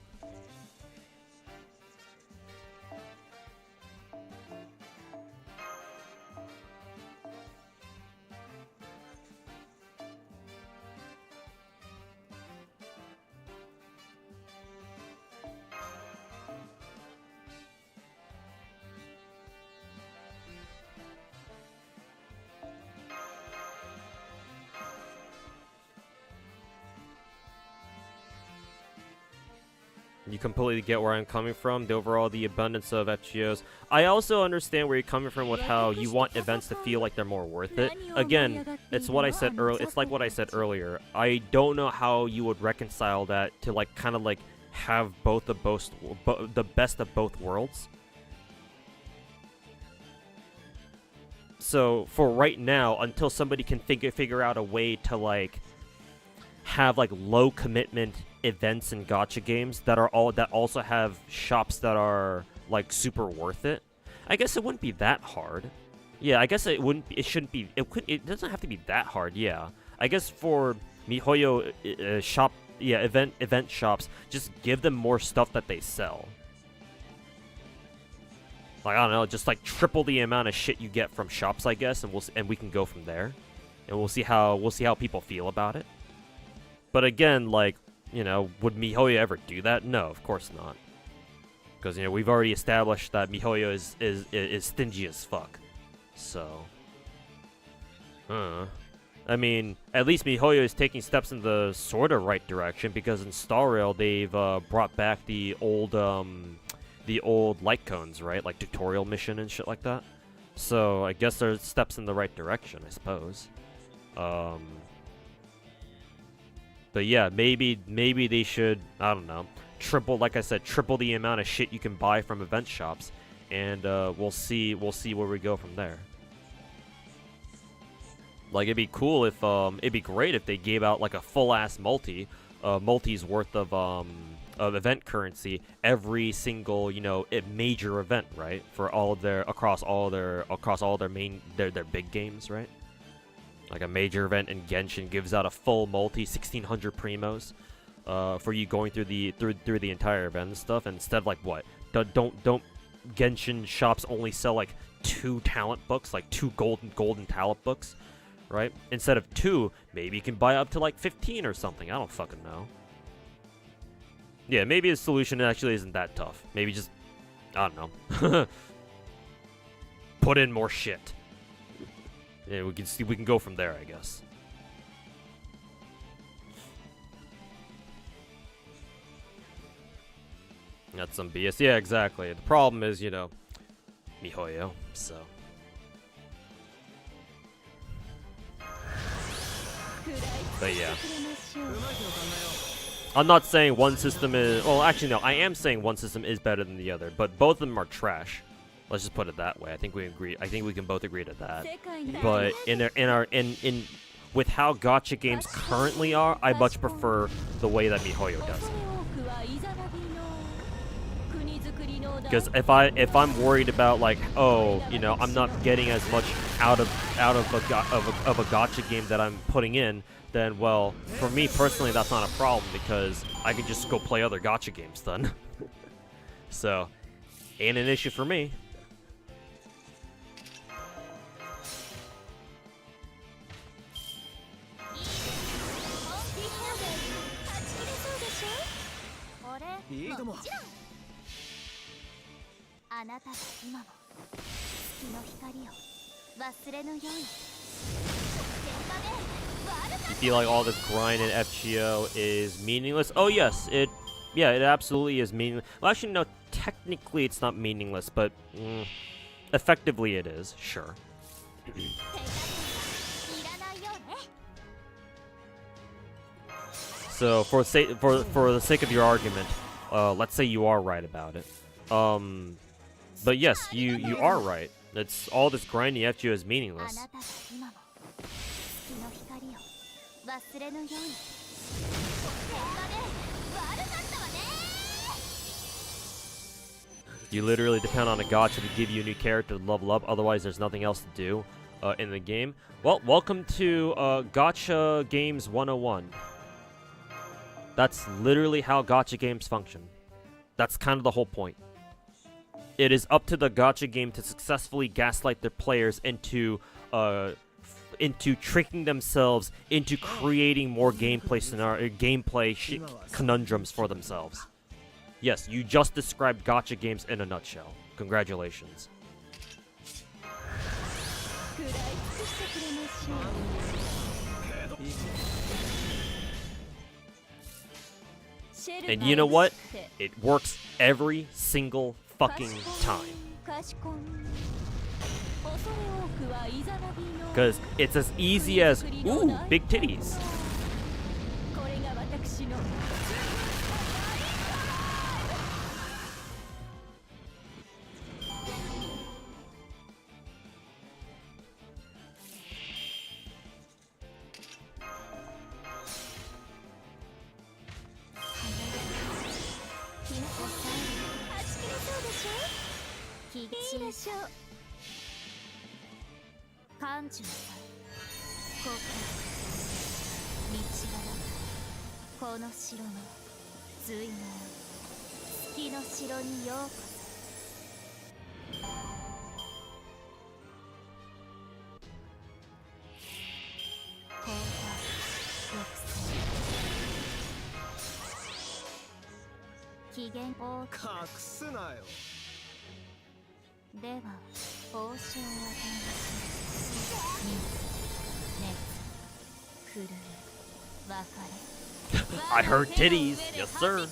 You completely get where I'm coming from. The abundance of FGOs. I also understand where you're coming from with how you want events to feel like they're more worth it. Again, it's what I said earlier. It's like what I said earlier. I don't know how you would reconcile that to like kind of like have both the best of both worlds. So for right now, until somebody can figure out a way to like have like low commitment events and gacha games that also have shops that are like super worth it, I guess it wouldn't be that hard. Yeah, I guess it doesn't have to be that hard. Yeah, I guess for MiHoYo shop, yeah, event shops, just give them more stuff that they sell. Like, I don't know, just like triple the amount of shit you get from shops, I guess, and we can go from there, and we'll see how people feel about it. But again, like, you know, would MiHoYo ever do that? No, of course not. Because, you know, we've already established that MiHoYo is stingy as fuck. So, I mean, at least MiHoYo is taking steps in the sort of right direction, because in Star Rail they've brought back the old light cones, right? Like tutorial mission and shit like that. So I guess there's steps in the right direction, I suppose. But yeah, maybe they should, I don't know, like I said, triple the amount of shit you can buy from event shops, and we'll see where we go from there. Like, it'd be cool if it'd be great if they gave out like a full-ass multi's worth of event currency every single, you know, major event, right? For all of their across all their big games, right? Like a major event in Genshin gives out a full multi 1600 primos for you going through the entire event and stuff. And instead of like what? Don't Genshin shops only sell like 2 talent books, like 2 golden talent books, right? Instead of 2, maybe you can buy up to like 15 or something. I don't fucking know. Yeah, maybe the solution actually isn't that tough. Maybe just, I don't know, put in more shit. Yeah, we can go from there, I guess. That's some BS. Yeah, exactly. The problem is, you know, MiHoYo, so. But yeah. I'm not saying one system is... Well, actually, no. I am saying one system is better than the other, but both of them are trash. Let's just put it that way. I think we agree. I think we can both agree to that. But with how gacha games currently are, I much prefer the way that MiHoYo does it. Because if I'm worried about like, oh, you know, I'm not getting as much out of a gacha game that I'm putting in, then, well, for me personally, that's not a problem because I can just go play other gacha games then. So, ain't an issue for me. You feel like all this grind in FGO is meaningless? Oh yes, it absolutely is meaningless. Well, actually, no, technically it's not meaningless, but effectively it is, sure. So for the sake of your argument, let's say you are right about it. But yes, you are right. It's all this grinding FGO is meaningless. You literally depend on a gacha to give you a new character to level up, otherwise there's nothing else to do in the game. Well, welcome to Gacha Games 101. That's literally how gacha games function. That's kind of the whole point. It is up to the gacha game to successfully gaslight their players into tricking themselves into creating more gameplay conundrums for themselves. Yes, you just described gacha games in a nutshell. Congratulations. And you know what? It works every single fucking time. Because it's as easy as, ooh, big titties. I heard titties, yes sir.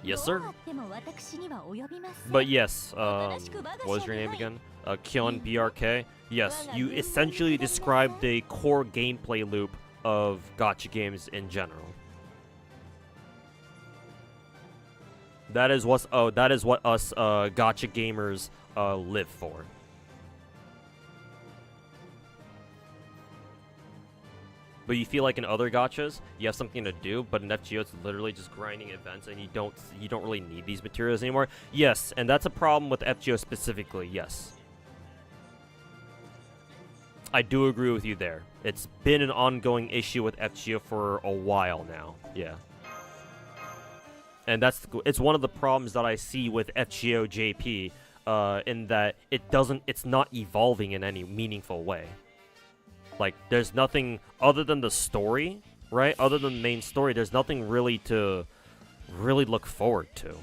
Yes sir. But yes, what was your name again? Kyon BRK. Yes, you essentially described the core gameplay loop of gacha games in general. That is what us gacha gamers live for. But you feel like in other gachas, you have something to do, but in FGO it's literally just grinding events and you don't really need these materials anymore. Yes, and that's a problem with FGO specifically, yes. I do agree with you there. It's been an ongoing issue with FGO for a while now, yeah. And it's one of the problems that I see with FGO JP, in that it's not evolving in any meaningful way. Like, there's nothing other than the story, right? Other than the main story, there's nothing really to really look forward to.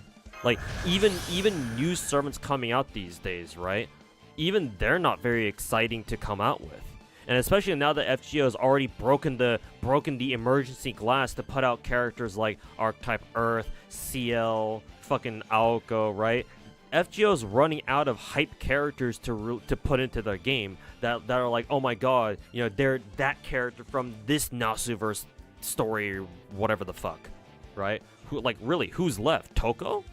Like, even news sermons coming out these days, right? Even they're not very exciting to come out with. And especially now that FGO has already broken the emergency glass to put out characters like Archetype Earth, CL, fucking Aoko, right? FGO's running out of hype characters to put into their game that are like, oh my god, you know, they're that character from this Nasuverse story or whatever the fuck, right? Who, like, really, who's left? Toko?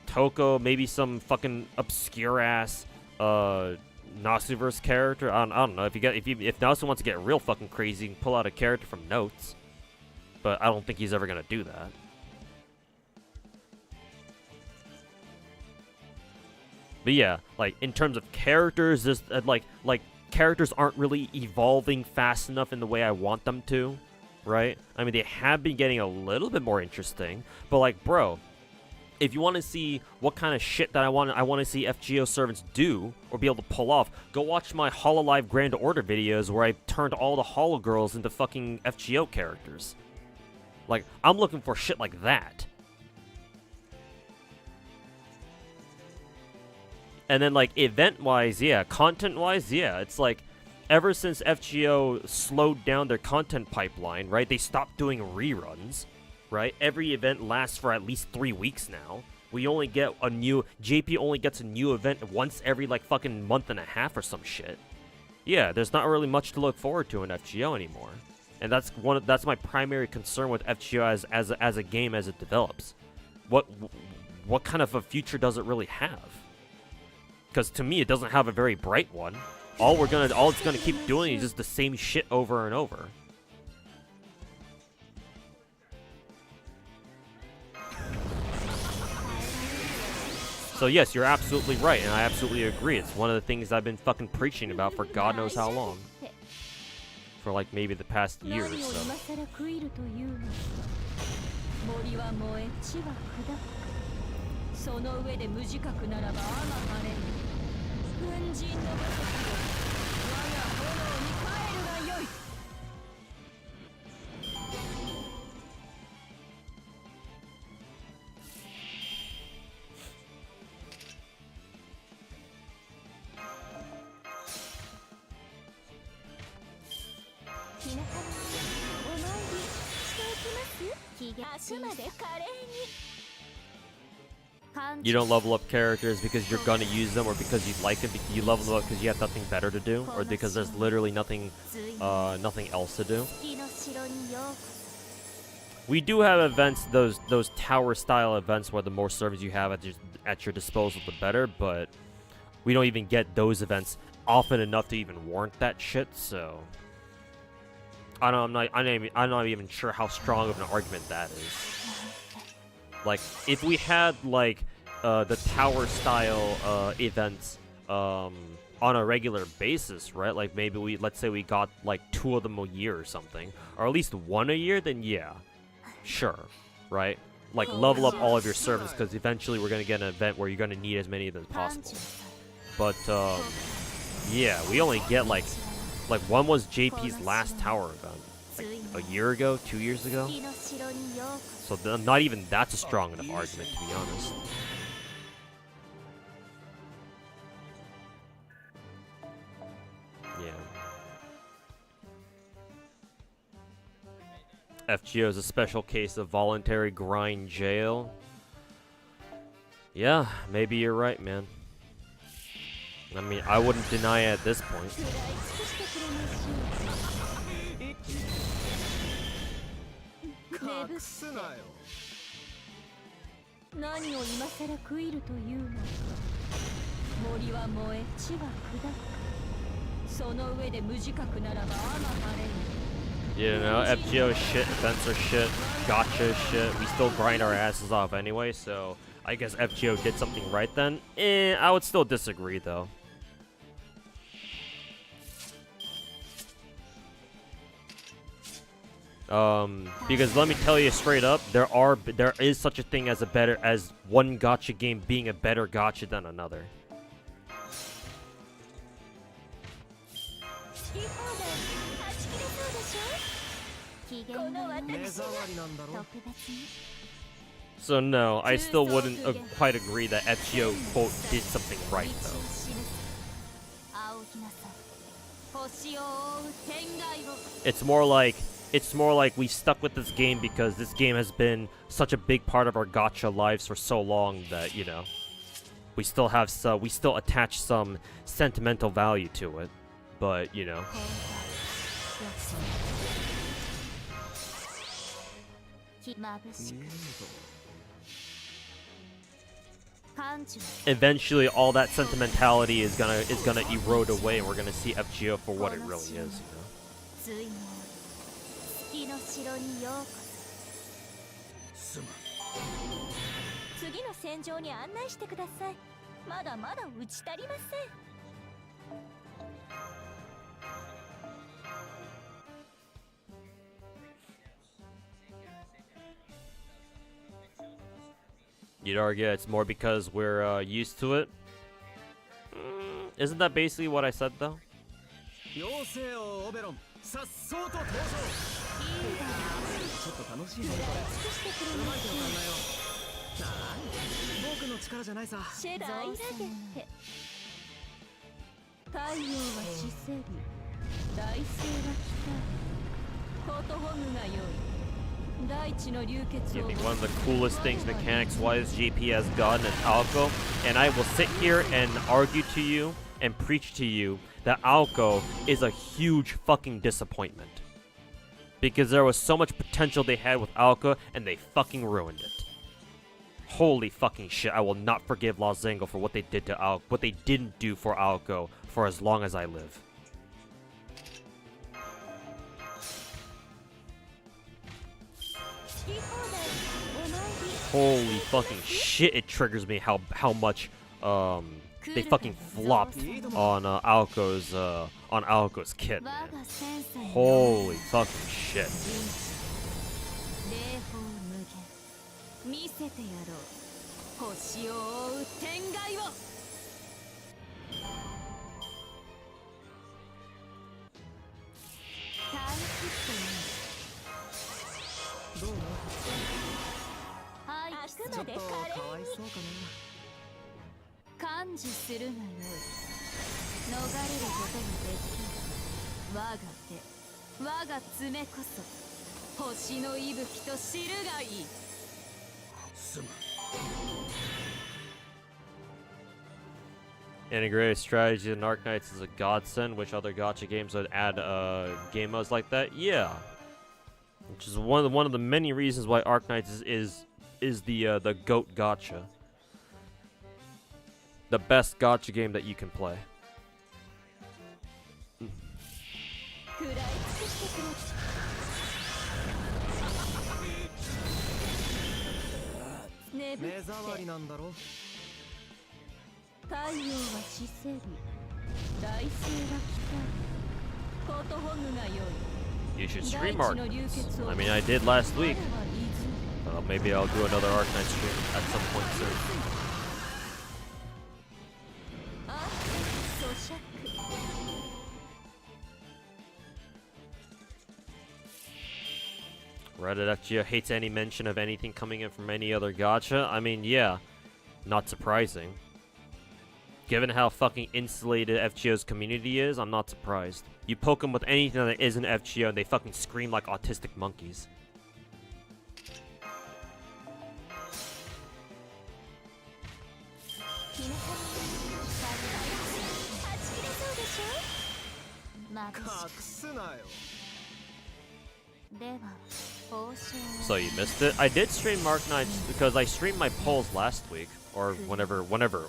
Toko, maybe some fucking obscure ass Nasuverse character. I don't know. If Nasu wants to get real fucking crazy, you can pull out a character from Notes. But I don't think he's ever gonna do that. But yeah, like in terms of characters, this like characters aren't really evolving fast enough in the way I want them to, right? I mean, they have been getting a little bit more interesting, but like, bro, if you want to see what kind of shit that I want to see FGO servants do or be able to pull off, go watch my Hololive Grand Order videos where I turned all the Holo girls into fucking FGO characters. Like, I'm looking for shit like that. And then, like, event-wise, yeah, content-wise, yeah, it's like, ever since FGO slowed down their content pipeline, right, they stopped doing reruns, right? Every event lasts for at least 3 weeks now. We only get a new, JP only gets a new event once every, like, fucking month and a half or some shit. Yeah, there's not really much to look forward to in FGO anymore. And that's my primary concern with FGO as a game as it develops. What kind of a future does it really have? Because to me, it doesn't have a very bright one. All it's gonna keep doing is just the same shit over and over. So yes, you're absolutely right, and I absolutely agree. It's one of the things I've been fucking preaching about for God knows how long. For like maybe the past year or so. You don't level up characters because you're gonna use them, or because you like them. You level them up because you have nothing better to do, or because there's literally nothing else to do. We do have events, those tower style events where the more servers you have at your disposal, the better. But we don't even get those events often enough to even warrant that shit. So I'm not even sure how strong of an argument that is. Like, if we had like the tower style events on a regular basis, right? Like maybe let's say we got like 2 of them a year or something, or at least 1 a year, then yeah, sure, right? Like level up all of your servants, because eventually we're gonna get an event where you're gonna need as many of them as possible. But yeah, we only get like one was JP's last tower event, like a year ago, 2 years ago. So not even that's a strong enough argument, to be honest. Yeah. FGO is a special case of voluntary grind jail. Yeah, maybe you're right, man. I mean, I wouldn't deny it at this point. You know, FGO shit, events are shit, gacha is shit. We still grind our asses off anyway, so I guess FGO did something right then. I would still disagree though. Because let me tell you straight up, there is such a thing as one gacha game being a better gacha than another. So no, I still wouldn't quite agree that FGO quote did something right though. It's more like we stuck with this game because this game has been such a big part of our gacha lives for so long that, you know, we still attach some sentimental value to it. But, you know, eventually all that sentimentality is gonna erode away, and we're gonna see FGO for what it really is, you know. まだまだ打ち足りません。You'd argue it's more because we're used to it. Isn't that basically what I said though? 妖精王オベロン、さっそうと登場。ちょっと楽しいねこれ。うまい手を考えよう。なあ、僕の力じゃないさ。シェライラゲって太陽は死せり、大星は来た。コートホムが良い。大地の流血 I を think one of the coolest things mechanics-wise GP has gotten is Alco, and I will sit here and argue to you and preach to you that Alco is a huge fucking disappointment. Because there was so much potential they had with Alco, and they fucking ruined it. Holy fucking shit, I will not forgive Los Zango for what they did to Alco, what they didn't do for Alco for as long as I live. Holy fucking shit, it triggers me how much they fucking flopped on Alco's kit, man. Holy fucking shit. 見せてやろう。星を覆う天外を。タイプってね。どうも。はい、あくちょっとまで華麗かわいそうか感受するがよい。逃れることができる。我が手、我が爪こそ星の息吹と知るがいい。 Integrated strategy in Arknights is a godsend. Which other gacha games would add game modes like that? Yeah, which is one of the many reasons why Arknights is the GOAT gacha, the best gacha game that you can play. 食らい尽くしてくれ。な。目障りなんだろ。太陽は死せり、大星は来た。コートホムが良い。 You should stream Arknights. I mean, I did last week. Maybe I'll do another Arknight stream at some point soon. あ、咀嚼。 Reddit FGO hates any mention of anything coming in from any other gacha. I mean, yeah, not surprising. Given how fucking insulated FGO's community is, I'm not surprised. You poke them with anything that isn't FGO and they fucking scream like autistic monkeys. So you missed it? I did stream Arknights because I streamed my polls last week, or whenever it was.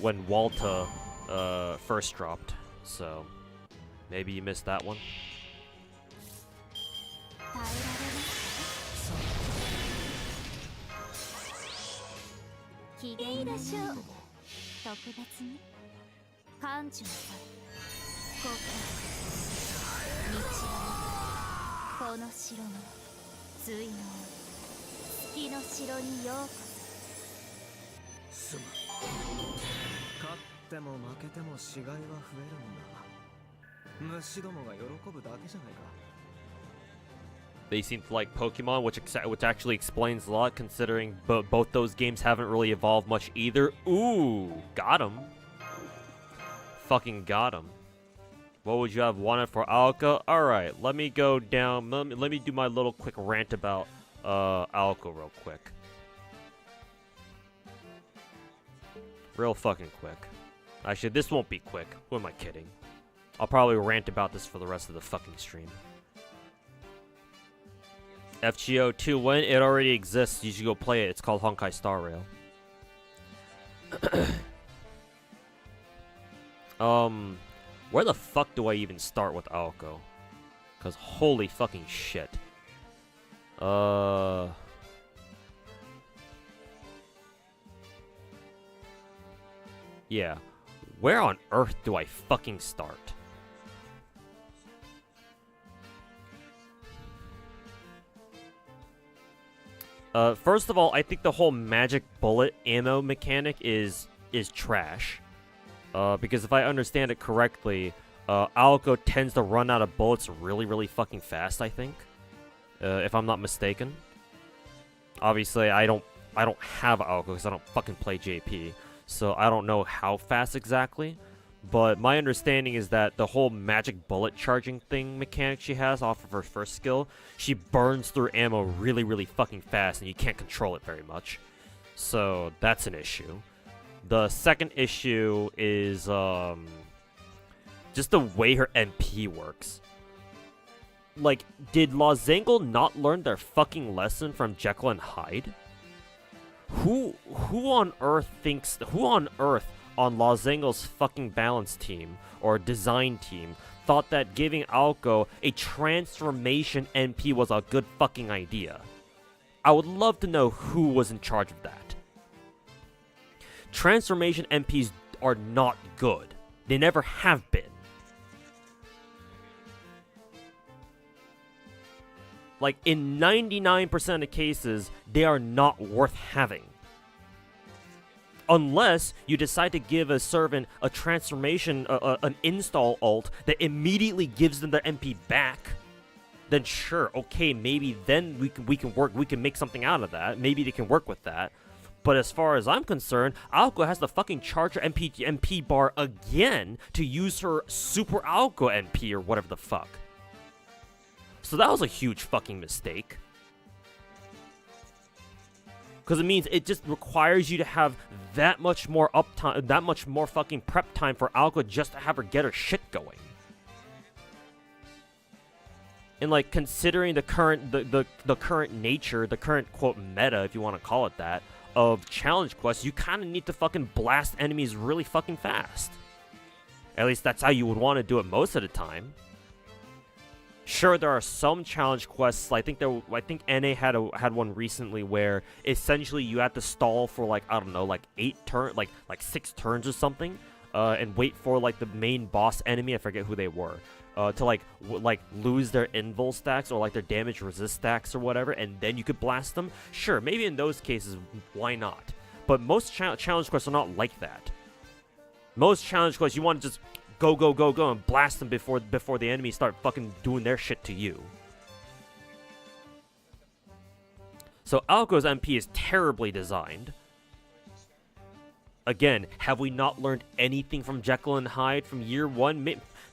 When Walta first dropped. So maybe you missed that one. 機嫌でしょう。特別に感情さここ道をこの城の対の月の城にようこすまん。勝っても負けても死骸は増えるんだ。虫どもが喜ぶだけじゃないか。 They seem to like Pokemon, which actually explains a lot, considering both those games haven't really evolved much either. Ooh, got him. Fucking got him. What would you have wanted for Alka? Alright, let me go down. Let me do my little quick rant about Alka real quick. Real fucking quick. Actually, this won't be quick. Who am I kidding? I'll probably rant about this for the rest of the fucking stream. FGO 2, when it already exists, you should go play it. It's called Honkai Star Rail. Where the fuck do I even start with Alco? Cause holy fucking shit. Yeah. Where on earth do I fucking start? First of all, I think the whole magic bullet ammo mechanic is trash. Because if I understand it correctly, Aoko tends to run out of bullets really, really fucking fast, I think. If I'm not mistaken. Obviously, I don't have Aoko because I don't fucking play JP. So I don't know how fast exactly. But my understanding is that the whole magic bullet charging thing mechanic she has off of her first skill, she burns through ammo really, really fucking fast and you can't control it very much. So that's an issue. The second issue is just the way her MP works. Like, did Lozangle not learn their fucking lesson from Jekyll and Hyde? Who on earth on Lozangle's fucking balance team or design team thought that giving Aoko a transformation MP was a good fucking idea? I would love to know who was in charge of that. Transformation MPs are not good. They never have been. Like, in 99% of cases, they are not worth having. Unless you decide to give a servant a transformation, an install ult that immediately gives them their MP back, then sure, okay, maybe then we can make something out of that. Maybe they can work with that. But as far as I'm concerned, Aoko has to fucking charge her MP bar again to use her Super Aoko MP or whatever the fuck. So that was a huge fucking mistake. Because it means it just requires you to have that much more uptime, that much more fucking prep time for Aoko just to have her get her shit going. And like, considering the current the current nature, the current quote meta, if you want to call it that, of challenge quests, you kind of need to fucking blast enemies really fucking fast. At least that's how you would want to do it most of the time. Sure, there are some challenge quests. I think NA had one recently where essentially you had to stall for like, I don't know, like 6 turns or something, and wait for like the main boss enemy. I forget who they were. To like lose their invul stacks or like their damage resist stacks or whatever, and then you could blast them. Sure, maybe in those cases, why not? But most challenge quests are not like that. Most challenge quests, you want to just go and blast them before the enemies start fucking doing their shit to you. So Aoko's MP is terribly designed. Again, have we not learned anything from Jekyll and Hyde from year one?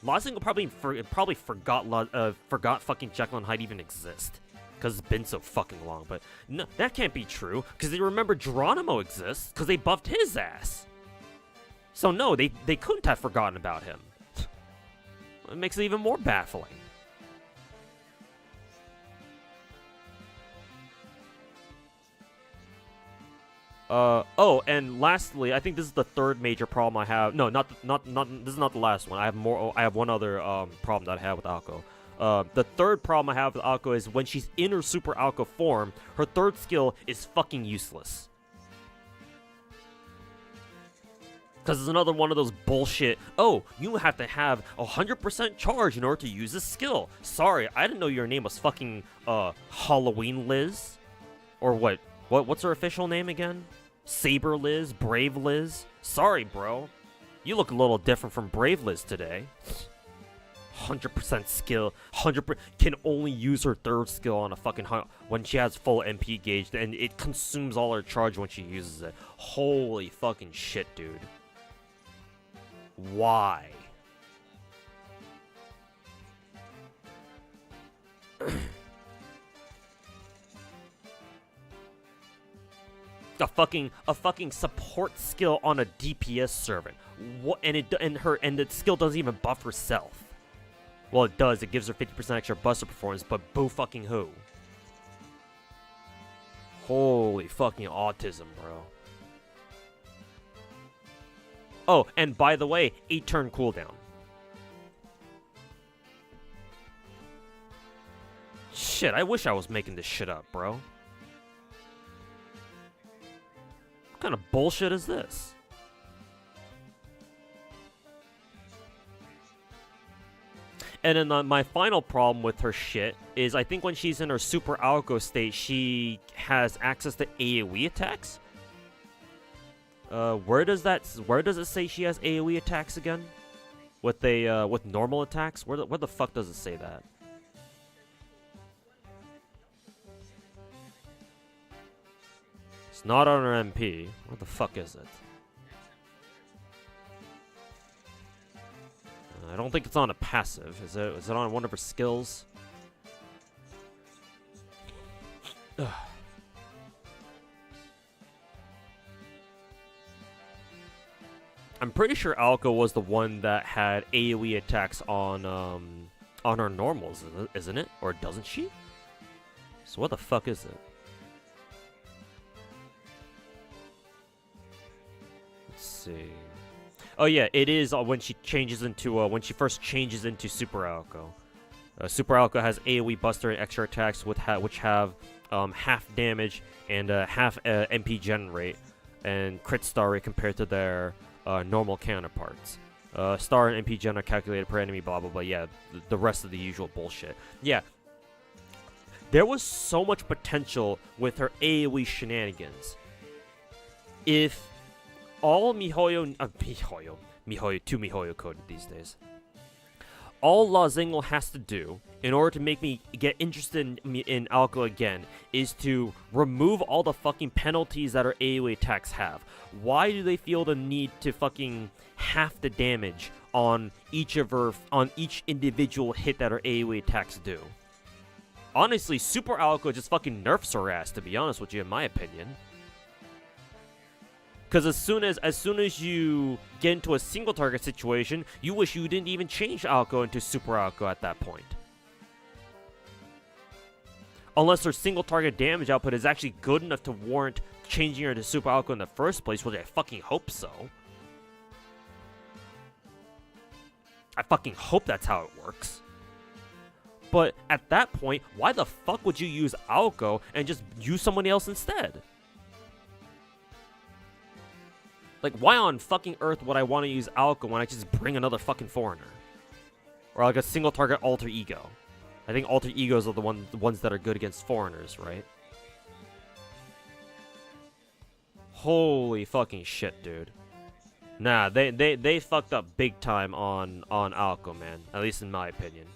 Lozangle probably forgot fucking Jekyll and Hyde even exist, because it's been so fucking long. But no, that can't be true, because they remember Geronimo exists, because they buffed his ass. So no, they couldn't have forgotten about him. It makes it even more baffling. Oh, and lastly, I think this is the third major problem I have. No, not this is not the last one. I have more. I have one other problem that I have with Aoko. The third problem I have with Aoko is when she's in her Super Aoko form, her third skill is fucking useless. Because it's another one of those bullshit, oh, you have to have 100% charge in order to use this skill. Sorry, I didn't know your name was fucking, Halloween Liz? Or what's her official name again? Saber Liz? Brave Liz? Sorry, bro. You look a little different from Brave Liz today. 100% skill, 100% can only use her third skill on a fucking when she has full MP gauge, and it consumes all her charge when she uses it. Holy fucking shit, dude. Why? A fucking support skill on a DPS servant. What? And the skill doesn't even buff herself. Well, it does. It gives her 50% extra buster performance, but boo fucking who? Holy fucking autism, bro. Oh, and by the way, 8-turn cooldown. Shit, I wish I was making this shit up, bro. What kind of bullshit is this? And then my final problem with her shit is I think when she's in her super alco state, she has access to AoE attacks. Where does it say she has AoE attacks again? With normal attacks? Where the fuck does it say that? It's not on her MP. What the fuck is it? I don't think it's on a passive. Is it on one of her skills? Ugh. I'm pretty sure Alka was the one that had AoE attacks on her normals, isn't it? Or doesn't she? So what the fuck is it? Let's see. Oh yeah, it is when she changes into when she first changes into Super Alco. Super Alco has AoE Buster and extra attacks which have half damage and half MP generate and crit star rate compared to their normal counterparts. Star and MP gen are calculated per enemy, blah blah blah. Yeah, the rest of the usual bullshit. Yeah, there was so much potential with her AoE shenanigans. If all Mihoyo, two Mihoyo coded these days. All Lazingle has to do in order to make me get interested in Alka again is to remove all the fucking penalties that our AoE attacks have. Why do they feel the need to fucking half the damage on each individual hit that our AoE attacks do? Honestly, Super Alka just fucking nerfs her ass, to be honest with you, in my opinion. Because as soon as you get into a single target situation, you wish you didn't even change Alco into Super Alco at that point. Unless her single target damage output is actually good enough to warrant changing her to Super Alco in the first place, which I fucking hope so. I fucking hope that's how it works. But at that point, why the fuck would you use Alco and just use somebody else instead? Like, why on fucking earth would I want to use Alka when I just bring another fucking foreigner? Or like a single target alter ego. I think alter egos are the ones that are good against foreigners, right? Holy fucking shit, dude. Nah, they fucked up big time on Alka, man. At least in my opinion.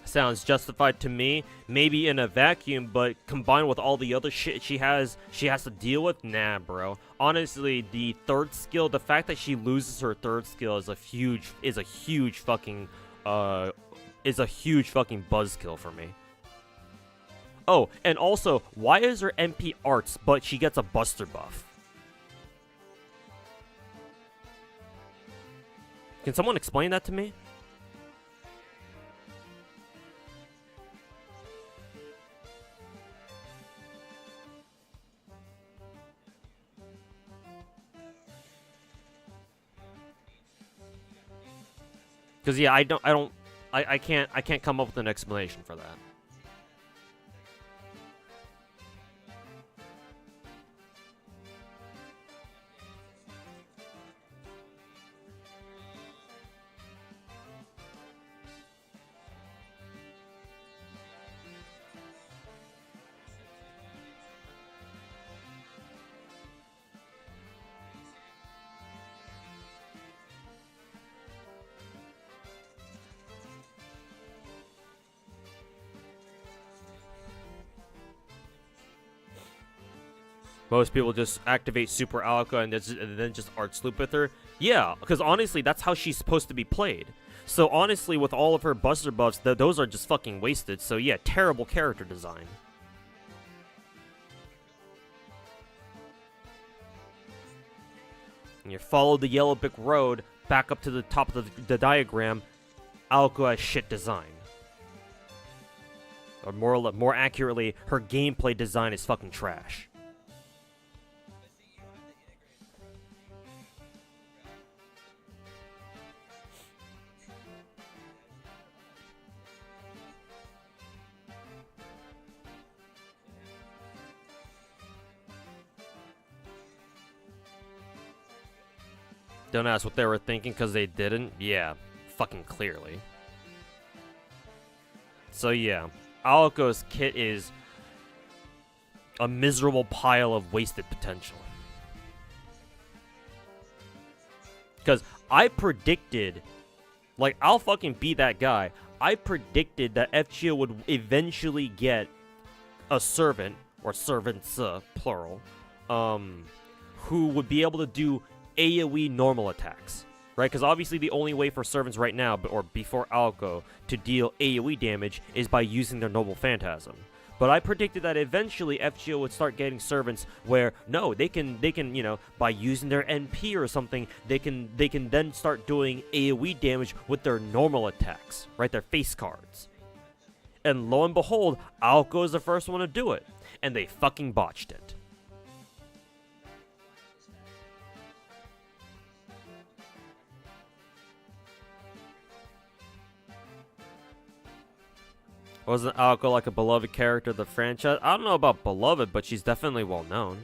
Sounds justified to me, maybe in a vacuum, but combined with all the other shit she has to deal with, nah, bro. Honestly, the third skill, the fact that she loses her third skill is a huge fucking buzzkill for me. Oh, and also, why is her MP arts, but she gets a buster buff? Can someone explain that to me? Because yeah, I can't come up with an explanation for that. Most people just activate Super Alka and then just art sloop with her. Yeah, because honestly, that's how she's supposed to be played. So honestly, with all of her buster buffs, those are just fucking wasted. So yeah, terrible character design. And you follow the yellow brick road back up to the top of the diagram. Alka has shit design. Or more accurately, her gameplay design is fucking trash. Don't ask what they were thinking because they didn't. Yeah, fucking clearly. So yeah, Aoko's kit is a miserable pile of wasted potential. Because I predicted, like, I'll fucking be that guy. I predicted that FGO would eventually get a servant, or servants, plural, who would be able to do AoE normal attacks, right? Because obviously the only way for servants right now, or before Aoko, to deal AoE damage is by using their noble phantasm. But I predicted that eventually FGO would start getting servants where, no, they can, you know, by using their NP or something, they can then start doing AoE damage with their normal attacks, right? Their face cards. And lo and behold, Aoko is the first one to do it. And they fucking botched it. Wasn't Aoko like a beloved character of the franchise? I don't know about beloved, but she's definitely well known.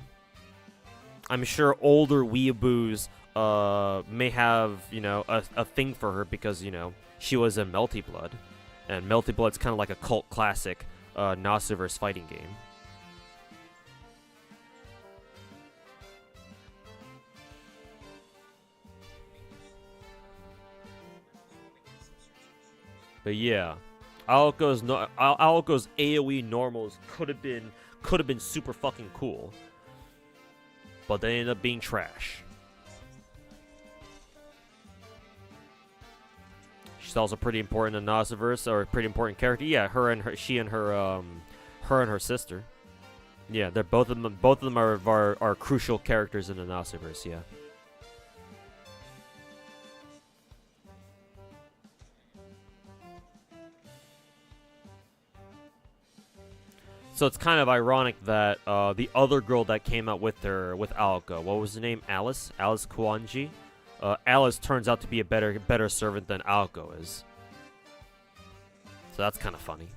I'm sure older weeaboos may have, you know, a thing for her because, you know, she was in Melty Blood. And Melty Blood's kind of like a cult classic Nasuverse fighting game. But yeah, Aoko's AoE normals could have been super fucking cool, but they ended up being trash. She's also pretty important in Nasuverse, or a pretty important character. Yeah, she and her sister. Yeah, they're both of them are crucial characters in the Nasuverse. Yeah. So it's kind of ironic that the other girl that came out with Aoko, what was her name? Alice Kuanji. Alice turns out to be a better servant than Aoko is. So that's kind of funny.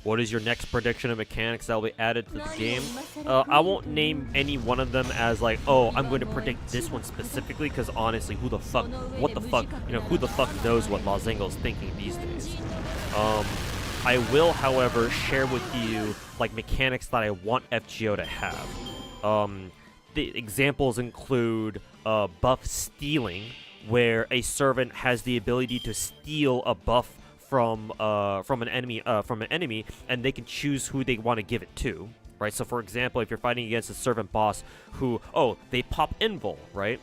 What is your next prediction of mechanics that will be added to the game? I won't name any one of them as like, oh, I'm going to predict this one specifically, because honestly, who the fuck knows what Lozengo's thinking these days. I will, however, share with you like mechanics that I want FGO to have. The examples include buff stealing, where a servant has the ability to steal a buff from an enemy, and they can choose who they want to give it to, right? So, for example, if you're fighting against a servant boss who, they pop invul, right,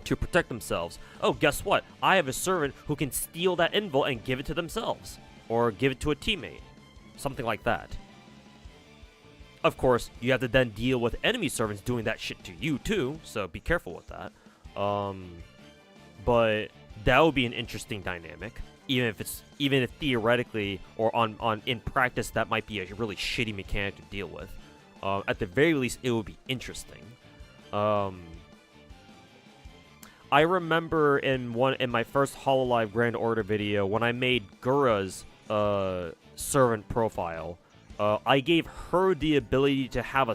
to protect themselves. Oh, guess what? I have a servant who can steal that invul and give it to themselves, or give it to a teammate, something like that. Of course, you have to then deal with enemy servants doing that shit to you too, so be careful with that. But that would be an interesting dynamic. Even if theoretically or in practice that might be a really shitty mechanic to deal with. At the very least, it would be interesting. I remember in my first Hololive Grand Order video when I made Gura's servant profile, I gave her the ability to have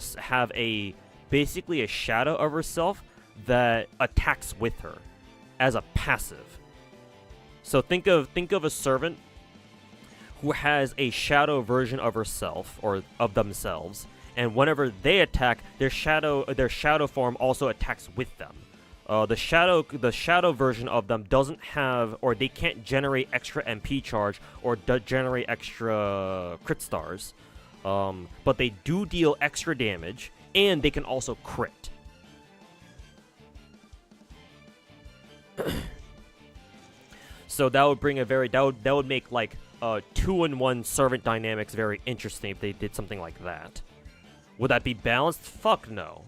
basically a shadow of herself that attacks with her as a passive. So think of a servant who has a shadow version of herself or of themselves, and whenever they attack, their shadow form also attacks with them. The shadow version of them doesn't have, or they can't generate extra MP charge or generate extra crit stars, but they do deal extra damage, and they can also crit. So that would bring a that would make like 2-in-1 servant dynamics very interesting if they did something like that. Would that be balanced? Fuck no.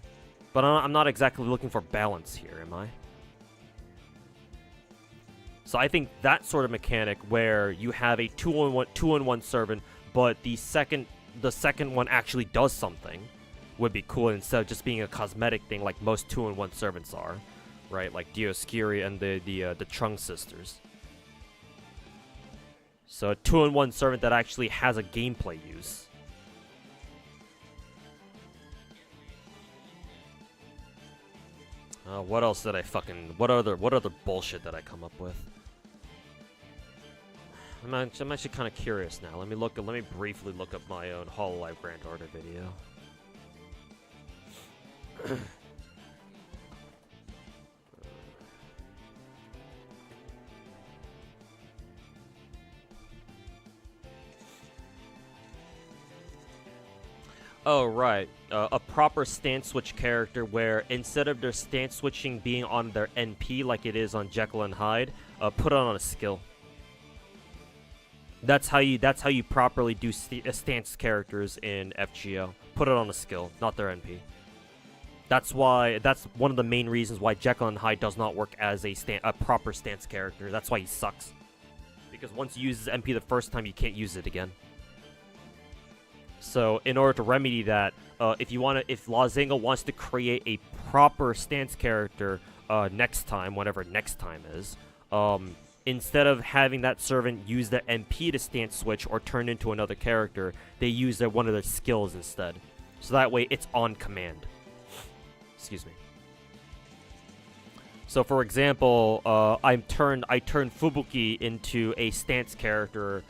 But I'm not exactly looking for balance here, am I? So I think that sort of mechanic where you have a 2-in-1 servant, but the second one actually does something would be cool instead of just being a cosmetic thing like most 2-in-1 servants are, right? Like Dioskiri and the Chung sisters. So a 2-in-1 servant that actually has a gameplay use. What else did I fucking... What other bullshit did I come up with? I'm actually kind of curious now. Let me briefly look up my own Hololive Grand Order video. Oh, right. A proper stance switch character where instead of their stance switching being on their NP like it is on Jekyll and Hyde, put it on a skill. That's how you properly do stance characters in FGO. Put it on a skill, not their NP. That's one of the main reasons why Jekyll and Hyde does not work as a proper stance character. That's why he sucks. Because once you use his NP the first time, you can't use it again. So in order to remedy that, if Lazinga wants to create a proper stance character next time, whatever next time is, instead of having that servant use their MP to stance switch or turn into another character, they use one of their skills instead. So that way it's on command. Excuse me. So for example, I turned Fubuki into a stance character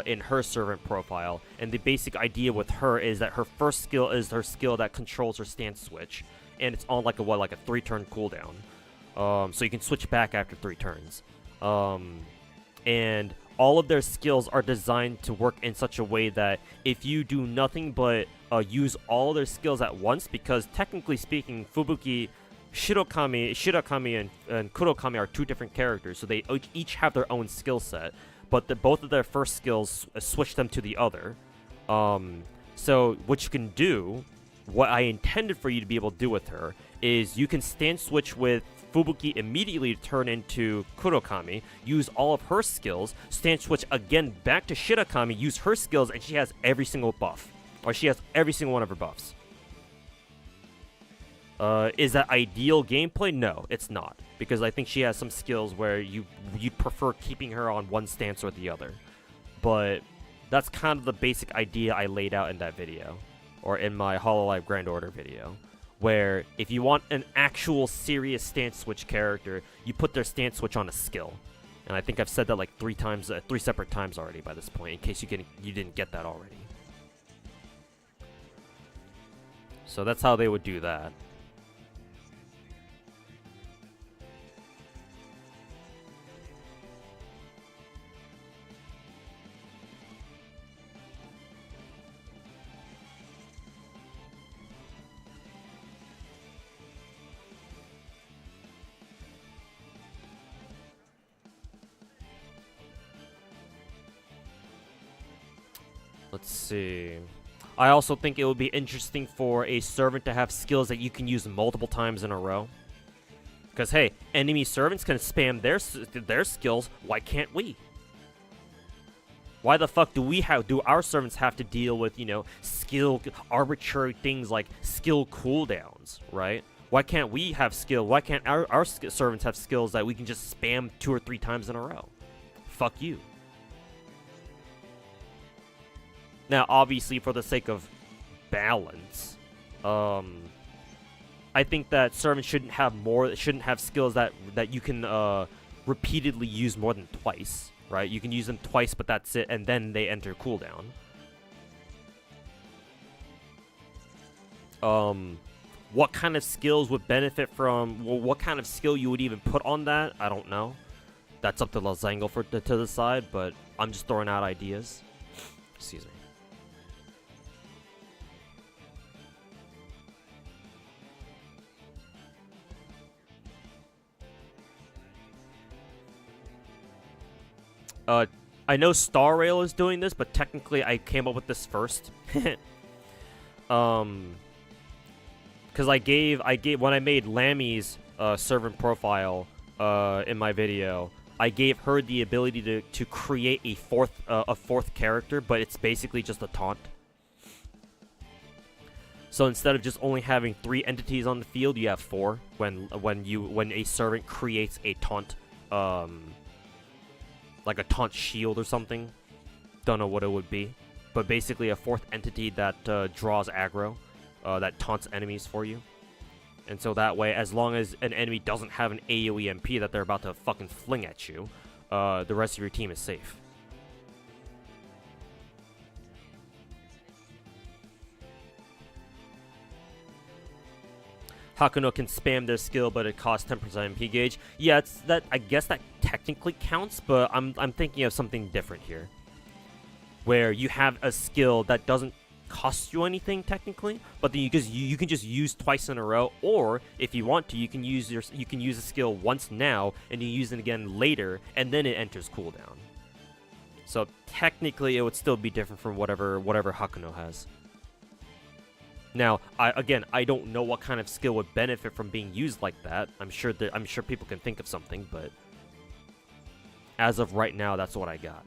in her servant profile, and the basic idea with her is that her first skill is her skill that controls her stance switch, and it's on like a 3-turn cooldown. So you can switch back after 3 turns. And all of their skills are designed to work in such a way that if you do nothing but use all their skills at once, because technically speaking, Fubuki, Shirakami and Kurokami are 2 different characters, so they each have their own skill set, but both of their first skills switch them to the other. So what you can do, what I intended for you to be able to do with her, is you can stance switch with Fubuki immediately to turn into Kurokami, use all of her skills, stance switch again back to Shirakami, use her skills, and she has every single buff. Or she has every single one of her buffs. Is that ideal gameplay? No, it's not. Because I think she has some skills where you'd prefer keeping her on one stance or the other. But that's kind of the basic idea I laid out in that video. Or in my Hololive Grand Order video. Where if you want an actual serious stance switch character, you put their stance switch on a skill. And I think I've said that like 3 separate times already by this point, in case you didn't get that already. So that's how they would do that. Let's see. I also think it would be interesting for a servant to have skills that you can use multiple times in a row. Because, hey, enemy servants can spam their skills. Why can't we? Why the fuck do our servants have to deal with, skill, arbitrary things like skill cooldowns, right? Why can't we have skill? Why can't our servants have skills that we can just spam 2 or 3 times in a row? Fuck you. Now, obviously, for the sake of balance, I think that servants shouldn't have skills that you can repeatedly use more than twice, right? You can use them twice, but that's it, and then they enter cooldown. What kind of skills would benefit from, well, what kind of skill you would even put on that, I don't know. That's up to Lazango to decide, but I'm just throwing out ideas. Excuse me. I know Star Rail is doing this, but technically I came up with this first. Because when I made Lammy's servant profile in my video, I gave her the ability to create a fourth character, but it's basically just a taunt. So instead of just only having 3 entities on the field, you have 4 when a servant creates a taunt, like a taunt shield or something. Don't know what it would be, but basically a 4th entity that draws aggro, that taunts enemies for you. And so that way, as long as an enemy doesn't have an AoE MP that they're about to fucking fling at you, the rest of your team is safe. Hakuno can spam their skill, but it costs 10% MP gauge. Yeah, it's that. I guess that technically counts, but I'm thinking of something different here, where you have a skill that doesn't cost you anything technically, but then you can just use twice in a row, or if you want to, you can use a skill once now and you use it again later, and then it enters cooldown. So technically, it would still be different from whatever Hakuno has. Now, I don't know what kind of skill would benefit from being used like that. I'm sure people can think of something, but as of right now, that's what I got.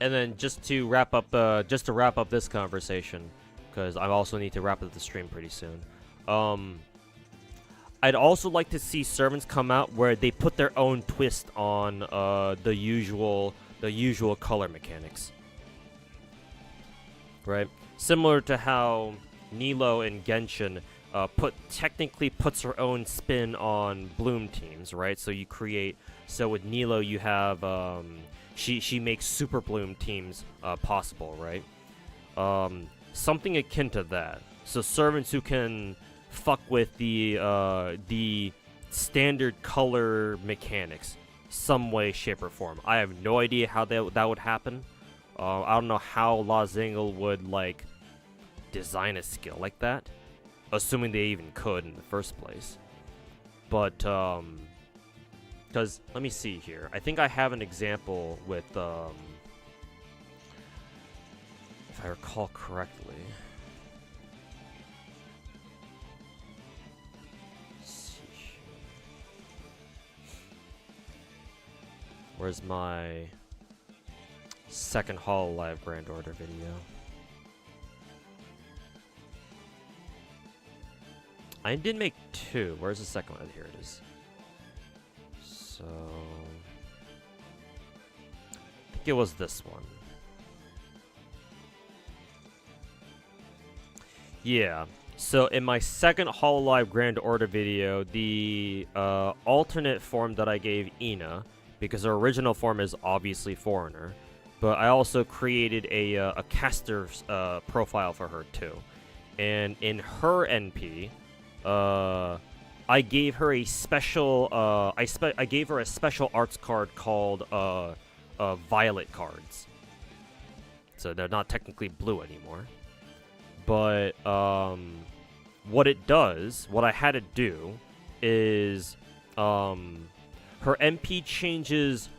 And then just to wrap up this conversation, because I also need to wrap up the stream pretty soon. I'd also like to see servants come out where they put their own twist on the usual color mechanics, right? Similar to how Nilo in Genshin technically puts her own spin on bloom teams, right? So with Nilo you have she makes super bloom teams possible, right? Something akin to that. So servants who can fuck with the standard color mechanics, some way, shape, or form. I have no idea how that would happen. I don't know how La Zingle would like design a skill like that, assuming they even could in the first place. But because let me see here. I think I have an example with if I recall correctly. Let's see here. Where's my second Hololive Grand Order video? I did make 2. Where's the second one? Here it is. So I think it was this one. Yeah. So in my second Hololive Grand Order video, the alternate form that I gave Ina, because her original form is obviously Foreigner, but I also created a caster's profile for her too. And in her NP, I gave her a special I gave her a special arts card called Violet cards. So they're not technically blue anymore. But what I had to do is her MP changes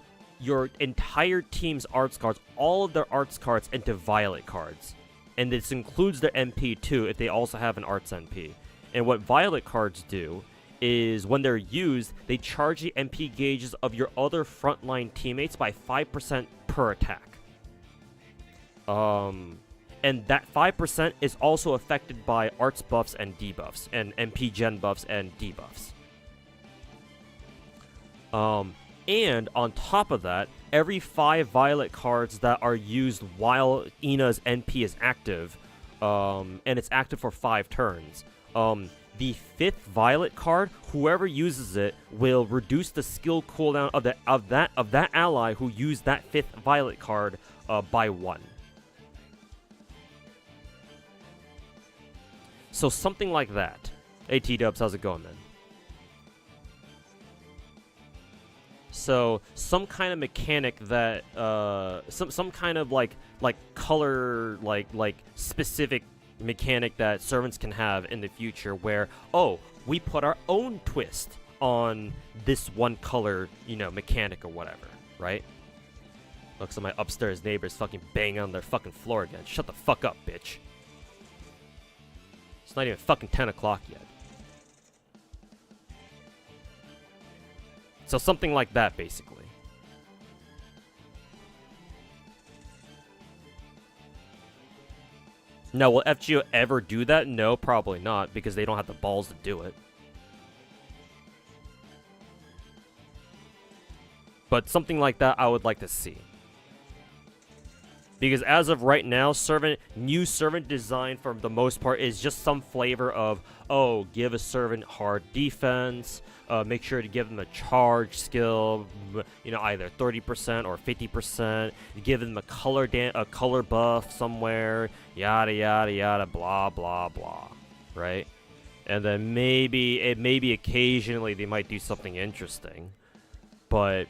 your entire team's arts cards, all of their arts cards, into Violet cards. And this includes their MP too if they also have an Arts MP. And what Violet cards do is when they're used, they charge the MP gauges of your other frontline teammates by 5% per attack. And that 5% is also affected by arts buffs and debuffs, and MP gen buffs and debuffs. And on top of that, every 5 Violet cards that are used while Ina's NP is active, and it's active for 5 turns, the 5th Violet card, whoever uses it, will reduce the skill cooldown of that ally who used that 5th Violet card by 1. So something like that. Hey T-Dubs, how's it going, man? So some kind of mechanic that some kind of like color like specific mechanic that servants can have in the future where, oh, we put our own twist on this one color, you know, mechanic or whatever, right? Looks like my upstairs neighbors fucking banging on their fucking floor again. Shut the fuck up, bitch. It's not even fucking 10 o'clock yet. So something like that, basically. Now, will FGO ever do that? No, probably not, because they don't have the balls to do it. But something like that I would like to see. Because as of right now, new servant design for the most part is just some flavor of, oh, give a servant hard defense, make sure to give them a charge skill, you know, either 30% or 50%, give them a color buff somewhere, yada yada yada, blah blah blah, right? And then maybe occasionally they might do something interesting, but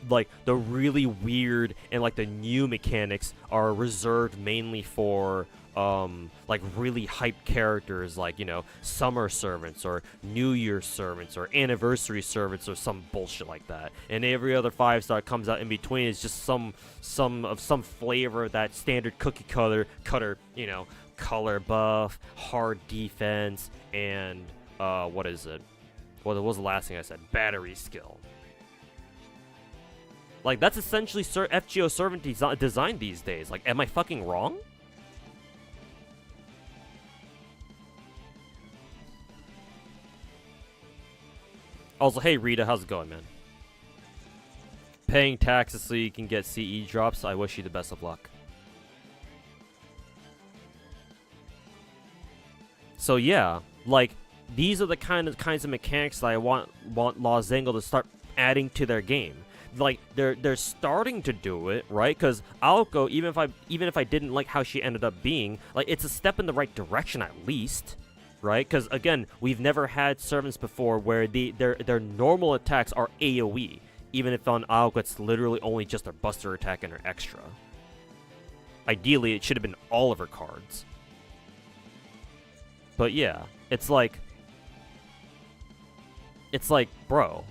like the really weird and like the new mechanics are reserved mainly for like really hyped characters like, you know, summer servants or New Year servants or anniversary servants or some bullshit like that. And every other 5-star comes out in between is just some flavor of that standard cookie cutter, you know, color buff, hard defense, and what is it? What was the last thing I said? Battery skill. Like, that's essentially FGO servant design these days. Like, am I fucking wrong? Also, hey Rita, how's it going, man? Paying taxes so you can get CE drops. I wish you the best of luck. So yeah, like, these are the kinds of mechanics that I want Lozengo to start adding to their game. Like, they're starting to do it, right? Because Aoko, even if I didn't like how she ended up being, like, it's a step in the right direction at least, right? Because again, we've never had servants before where their normal attacks are AoE, even if on Aoko it's literally only just their buster attack and her extra. Ideally, it should have been all of her cards. But yeah, it's like, bro.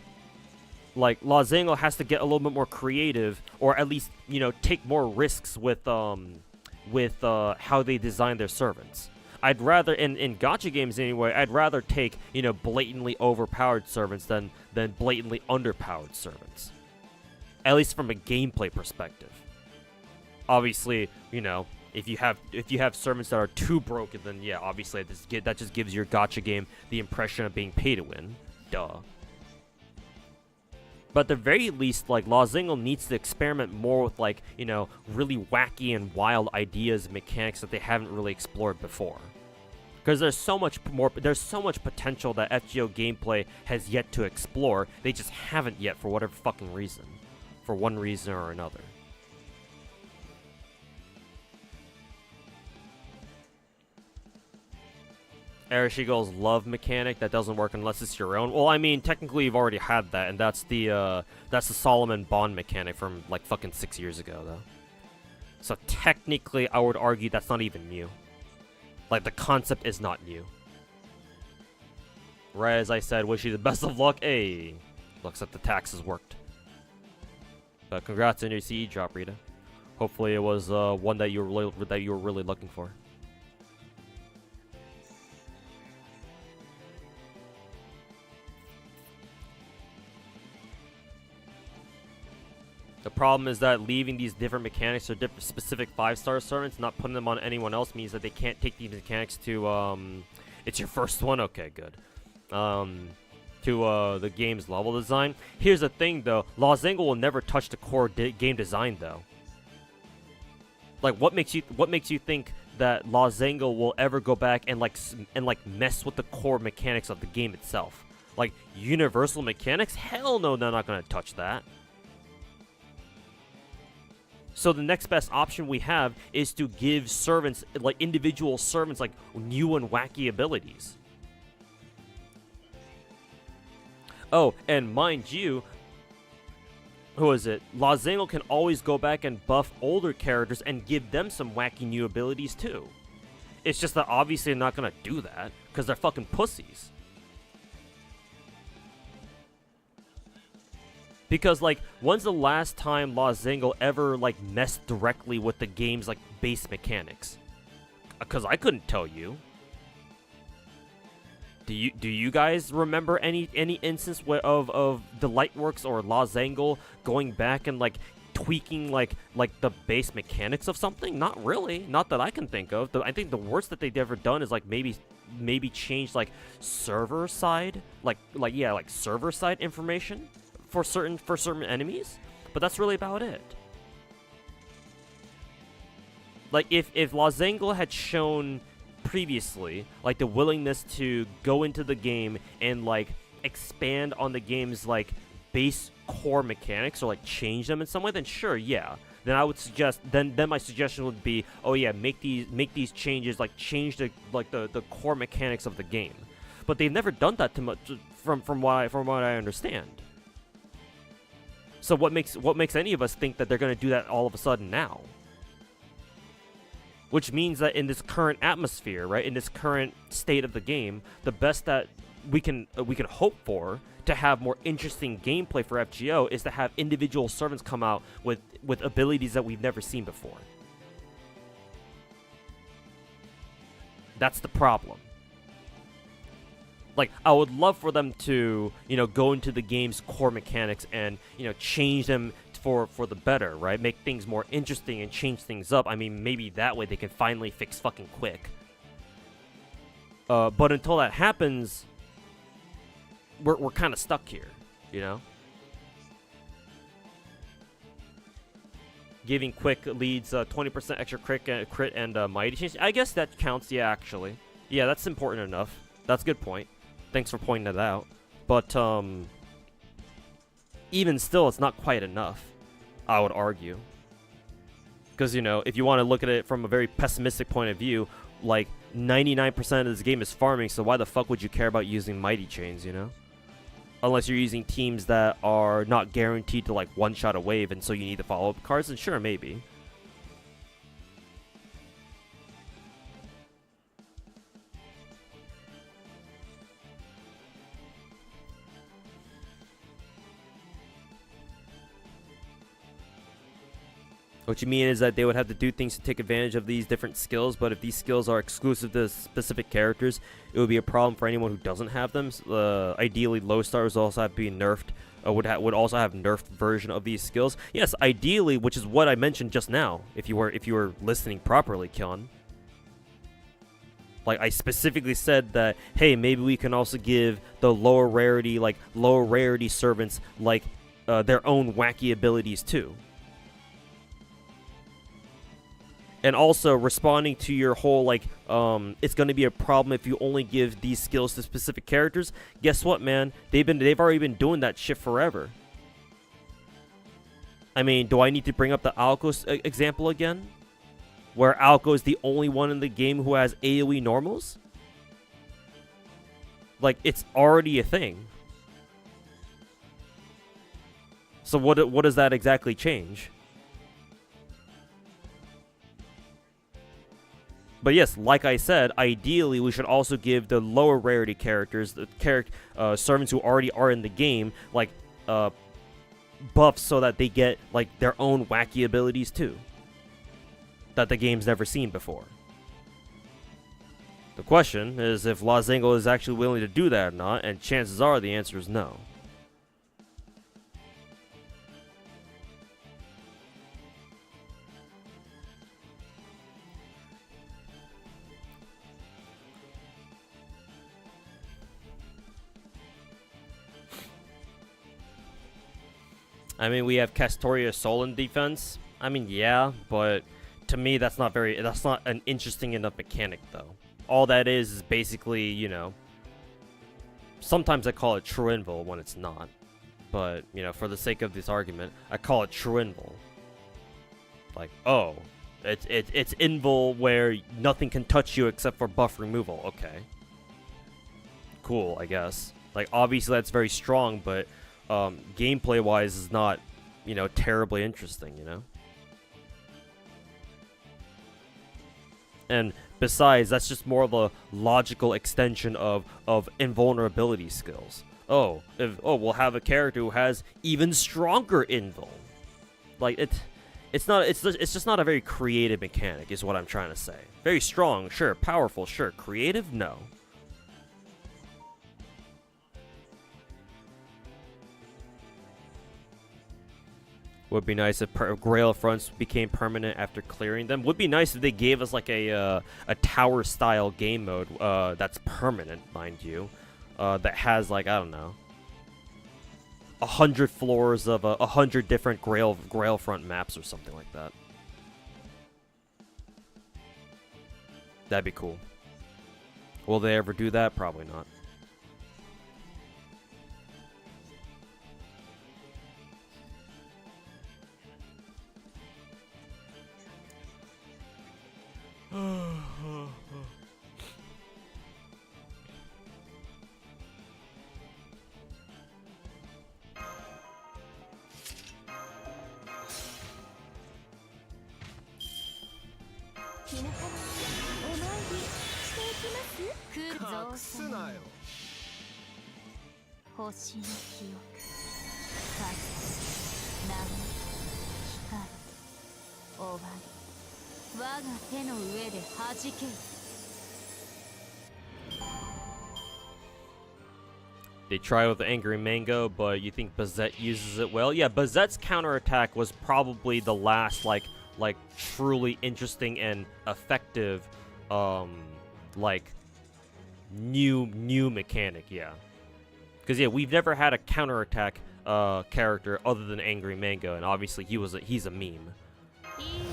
Like, Lozengo has to get a little bit more creative, or at least, you know, take more risks with how they design their servants. I'd rather, in gacha games anyway, I'd rather take, you know, blatantly overpowered servants than blatantly underpowered servants. At least from a gameplay perspective. Obviously, you know, if you have servants that are too broken, then yeah, obviously that just gives your gacha game the impression of being pay to win. Duh. But at the very least, like, Lozengo needs to experiment more with, like, you know, really wacky and wild ideas and mechanics that they haven't really explored before. Because there's so much potential that FGO gameplay has yet to explore. They just haven't yet for whatever fucking reason. For one reason or another. Arishigo's love mechanic that doesn't work unless it's your own. Well, I mean, technically you've already had that, and that's the Solomon Bond mechanic from like fucking 6 years ago, though. So technically, I would argue that's not even new. Like, the concept is not new. Right as I said, wish you the best of luck. Hey, looks like the taxes worked. But congrats on your CE drop, Rita. Hopefully it was one that you were really looking for. The problem is that leaving these different mechanics or different specific 5-star servants, not putting them on anyone else, means that they can't take these mechanics to it's your first one? Okay, good. To the game's level design. Here's the thing though, Lozengo will never touch the core game design though. Like, what makes you think that Lozengo will ever go back and mess with the core mechanics of the game itself? Like, universal mechanics? Hell no, they're not gonna touch that. So the next best option we have is to give servants, like individual servants, like new and wacky abilities. Oh, and mind you, who is it? Lozengo can always go back and buff older characters and give them some wacky new abilities too. It's just that obviously they're not gonna do that because they're fucking pussies. Because, like, when's the last time Lozengo ever, like, messed directly with the game's, like, base mechanics? Because I couldn't tell you. Do you guys remember any instance of the Lightworks or Lozengo going back and, like, tweaking, like the base mechanics of something? Not really. Not that I can think of. I think the worst that they've ever done is, like, maybe change, like, server side, like server side information for certain enemies, but that's really about it. Like, if Lozengo had shown previously, like, the willingness to go into the game and, like, expand on the game's, like, base core mechanics or, like, change them in some way, then sure, yeah. Then I would suggest, then my suggestion would be, oh yeah, make these changes, like, change the core mechanics of the game. But they've never done that too much, from what I understand. So what makes any of us think that they're going to do that all of a sudden now? Which means that in this current atmosphere, right, in this current state of the game, the best that we can hope for to have more interesting gameplay for FGO is to have individual servants come out with abilities that we've never seen before. That's the problem. Like, I would love for them to, go into the game's core mechanics and, change them for the better, right? Make things more interesting and change things up. I mean, maybe that way they can finally fix fucking quick. But until that happens, we're kind of stuck here, Giving quick leads 20% extra crit and mighty change. I guess that counts, yeah, actually. Yeah, that's important enough. That's a good point. Thanks for pointing that out. But, even still, it's not quite enough, I would argue. Because, if you want to look at it from a very pessimistic point of view, like, 99% of this game is farming, so why the fuck would you care about using mighty chains, Unless you're using teams that are not guaranteed to, like, one-shot a wave, and so you need the follow-up cards, and sure, maybe. What you mean is that they would have to do things to take advantage of these different skills, but if these skills are exclusive to specific characters, it would be a problem for anyone who doesn't have them. Ideally, low stars also have to be nerfed. Would also have nerfed version of these skills. Yes, ideally, which is what I mentioned just now. If you were listening properly, Kyon. Like, I specifically said that, hey, maybe we can also give the lower rarity servants like their own wacky abilities too. And also, responding to your whole, like, it's going to be a problem if you only give these skills to specific characters. Guess what, man? They've already been doing that shit forever. I mean, do I need to bring up the Alco example again? Where Alco is the only one in the game who has AoE normals? Like, it's already a thing. So what does that exactly change? But yes, like I said, ideally we should also give the lower rarity characters, the servants who already are in the game, like buffs so that they get like their own wacky abilities too. that the game's never seen before. The question is if Lazango is actually willing to do that or not, and chances are the answer is no. I mean, we have Castoria Sol in defense. I mean, yeah, but to me, that's not an interesting enough mechanic, though. All that is basically, you know, sometimes I call it true invul when it's not. But, you know, for the sake of this argument, I call it true invul. Like, oh, it's invul where nothing can touch you except for buff removal. Okay. Cool, I guess. Like, obviously that's very strong, but gameplay-wise is not, you know, terribly interesting, you know? And besides, that's just more of a logical extension of invulnerability skills. Oh, we'll have a character who has even stronger invul. Like, it's just not a very creative mechanic, is what I'm trying to say. Very strong, sure. Powerful, sure. Creative, no. Would be nice if Grail fronts became permanent after clearing them. Would be nice if they gave us like a tower style game mode that's permanent, mind you, that has like, I don't know, 100 floors of 100 different Grail front maps or something like that. That'd be cool. Will they ever do that? Probably not. They try with the Angry Mango, but you think Bazette uses it well? Yeah, Bazette's counterattack was probably the last like truly interesting and effective like new mechanic, yeah. Because yeah, we've never had a counterattack character other than Angry Mango, and obviously he's a meme.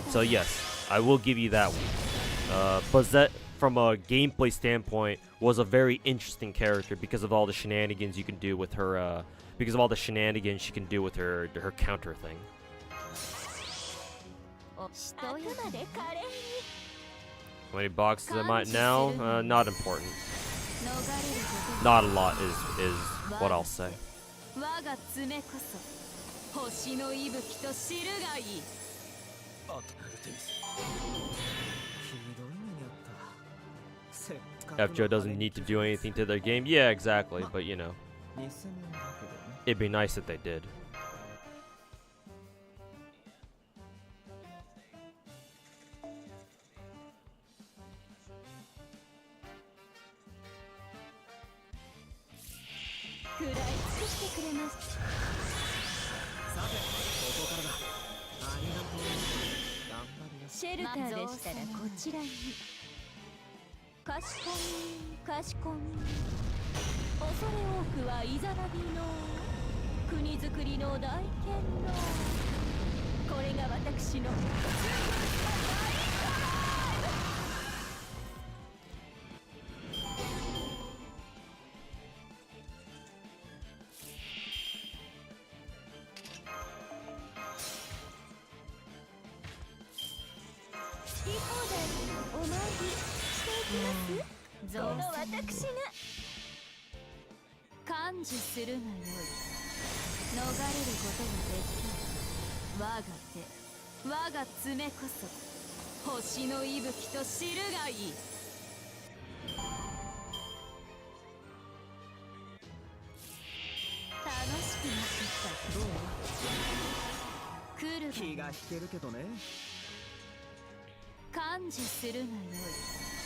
So yes, I will give you that one. Bazette, from a gameplay standpoint, was a very interesting character because of all the shenanigans you can do with her. Because of all the shenanigans she can do with her counter thing. How many boxes am I now? Not important. Not a lot is what I'll say. FJO doesn't need to do anything to their game. Yeah, exactly. But you know, it'd be nice if they did.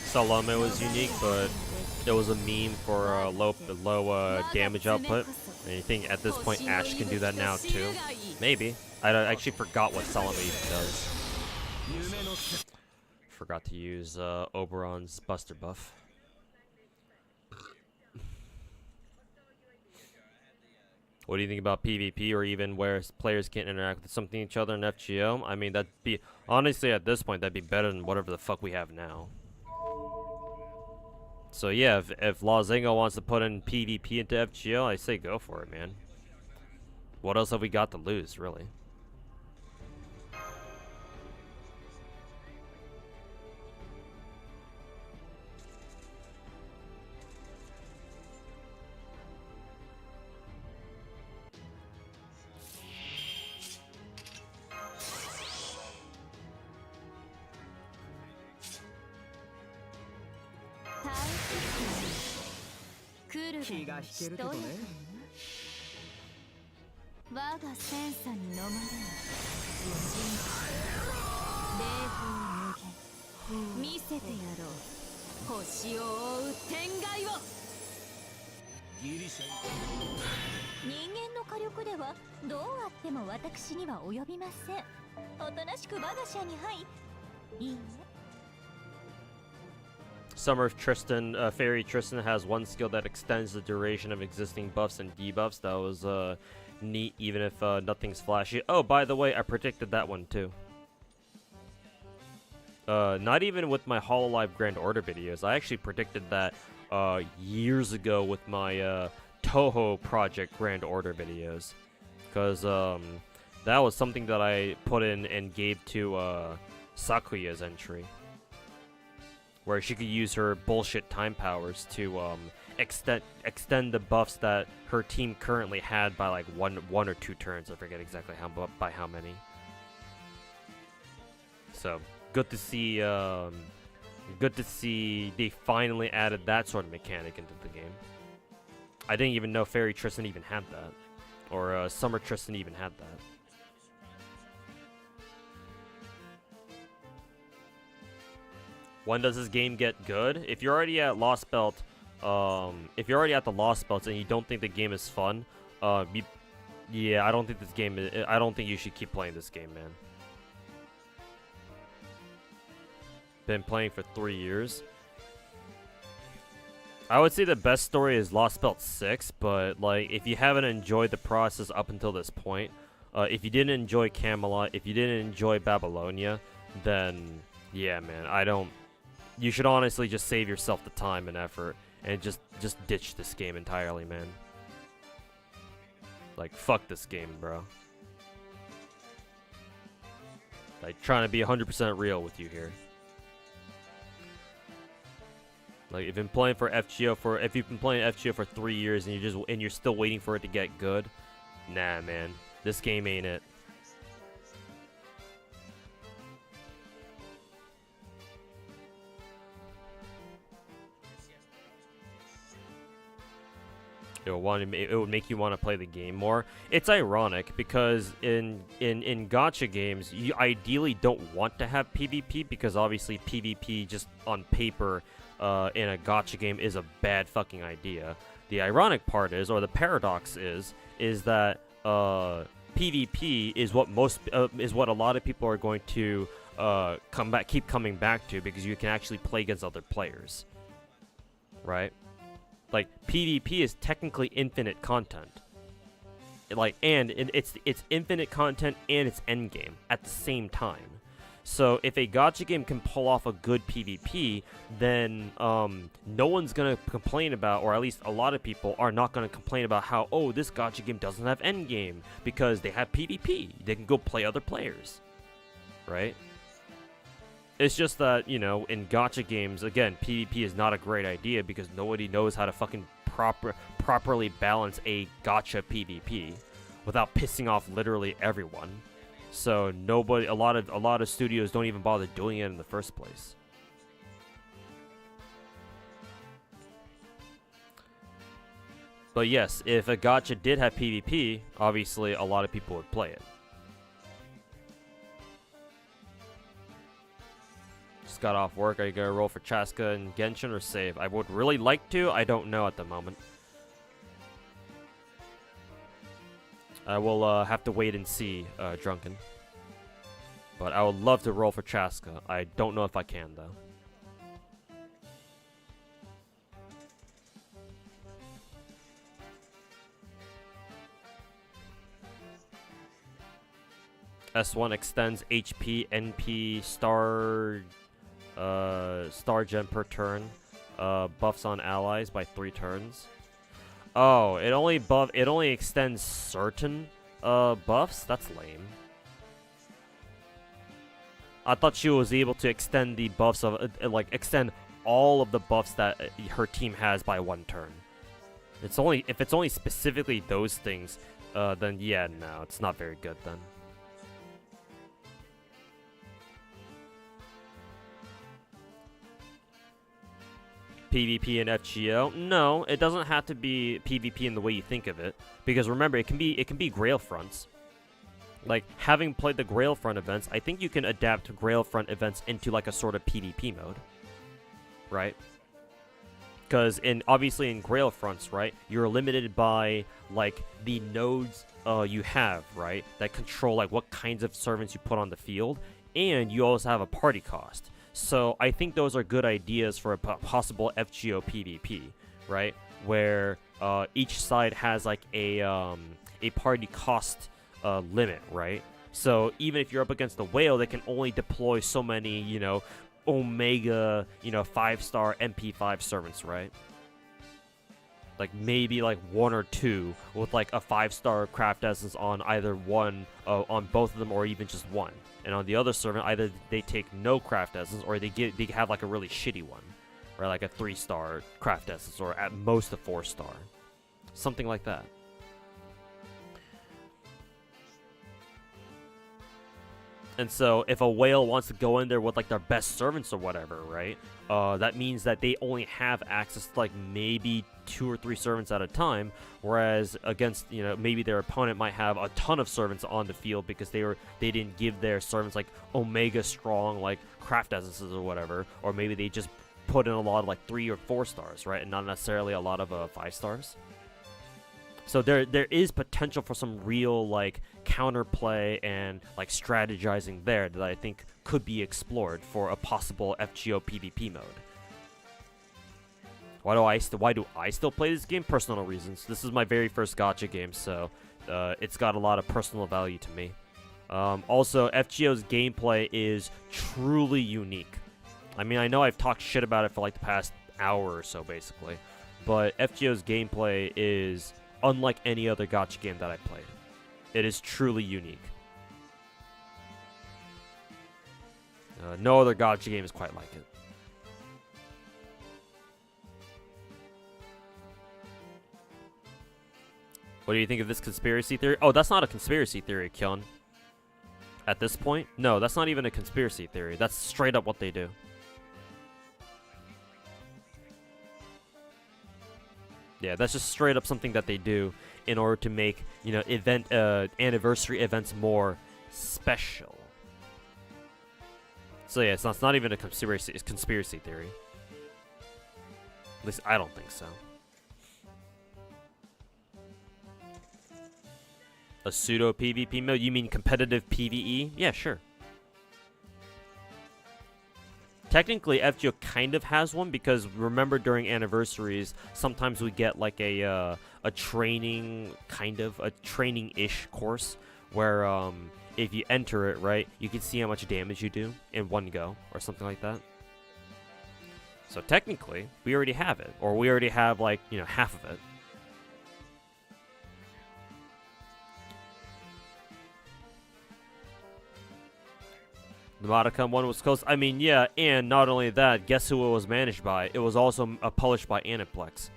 Salome was unique, but it was a meme for low damage output. And you think at this point Ash can do that now too? Maybe. I actually forgot what Salome even does. Forgot to use Oberon's Buster buff. What do you think about PvP, or even where players can't interact with something each other in FGO? I mean, that'd be, honestly, at this point, that'd be better than whatever the fuck we have now. So yeah, if Lazengo wants to put in PvP into FGO, I say go for it, man. What else have we got to lose, really? Summer of Tristan, Fairy Tristan has one skill that extends the duration of existing buffs and debuffs. That was neat, even if nothing's flashy. Oh, by the way, I predicted that one too. Not even with my Hololive Grand Order videos. I actually predicted that years ago with my Toho Project Grand Order videos. Because that was something that I put in and gave to Sakuya's entry, where she could use her bullshit time powers to extend the buffs that her team currently had by like one or two turns. I forget exactly by how many. So good to see. Good to see they finally added that sort of mechanic into the game. I didn't even know Fairy Tristan even had that, or Summer Tristan even had that. When does this game get good? If you're already at Lost Belt, if you're already at the Lost Belts and you don't think the game is fun, yeah, I don't think this game is, I don't think you should keep playing this game, man. Been playing for 3 years. I would say the best story is Lost Belt 6, but like if you haven't enjoyed the process up until this point, if you didn't enjoy Camelot, if you didn't enjoy Babylonia, then yeah, man, you should honestly just save yourself the time and effort and just ditch this game entirely, man. Like, fuck this game, bro. Like, trying to be 100% real with you here. Like, if you've been playing FGO for 3 years and you're still waiting for it to get good, nah, man, this game ain't it. It would make you want to play the game more. It's ironic because in gacha games, you ideally don't want to have PvP because obviously PvP just on paper in a gacha game is a bad fucking idea. The ironic part is, or the paradox is that PvP is what a lot of people are going to keep coming back to because you can actually play against other players, right? Like, PvP is technically infinite content. It's infinite content and it's endgame at the same time. So if a gacha game can pull off a good PvP, then no one's gonna complain about, or at least a lot of people are not gonna complain about how, oh, this gacha game doesn't have endgame because they have PvP. They can go play other players, right? It's just that, you know, in gacha games, again, PvP is not a great idea because nobody knows how to fucking properly balance a gacha PvP without pissing off literally everyone. So a lot of studios don't even bother doing it in the first place. But yes, if a gacha did have PvP, obviously a lot of people would play it. just got off work. Are you gonna roll for Chaska and Genshin or save? I would really like to. I don't know at the moment. I will have to wait and see, Drunken. But I would love to roll for Chaska. I don't know if I can, though. S1 extends HP, NP, star gem per turn. Buffs on allies by 3 turns. Oh, it only extends certain buffs? That's lame. I thought she was able to extend the buffs of like extend all of the buffs that her team has by 1 turn. If it's only specifically those things, then yeah, no, it's not very good then. PvP and FGO? No, it doesn't have to be PvP in the way you think of it. Because remember, it can be Grail fronts. Like, having played the Grail front events, I think you can adapt Grail front events into like a sort of PvP mode. Right? Because obviously in Grail fronts, right, you're limited by like the nodes you have, right? That control like what kinds of servants you put on the field. And you also have a party cost. So I think those are good ideas for a possible FGO PvP, right? Where each side has like a party cost limit, right? So even if you're up against the whale, they can only deploy so many, you know, Omega, you know, 5-star MP5 servants, right? Like maybe like 1 or 2 with like a 5-star craft essence on either one, on both of them, or even just one. And on the other servant, either they take no craft essence, or they have like a really shitty one, or like a 3-star craft essence, or at most a 4-star, something like that. And so if a whale wants to go in there with like their best servants or whatever, right? That means that they only have access to like maybe 2 or 3 servants at a time, whereas against, you know, maybe their opponent might have a ton of servants on the field because they didn't give their servants like Omega strong like craft essences or whatever, or maybe they just put in a lot of like 3 or 4 stars, right, and not necessarily a lot of 5 stars. So there is potential for some real like counterplay and like strategizing there that I think could be explored for a possible FGO PvP mode. Why do I still play this game? Personal reasons. This is my very first gacha game, so it's got a lot of personal value to me. Also, FGO's gameplay is truly unique. I mean, I know I've talked shit about it for like the past hour or so, basically, but FGO's gameplay is unlike any other gacha game that I played. It is truly unique. No other gacha game is quite like it. What do you think of this conspiracy theory? Oh, that's not a conspiracy theory, Kyun. At this point? No, that's not even a conspiracy theory. That's straight up what they do. Yeah, that's just straight up something that they do in order to make, you know, anniversary events more special. So yeah, it's not even a conspiracy theory. At least I don't think so. A pseudo PvP mode? You mean competitive PvE? Yeah, sure. Technically, FGO kind of has one, because remember during anniversaries, sometimes we get like a training, kind of, a training-ish course, where if you enter it, right, you can see how much damage you do in one go, or something like that. So technically, we already have it, or we already have like, you know, half of it. The Modicum one was close. I mean, yeah, and not only that, guess who it was managed by? It was also published by Aniplex.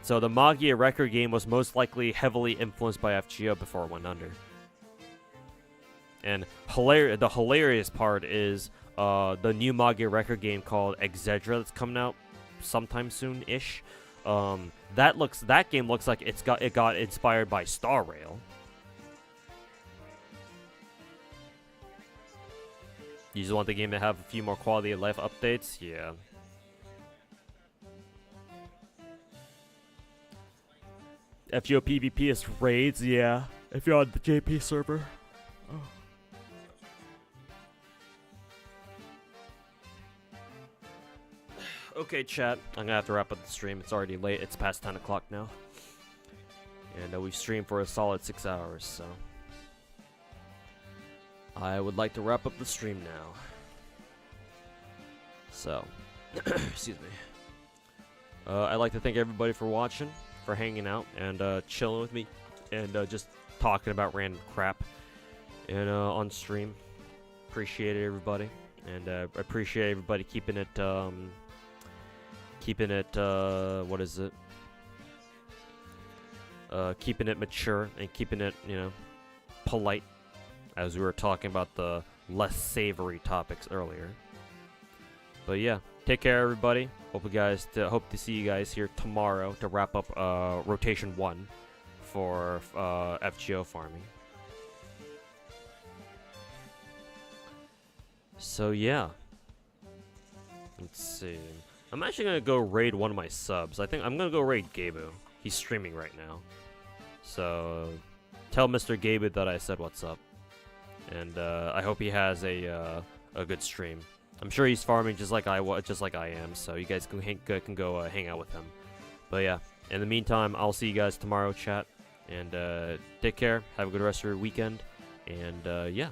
So the Magia record game was most likely heavily influenced by FGO before it went under. And the hilarious part is the new Magia record game called Exedra that's coming out sometime soon-ish. That game looks like it got inspired by Star Rail. You just want the game to have a few more quality of life updates? Yeah. FGO PvP is raids, yeah. If you're on the JP server. Oh. Okay, chat. I'm gonna have to wrap up the stream. It's already late. It's past 10 o'clock now. And we've streamed for a solid 6 hours, so. I would like to wrap up the stream now. So. Excuse me. I'd like to thank everybody for watching, for hanging out, and chilling with me, and just talking about random crap and on stream. Appreciate it, everybody. And I appreciate everybody keeping it, what is it? Keeping it mature and keeping it, you know, polite, as we were talking about the less savory topics earlier. But yeah, take care, everybody. Hope to see you guys here tomorrow to wrap up rotation 1 for FGO farming. So yeah, let's see. I'm actually gonna go raid one of my subs. I think I'm gonna go raid Gabu. He's streaming right now. So tell Mr. Gabu that I said what's up, and I hope he has a good stream. I'm sure he's farming just like I am. So you guys can go hang out with him. But yeah, in the meantime, I'll see you guys tomorrow, chat, and take care. Have a good rest of your weekend, and yeah.